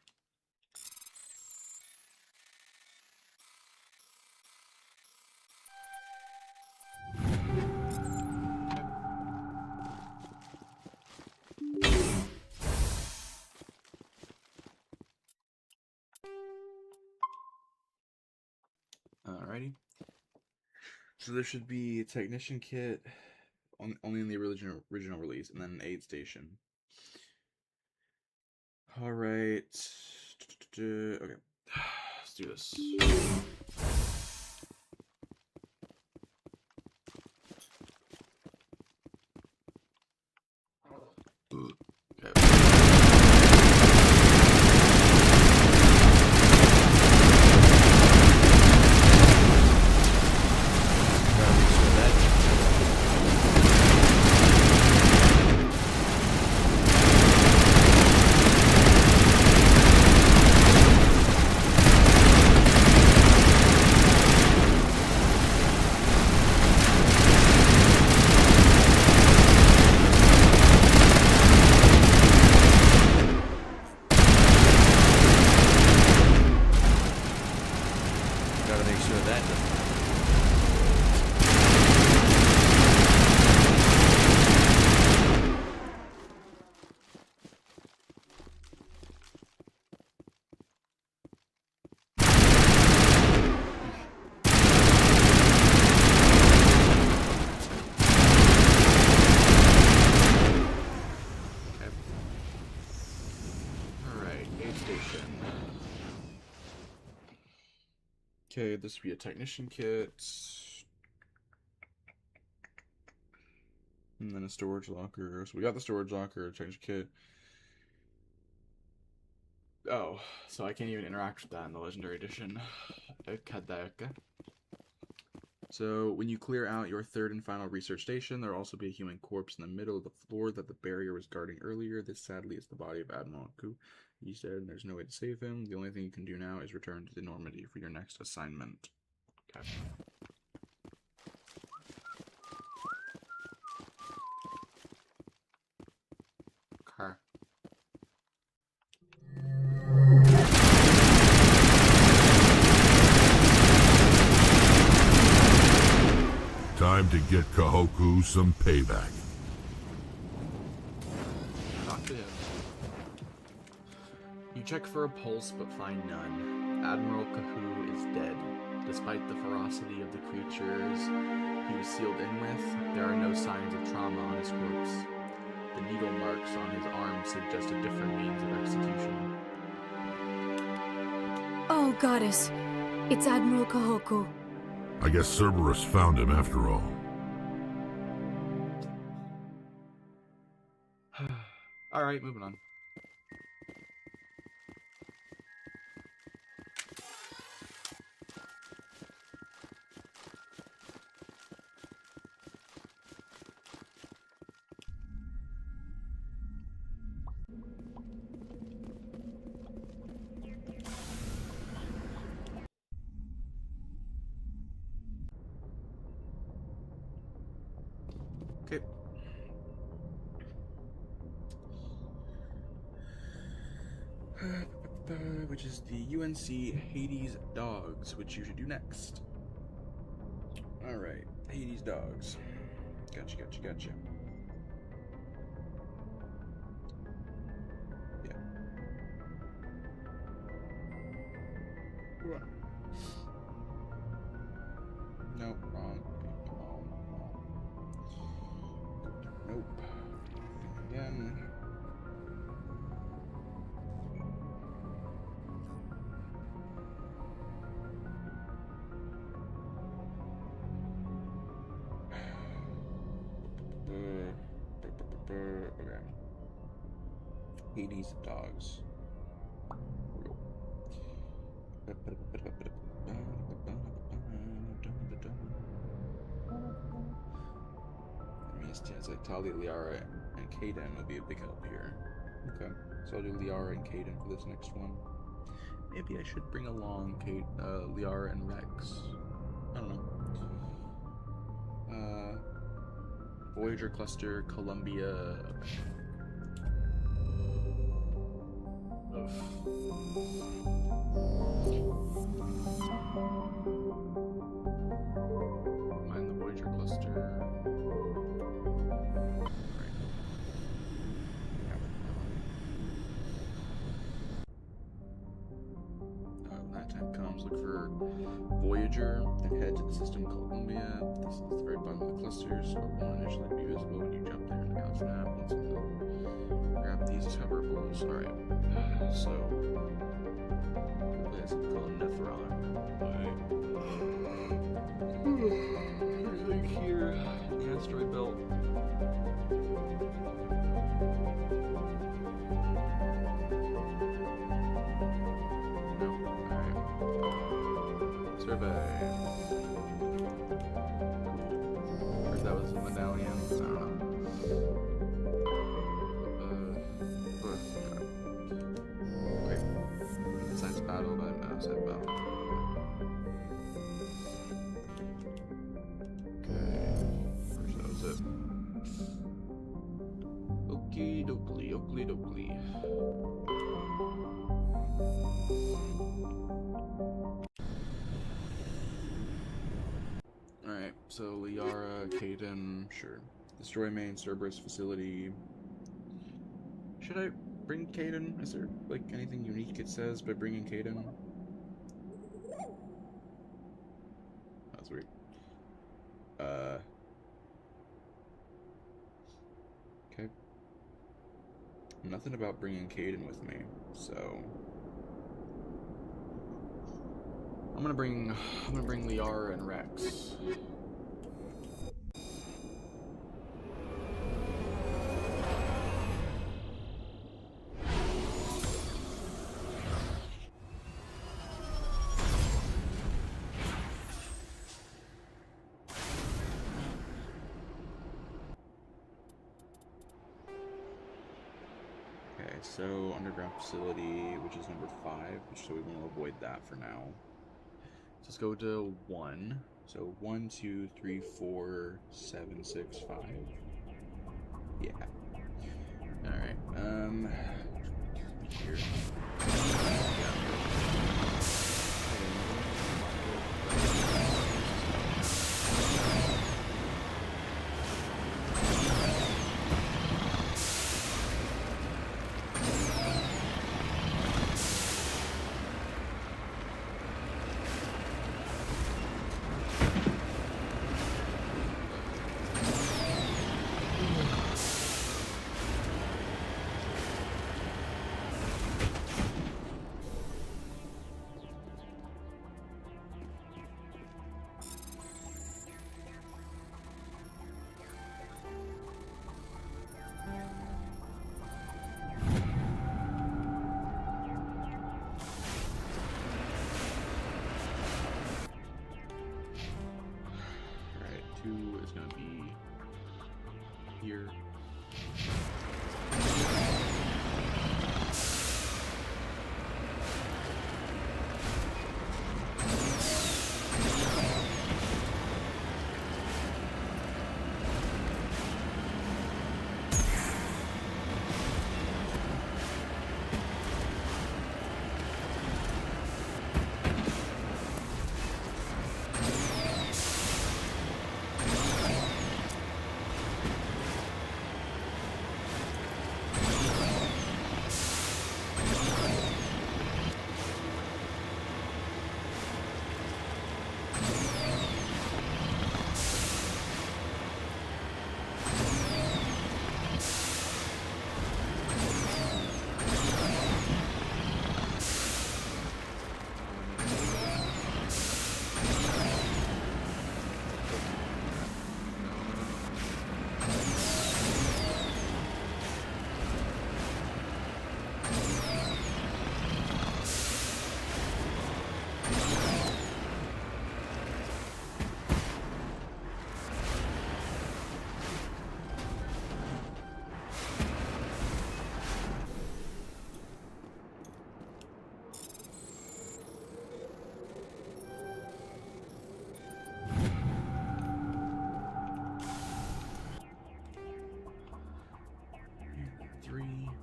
Alrighty. So there should be a technician kit only in the original release, and then an aid station. Alright. Okay. Let's do this. Gotta make sure that doesn't Alright, aid station. Okay, this would be a technician kit. And then a storage locker. So we got the storage locker, technician kit. Oh, so I can't even interact with that in the Legendary Edition. So when you clear out your third and final research station, there will also be a human corpse in the middle of the floor that the barrier was guarding earlier. This sadly is the body of Admiral Ku. He said there's no way to save him. The only thing you can do now is return to the Normandy for your next assignment. Okay. Car. Time to get Kahoku some payback. Talk to him. You check for a pulse but find none. Admiral Kahu is dead. Despite the ferocity of the creatures he was sealed in with, there are no signs of trauma on his corpse. The needle marks on his arm suggest a different means of execution. Oh, goddess. It's Admiral Kahoku. I guess Cerberus found him after all. Alright, moving on. Okay. Which is the UNC Hades Dogs, which you should do next. Alright, Hades Dogs. Gotcha. Yeah. Nope, wrong. Nope. Again. Okay. Hades Dogs. It's like Talia, Liara, and Kaden will be a big help here. Okay, so I'll do Liara and Kaden for this next one. Maybe I should bring along Liara and Rex. I don't know. Voyager cluster, Columbia. Okay. Mine the Voyager cluster. Right. When that time comes, look for Voyager and head to the system Columbia. This is the very bottom of the cluster, so it won't initially be visible when you jump there in the Gauss map. Once in the grab these discoverables. Alright. So hopefully that's something called Nephron. Everything here. The asteroid belt. Survey. Or if that was a medallion, I don't know. Wait. Science battle, but no, science battle. Okay. First that was it. Okie dokley, oakley dokley. Alright, so Liara, Kaidan, sure. Destroy main Cerberus facility. Should I bring Kaidan? Is there, like, anything unique it says by bringing Kaidan? That's weird. Okay. Nothing about bringing Kaidan with me, so... I'm gonna bring Liara and Rex. Okay, so underground facility, which is number 5, so we want to avoid that for now. So let's go to 1. So 1, 2, 3, 4, 7, 6, 5. Yeah. Alright, here. Is going to be here.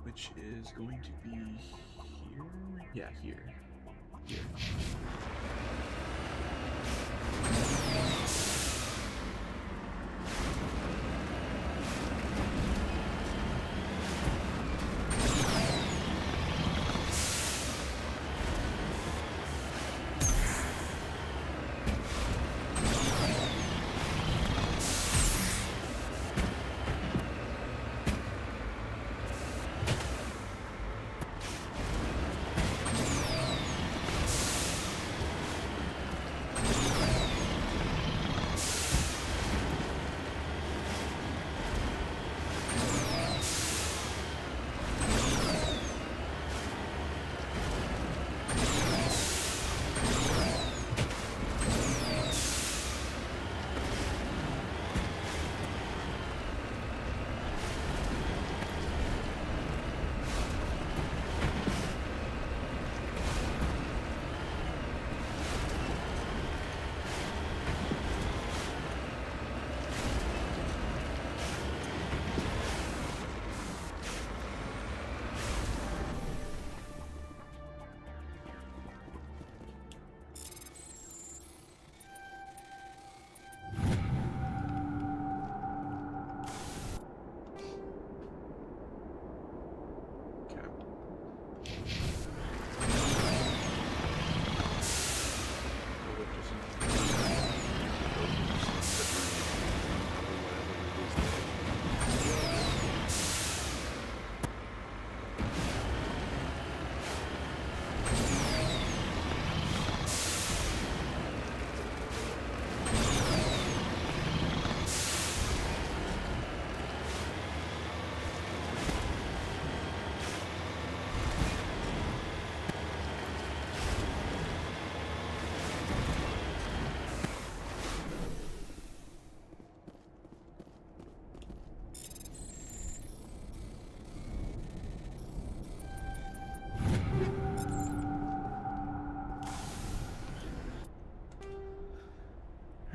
which is going to be here. Yeah, here. Here.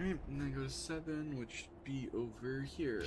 Alright, and then go to 7, which should be over here.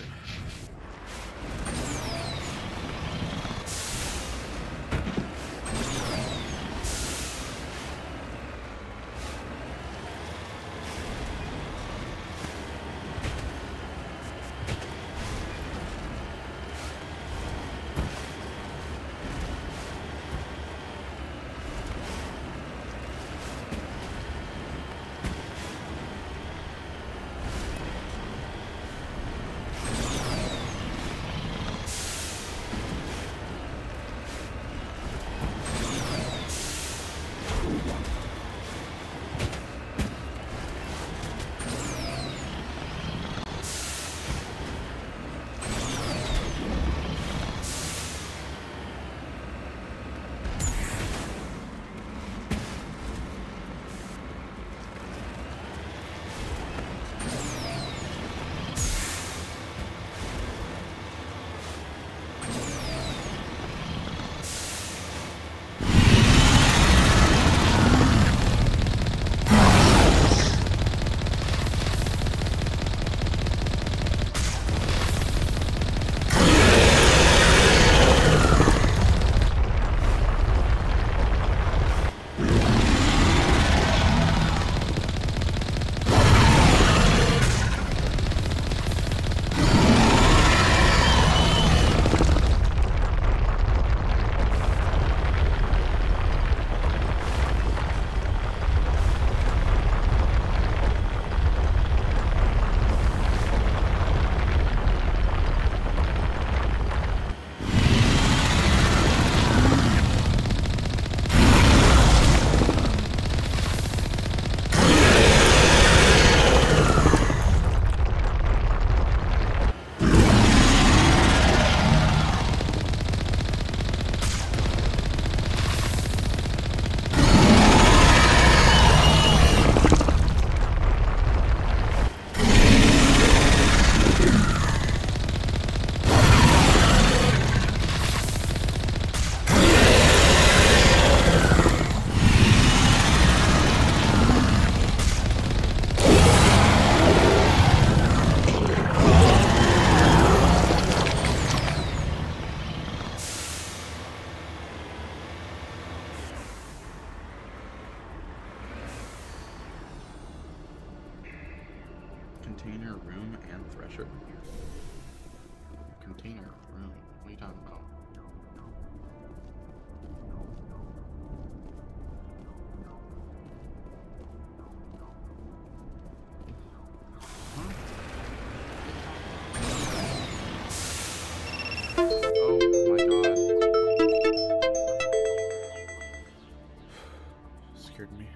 Container room and thresher. Container room. What are you talking about? Oh my god. Scared me.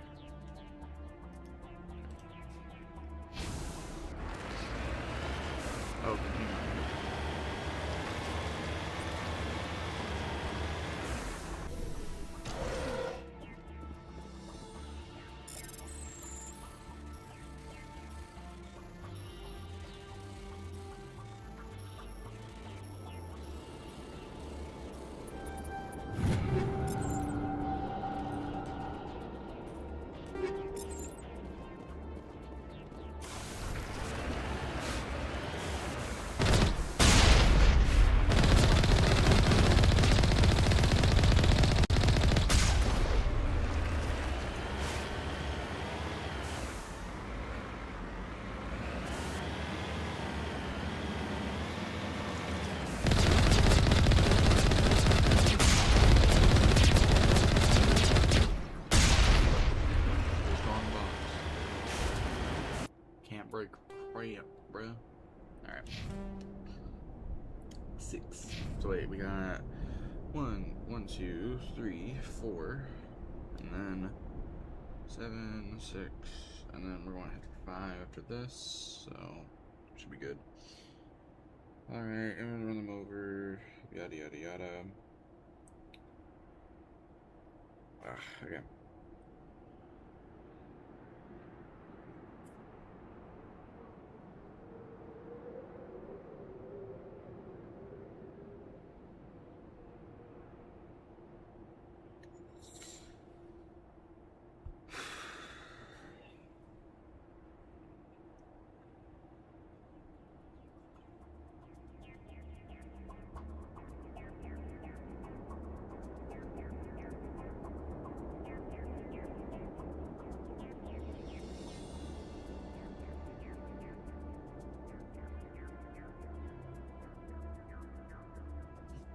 Oh, container. Break crap, bro. Alright. 6. So wait, we got 1, 2, 3, 4, and then 7, 6, and then we're going to hit 5 after this, so should be good. Alright, I'm gonna run them over, yada yada yada. Okay.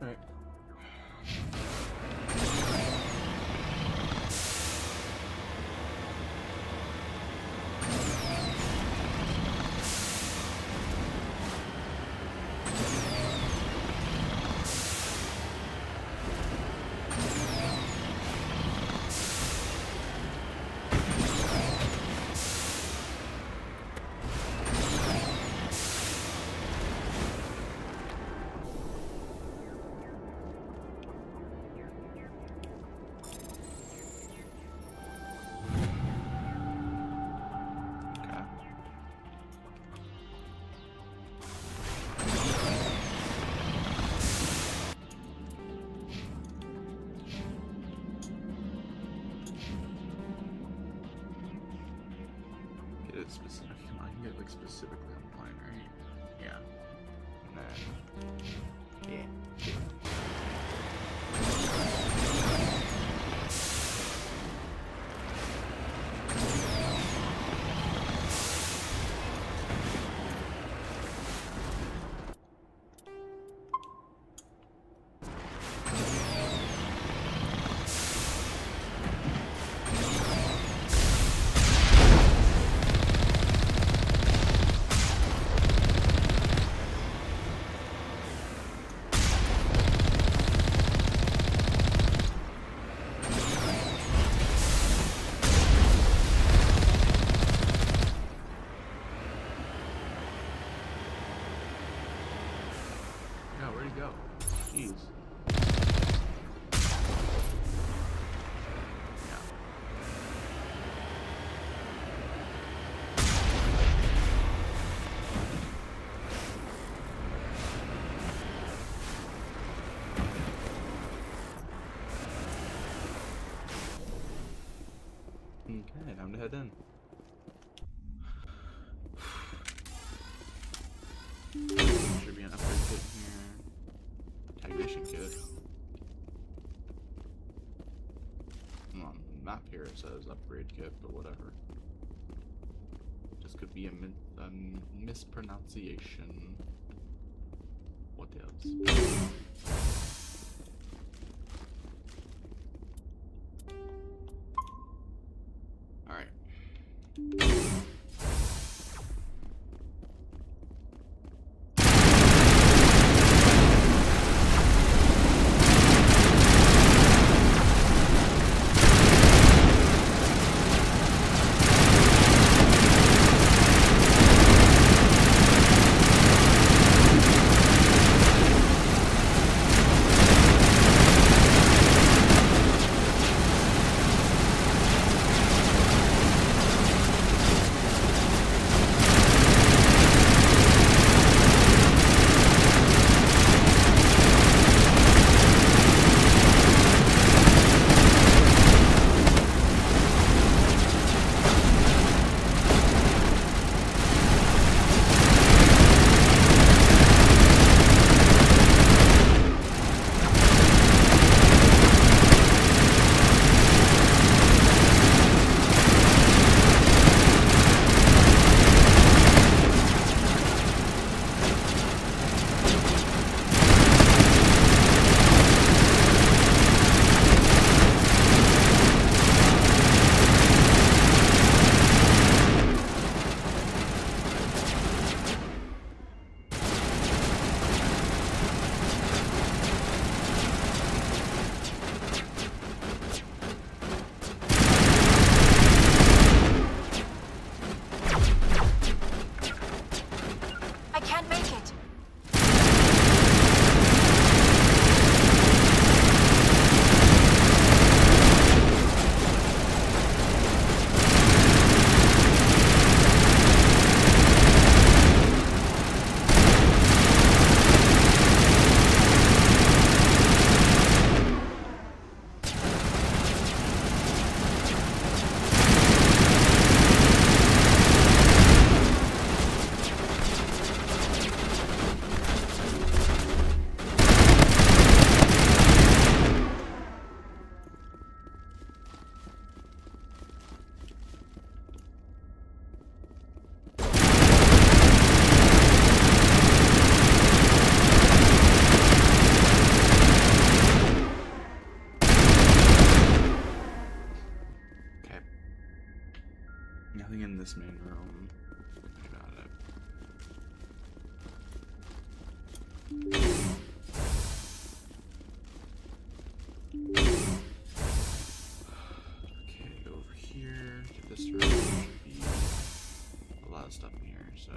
Alright. Specific. I can get like specifically on the line, right? Yeah. And then yeah. Where'd he go? Jeez. Okay, time to head in. Should be an upgrade kit here. Technician kit. On the map here it says upgrade kit, but whatever. Just could be a mispronunciation. What else? All right. Nothing in this main room. Got it. Okay, go over here to this room. Should be a lot of stuff in here. So,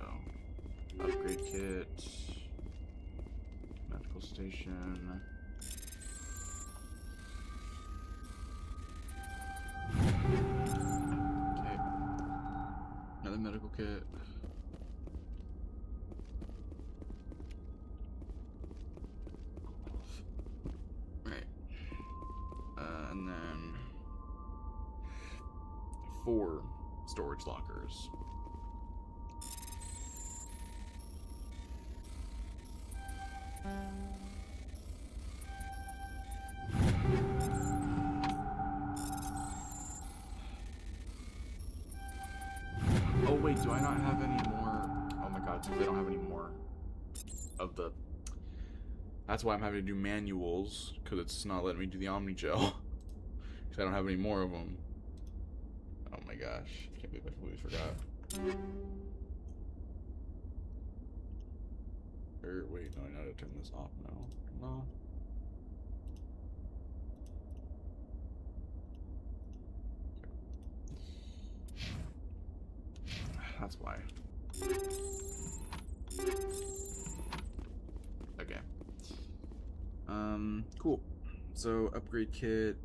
upgrade kit, medical station. Another medical kit. Right. And then 4 storage lockers. Oh wait, do I not have any more? Oh my god, they don't have any more of the... That's why I'm having to do manuals, because it's not letting me do the Omnigel. Because I don't have any more of them. Oh my gosh, can't believe I completely forgot. Wait, no, I know how to turn this off now. No. That's why. Okay. Cool. So upgrade kit.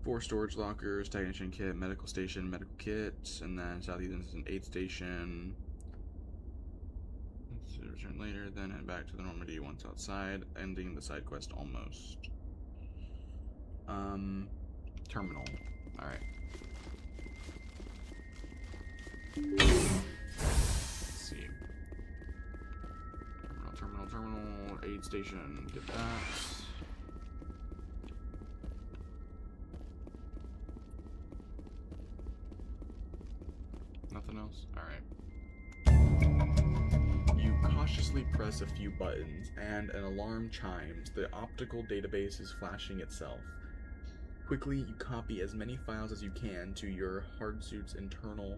4 storage lockers, technician kit, medical station, medical kit, and then Southeast is an aid station. Let's return later, then head back to the Normandy once outside, ending the side quest almost. Terminal. Alright. Let's see. Terminal, aid station, get that. mouse? Alright. You cautiously press a few buttons, and an alarm chimes. The optical database is flashing itself. Quickly, you copy as many files as you can to your hardsuit's internal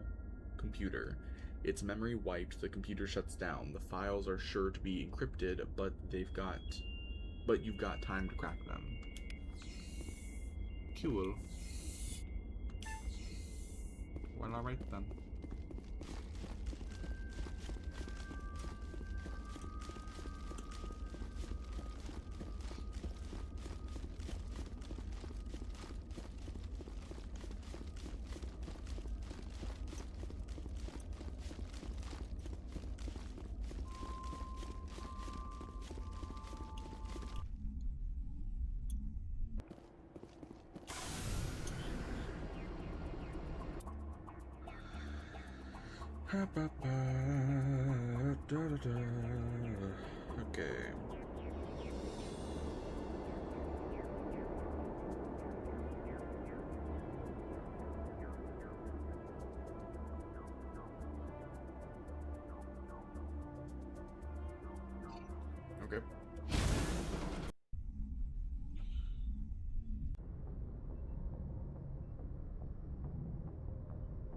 computer. Its memory wiped, the computer shuts down. The files are sure to be encrypted, but you've got time to crack them. Cool. Why not write them? Okay. Okay.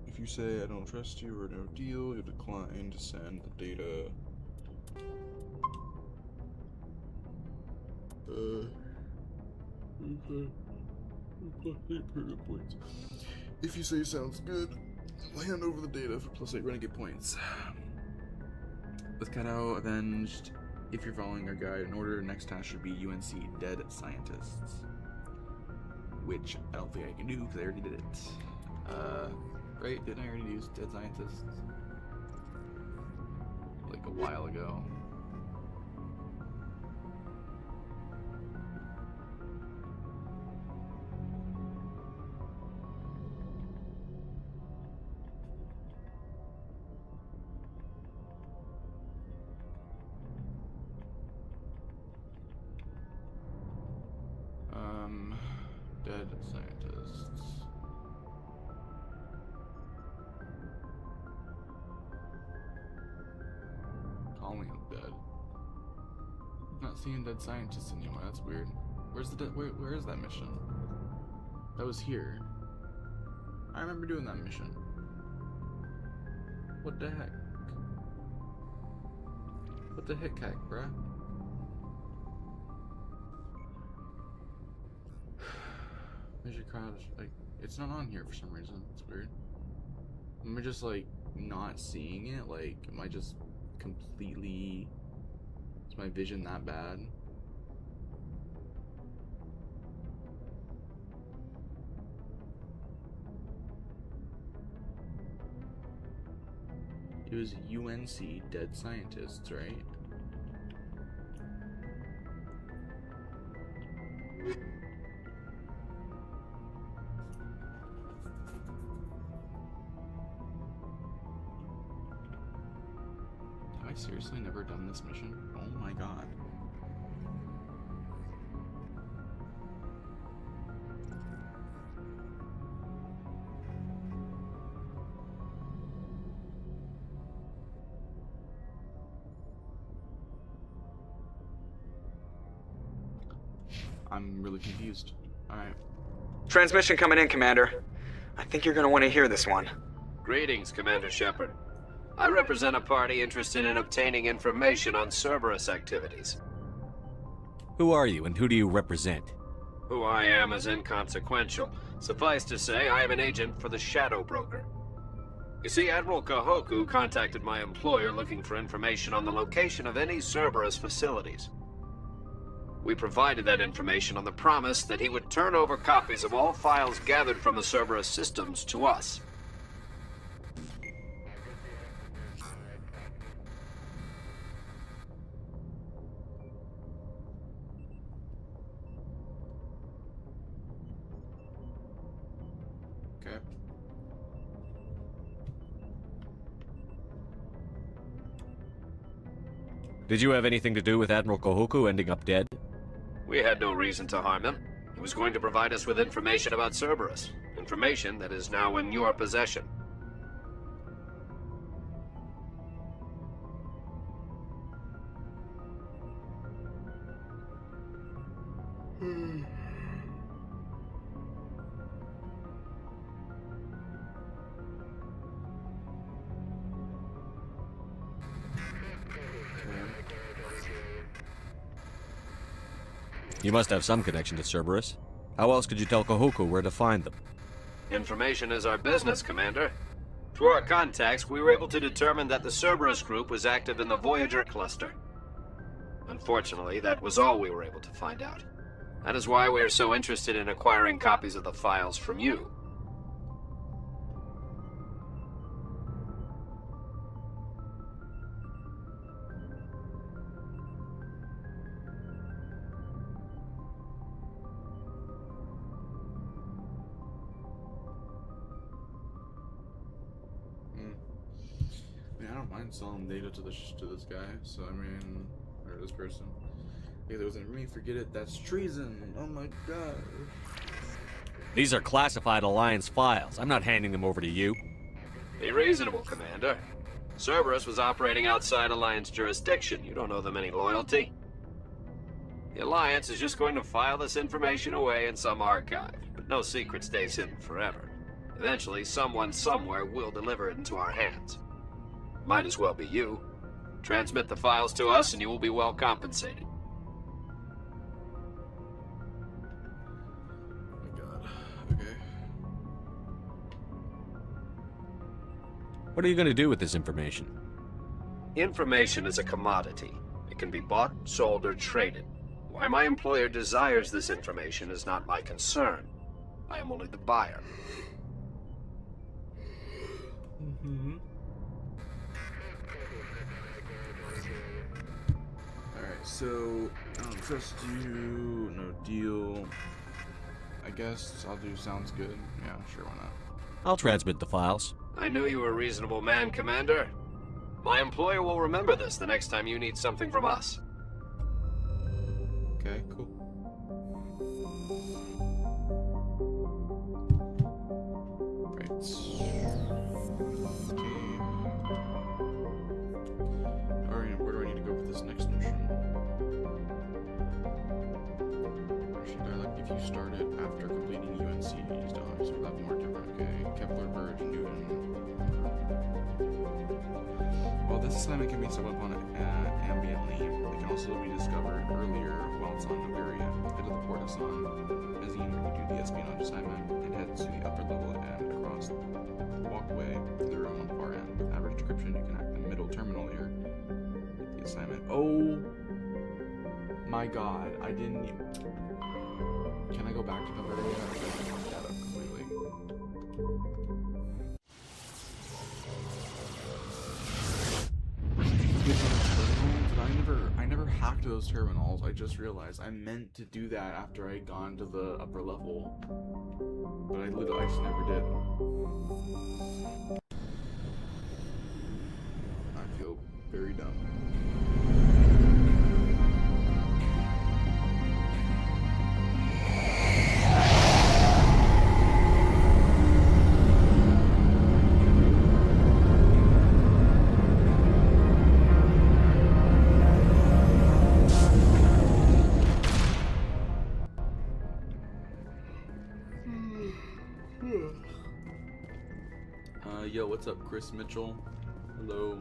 If you say I don't trust you or no deal, you'll decline to send the data. If you say sounds good, I'll hand over the data for +8 renegade points. With Kato avenged, if you're following our guide in order, next task should be UNC Dead Scientists. Which I don't think I can do because I already did it. Right? Didn't I already use Dead Scientists? Like a while ago. Dead Scientists. Colony of Dead. I'm not seeing Dead Scientists anymore. That's weird. Where's the where is that mission? That was here. I remember doing that mission. What the heck? What the heck, bruh? Measure crowd, like, it's not on here for some reason. It's weird. Am I just, like, not seeing it? Like, am I just completely... Is my vision that bad? It was UNC Dead Scientists, right? Have I seriously never done this mission? Oh my god. I'm really confused. Alright. Transmission coming in, Commander. I think you're gonna want to hear this one. Greetings, Commander Shepard. I represent a party interested in obtaining information on Cerberus activities. Who are you, and who do you represent? Who I am is inconsequential. Suffice to say, I am an agent for the Shadow Broker. You see, Admiral Kahoku contacted my employer looking for information on the location of any Cerberus facilities. We provided that information on the promise that he would turn over copies of all files gathered from the Cerberus systems to us. Okay. Did you have anything to do with Admiral Kahoku ending up dead? We had no reason to harm him. He was going to provide us with information about Cerberus. Information that is now in your possession. You must have some connection to Cerberus. How else could you tell Kahoku where to find them? Information is our business, Commander. Through our contacts, we were able to determine that the Cerberus group was active in the Voyager cluster. Unfortunately, that was all we were able to find out. That is why we are so interested in acquiring copies of the files from you. I don't mind selling data to this guy, so I mean, or this person. If it wasn't me, forget it. That's treason. Oh my god. These are classified Alliance files. I'm not handing them over to you. Be reasonable, Commander. Cerberus was operating outside Alliance jurisdiction. You don't owe them any loyalty. The Alliance is just going to file this information away in some archive, but no secret stays hidden forever. Eventually, someone somewhere will deliver it into our hands. Might as well be you. Transmit the files to us and you will be well compensated. Oh my god. Okay. What are you going to do with this information? Information is a commodity. It can be bought, sold, or traded. Why my employer desires this information is not my concern. I am only the buyer. Mm-hmm. Alright, so I don't trust you, no deal. I guess I'll do sounds good. Yeah, sure, why not? I'll transmit the files. I knew you were a reasonable man, Commander. My employer will remember this the next time you need something from us. Okay, cool. Right. Okay. Alright, where do I need to go for this next mission? Or should I, like, if you start it after completing UNC, you still have to have more different. Okay, Kepler, Verge, Newton. While this assignment can be stumbled upon ambiently, it can also be discovered earlier while it's on Noveria. Head to the port of San Mazin when you do the espionage assignment, and head to the upper level and across the walkway to the room on the far end. Average description, you can act in the middle terminal here. Get the assignment. Oh my god, I didn't. Can I go back to Noveria? I fucked that up completely. I never hacked those terminals. I just realized I meant to do that after I had gone to the upper level, but I just never did. I feel very dumb. Yo, what's up, Chris Mitchell? Hello.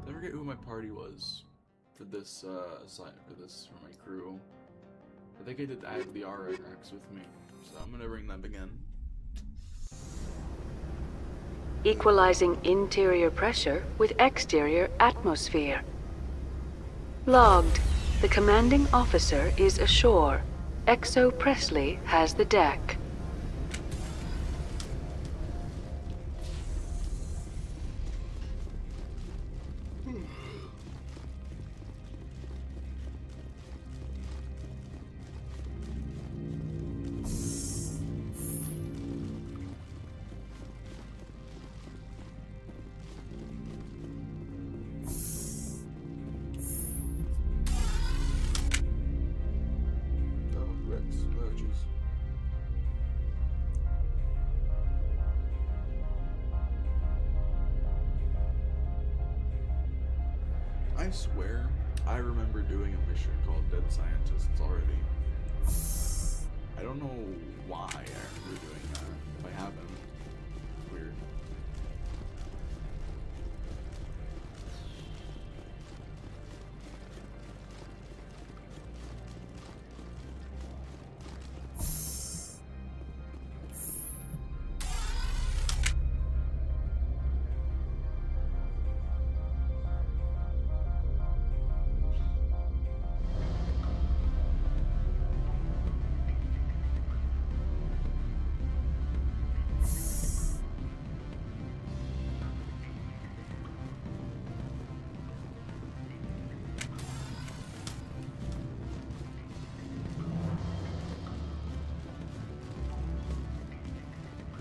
I forget who my party was for this for my crew. I think I did add the RX with me, so I'm gonna bring them again. Equalizing interior pressure with exterior atmosphere. Logged. The commanding officer is ashore. Exo Presley has the deck. I swear I remember doing a mission called Dead Scientists already. I don't know why I remember doing that. If I haven't, it's weird.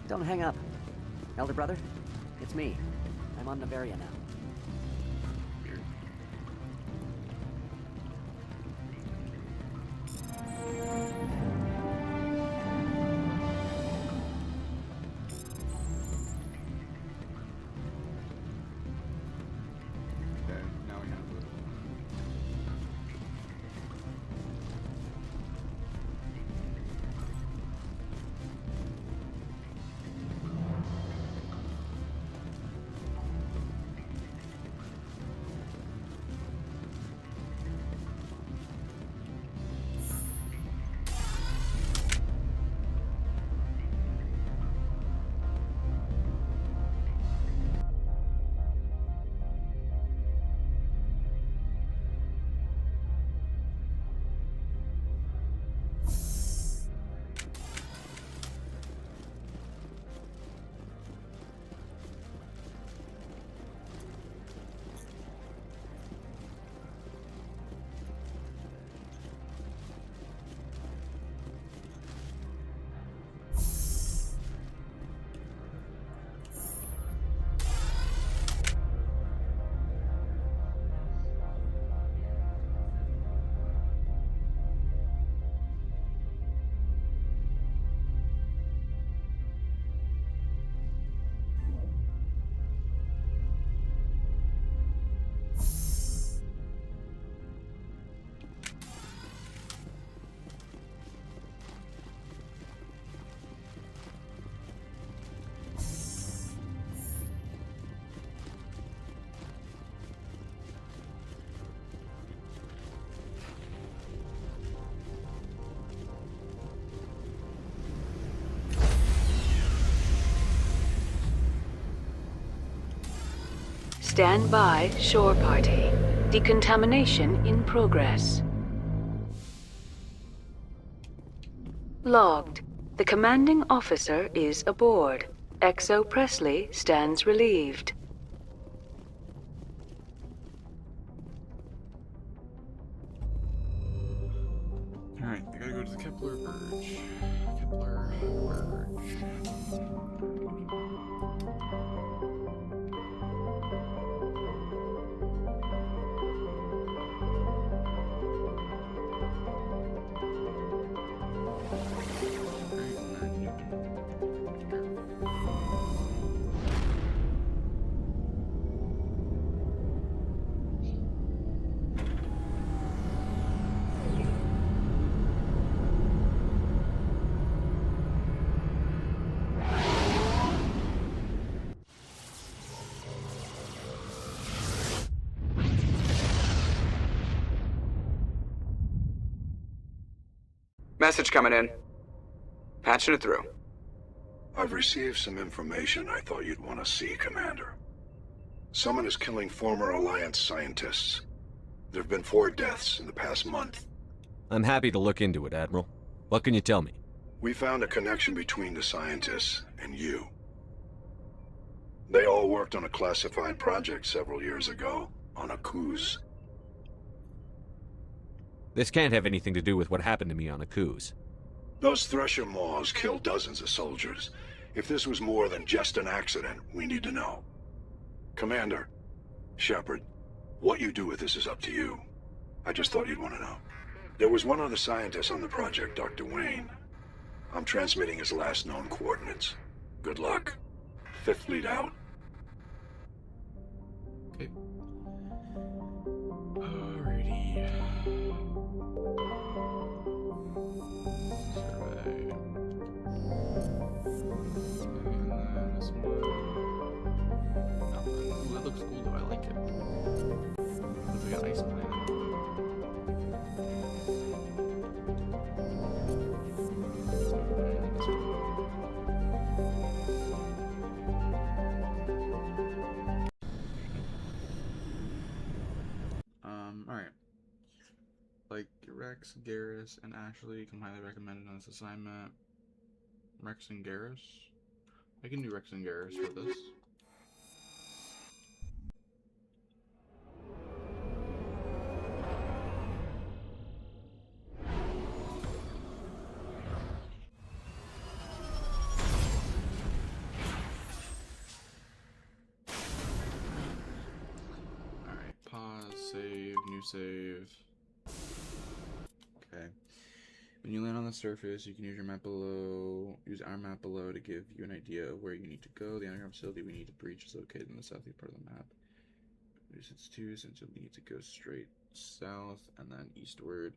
Don't hang up. Elder brother, it's me. I'm on Noveria now. Okay, now we have it. Stand by, shore party. Decontamination in progress. Logged. The commanding officer is aboard. XO Presley stands relieved. Alright, I gotta go to the Kepler Verge. Kepler Verge. Message coming in. Patching it through. I've received some information I thought you'd want to see, Commander. Someone is killing former Alliance scientists. There have been 4 deaths in the past month. I'm happy to look into it, Admiral. What can you tell me? We found a connection between the scientists and you. They all worked on a classified project several years ago, on Akuz. This can't have anything to do with what happened to me on Akuz. Those Thresher Maws killed dozens of soldiers. If this was more than just an accident, we need to know. Commander, Shepard, what you do with this is up to you. I just thought you'd want to know. There was one other scientist on the project, Dr. Wayne. I'm transmitting his last known coordinates. Good luck. 5th Fleet out. Okay. Rex, Garrus, and Ashley come highly recommended on this assignment. Rex and Garrus? I can do Rex and Garrus for this. Alright, pause, save, new save. Okay. When you land on the surface, you can use your map below. Use our map below to give you an idea of where you need to go. The underground facility we need to breach is located in the southeast part of the map. Distance 2, since you'll need to go straight south and then eastward.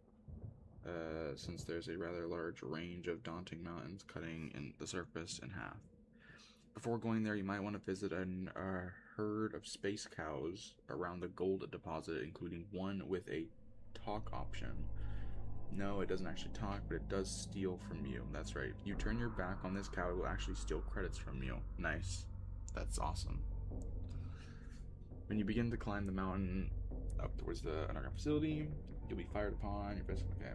Since there's a rather large range of daunting mountains cutting in the surface in half. Before going there, you might want to visit a herd of space cows around the gold deposit, including one with a talk option. No, it doesn't actually talk, but it does steal from you. That's right. If you turn your back on this cow, it will actually steal credits from you. Nice. That's awesome. When you begin to climb the mountain up towards the underground facility, you'll be fired upon. Your best. Okay.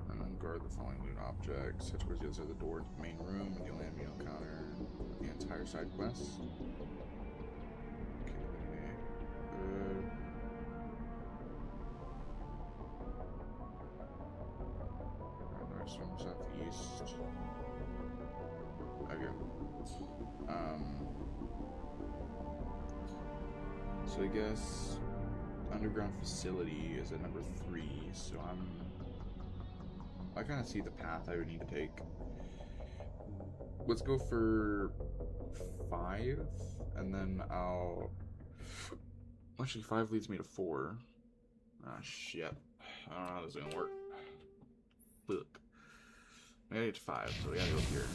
And then guard the following loot objects. Head towards the other side of the door to the main room, and you'll land me encounter the entire side quest. Okay. Good. North from southeast. Okay. So I guess underground facility is at number 3, so I kind of see the path I would need to take. Let's go for 5, and then actually 5 leads me to 4. Ah, shit. I don't know how this is gonna work. Look. I gotta get to 5, so we gotta go here.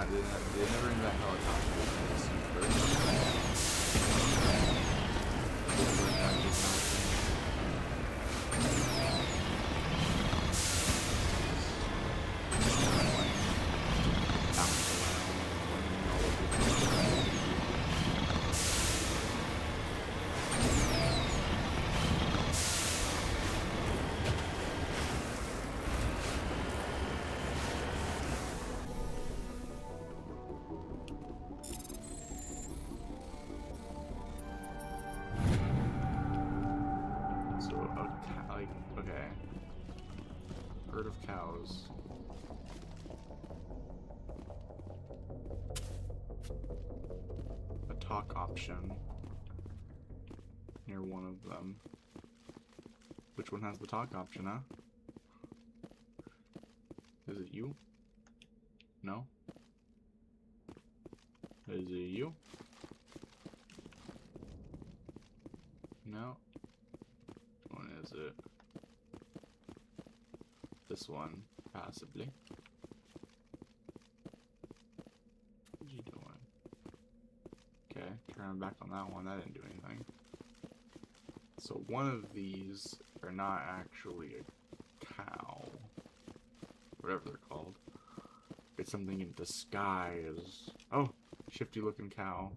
They never invent helicopters. Okay. Herd of cows. A talk option. Near one of them. Which one has the talk option, huh? Is it you? No? Is it you? No? Which one is it? This one, possibly. What are you doing? Okay, turn back on that one. That didn't do anything. So one of these are not actually a cow. Whatever they're called. It's something in disguise. Oh, shifty looking cow.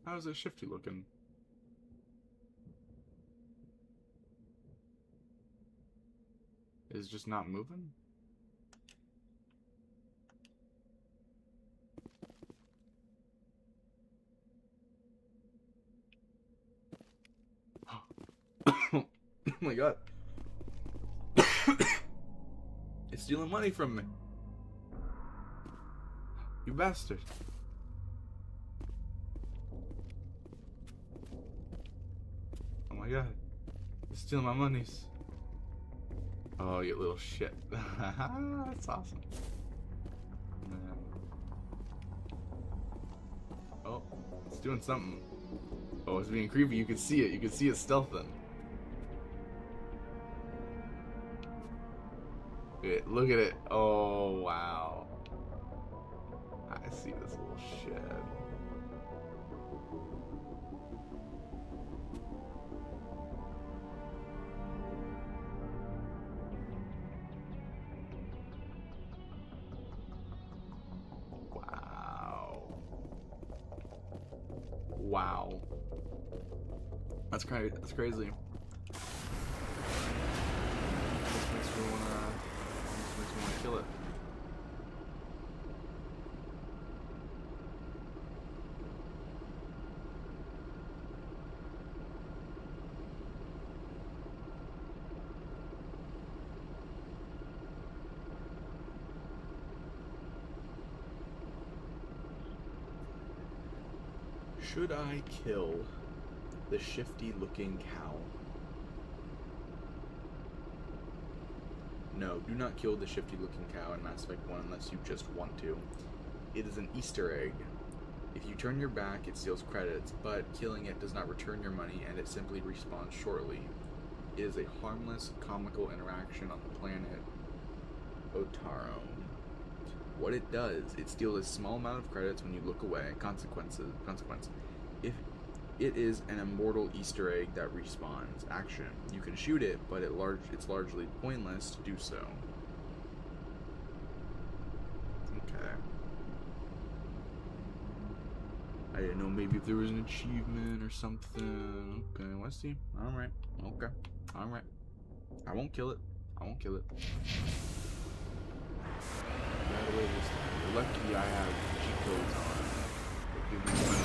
How is it shifty looking? Is just not moving? Oh my god. It's stealing money from me. You bastard. Oh my god. It's stealing my monies. Oh, you little shit. That's awesome. Oh, it's doing something. Oh, it's being creepy. You can see it. You can see it stealthing. Look at it. Oh, wow. I see this little shit. Wow. That's crazy. That's crazy. This makes me wanna kill it. Should I kill the shifty-looking cow? No, do not kill the shifty-looking cow in Mass Effect 1 unless you just want to. It is an Easter egg. If you turn your back, it steals credits, but killing it does not return your money, and it simply respawns shortly. It is a harmless, comical interaction on the planet Otaro. What it does, it steals a small amount of credits when you look away. Consequence. If it is an immortal Easter egg that respawns. Action. You can shoot it, but it's largely pointless to do so. Okay. I didn't know maybe if there was an achievement or something. Okay, let's see. Alright. Okay. Alright. I won't kill it. I won't kill it. Right away this time. You're lucky I have cheat codes on. Give me money.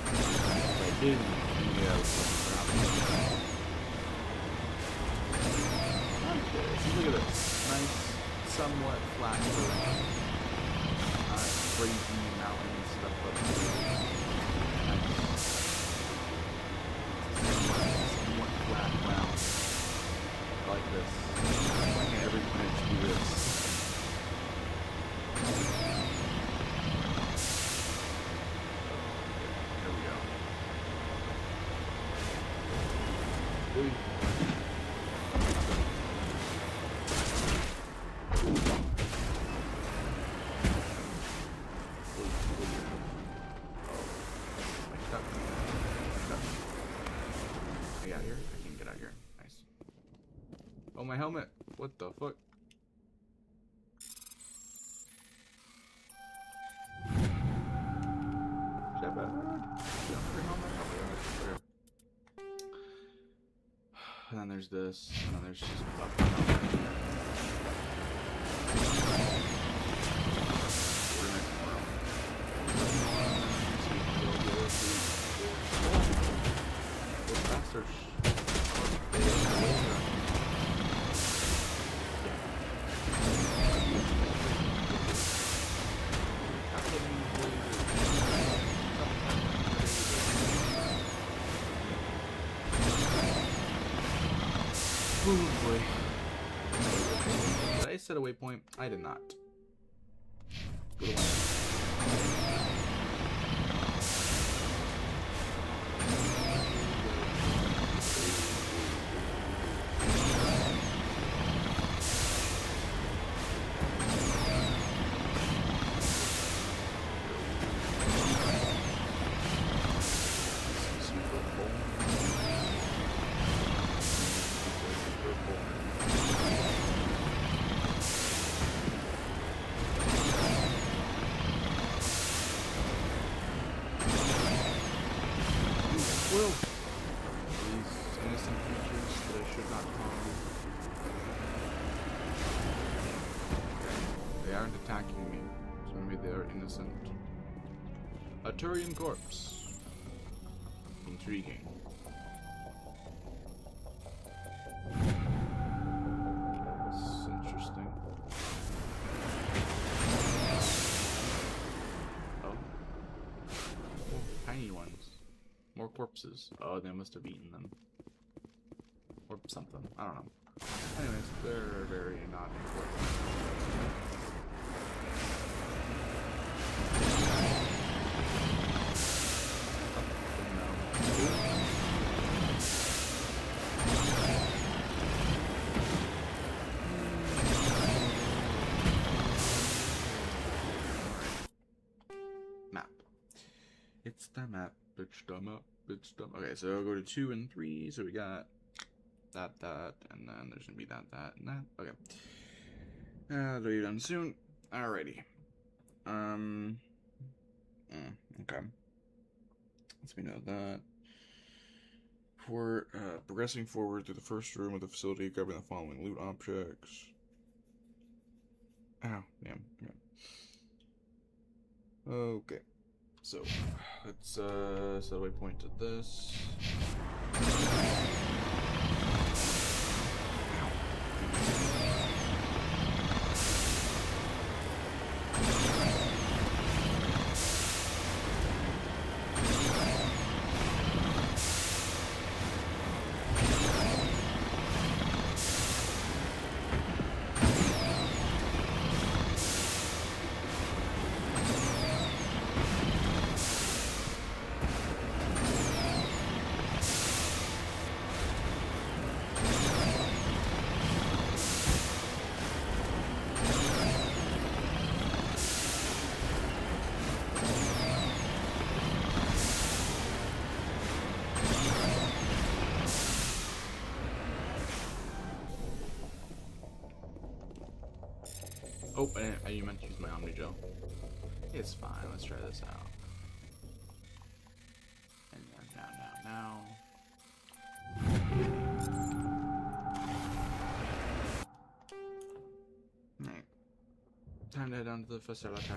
If I didn't, yeah, okay, so look at this. Nice, somewhat flat terrain. Crazy mountain stuff up here. Nice. Somewhat flat ground. I like this. I want every planet to do this. There we go. Ooh. My helmet. What the fuck? Shepard. And then there's this. And then there's just bastards. Oh boy. Did I set a waypoint? I did not. Go to attacking me, so maybe they are innocent. A Turian corpse. Intriguing. It's interesting. Oh. Tiny ones. More corpses. Oh, they must have eaten them. Or something. I don't know. Anyways, they're very not important. Map. It's the map. Bitch, dumb up. Bitch, dumb. Okay, so I'll go to 2 and 3. So we got that, and then there's gonna be that, and that. Okay. That'll be done soon. Alrighty. Okay. Let's know that. For progressing forward through the first room of the facility, grabbing the following loot objects. Ow, damn. Okay. So let's set a waypoint to this. Oh, you meant to use my Omni Gel. It's fine. Let's try this out. And now. Alright. Time to head down to the facility.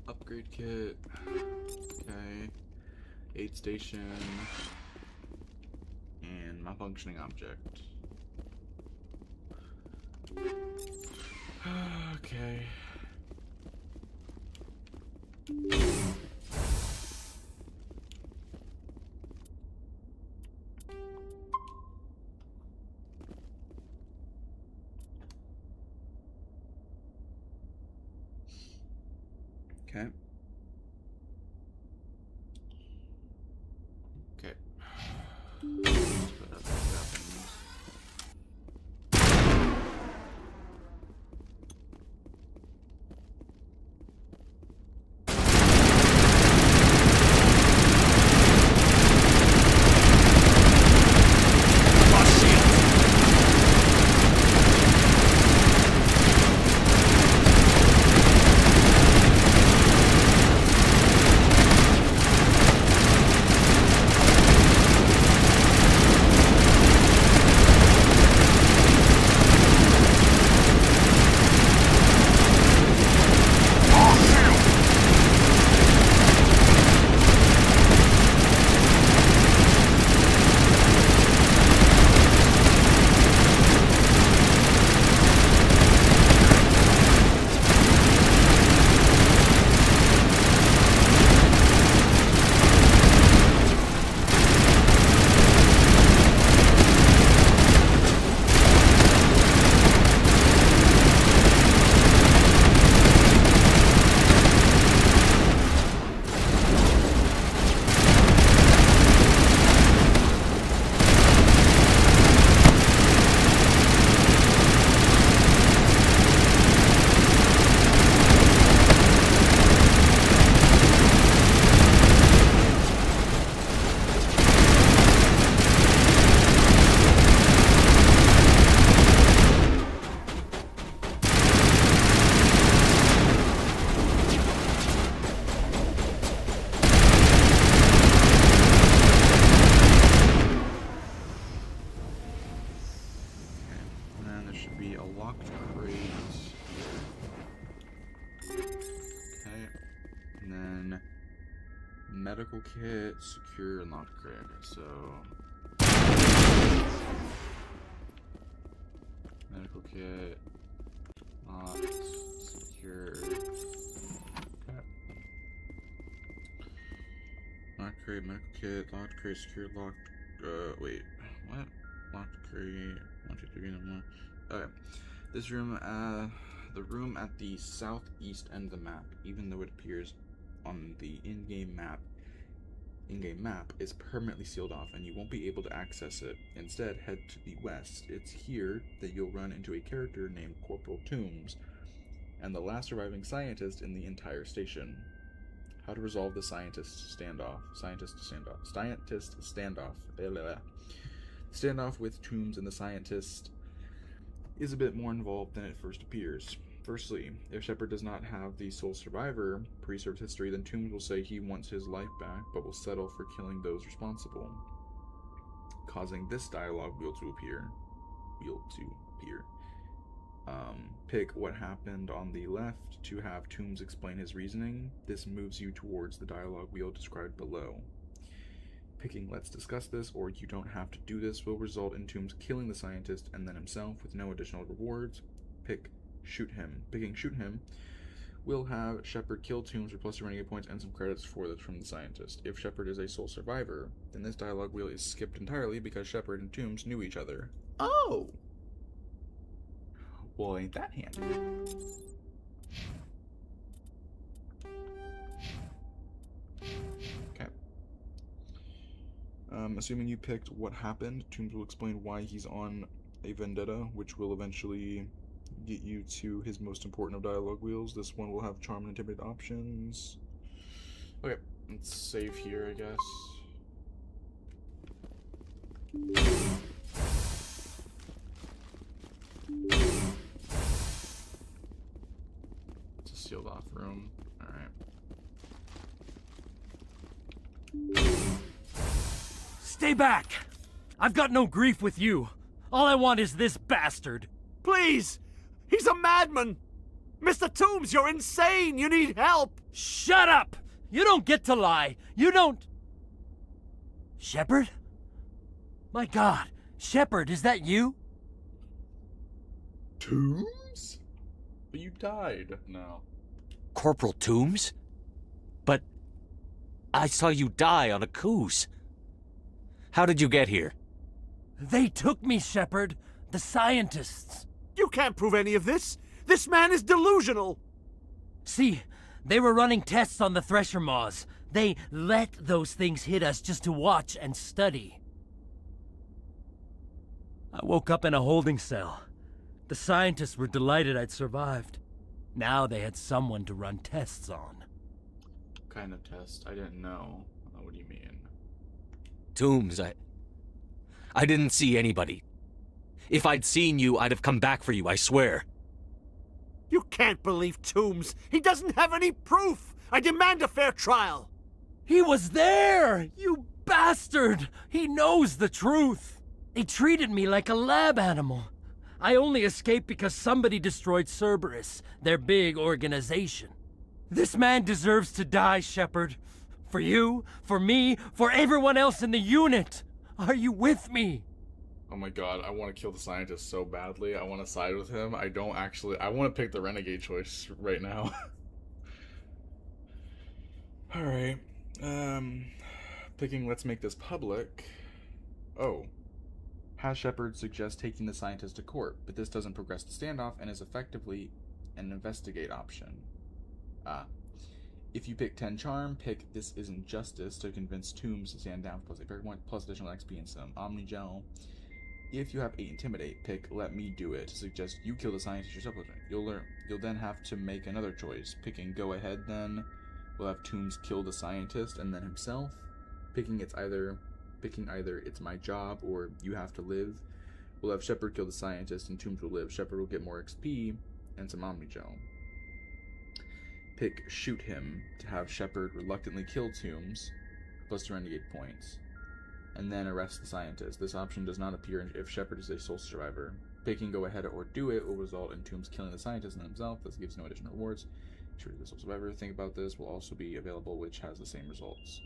Upgrade kit. Okay. Aid station. And malfunctioning object. Okay. Okay. Okay. should be a locked crate here. Okay. And then medical kit, secure, and locked crate. Okay, so medical kit, locked, secure. Okay. Locked crate, medical kit, locked crate, secure, locked. Wait, what? Locked crate. 1, 2, 3, and 1. Okay. This room, the room at the southeast end of the map, even though it appears on the in-game map, is permanently sealed off, and you won't be able to access it. Instead, head to the west. It's here that you'll run into a character named Corporal Toombs, and the last surviving scientist in the entire station. How to resolve the scientist standoff. Standoff with Toombs and the scientist is a bit more involved than it first appears. Firstly, if Shepard does not have the sole survivor pre-served history, then Toombs will say he wants his life back, but will settle for killing those responsible, causing this dialogue wheel to appear. Pick what happened on the left to have Toombs explain his reasoning. This moves you towards the dialogue wheel described below. Picking let's discuss this, or you don't have to do this, will result in Toombs killing the scientist and then himself with no additional rewards. Pick shoot him. Picking shoot him will have Shepard kill Toombs for plus renegade points and some credits for this from the scientist. If Shepard is a sole survivor, then this dialogue wheel is skipped entirely because Shepard and Toombs knew each other. Oh! Well, ain't that handy? Okay. Assuming you picked what happened, Toombs will explain why he's on a vendetta, which will eventually get you to his most important of dialogue wheels. This one will have charm and intimidate options. Okay, let's save here, I guess. It's a sealed off room. Alright. Stay back! I've got no grief with you. All I want is this bastard. Please! He's a madman! Mr. Toombs, you're insane! You need help! Shut up! You don't get to lie. You don't... Shepard? My God, Shepard, is that you? Toombs? But you died now. Corporal Toombs? But I saw you die on a Coos. How did you get here? They took me, Shepard. The scientists. You can't prove any of this. This man is delusional. See, they were running tests on the Thresher Maws. They let those things hit us just to watch and study. I woke up in a holding cell. The scientists were delighted I'd survived. Now they had someone to run tests on. What kind of test? I didn't know. What do you mean? Toombs, I didn't see anybody. If I'd seen you, I'd have come back for you, I swear. You can't believe Toombs. He doesn't have any proof. I demand a fair trial. He was there! You bastard! He knows the truth. They treated me like a lab animal. I only escaped because somebody destroyed Cerberus, their big organization. This man deserves to die, Shepard. For you, for me, for everyone else in the unit. Are you with me? Oh my god, I want to kill the scientist so badly. I want to side with him. I want to pick the renegade choice right now. Alright. Picking let's make this public. Oh. Has Shepard suggest taking the scientist to court, but this doesn't progress the standoff and is effectively an investigate option. If you pick 10 charm, pick this isn't justice to convince Toombs to stand down for plus 8 point plus additional XP and some Omni Gel. If you have 8 intimidate, pick let me do it to suggest you kill the scientist yourself. You'll then have to make another choice. Picking go ahead then will have Toombs kill the scientist and then himself. Picking either it's my job or you have to live. We'll have Shepard kill the scientist and Toombs will live. Shepard will get more XP and some Omni Gel. Pick shoot him to have Shepard reluctantly kill Toombs, plus 2 renegade points, and then arrest the scientist. This option does not appear if Shepard is a sole survivor. picking go ahead or do it will result in Toombs killing the scientist and himself. This gives no additional rewards. Sure, this will survivor. Think about this will also be available, which has the same results.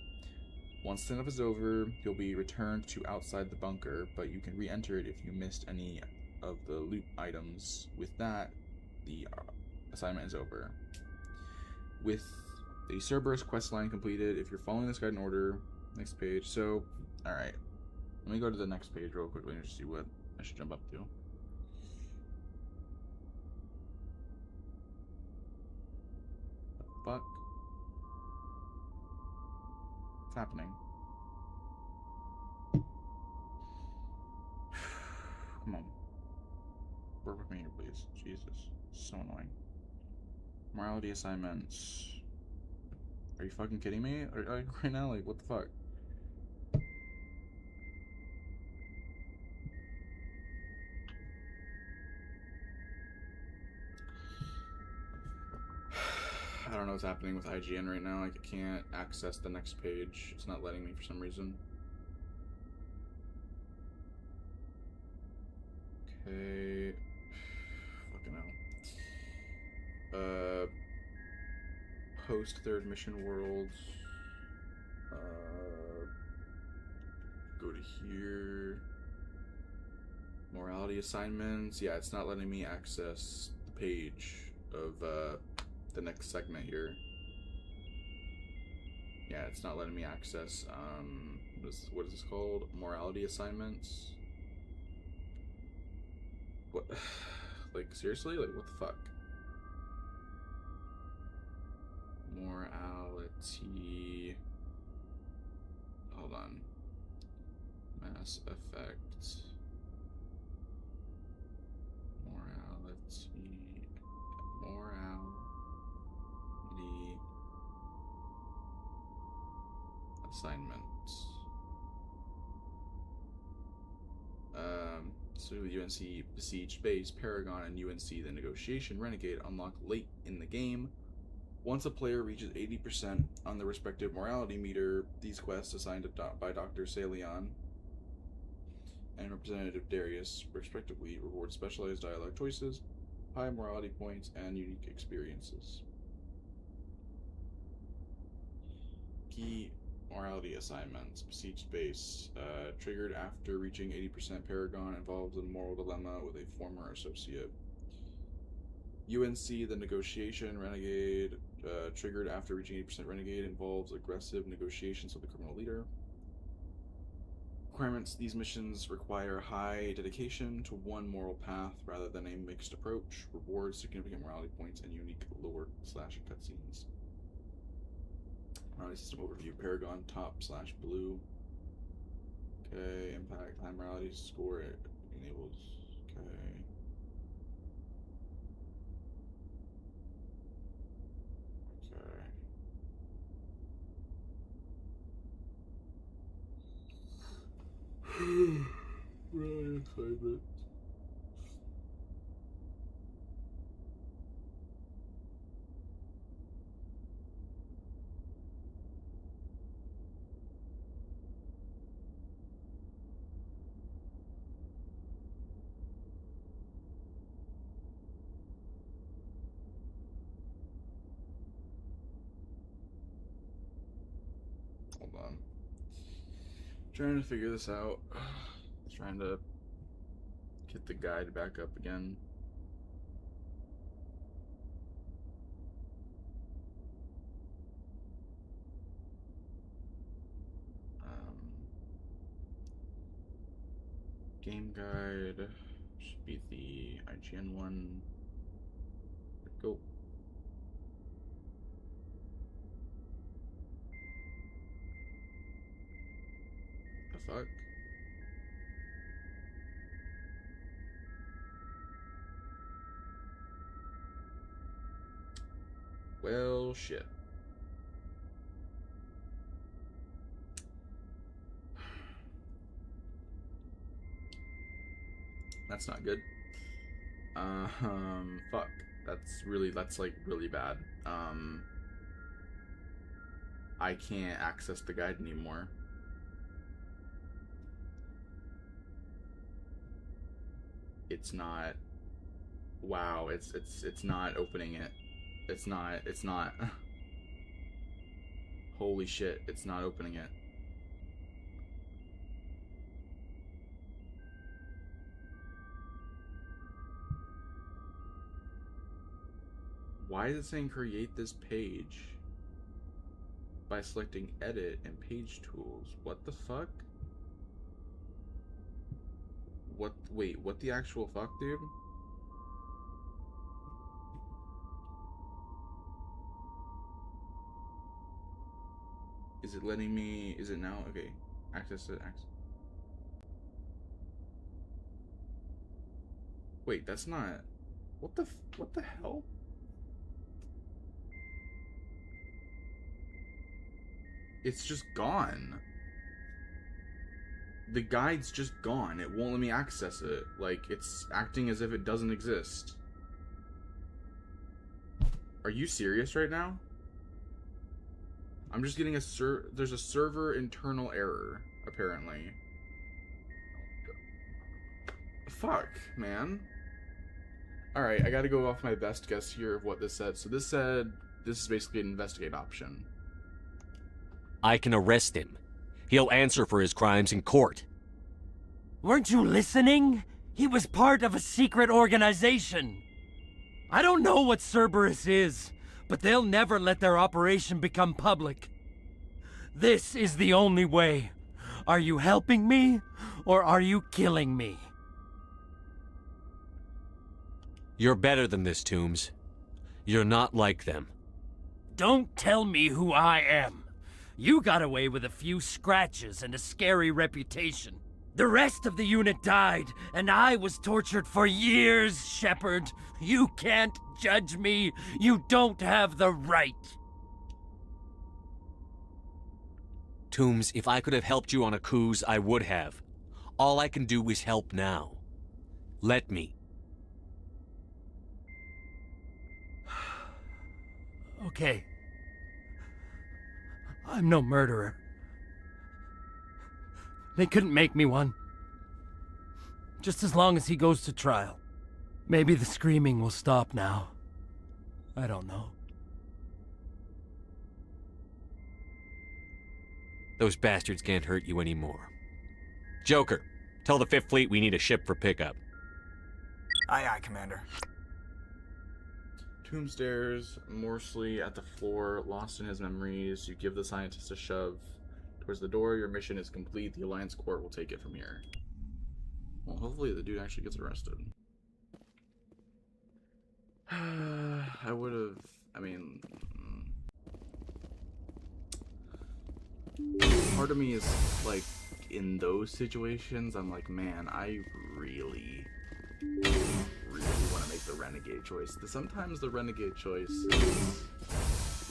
Once stand-up is over, you'll be returned to outside the bunker, but you can re-enter it if you missed any of the loot items. With that, the assignment is over. With the Cerberus questline completed, if you're following this guide in order, next page. So, alright. Let me go to the next page real quickly and just see what I should jump up to. Fuck. What's happening? Come on. Work with me here, please. Jesus. So annoying. Morality assignments. Are you fucking kidding me? Right now? Like, what the fuck? I don't know what's happening with IGN right now. Like, I can't access the next page. It's not letting me for some reason. Okay. Fucking hell. Post third mission worlds. Go to here. Morality assignments. Yeah, it's not letting me access the page of the next segment here. Yeah, it's not letting me access what is this called? Morality assignments. What? Like, seriously? Like, what the fuck? Morality. Hold on. Mass Effect. Morality assignments. So UNC Besieged Base, Paragon, and UNC the Negotiation Renegade unlock late in the game. Once a player reaches 80% on the respective morality meter, these quests assigned by Dr. Salion and Representative Darius, respectively, reward specialized dialogue choices, high morality points, and unique experiences. Key morality assignments. Besieged Base. Triggered after reaching 80% Paragon, involves a moral dilemma with a former associate. UNC the Negotiation Renegade. Triggered after reaching 80% Renegade, involves aggressive negotiations with the criminal leader. Requirements. These missions require high dedication to one moral path rather than a mixed approach. Rewards, significant morality points, and unique lore/cutscenes. Morality system overview. Paragon top/blue. Okay, impact. High morality score enables. Okay. Really excited. Hold on. Trying to figure this out. Trying to get the guide back up again. Game guide should be the IGN one. Go. The fuck? Well, shit. That's not good. Fuck. That's like really bad. I can't access the guide anymore. it's not. Wow, it's not opening it. It's not. Holy shit, it's not opening it. Why is it saying create this page by selecting edit and page tools? What the fuck? Wait, what the actual fuck, dude? Is it letting me, is it now? Okay, access it, Wait, that's not, what the hell? It's just gone. The guide's just gone. It won't let me access it. Like, it's acting as if it doesn't exist. Are you serious right now? I'm just getting there's a server internal error, apparently. Fuck, man. Alright, I gotta go off my best guess here of what this said. So this said, this is basically an investigate option. I can arrest him. He'll answer for his crimes in court. Weren't you listening? He was part of a secret organization. I don't know what Cerberus is, but they'll never let their operation become public. This is the only way. Are you helping me, or are you killing me? You're better than this, Toombs. You're not like them. Don't tell me who I am. You got away with a few scratches and a scary reputation. The rest of the unit died, and I was tortured for years, Shepard. You can't judge me. You don't have the right. Toombs, if I could have helped you on a cruise, I would have. All I can do is help now. Let me. Okay. I'm no murderer. They couldn't make me one. Just as long as he goes to trial. Maybe the screaming will stop now. I don't know. Those bastards can't hurt you anymore. Joker, tell the Fifth Fleet we need a ship for pickup. Aye, aye, Commander. Tomb stares morosely at the floor, lost in his memories. You give the scientist a shove towards the door. Your mission is complete. The Alliance Court will take it from here. Well, hopefully the dude actually gets arrested. I would have... I mean... Part of me is, like, in those situations, I'm like, man, I really want to make the renegade choice. Sometimes the renegade choice is...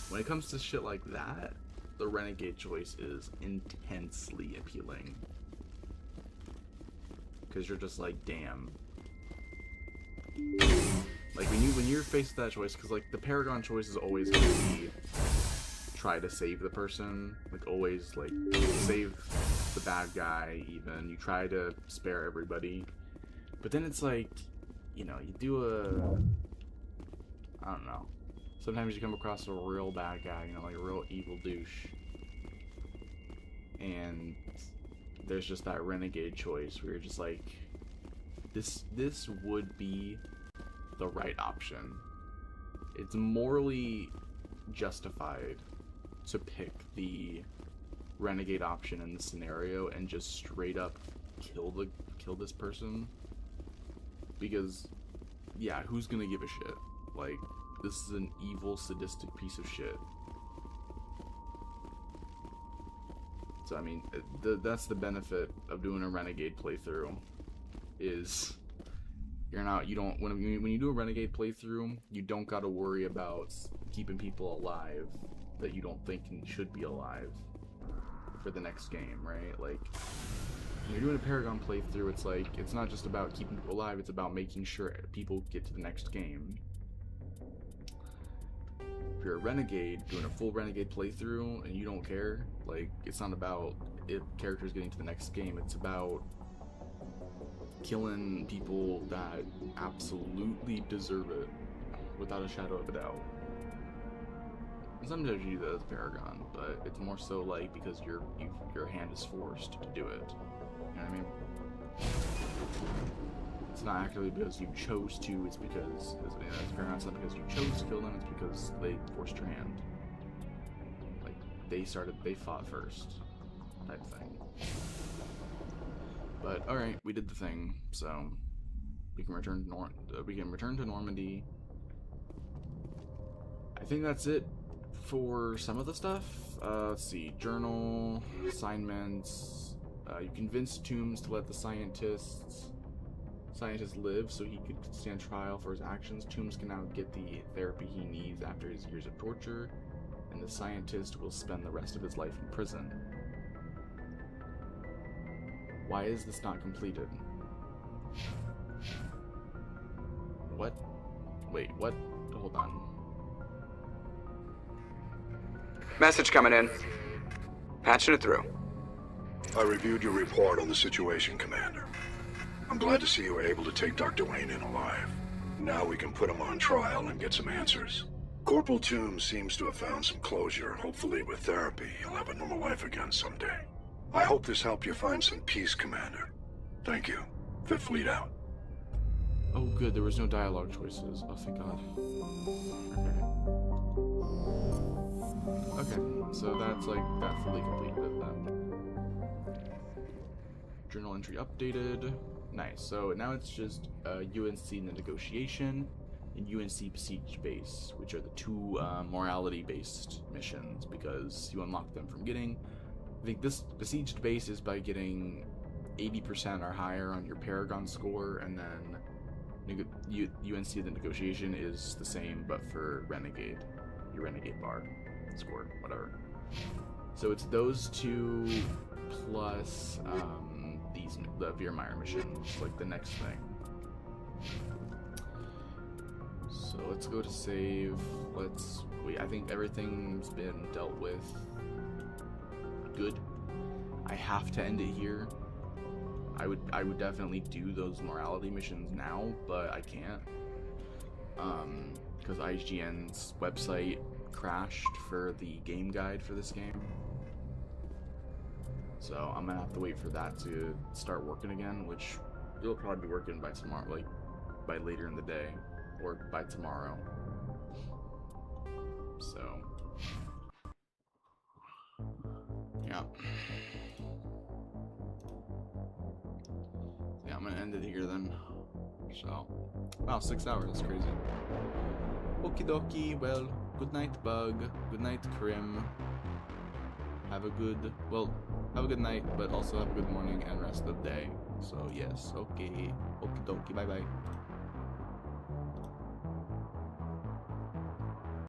When it comes to shit like that, the renegade choice is intensely appealing. Because you're just like, damn. Like, when you're faced with that choice, because, like, the Paragon choice is always going to be try to save the person. Like, always, like, save the bad guy, even. You try to spare everybody. But then it's like, you know, you do I don't know. Sometimes you come across a real bad guy, you know, like a real evil douche. And there's just that renegade choice where you're just like, this would be the right option. It's morally justified to pick the renegade option in this scenario and just straight up kill this person. Because, yeah, who's gonna give a shit? Like, this is an evil, sadistic piece of shit. So, I mean, that's the benefit of doing a renegade playthrough. Is when you do a renegade playthrough, you don't gotta worry about keeping people alive that you don't think should be alive for the next game, right? Like, when you're doing a Paragon playthrough, it's like, it's not just about keeping people alive, it's about making sure people get to the next game. If you're a renegade, doing a full renegade playthrough, and you don't care, like, it's not about characters getting to the next game, it's about killing people that absolutely deserve it, without a shadow of a doubt. And sometimes you do that as Paragon, but it's more so like because your hand is forced to do it. You know what I mean? It's not actually because you chose to, it's because, as Paragon, it's not because you chose to kill them, it's because they forced your hand. Like, they fought first, type thing. But, alright, we did the thing, so we can return to Normandy. I think that's it for some of the stuff. Let's see, journal, assignments. You convinced Toombs to let the scientist live so he could stand trial for his actions. Toombs can now get the therapy he needs after his years of torture, and the scientist will spend the rest of his life in prison. Why is this not completed? What? Wait, what? Hold on. Message coming in. Patching it through. I reviewed your report on the situation, Commander. I'm glad to see you were able to take Dr. Wayne in alive. Now we can put him on trial and get some answers. Corporal Toombs seems to have found some closure. Hopefully with therapy, he'll have a normal life again someday. I hope this helped you find some peace, Commander. Thank you. Fifth Fleet out. Oh good, there was no dialogue choices. Oh thank God. Okay, so that's like that fully completed that. Journal entry updated. Nice. So now it's just UNC in the negotiation and UNC besieged base, which are the two morality-based missions because you unlock them from getting. I think this besieged base is by getting 80% or higher on your Paragon score, and then UNC the negotiation is the same, but for Renegade, your Renegade bar score, whatever. So it's those two plus the Veermeyer mission, like the next thing. So let's go to save. I think everything's been dealt with. Good. I have to end it here. I would definitely do those morality missions now, but I can't. Because IGN's website crashed for the game guide for this game. So I'm gonna have to wait for that to start working again, which it'll probably be working by tomorrow, like by later in the day, or by tomorrow. So yeah. Yeah, I'm gonna end it here then. So, wow, 6 hours, that's crazy. Okie dokie, well, good night, Bug. Good night, Krim. Have a good night, but also have a good morning and rest of the day. So, yes, okay. Okie dokie, bye bye.